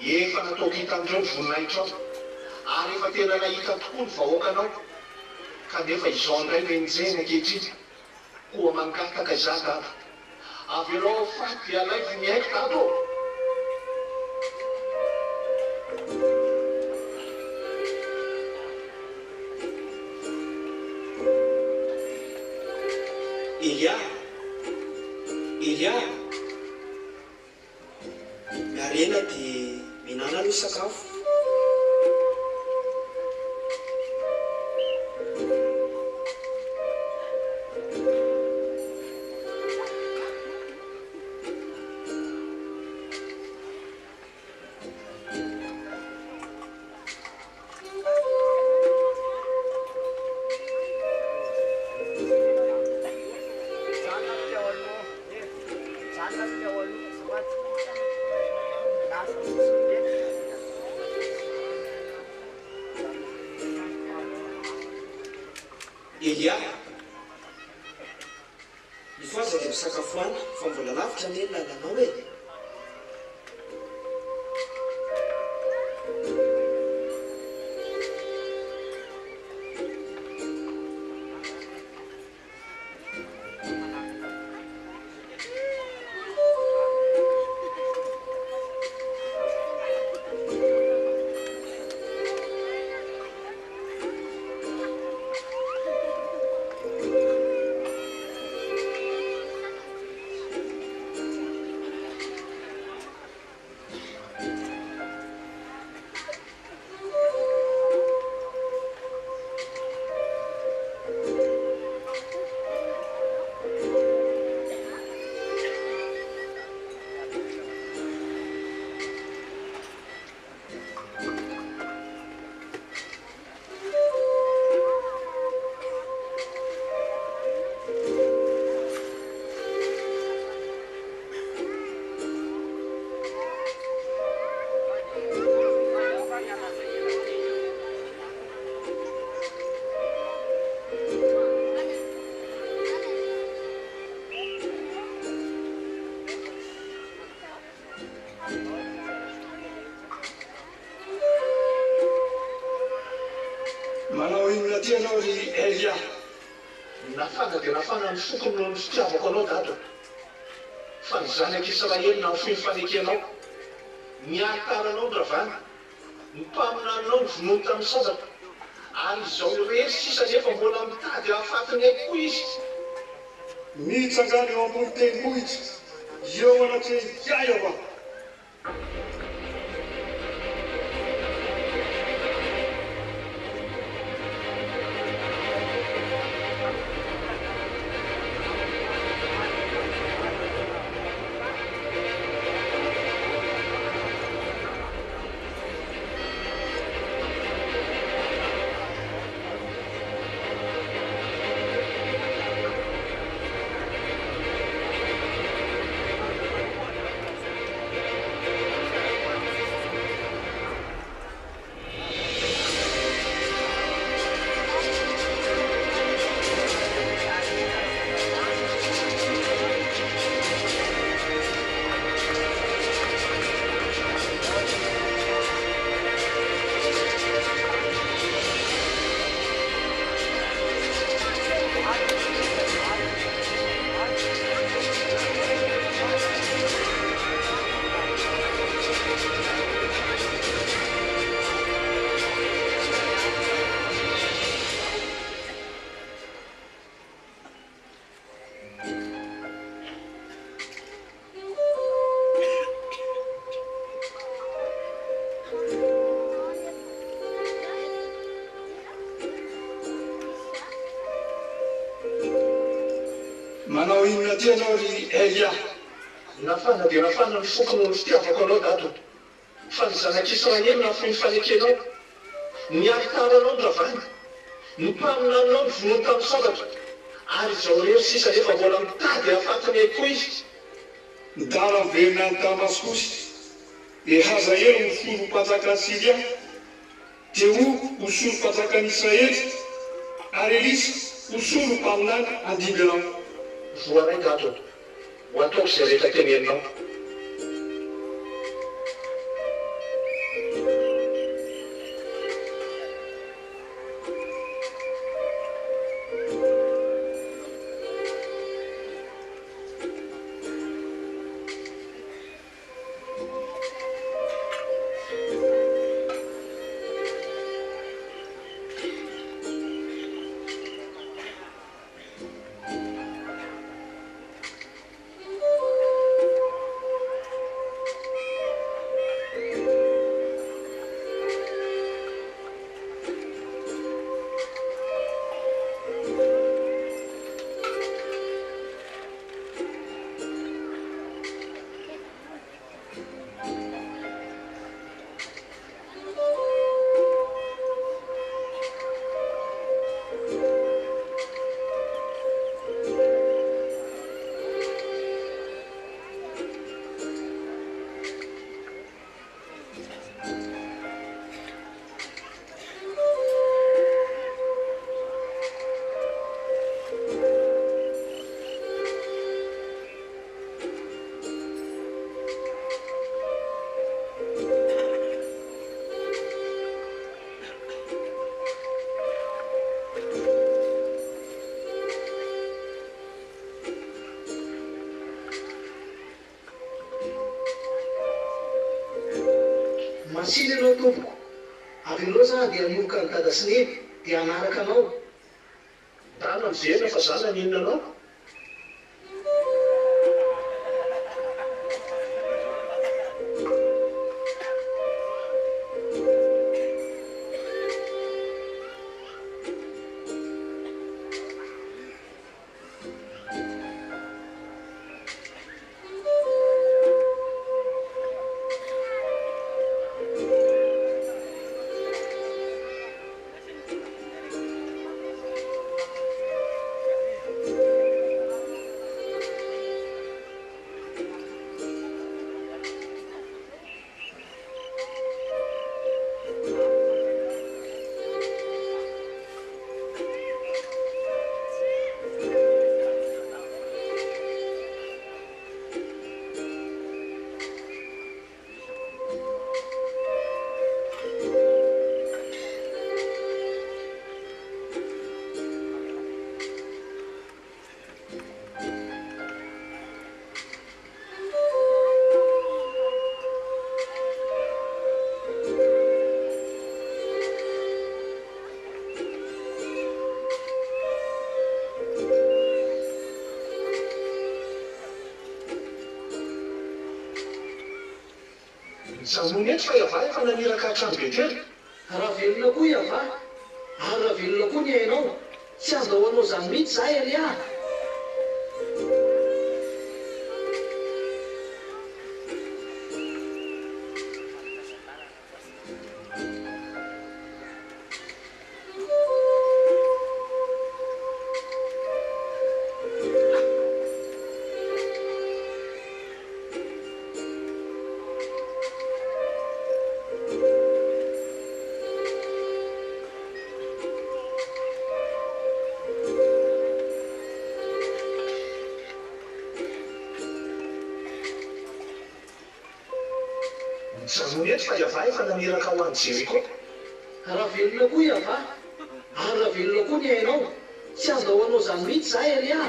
efa nataoko hitan'ireo ny voninahitra ao ary efa tena nahita tokoa ny vahoakanao kanefa izao indray menjeny ankehitriny koa mangataka izaka avy ianao faty dia alay mihaiko tato Elia miarena dia minana aloha sakafo Elia nifoaza dia misakafoana fa mbola lavitra ny lalanao e manao inona ty anao ry Elia nafana dia nafana ny fokony no ny fitiavako anao dato fa ny zanak'Israely na ny fanekenao niaritaranao ny ravana ny mpaminanao ny vonoiny tamin'ny sabata ary izao irery sisa nefa mbola mitady ahafatiny ay koa izy mitsangana eo ambony tendrombohitra eo anaty YAHVAH manao inona ty anao ry Elia nafana dia nafana ny fokony ny fitiavako anao dato fa ny zanak'Israely na ny fanekenao niaritaranao ny ravana ny mpaminanao ny vonoiny tamin'ny sabata ary izao rery sisa nefa mbola mitady ahafatiny ay koa izy midala miverina ny Damaskosy dia Hazaelo ny soro-panjakany Siria dia ho soro-panjakan'Israely ary Elisa ho soro-mpaminany andimby anao voaray dato ho ataoko izay rehetra teneninao masiny ianao tompoko avy anao za dia mioka ny dada sy neny dia anaraka anao tana mizena fa zana ninona anao zamony eto fa YAHVAH efa naniraka hatrano be telo raha velona koa YAHVAH ary raha velona koa ny hainao tsy andahoanao zany mihitsy zahay alia zamony eto fa YAHVAH efa naniraka ho any Jeriko raha velona koa YAHVAH ary raha velona koa ny hainao tsy andahoanao zany mihitsy zahay alia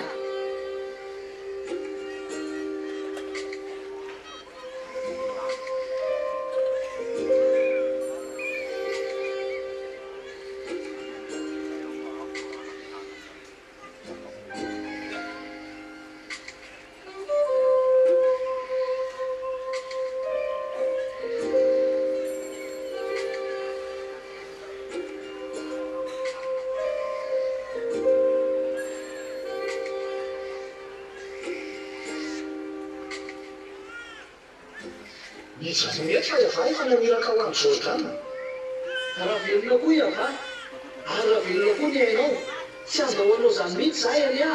ny zamony eto fa YAHVAH efa naniraka ho any Jordana raha velona koa YAHVAH ary raha velona koa ny hainao tsy andahoanao zany mihitsy zahay alia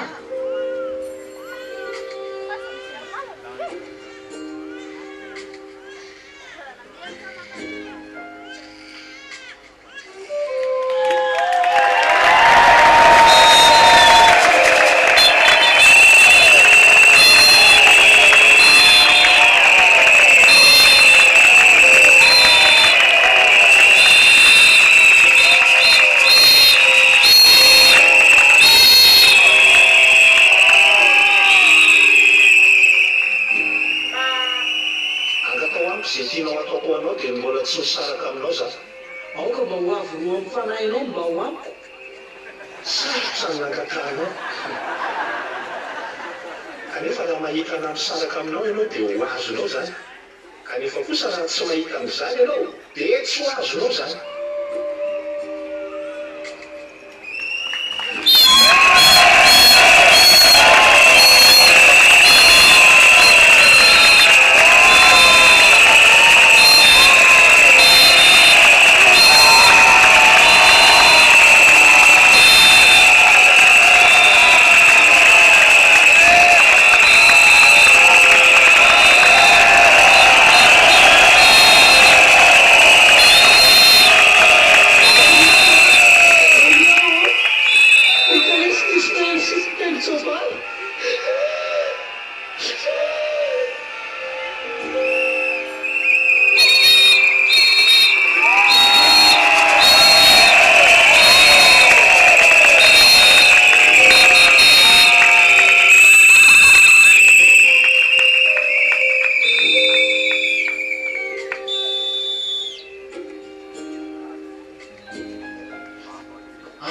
zay tianao ataoko anao dia mbola tsy misaraka aminao za aoka mba ho avy roa amin'ny fanahinao mba ho amiko sarotra ny nangatahana kanefa raha mahita na misaraka aminao ianao dia ho azonao zany kanefa kosa raha tsy mahita an'izany ianao dia tsy ho azonao zany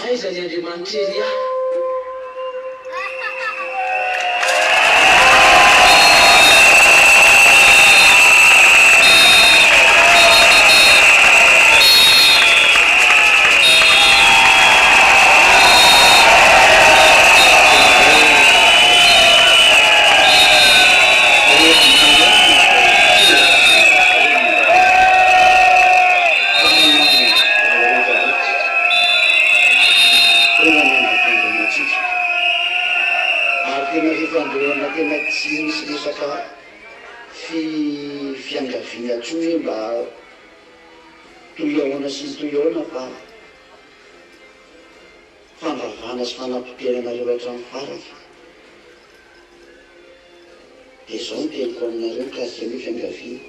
aiza ny andriamanitra Elia tena tsy misy resaka fiangaviana tsony mba toyaona sy toyaona fa fandravana sy fanampotenanareo hatramin'ny farany dia izao no teniko aminareo mikasika hoe fiangaviana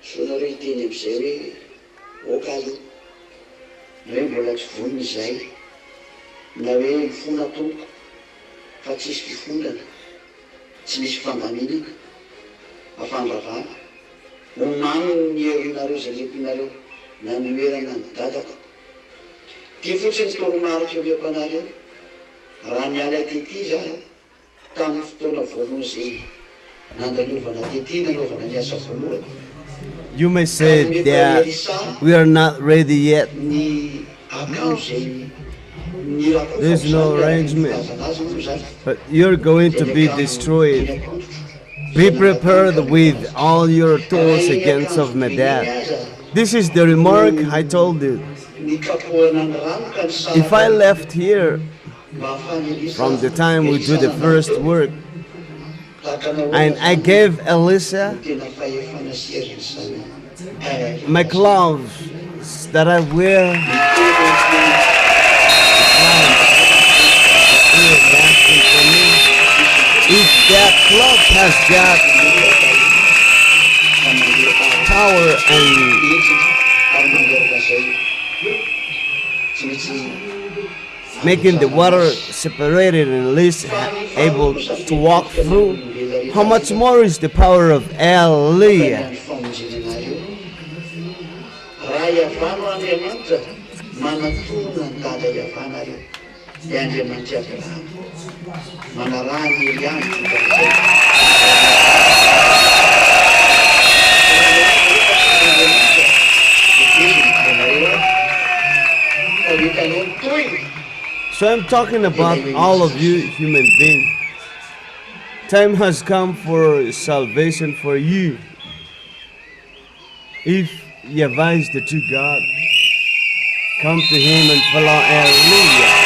so nareo hiteny amin'izay hoe okalo na hoe mbola tsy vonona izay na hoe mifona tompo fa tsisy fifondana tsy misy fambaminana afandravana omano ny herinareo zay lepinareo na nioerana ny dadako dia fotsiny toromariko eoeko anareo raha miala tety zaho tamin'ny fotoana voalohany zay nandaniovana tety nanaovana ny asa voalohany. You may say that we are not ready yet. Ny akanjo zay There's no arrangement, but you're going to be destroyed. Be prepared with all your tools against of my dad. This is the remark I told you. If I left here from the time we do the first work, and I gave Elisa my clothes that I wear, if that cloth has got power and making the water separated and at least able to walk through, how much more is the power of Eli? So I'm talking about all of you human beings. Time has come for salvation for you. If YAHVAH is the true God, come to Him and follow. Hallelujah.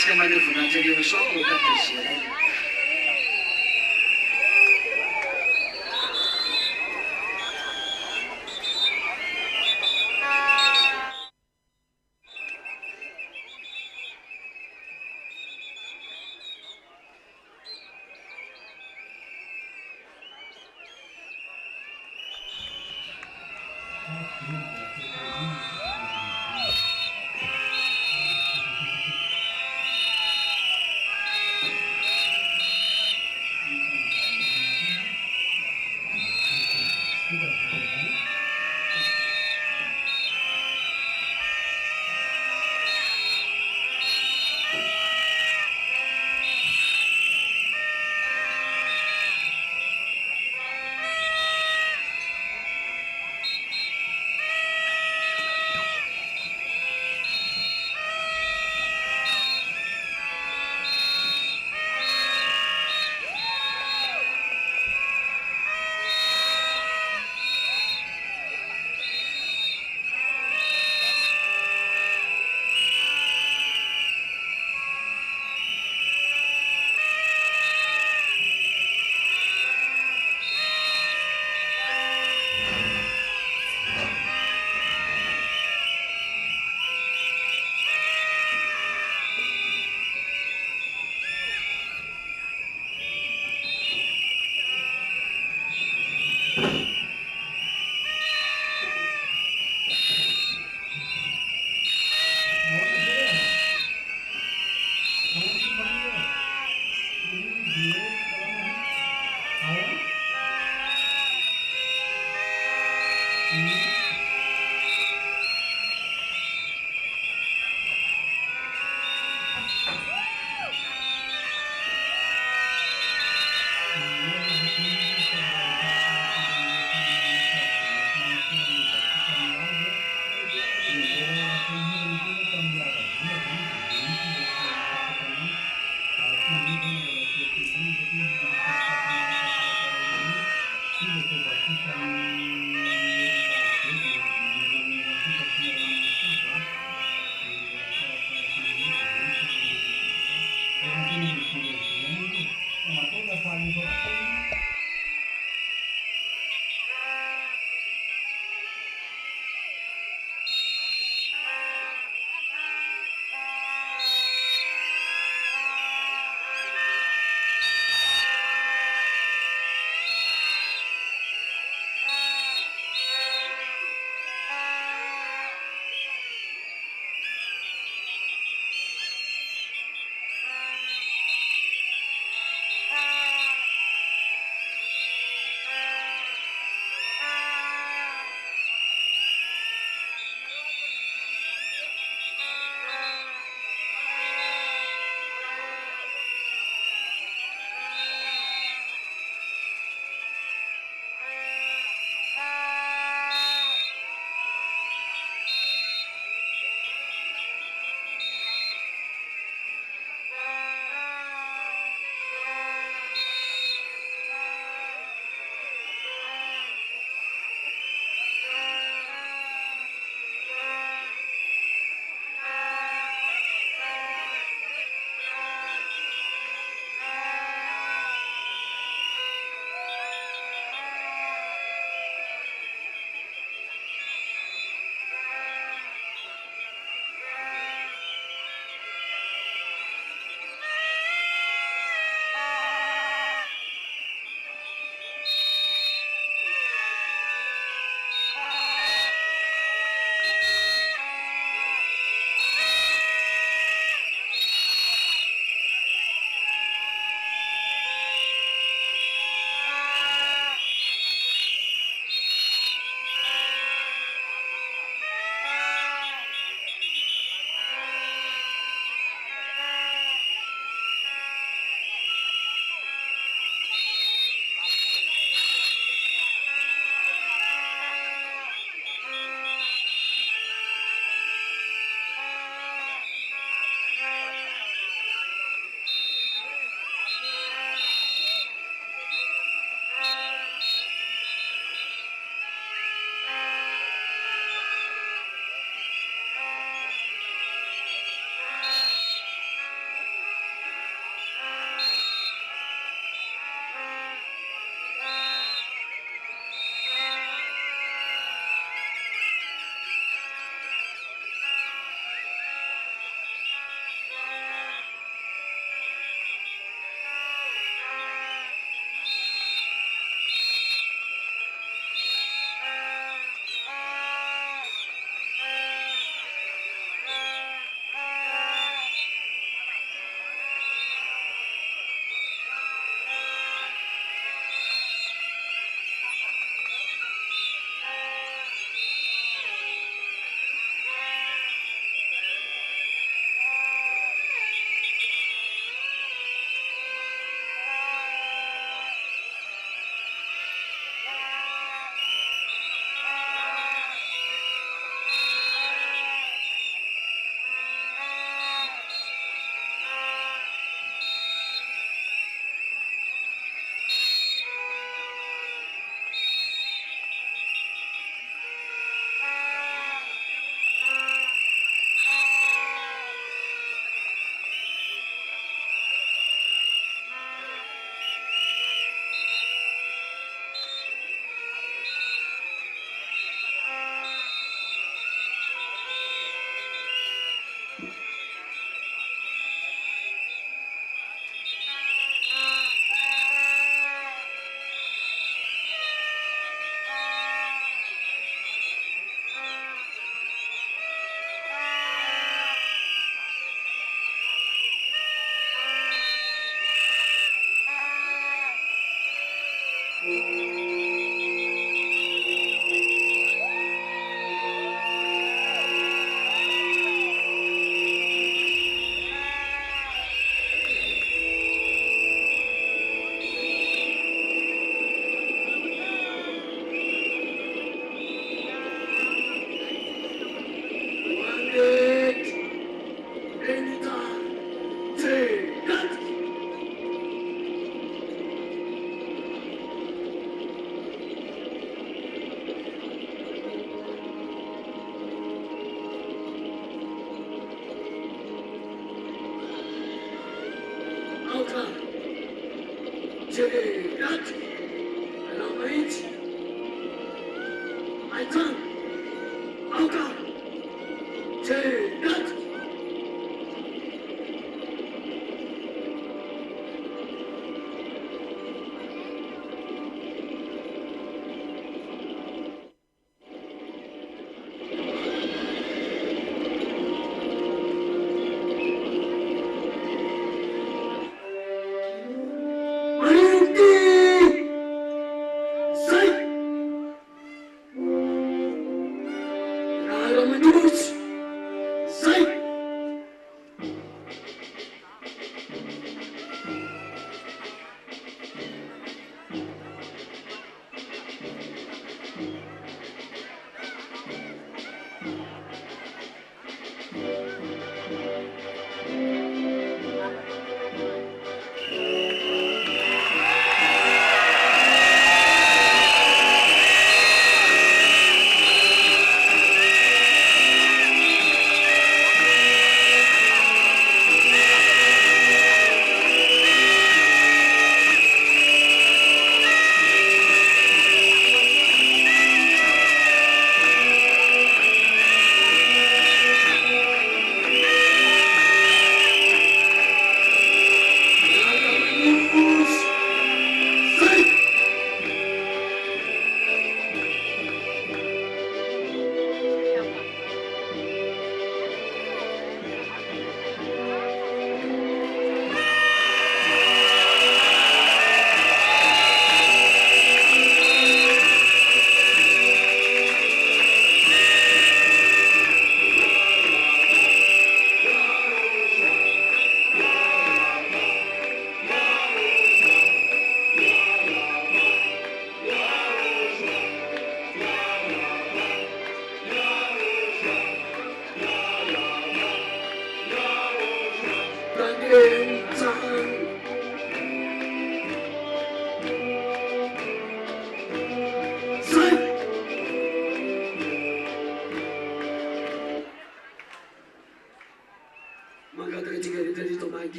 praticamente vonaggio di solo per piacere.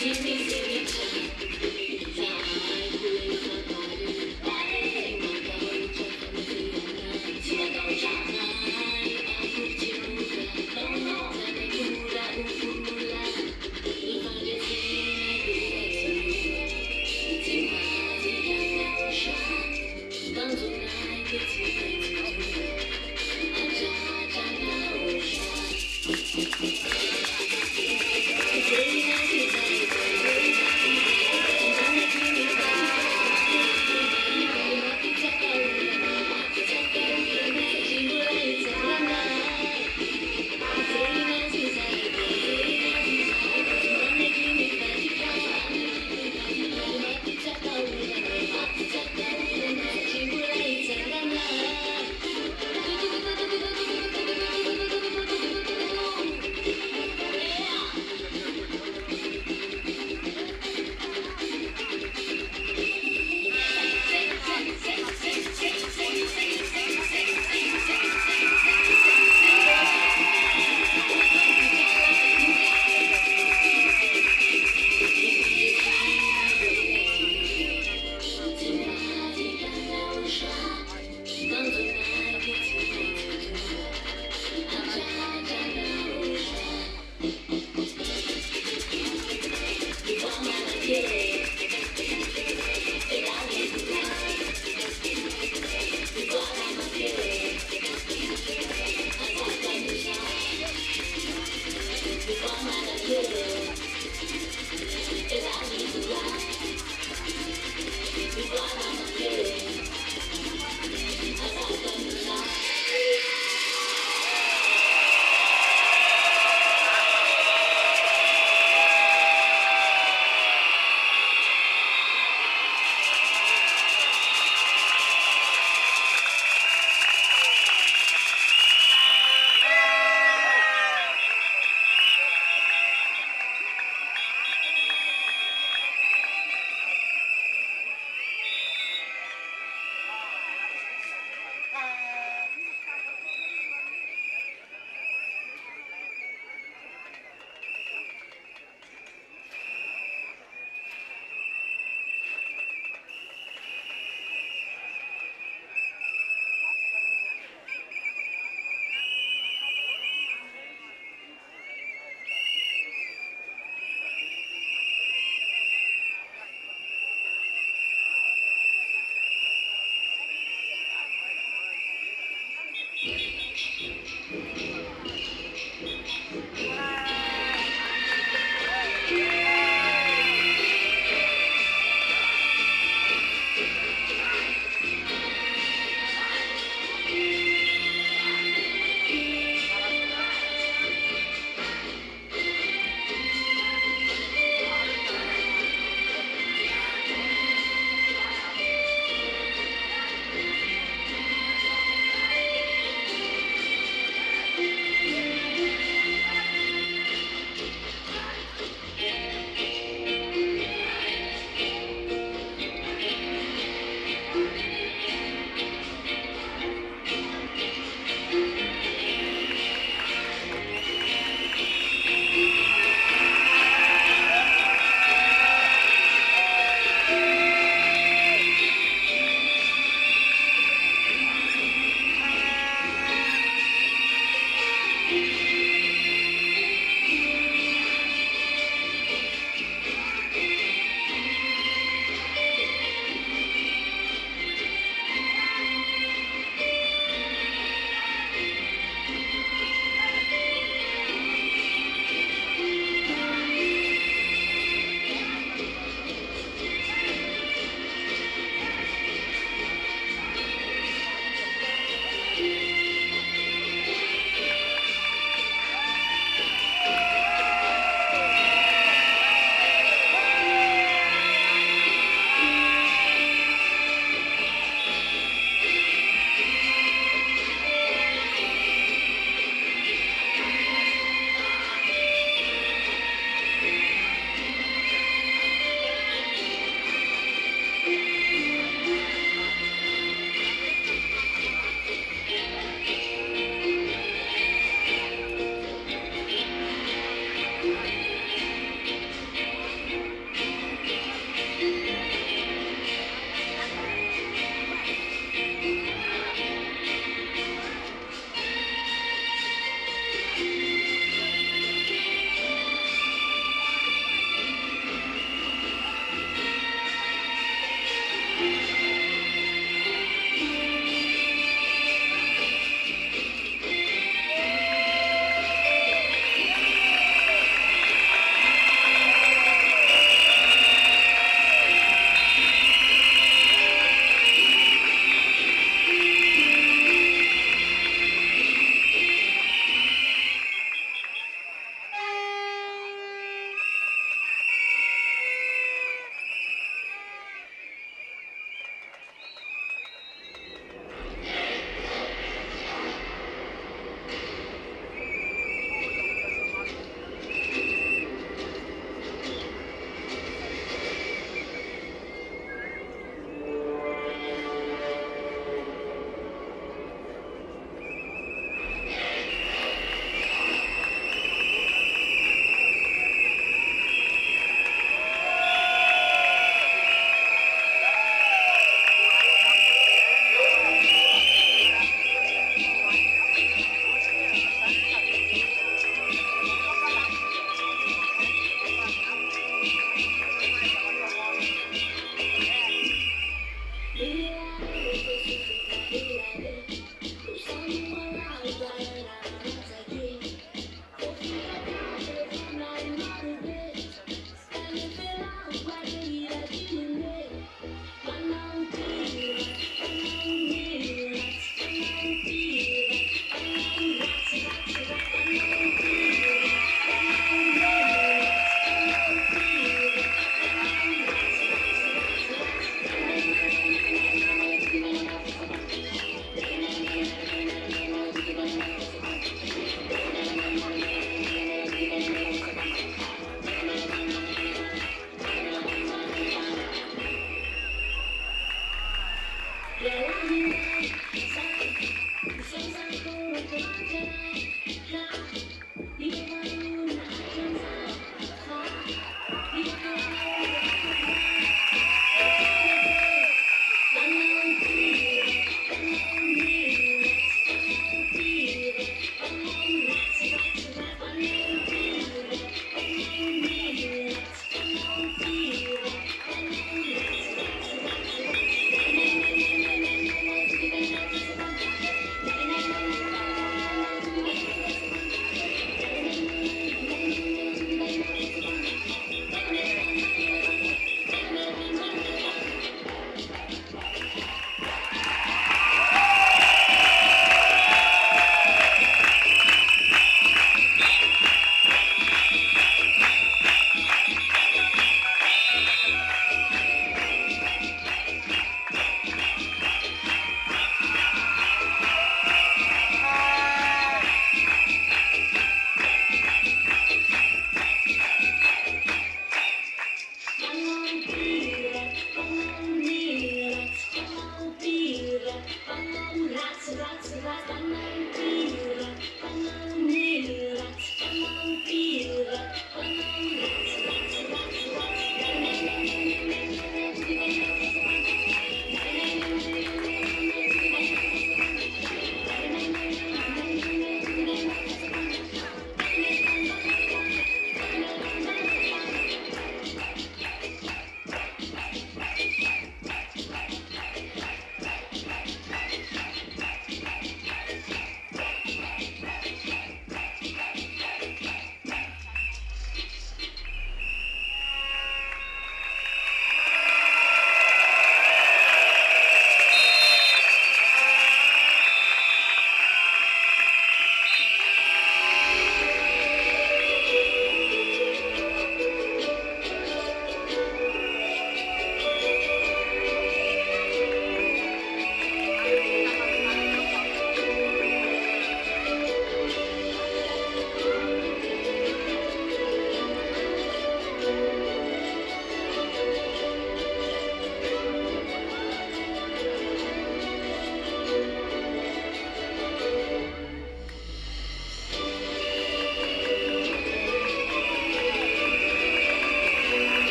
Give me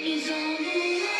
Is all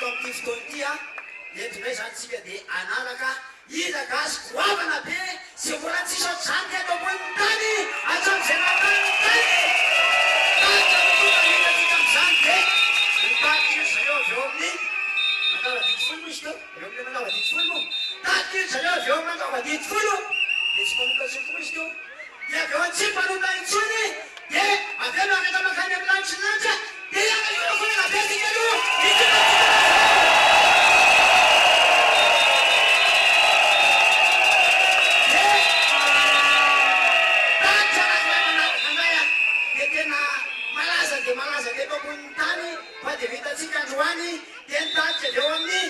eto amin'ity fotoana ity a entindray zany tsika dia anaraka iza gasy goavana be sy mbola tsisy ohatr'izany dia atao ambony tany hatramin'izay nataniny tany tatsika amin'izany dia mitaty zareo avy eo amin'ny mandava-dity folo moa izy teo eo amin'ilay mandava-dity folo moa taty zareo avy eo amin'ny mandava-dity folo dia tsy manota tsoky moa izy teo dia avy eo an-tsy mpanota intsony dia avy eo miakatra makany amin'ny lanitry ny lanitra dia iaka io foana nabetika aloha malaza dia ambony tany fa dia vitatsika androany dia nitaty avy eo amin'ny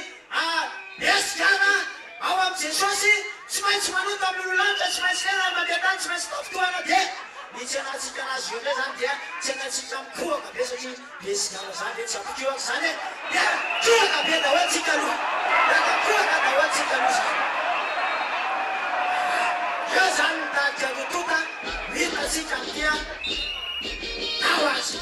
esikana ao amin'ny jesosy tsy maintsy manota amin'ny ololanitra tsy maintsy lena mandeha tany tsy maintsy tafotoana dia misy anatsika anazy io ndray zany dia tsy anatsika mikohaka be satria besikana zany dia tsy ampikohaka zany dia kohaka be daholo tsika aloha daga kohaka daholo tsika aloha zany io zany nitaty alotoka vitatsika amin'tia ao azy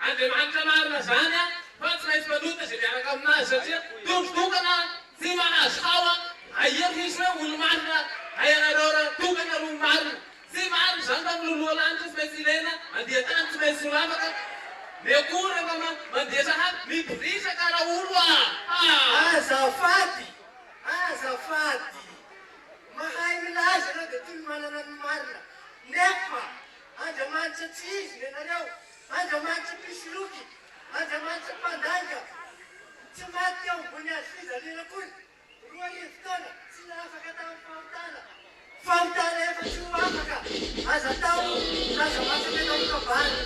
andriamanitra marina zany a fa tsy maintsy manota zay miaraka aminazy satria tokotokana tsy mahazo hao a aiako izy hoe olo marina ay anareo raha tokana ro marina tsy marina zany fa miloloha lanitra tsy maintsy ilaina andeha tany tsy maintsy solavaka ny akory rehefa mandeha sahady miporisaka raha olo azafady azafady mahay milaza anao dia toy manana ny marina nefa andriamanitra tsy izy nenareo andriamanitra pisoloky andriamanitra mpandanga tsy maty ao ambony azy fizaliana kory roa rivo taona tsy afaka tamin'ny fahotana fahotana efa tsy ho afaka aza tao aza masaka tao kabana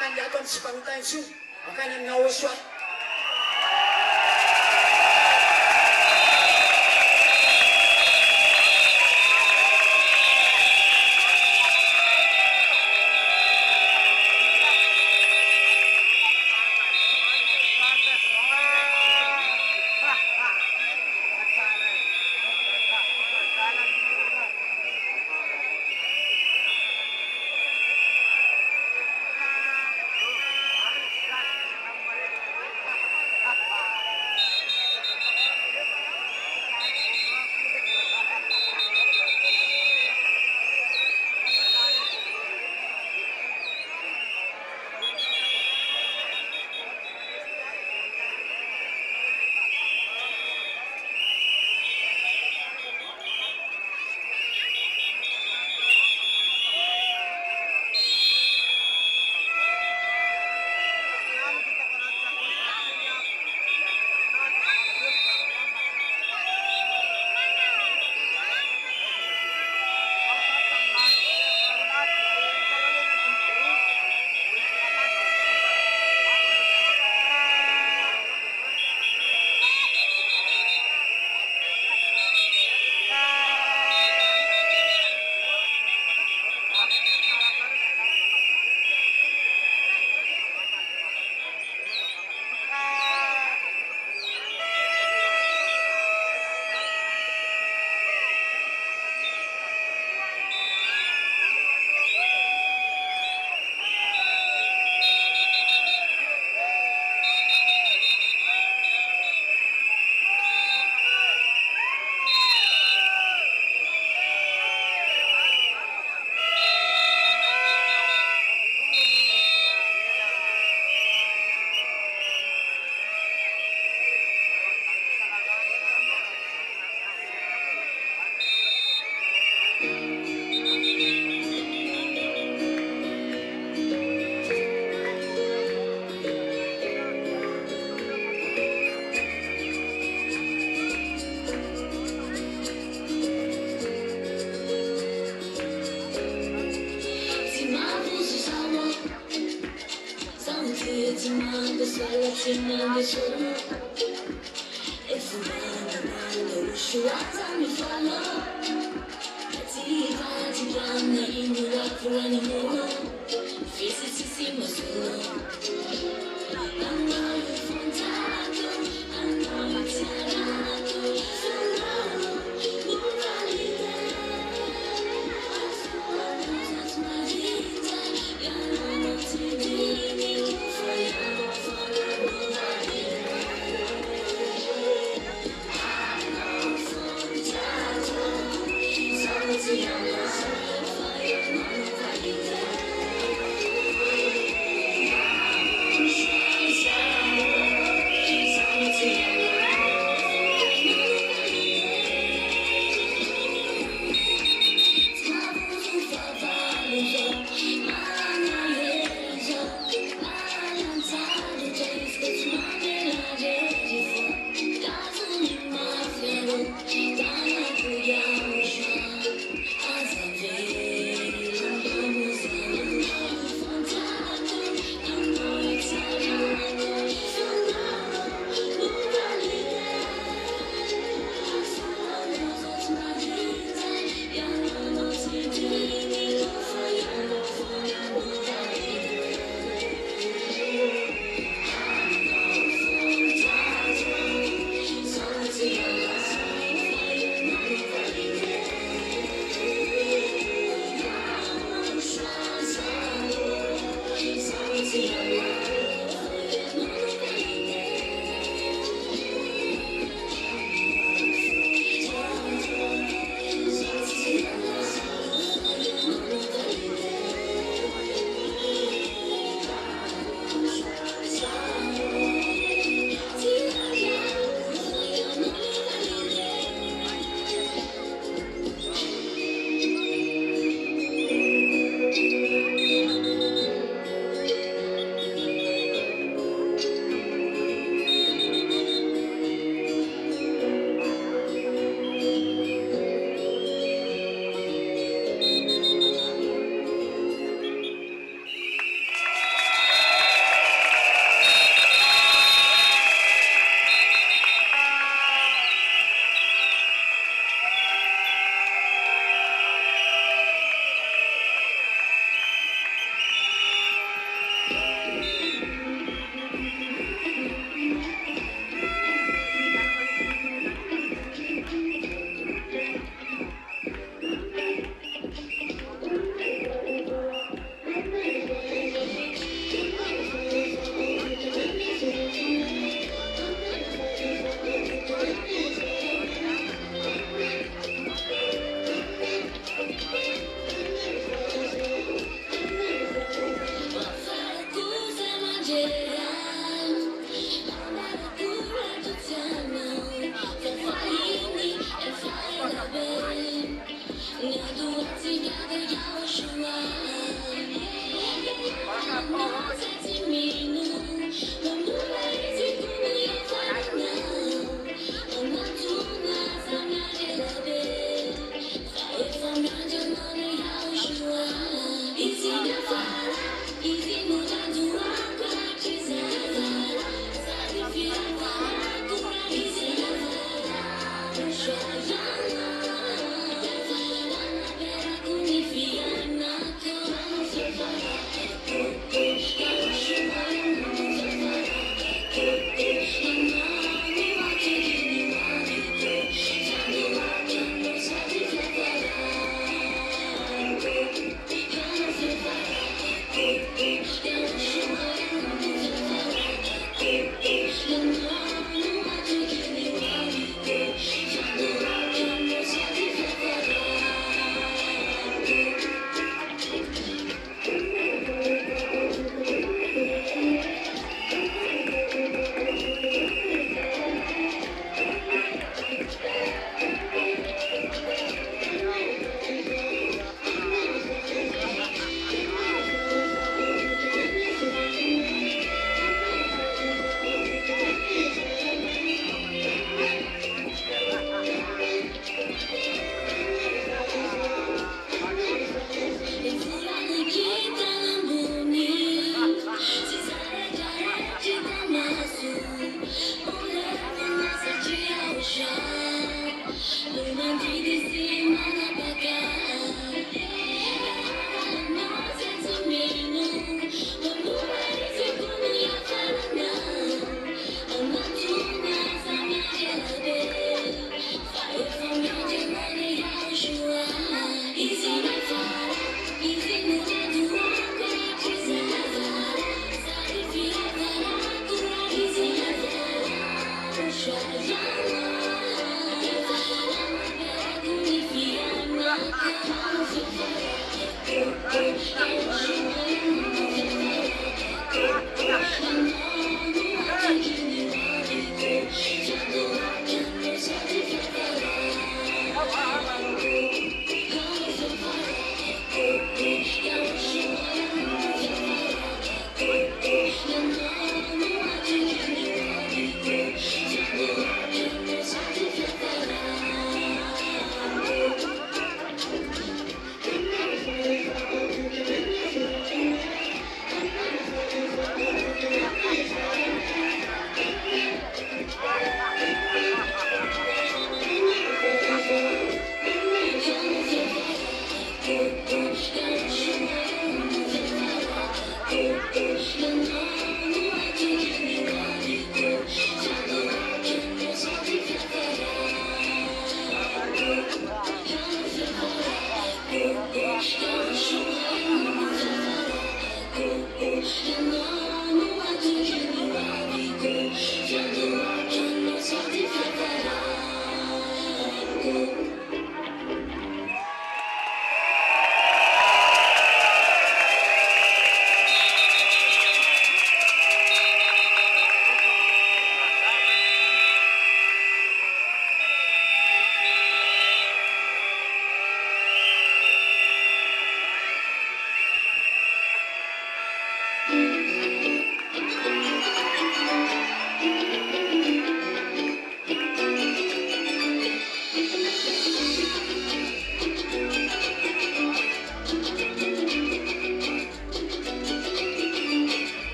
kan dia akan sepantai su akan YAHOSHUAH.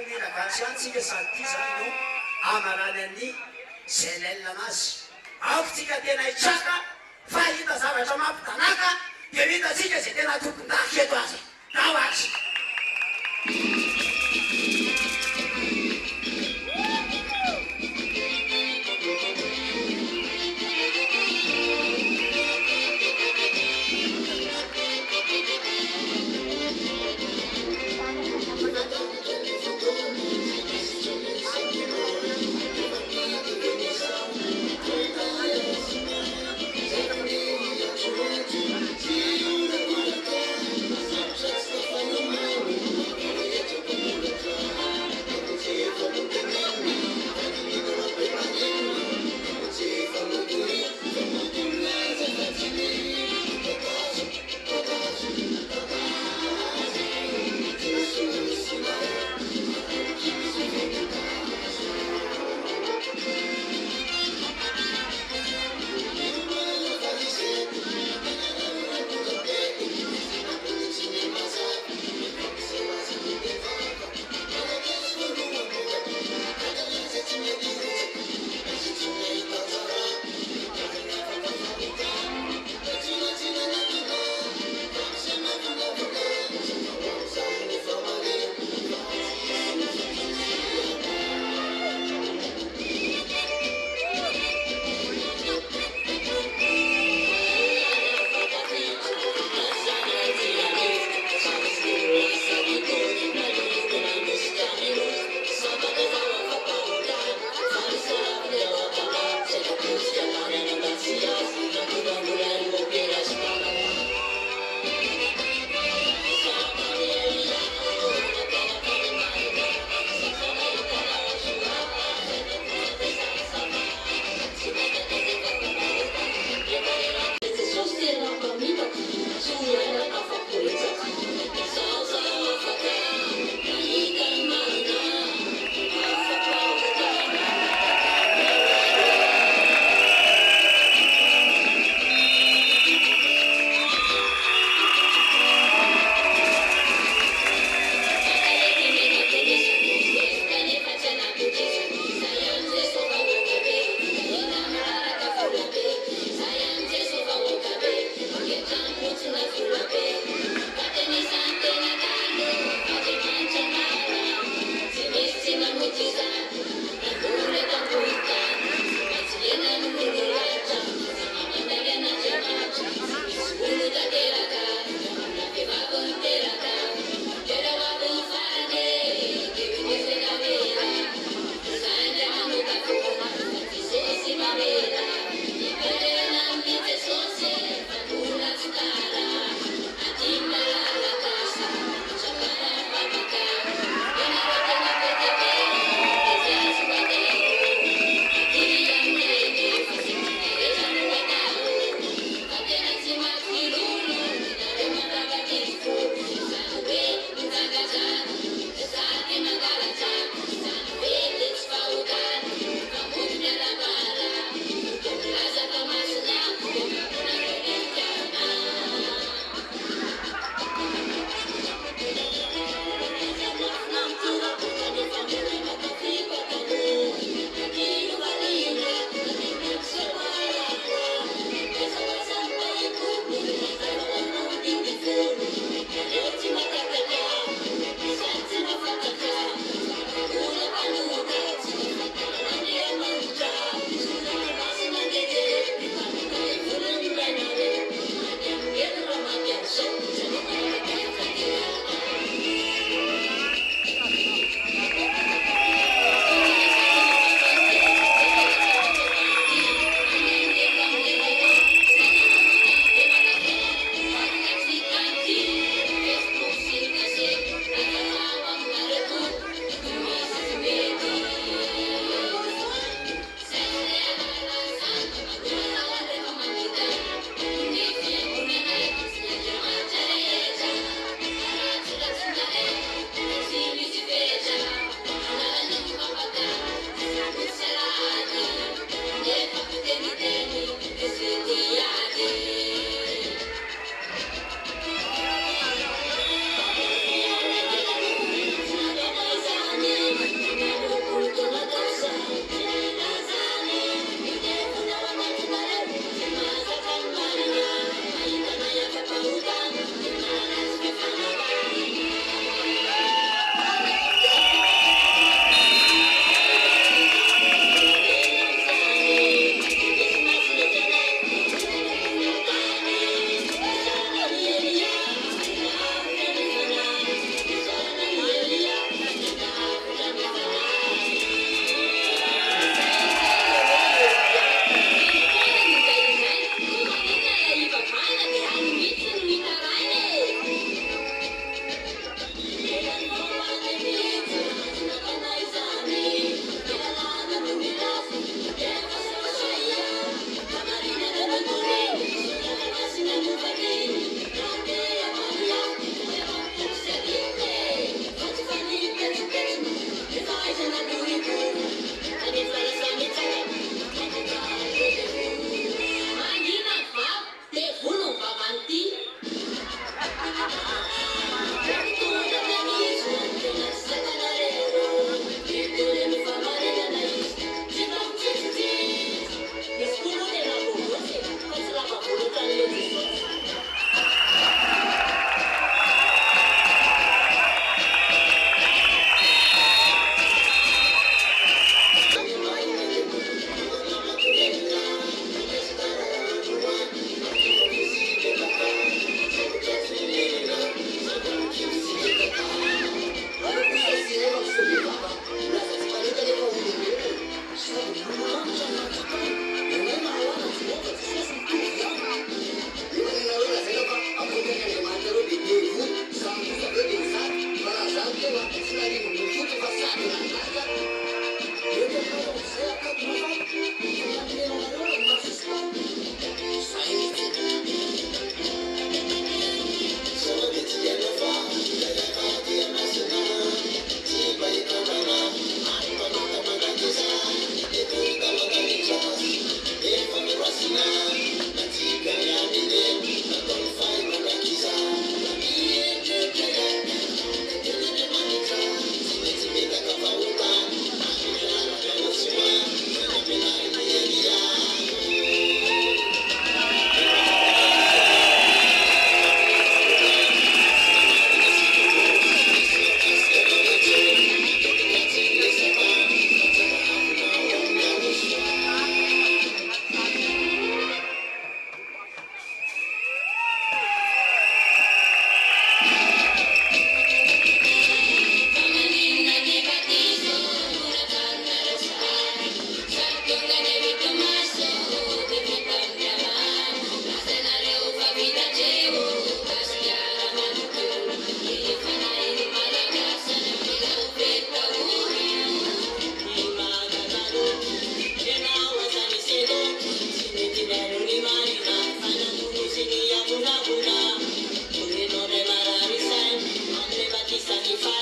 mila vatsiantsika sady ty zany no amarany any zelelanazy aokotsika tena hitsaka fa hita zavatra mampitanaka dia hitatsika zay tena tompon-dafy eto azy ao azy Just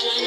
Thank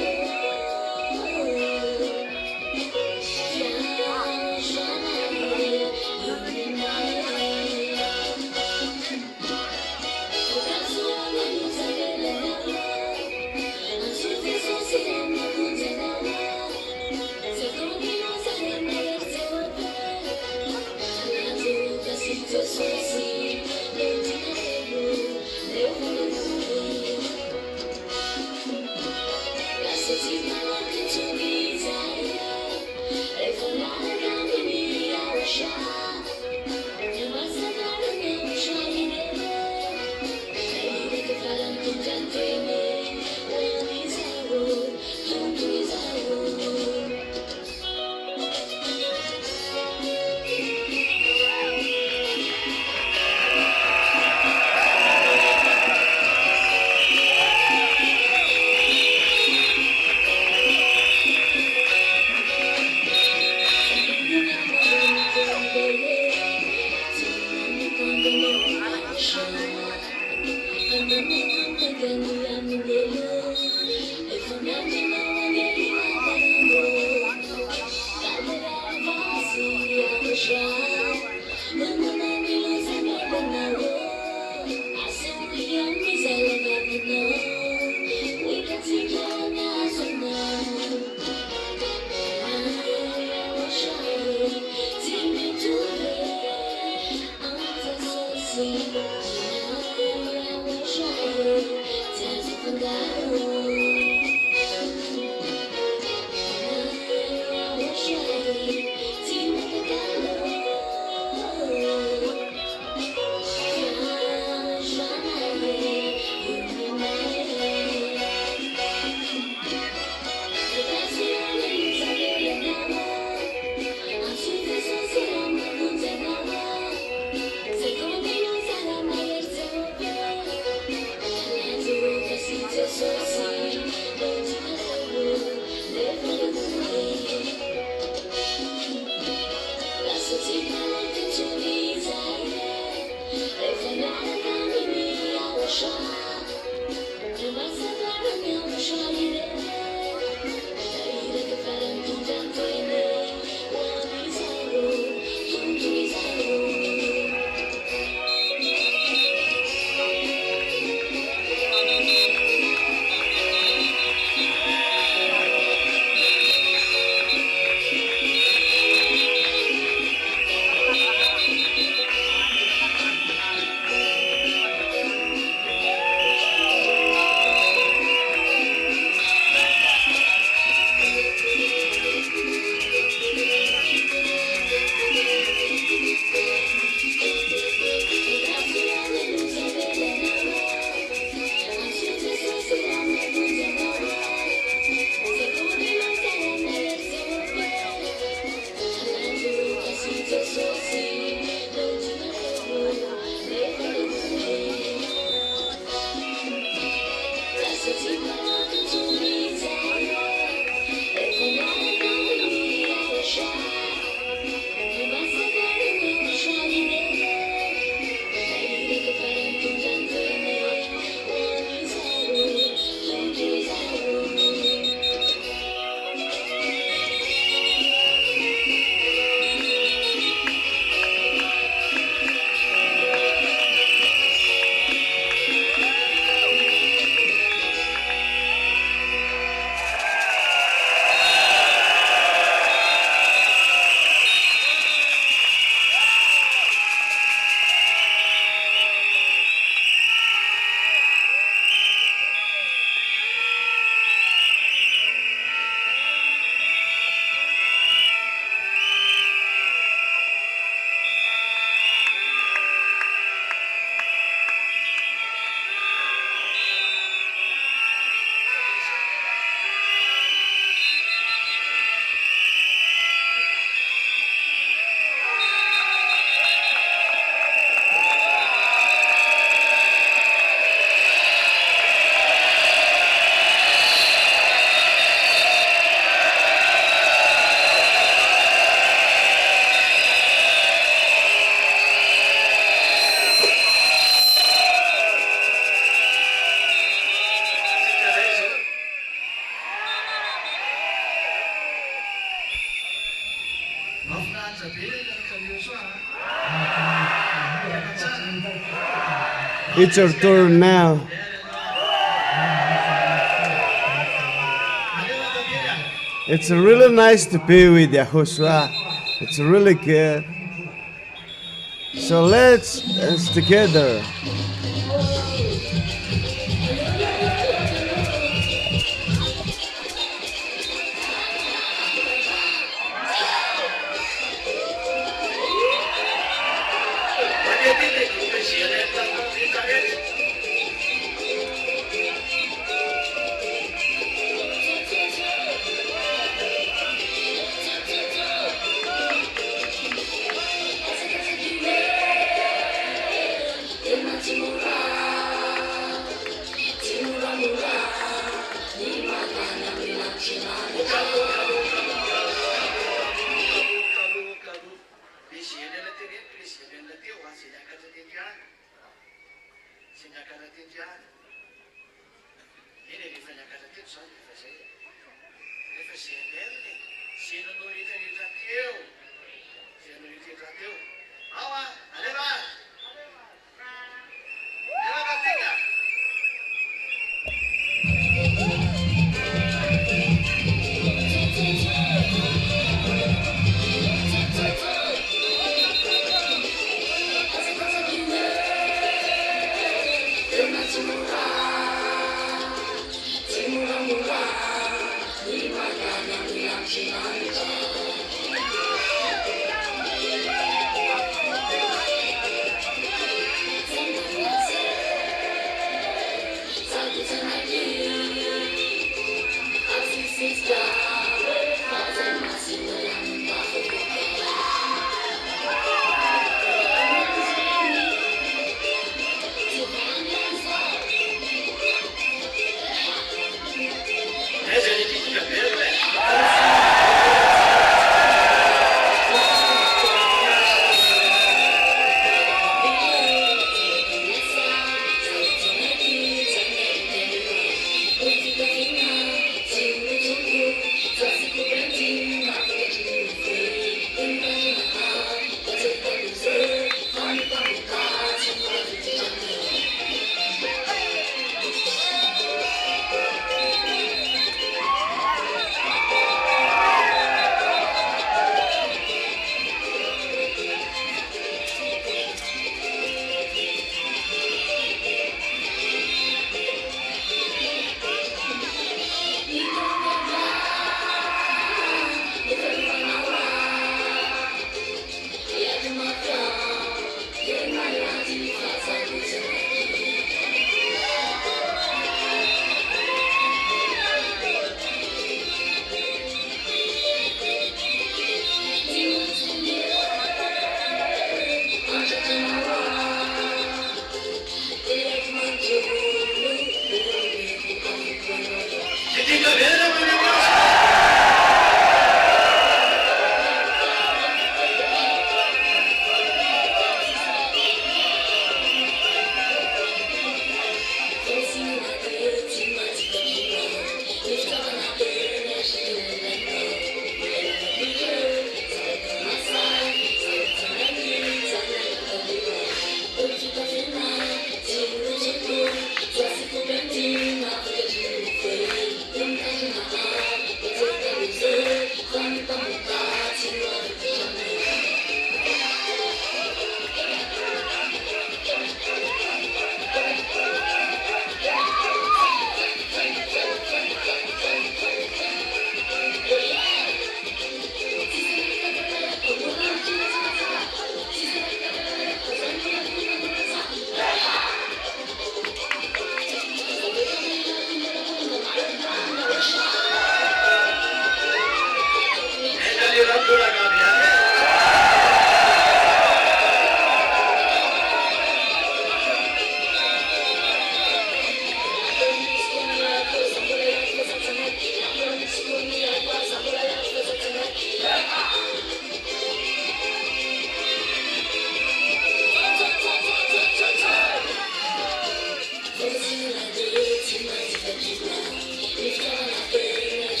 you. It's your turn now. It's really nice to be with Yahushua. It's really good. So let's dance together.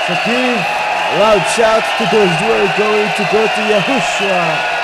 So give loud shout to those who are going to go to Yahushua.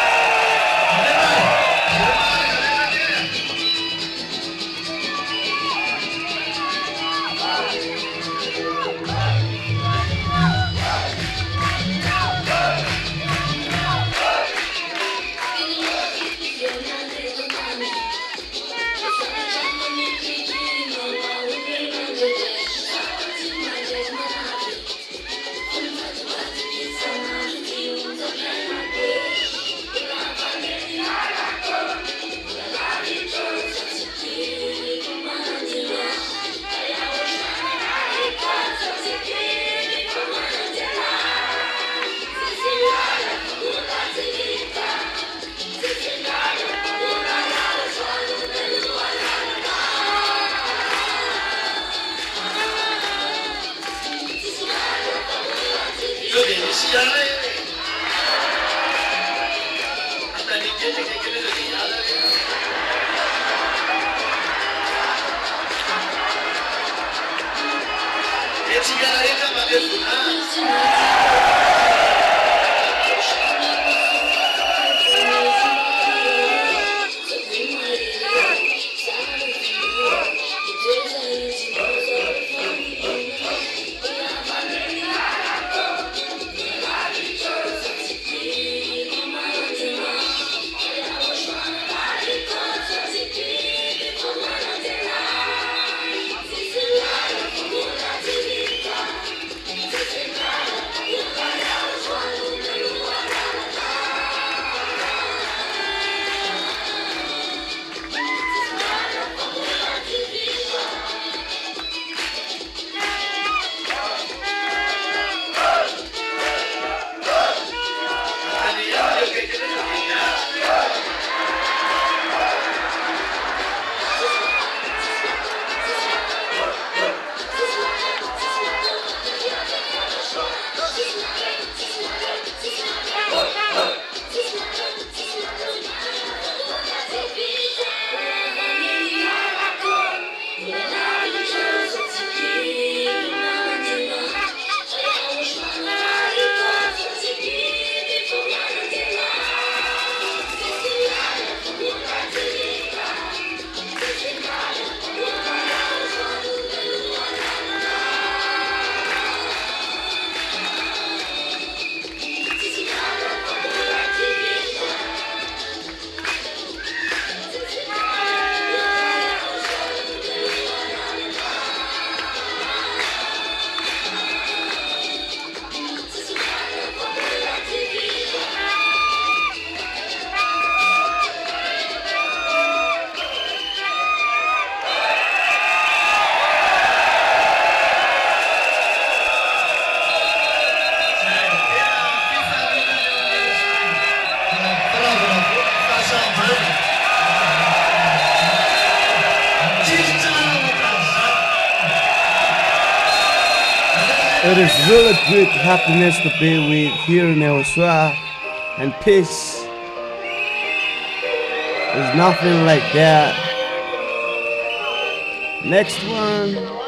Yeah. It is really great happiness to be with here in YAHOSHUAH, and peace is nothing like that. Next one.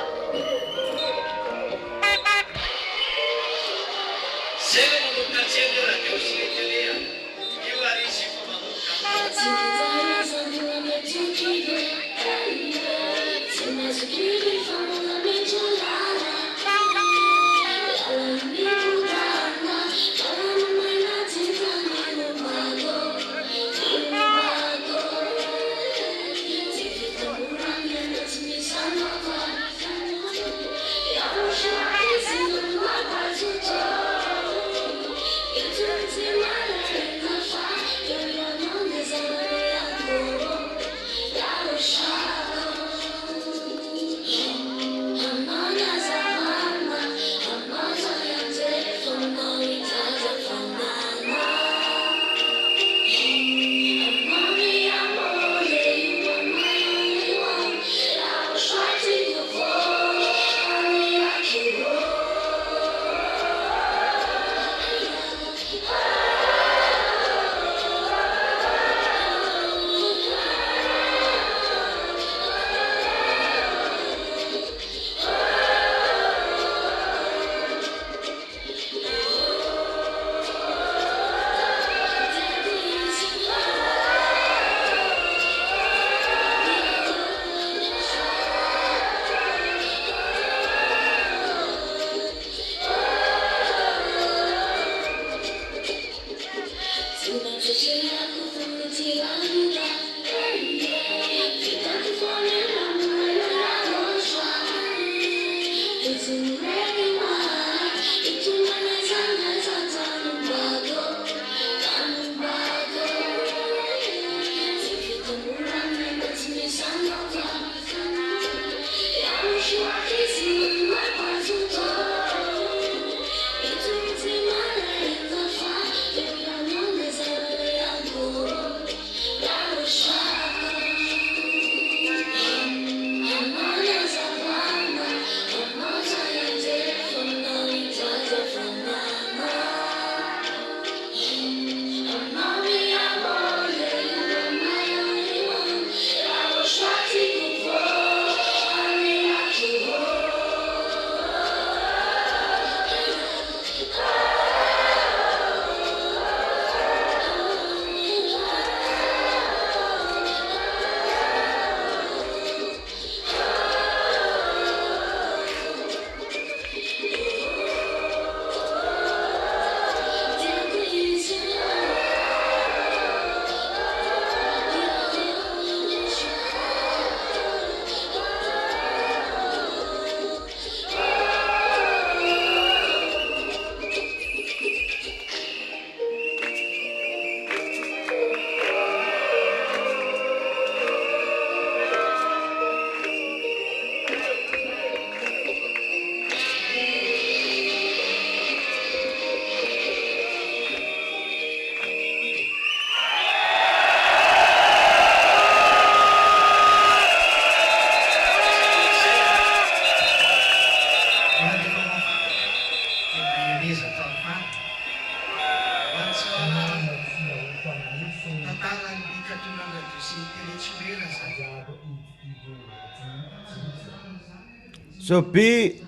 So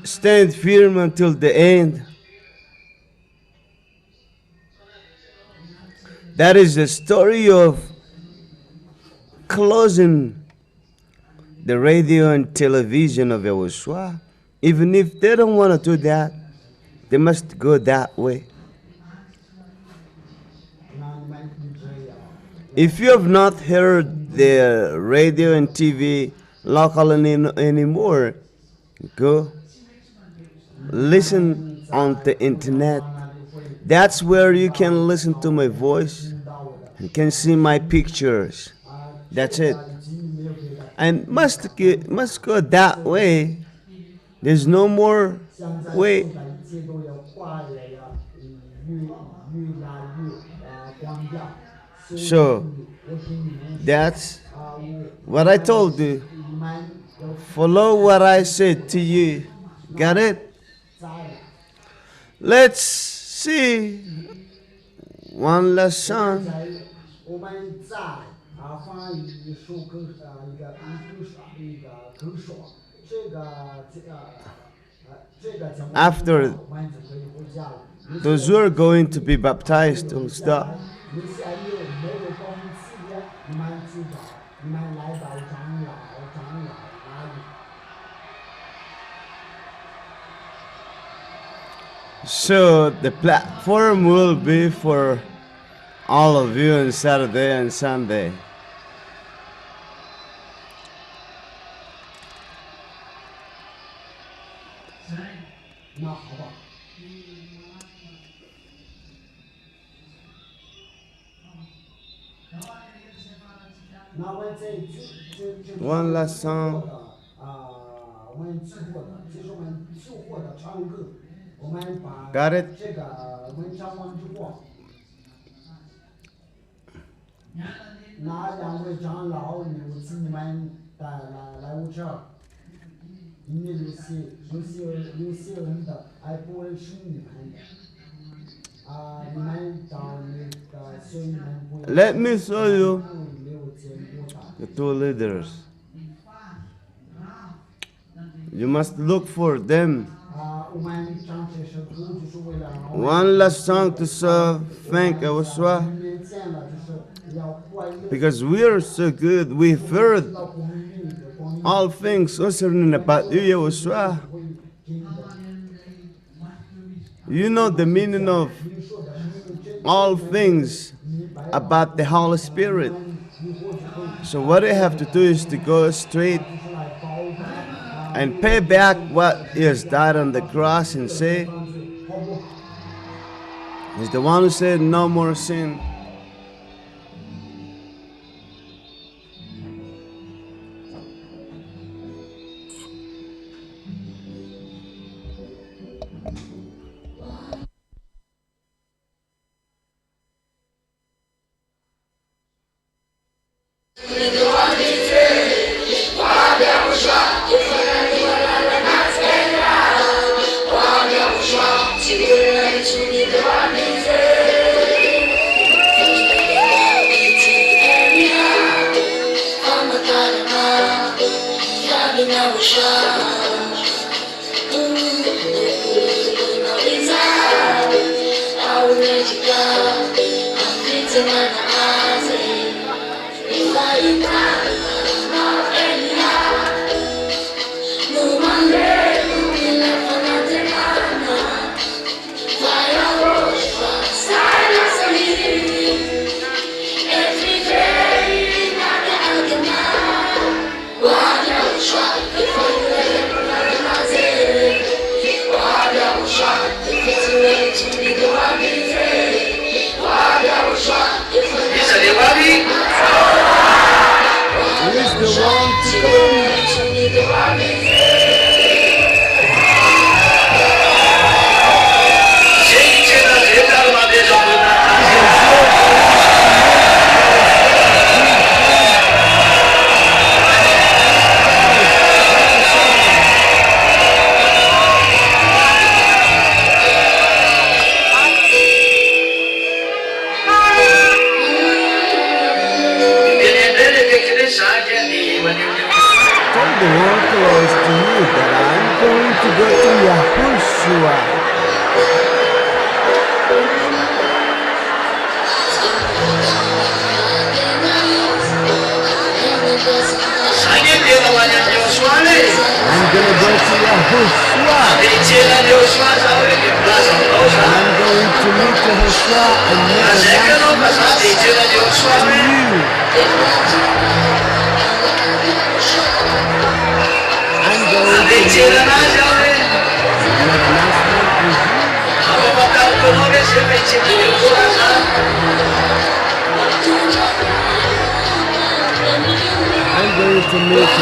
stand firm until the end. That is the story of closing the radio and television of YAHOSHUAH. Even if they don't want to do that, they must go that way. If you have not heard the radio and TV local anymore, go listen on the internet. That's where you can listen to my voice. You can see my pictures. That's it. And must go that way. There's no more way. So that's what I told you. Follow what I said to you. Got it? Let's see one last song. 我们再放一首歌手，这个节目 After 我们就可以回家了。 those who are going to be baptized will stop. 有些没有公司的，你们去找，你们来找长老哪里？ So the platform will be for all of you on Saturday and Sunday. 那好吧。 One last song. 我们去过的，其实我们去过的唱歌，我们把 Got it? 这个我们唱完之后，那两位长老有请你们来我这儿，因为有些人的还不认识你们的。 你们找那个，所以你们不要。 Let me show you the two leaders. You must look for them. One last song to thank YAHOSHUAH. Because we are so good, we've heard all things concerning about you, YAHOSHUAH. You know the meaning of all things about the Holy Spirit. So what you have to do is to go straight and pay back what He has died on the cross and say, He's the one who said no more sin. Tell the one close to you that I'm going to go to YAHOSHUAH. I'm gonna go to YAHOSHUAH. I'm going to meet YAHOSHUAH and make announcements to you. I'm going to make I'm going to make it.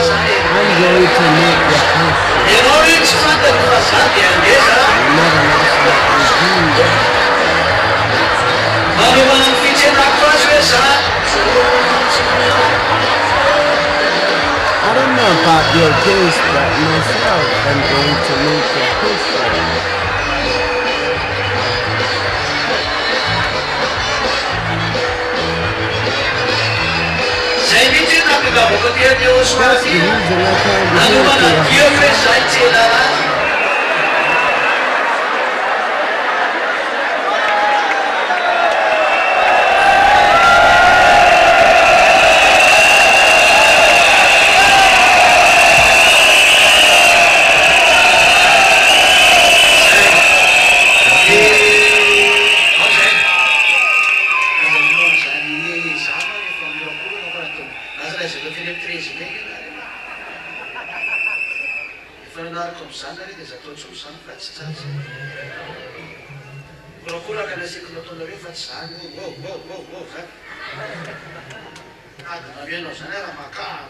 I'm going to make I don't know about your case, but myself, I'm going to make YAHOSHUA. That's the reason I can't be here for YAHOSHUA.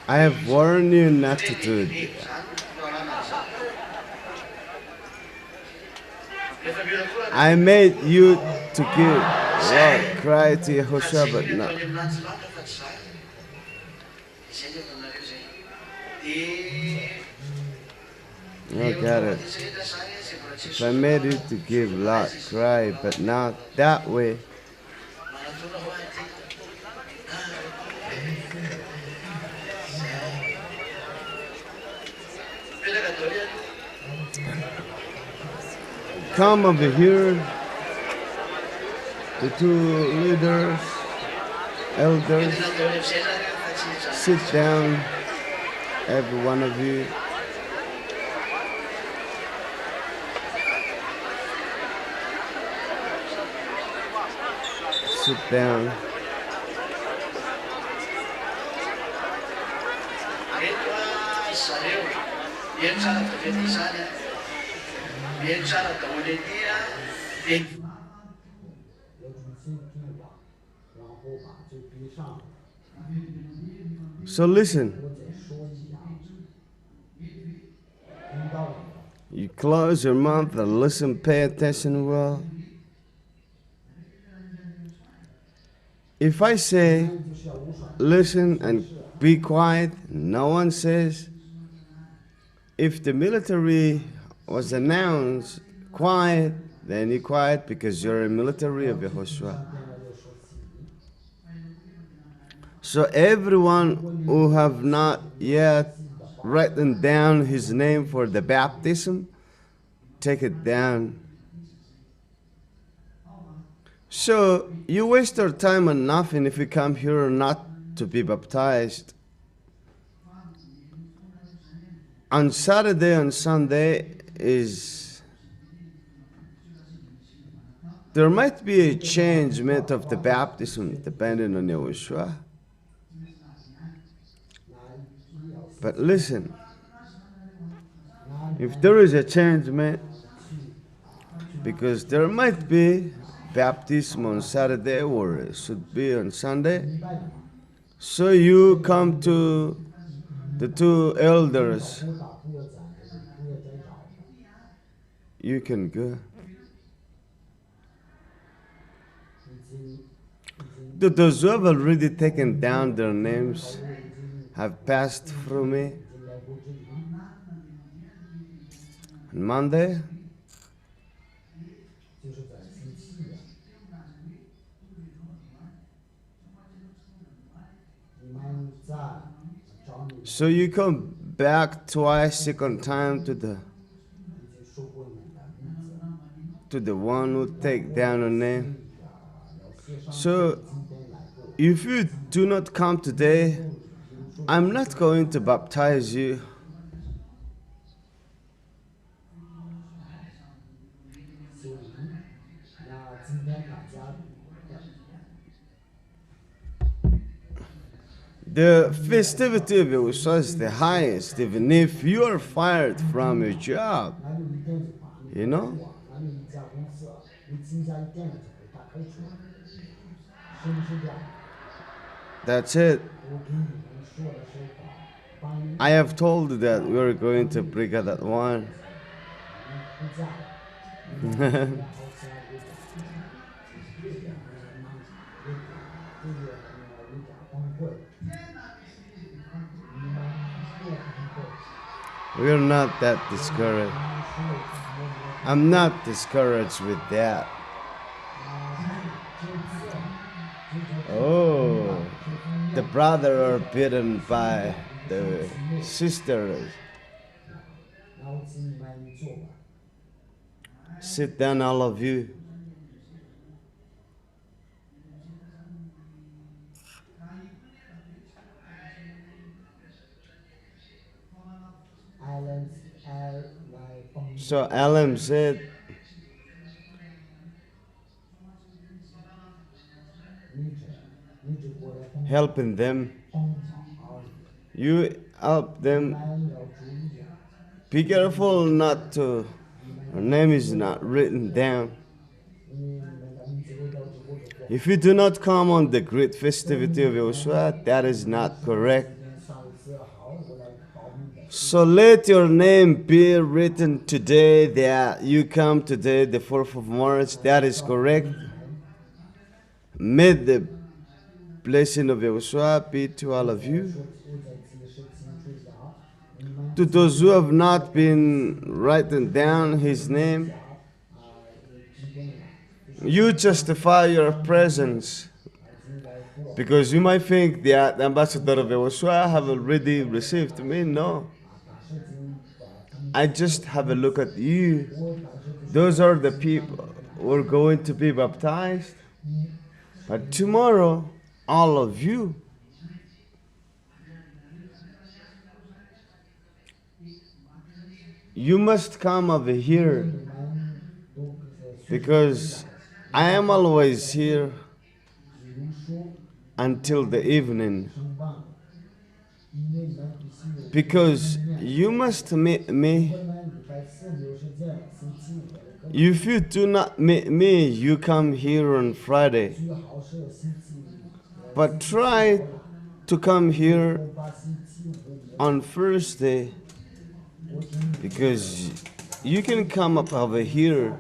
I have warned you not to do it. I made you to give Lord cry to YAHOSHUA, but not. I got it. If I made you to give Lord cry, but not that way. Come over here, the two leaders, elders, sit down, every one of you. Sit down. So listen. You close your mouth and listen, pay attention well. If I say, listen and be quiet, no one says. If the military was announced quiet, then you're quiet because you're a military of YAHOSHUA. So everyone who have not yet written down his name for the baptism, take it down. So you waste your time on nothing if you come here not to be baptized. On Saturday and Sunday there might be a changement of the baptism depending on YAHOSHUA. But listen, if there is a changement, because there might be baptism on Saturday or it should be on Sunday, so you come to the two elders, you can go. Those who have already taken down their names have passed through me on Monday. So you come back twice, second time to the one who take down a name. So if you do not come today, I'm not going to baptize you. The festivity of YAHOSHUA is the highest, even if you are fired from your job, you know? That's it. I have told you that we're going to break out that one. We're not that discouraged. I'm not discouraged with that. Oh, the brother are beaten by the sisters. Sit down, all of you. So Alan said, helping them. You help them. Be careful not to, her name is not written down. If you do not come on the great festivity of YAHOSHUAH, that is not correct. So let your name be written today that you come today, the 4th of March. That is correct. May the blessing of YAHOSHUAH be to all of you. To those who have not been written down his name, you justify your presence. Because you might think that the ambassador of YAHOSHUAH have already received me. No. I just have a look at you. Those are the people who are going to be baptized. But tomorrow, all of you. You must come over here. Because I am always here until the evening. Because you must meet me. If you do not meet me, you come here on Friday. But try to come here on Thursday, because you can come up over here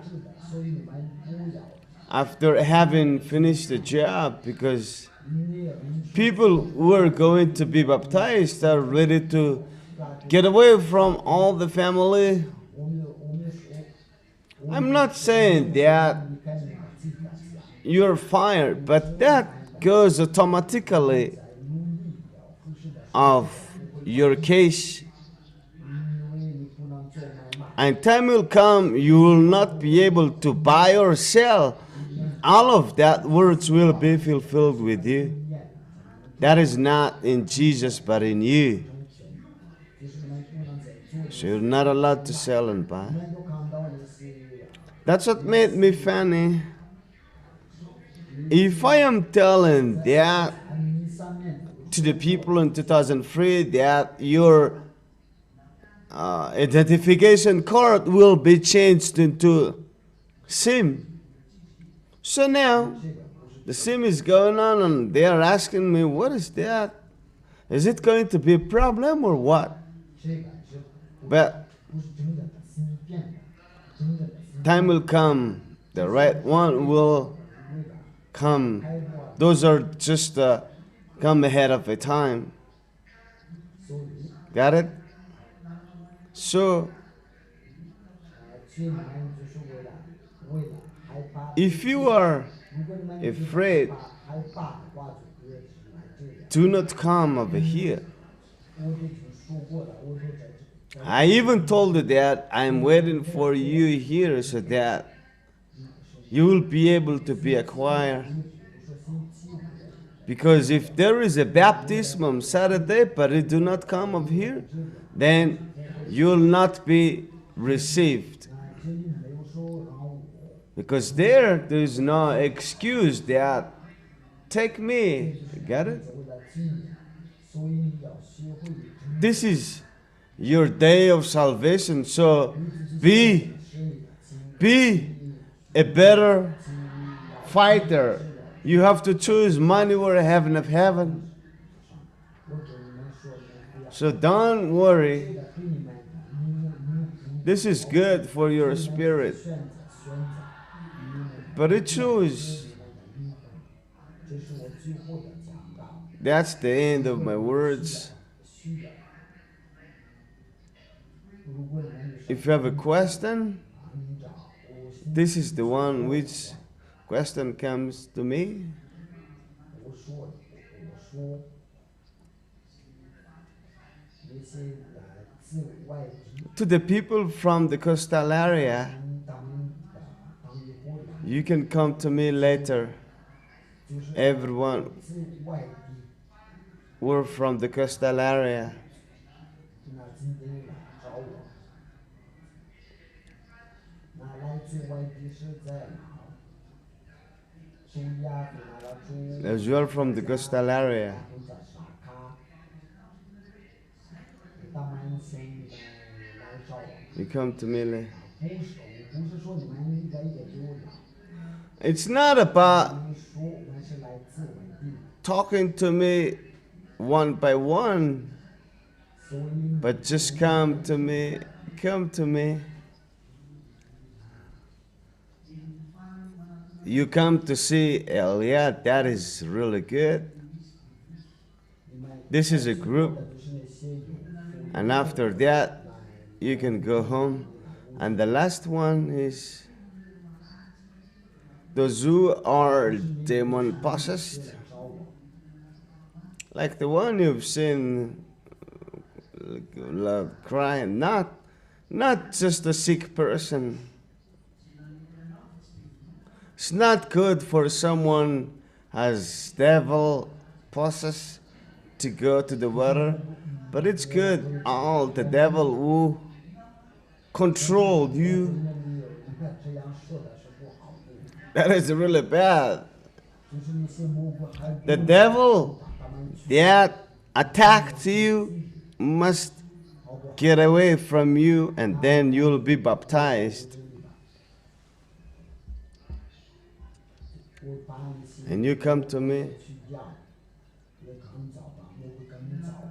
after having finished the job, because people who are going to be baptized are ready to get away from all the family. I'm not saying that you're fired, but that goes automatically of your case. And time will come, you will not be able to buy or sell. All of that words will be fulfilled with you. That is not in Jesus, but in you. So you're not allowed to sell and buy. That's what made me funny. If I am telling that to the people in 2003 that your identification card will be changed into SIM. So now, the SIM is going on and they are asking me, what is that? Is it going to be a problem or what? But time will come, the right one will come. Those are just come ahead of a time. Got it? So, if you are afraid, do not come over here. I even told you that I'm waiting for you here so that you will be able to be acquired. Because if there is a baptism on Saturday, but you do not come over here, then you will not be received. Because there is no excuse that take me. You got it? This is your day of salvation. So be a better fighter. You have to choose money or heaven of heaven. So don't worry. This is good for your spirit. But it shows. That's the end of my words. If you have a question, this is the one which question comes to me. To the people from the coastal area, you can come to me later. Everyone, we're from the coastal area. As you are from the coastal area, you come to me. It's not about talking to me one by one, but just come to me, come to me. You come to see, oh yeah, that is really good. This is a group. And after that, you can go home. And the last one is those who are demon possessed. Like the one you've seen crying, not just a sick person. It's not good for someone has devil possessed to go to the water, but it's good all the devil who controlled you. That is really bad. The devil that attacked you must get away from you, and then you'll be baptized. And you come to me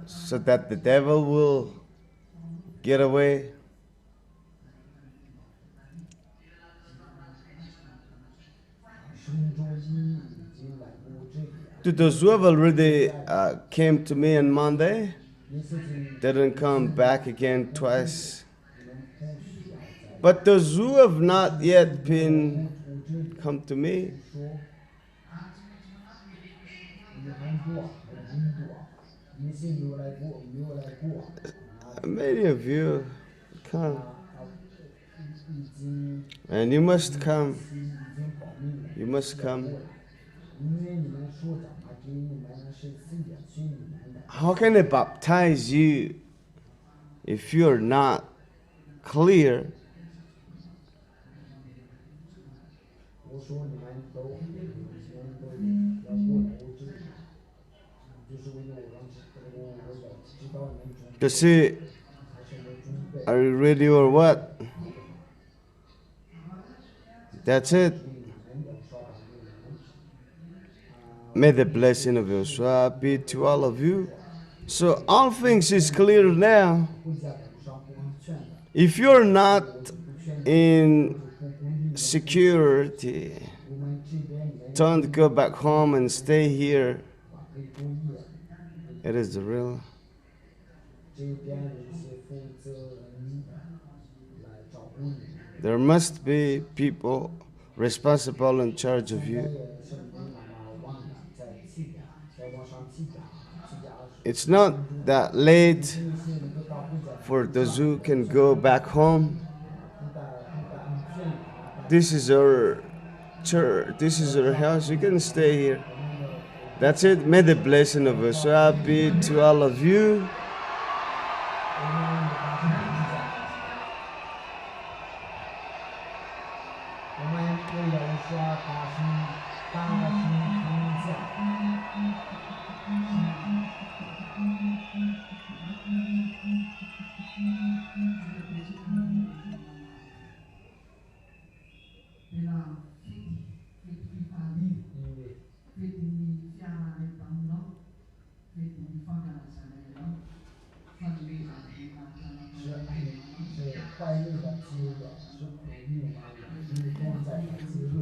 so that the devil will get away. To those who have already came to me on Monday, didn't come back again twice. But those who have not yet been come to me, many of you come. And you must come. You must come. How can I baptize you if you're not clear? To see, are you ready or what? That's it. May the blessing of YAHOSHUAH be to all of you. So all things is clear now. If you're not in security, don't go back home and stay here. It is the real. There must be people responsible in charge of you. It's not that late for those who can go back home. This is our church. This is our house. You can stay here. That's it. May the blessing of YAHOSHUAH be to all of you.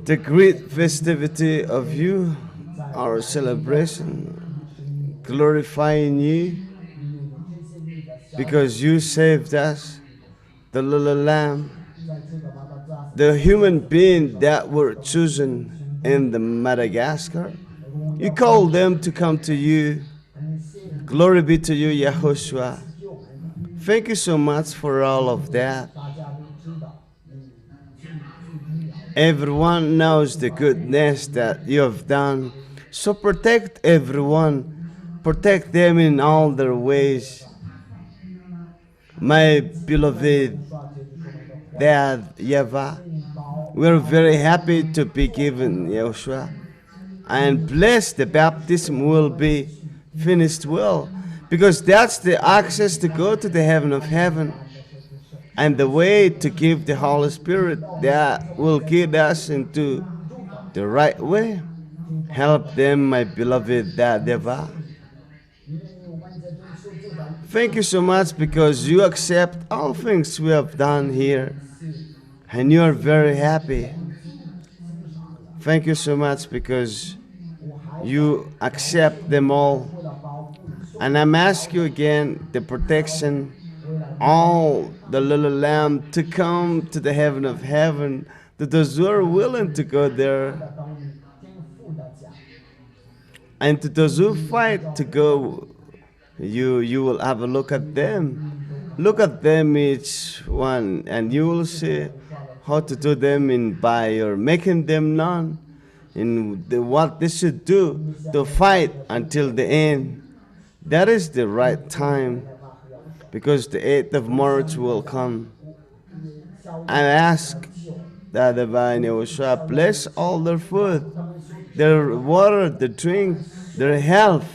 the great festivity of you, our celebration, glorifying you because you saved us, the little lamb, the human being that were chosen in the Madagascar. You called them to come to you. Glory be to you, Yahushua. Thank you so much for all of that. Everyone knows the goodness that you have done. So protect everyone. Protect them in all their ways. My beloved Dad, YAHVAH, we're very happy to be given Yahushua. And blessed the baptism will be finished well. Because that's the access to go to the heaven of heaven. And the way to give the Holy Spirit that will guide us into the right way. Help them, my beloved Dad, YAHVAH. Thank you so much because you accept all things we have done here. And you are very happy. Thank you so much because you accept them all. And I'm asking you again the protection, all the little lamb to come to the heaven of heaven, to those who are willing to go there. And to those who fight to go, you will have a look at them. Look at them each one, and you will see how to do them by your making them known in what they should do to fight until the end. That is the right time, because the 8th of March will come. I ask that the divine YAHOSHUA bless all their food, their water, their drink, their health,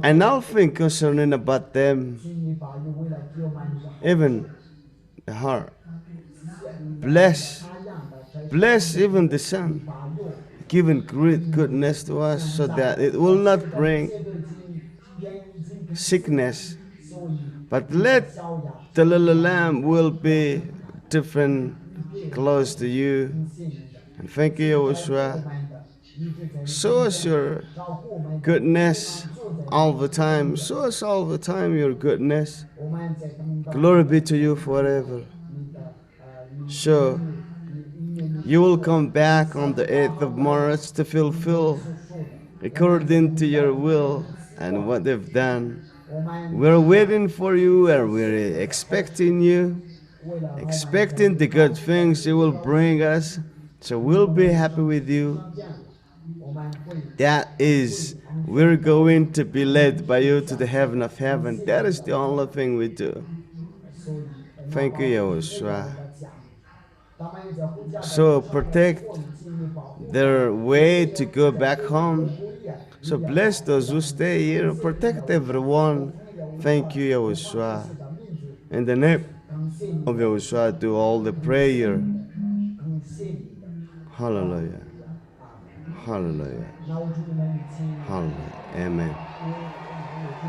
and all things concerning about them, even the heart. Bless even the sun, giving great goodness to us so that it will not bring sickness, but let the little lamb will be different, close to you. And thank you, YAHOSHUA. Show us your goodness all the time. Show us all the time your goodness. Glory be to you forever. So, you will come back on the 8th of March to fulfill according to your will and what they've done. We're waiting for you and we're expecting you, expecting the good things you will bring us. So we'll be happy with you. That is, we're going to be led by you to the heaven of heaven. That is the only thing we do. Thank you, YAHOSHUA. So protect their way to go back home. So bless those who stay here. Protect everyone. Thank you, YAHOSHUA. In the name of YAHOSHUA, do all the prayer. Hallelujah. Hallelujah. Hallelujah. Amen.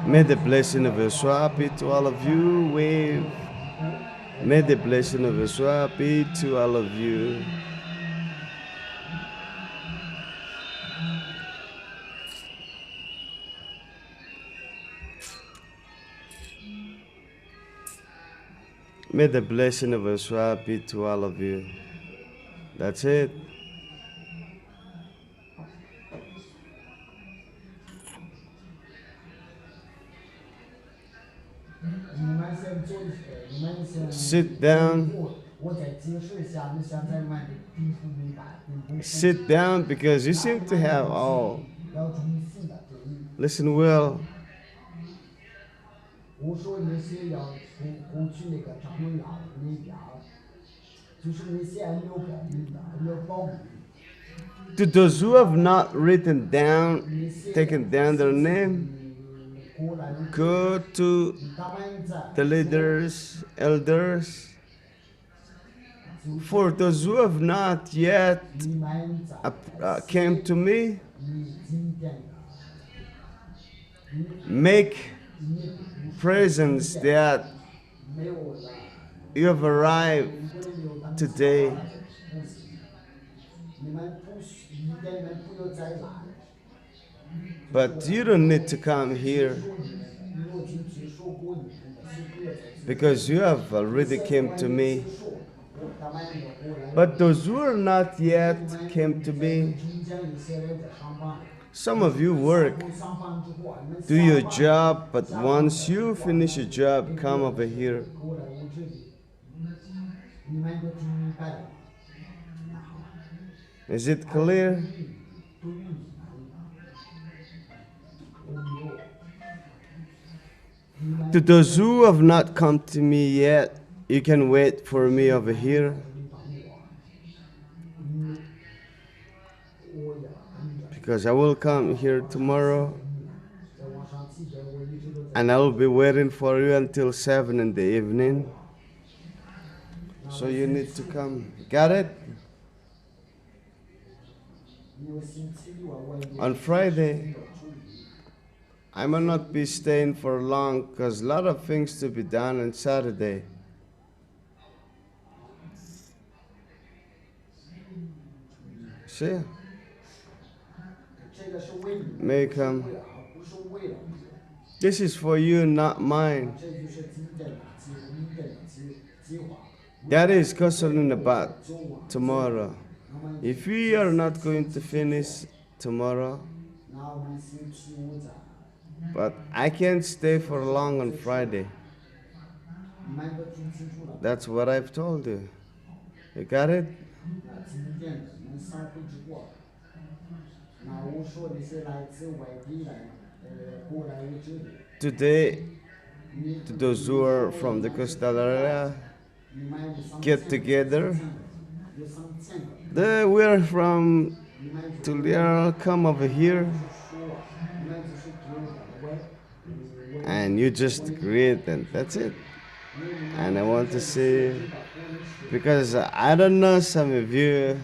May the blessing of YAHOSHUA be to all of you. Wave. May the blessing of YAHOSHUA be to all of you. May the blessing of YAHOSHUA be to all of you. That's it. Sit down. Sit down because you seem to have all. Listen well. To those who have not written down, taken down their name, go to the leaders, elders. For those who have not yet came to me, make presents that You have arrived today. But you don't need to come here because you have already came to me. But those who are not yet came to me, some of you work, do your job, but once you finish your job, come over here. Is it clear? To those who have not come to me yet, you can wait for me over here. Because I will come here tomorrow and I will be waiting for you until 7 in the evening. So you need to come. Got it? On Friday, I might not be staying for long because a lot of things to be done on Saturday. See? May come. This is for you, not mine. That is concerning about tomorrow. If we are not going to finish tomorrow, but I can't stay for long on Friday. That's what I've told you. You got it? Today, to those who are from the coastal area, get together. We're from Tuliar, come over here. And you just greet and that's it. And I want to say, because I don't know some of you,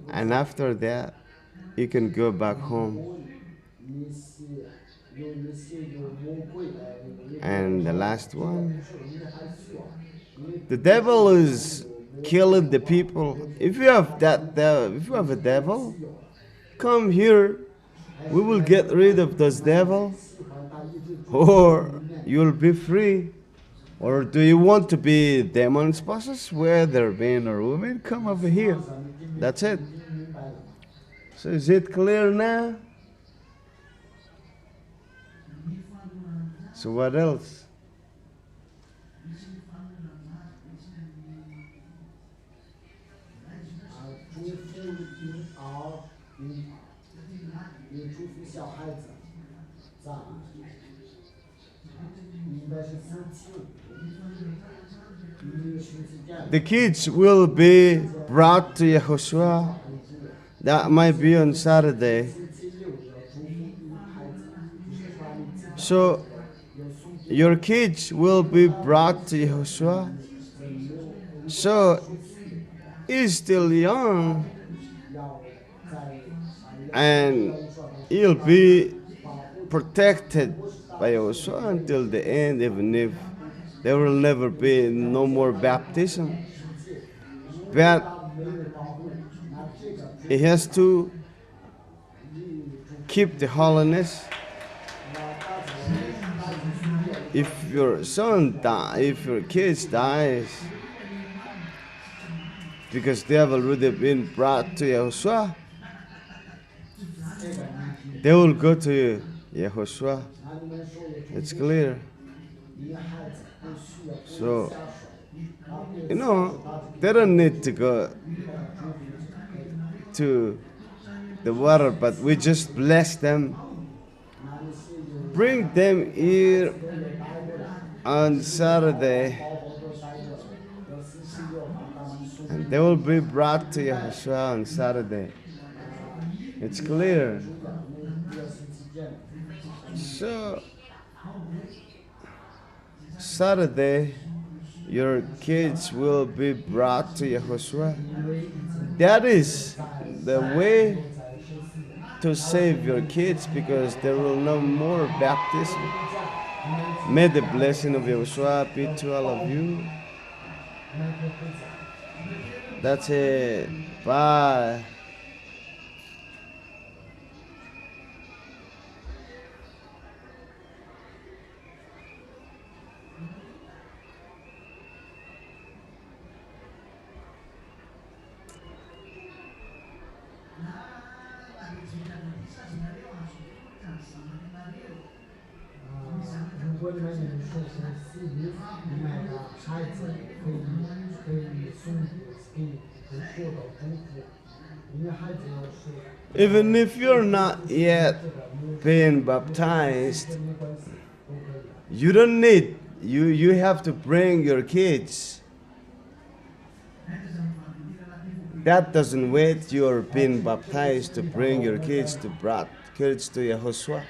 and after that, you can go back home. And the last one, the devil is killing the people. If you have a devil, come here. We will get rid of those devils, or you'll be free. Or do you want to be demon spouses, whether men or women? Come over here. That's it. So is it clear now? So what else? The kids will be brought to Yahoshua. That might be on Saturday. So your kids will be brought to Yahoshua. So he's still young and he'll be protected by Yahoshua until the end, even if there will never be no more baptism. But he has to keep the holiness. If your son if your kids dies, because they have already been brought to Yahushua, they will go to Yahushua. It's clear. So, you know, they don't need to go to the water, but we just bless them. Bring them here on Saturday, and they will be brought to Yahushua on Saturday. It's clear. So, Saturday, your kids will be brought to Yahushua. That is the way to save your kids because there will no more baptism. May the blessing of YAHOSHUAH be to all of you. That's it. Bye. Even if you're not yet being baptized, you don't need, you have to bring your kids. That doesn't wait you're being baptized to bring your kids to YAHOSHUAH.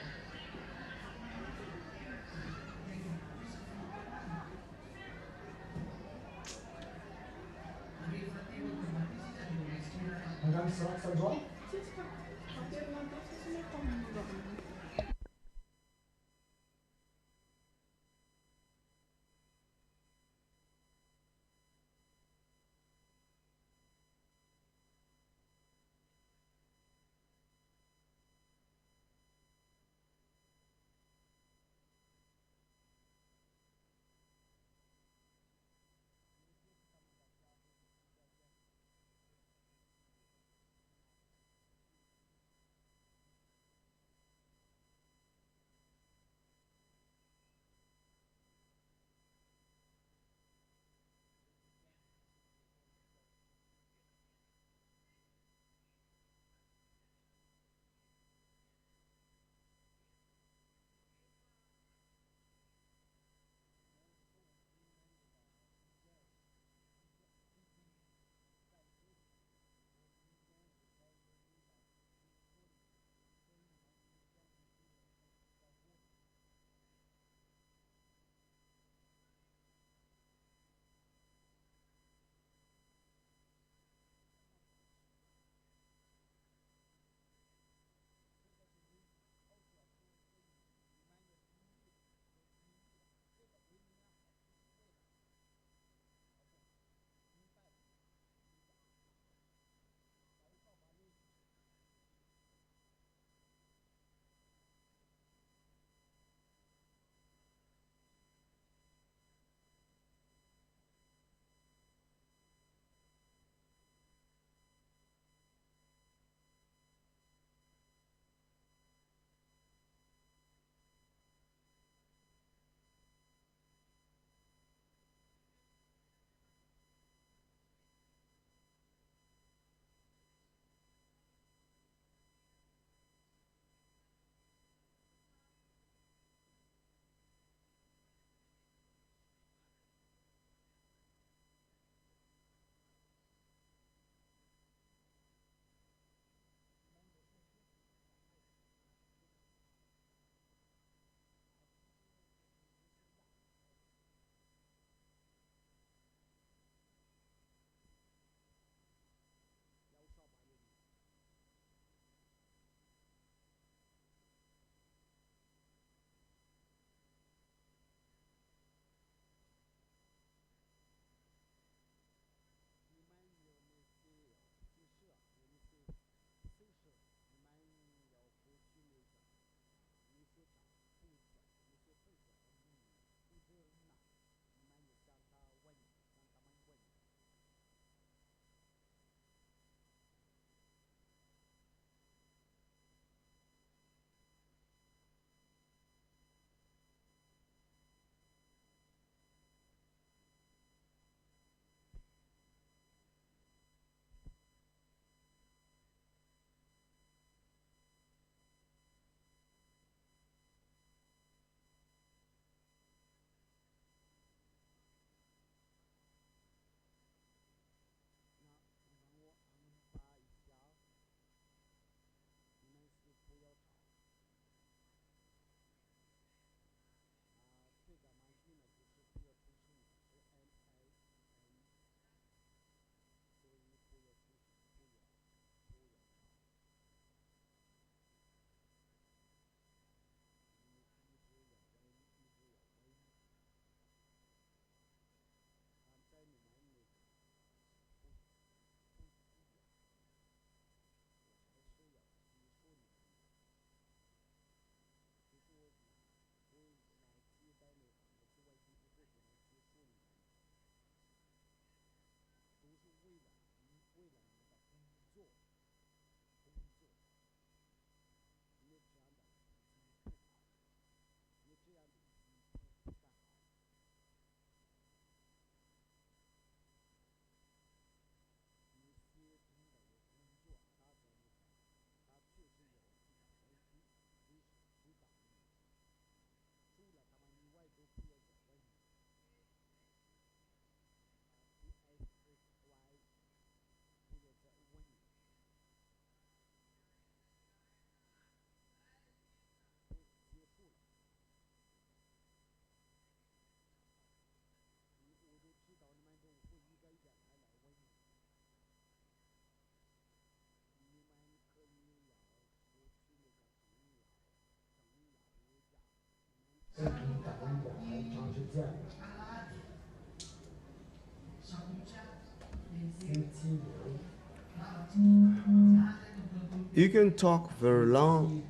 You can talk very long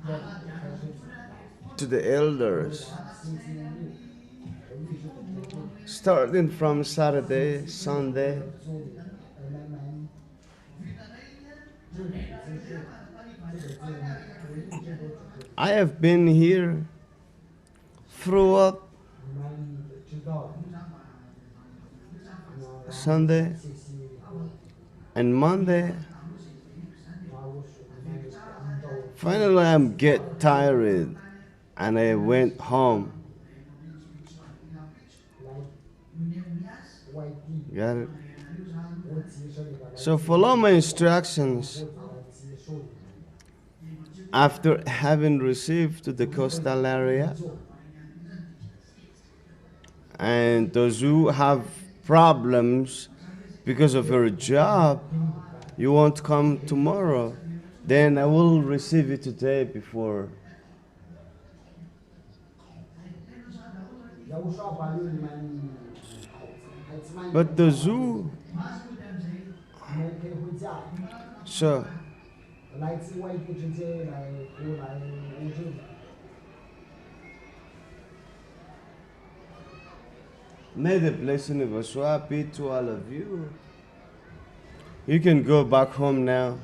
to the elders, starting from Saturday, Sunday. I have been here throughout Sunday and Monday. Finally, I'm get tired and I went home. Got it? So follow my instructions. After having received to the coastal area, and those who have problems because of your job, you won't come tomorrow, then I will receive you today before. But those who, sure. May the blessing of YAHOSHUA be to all of you. You can go back home now.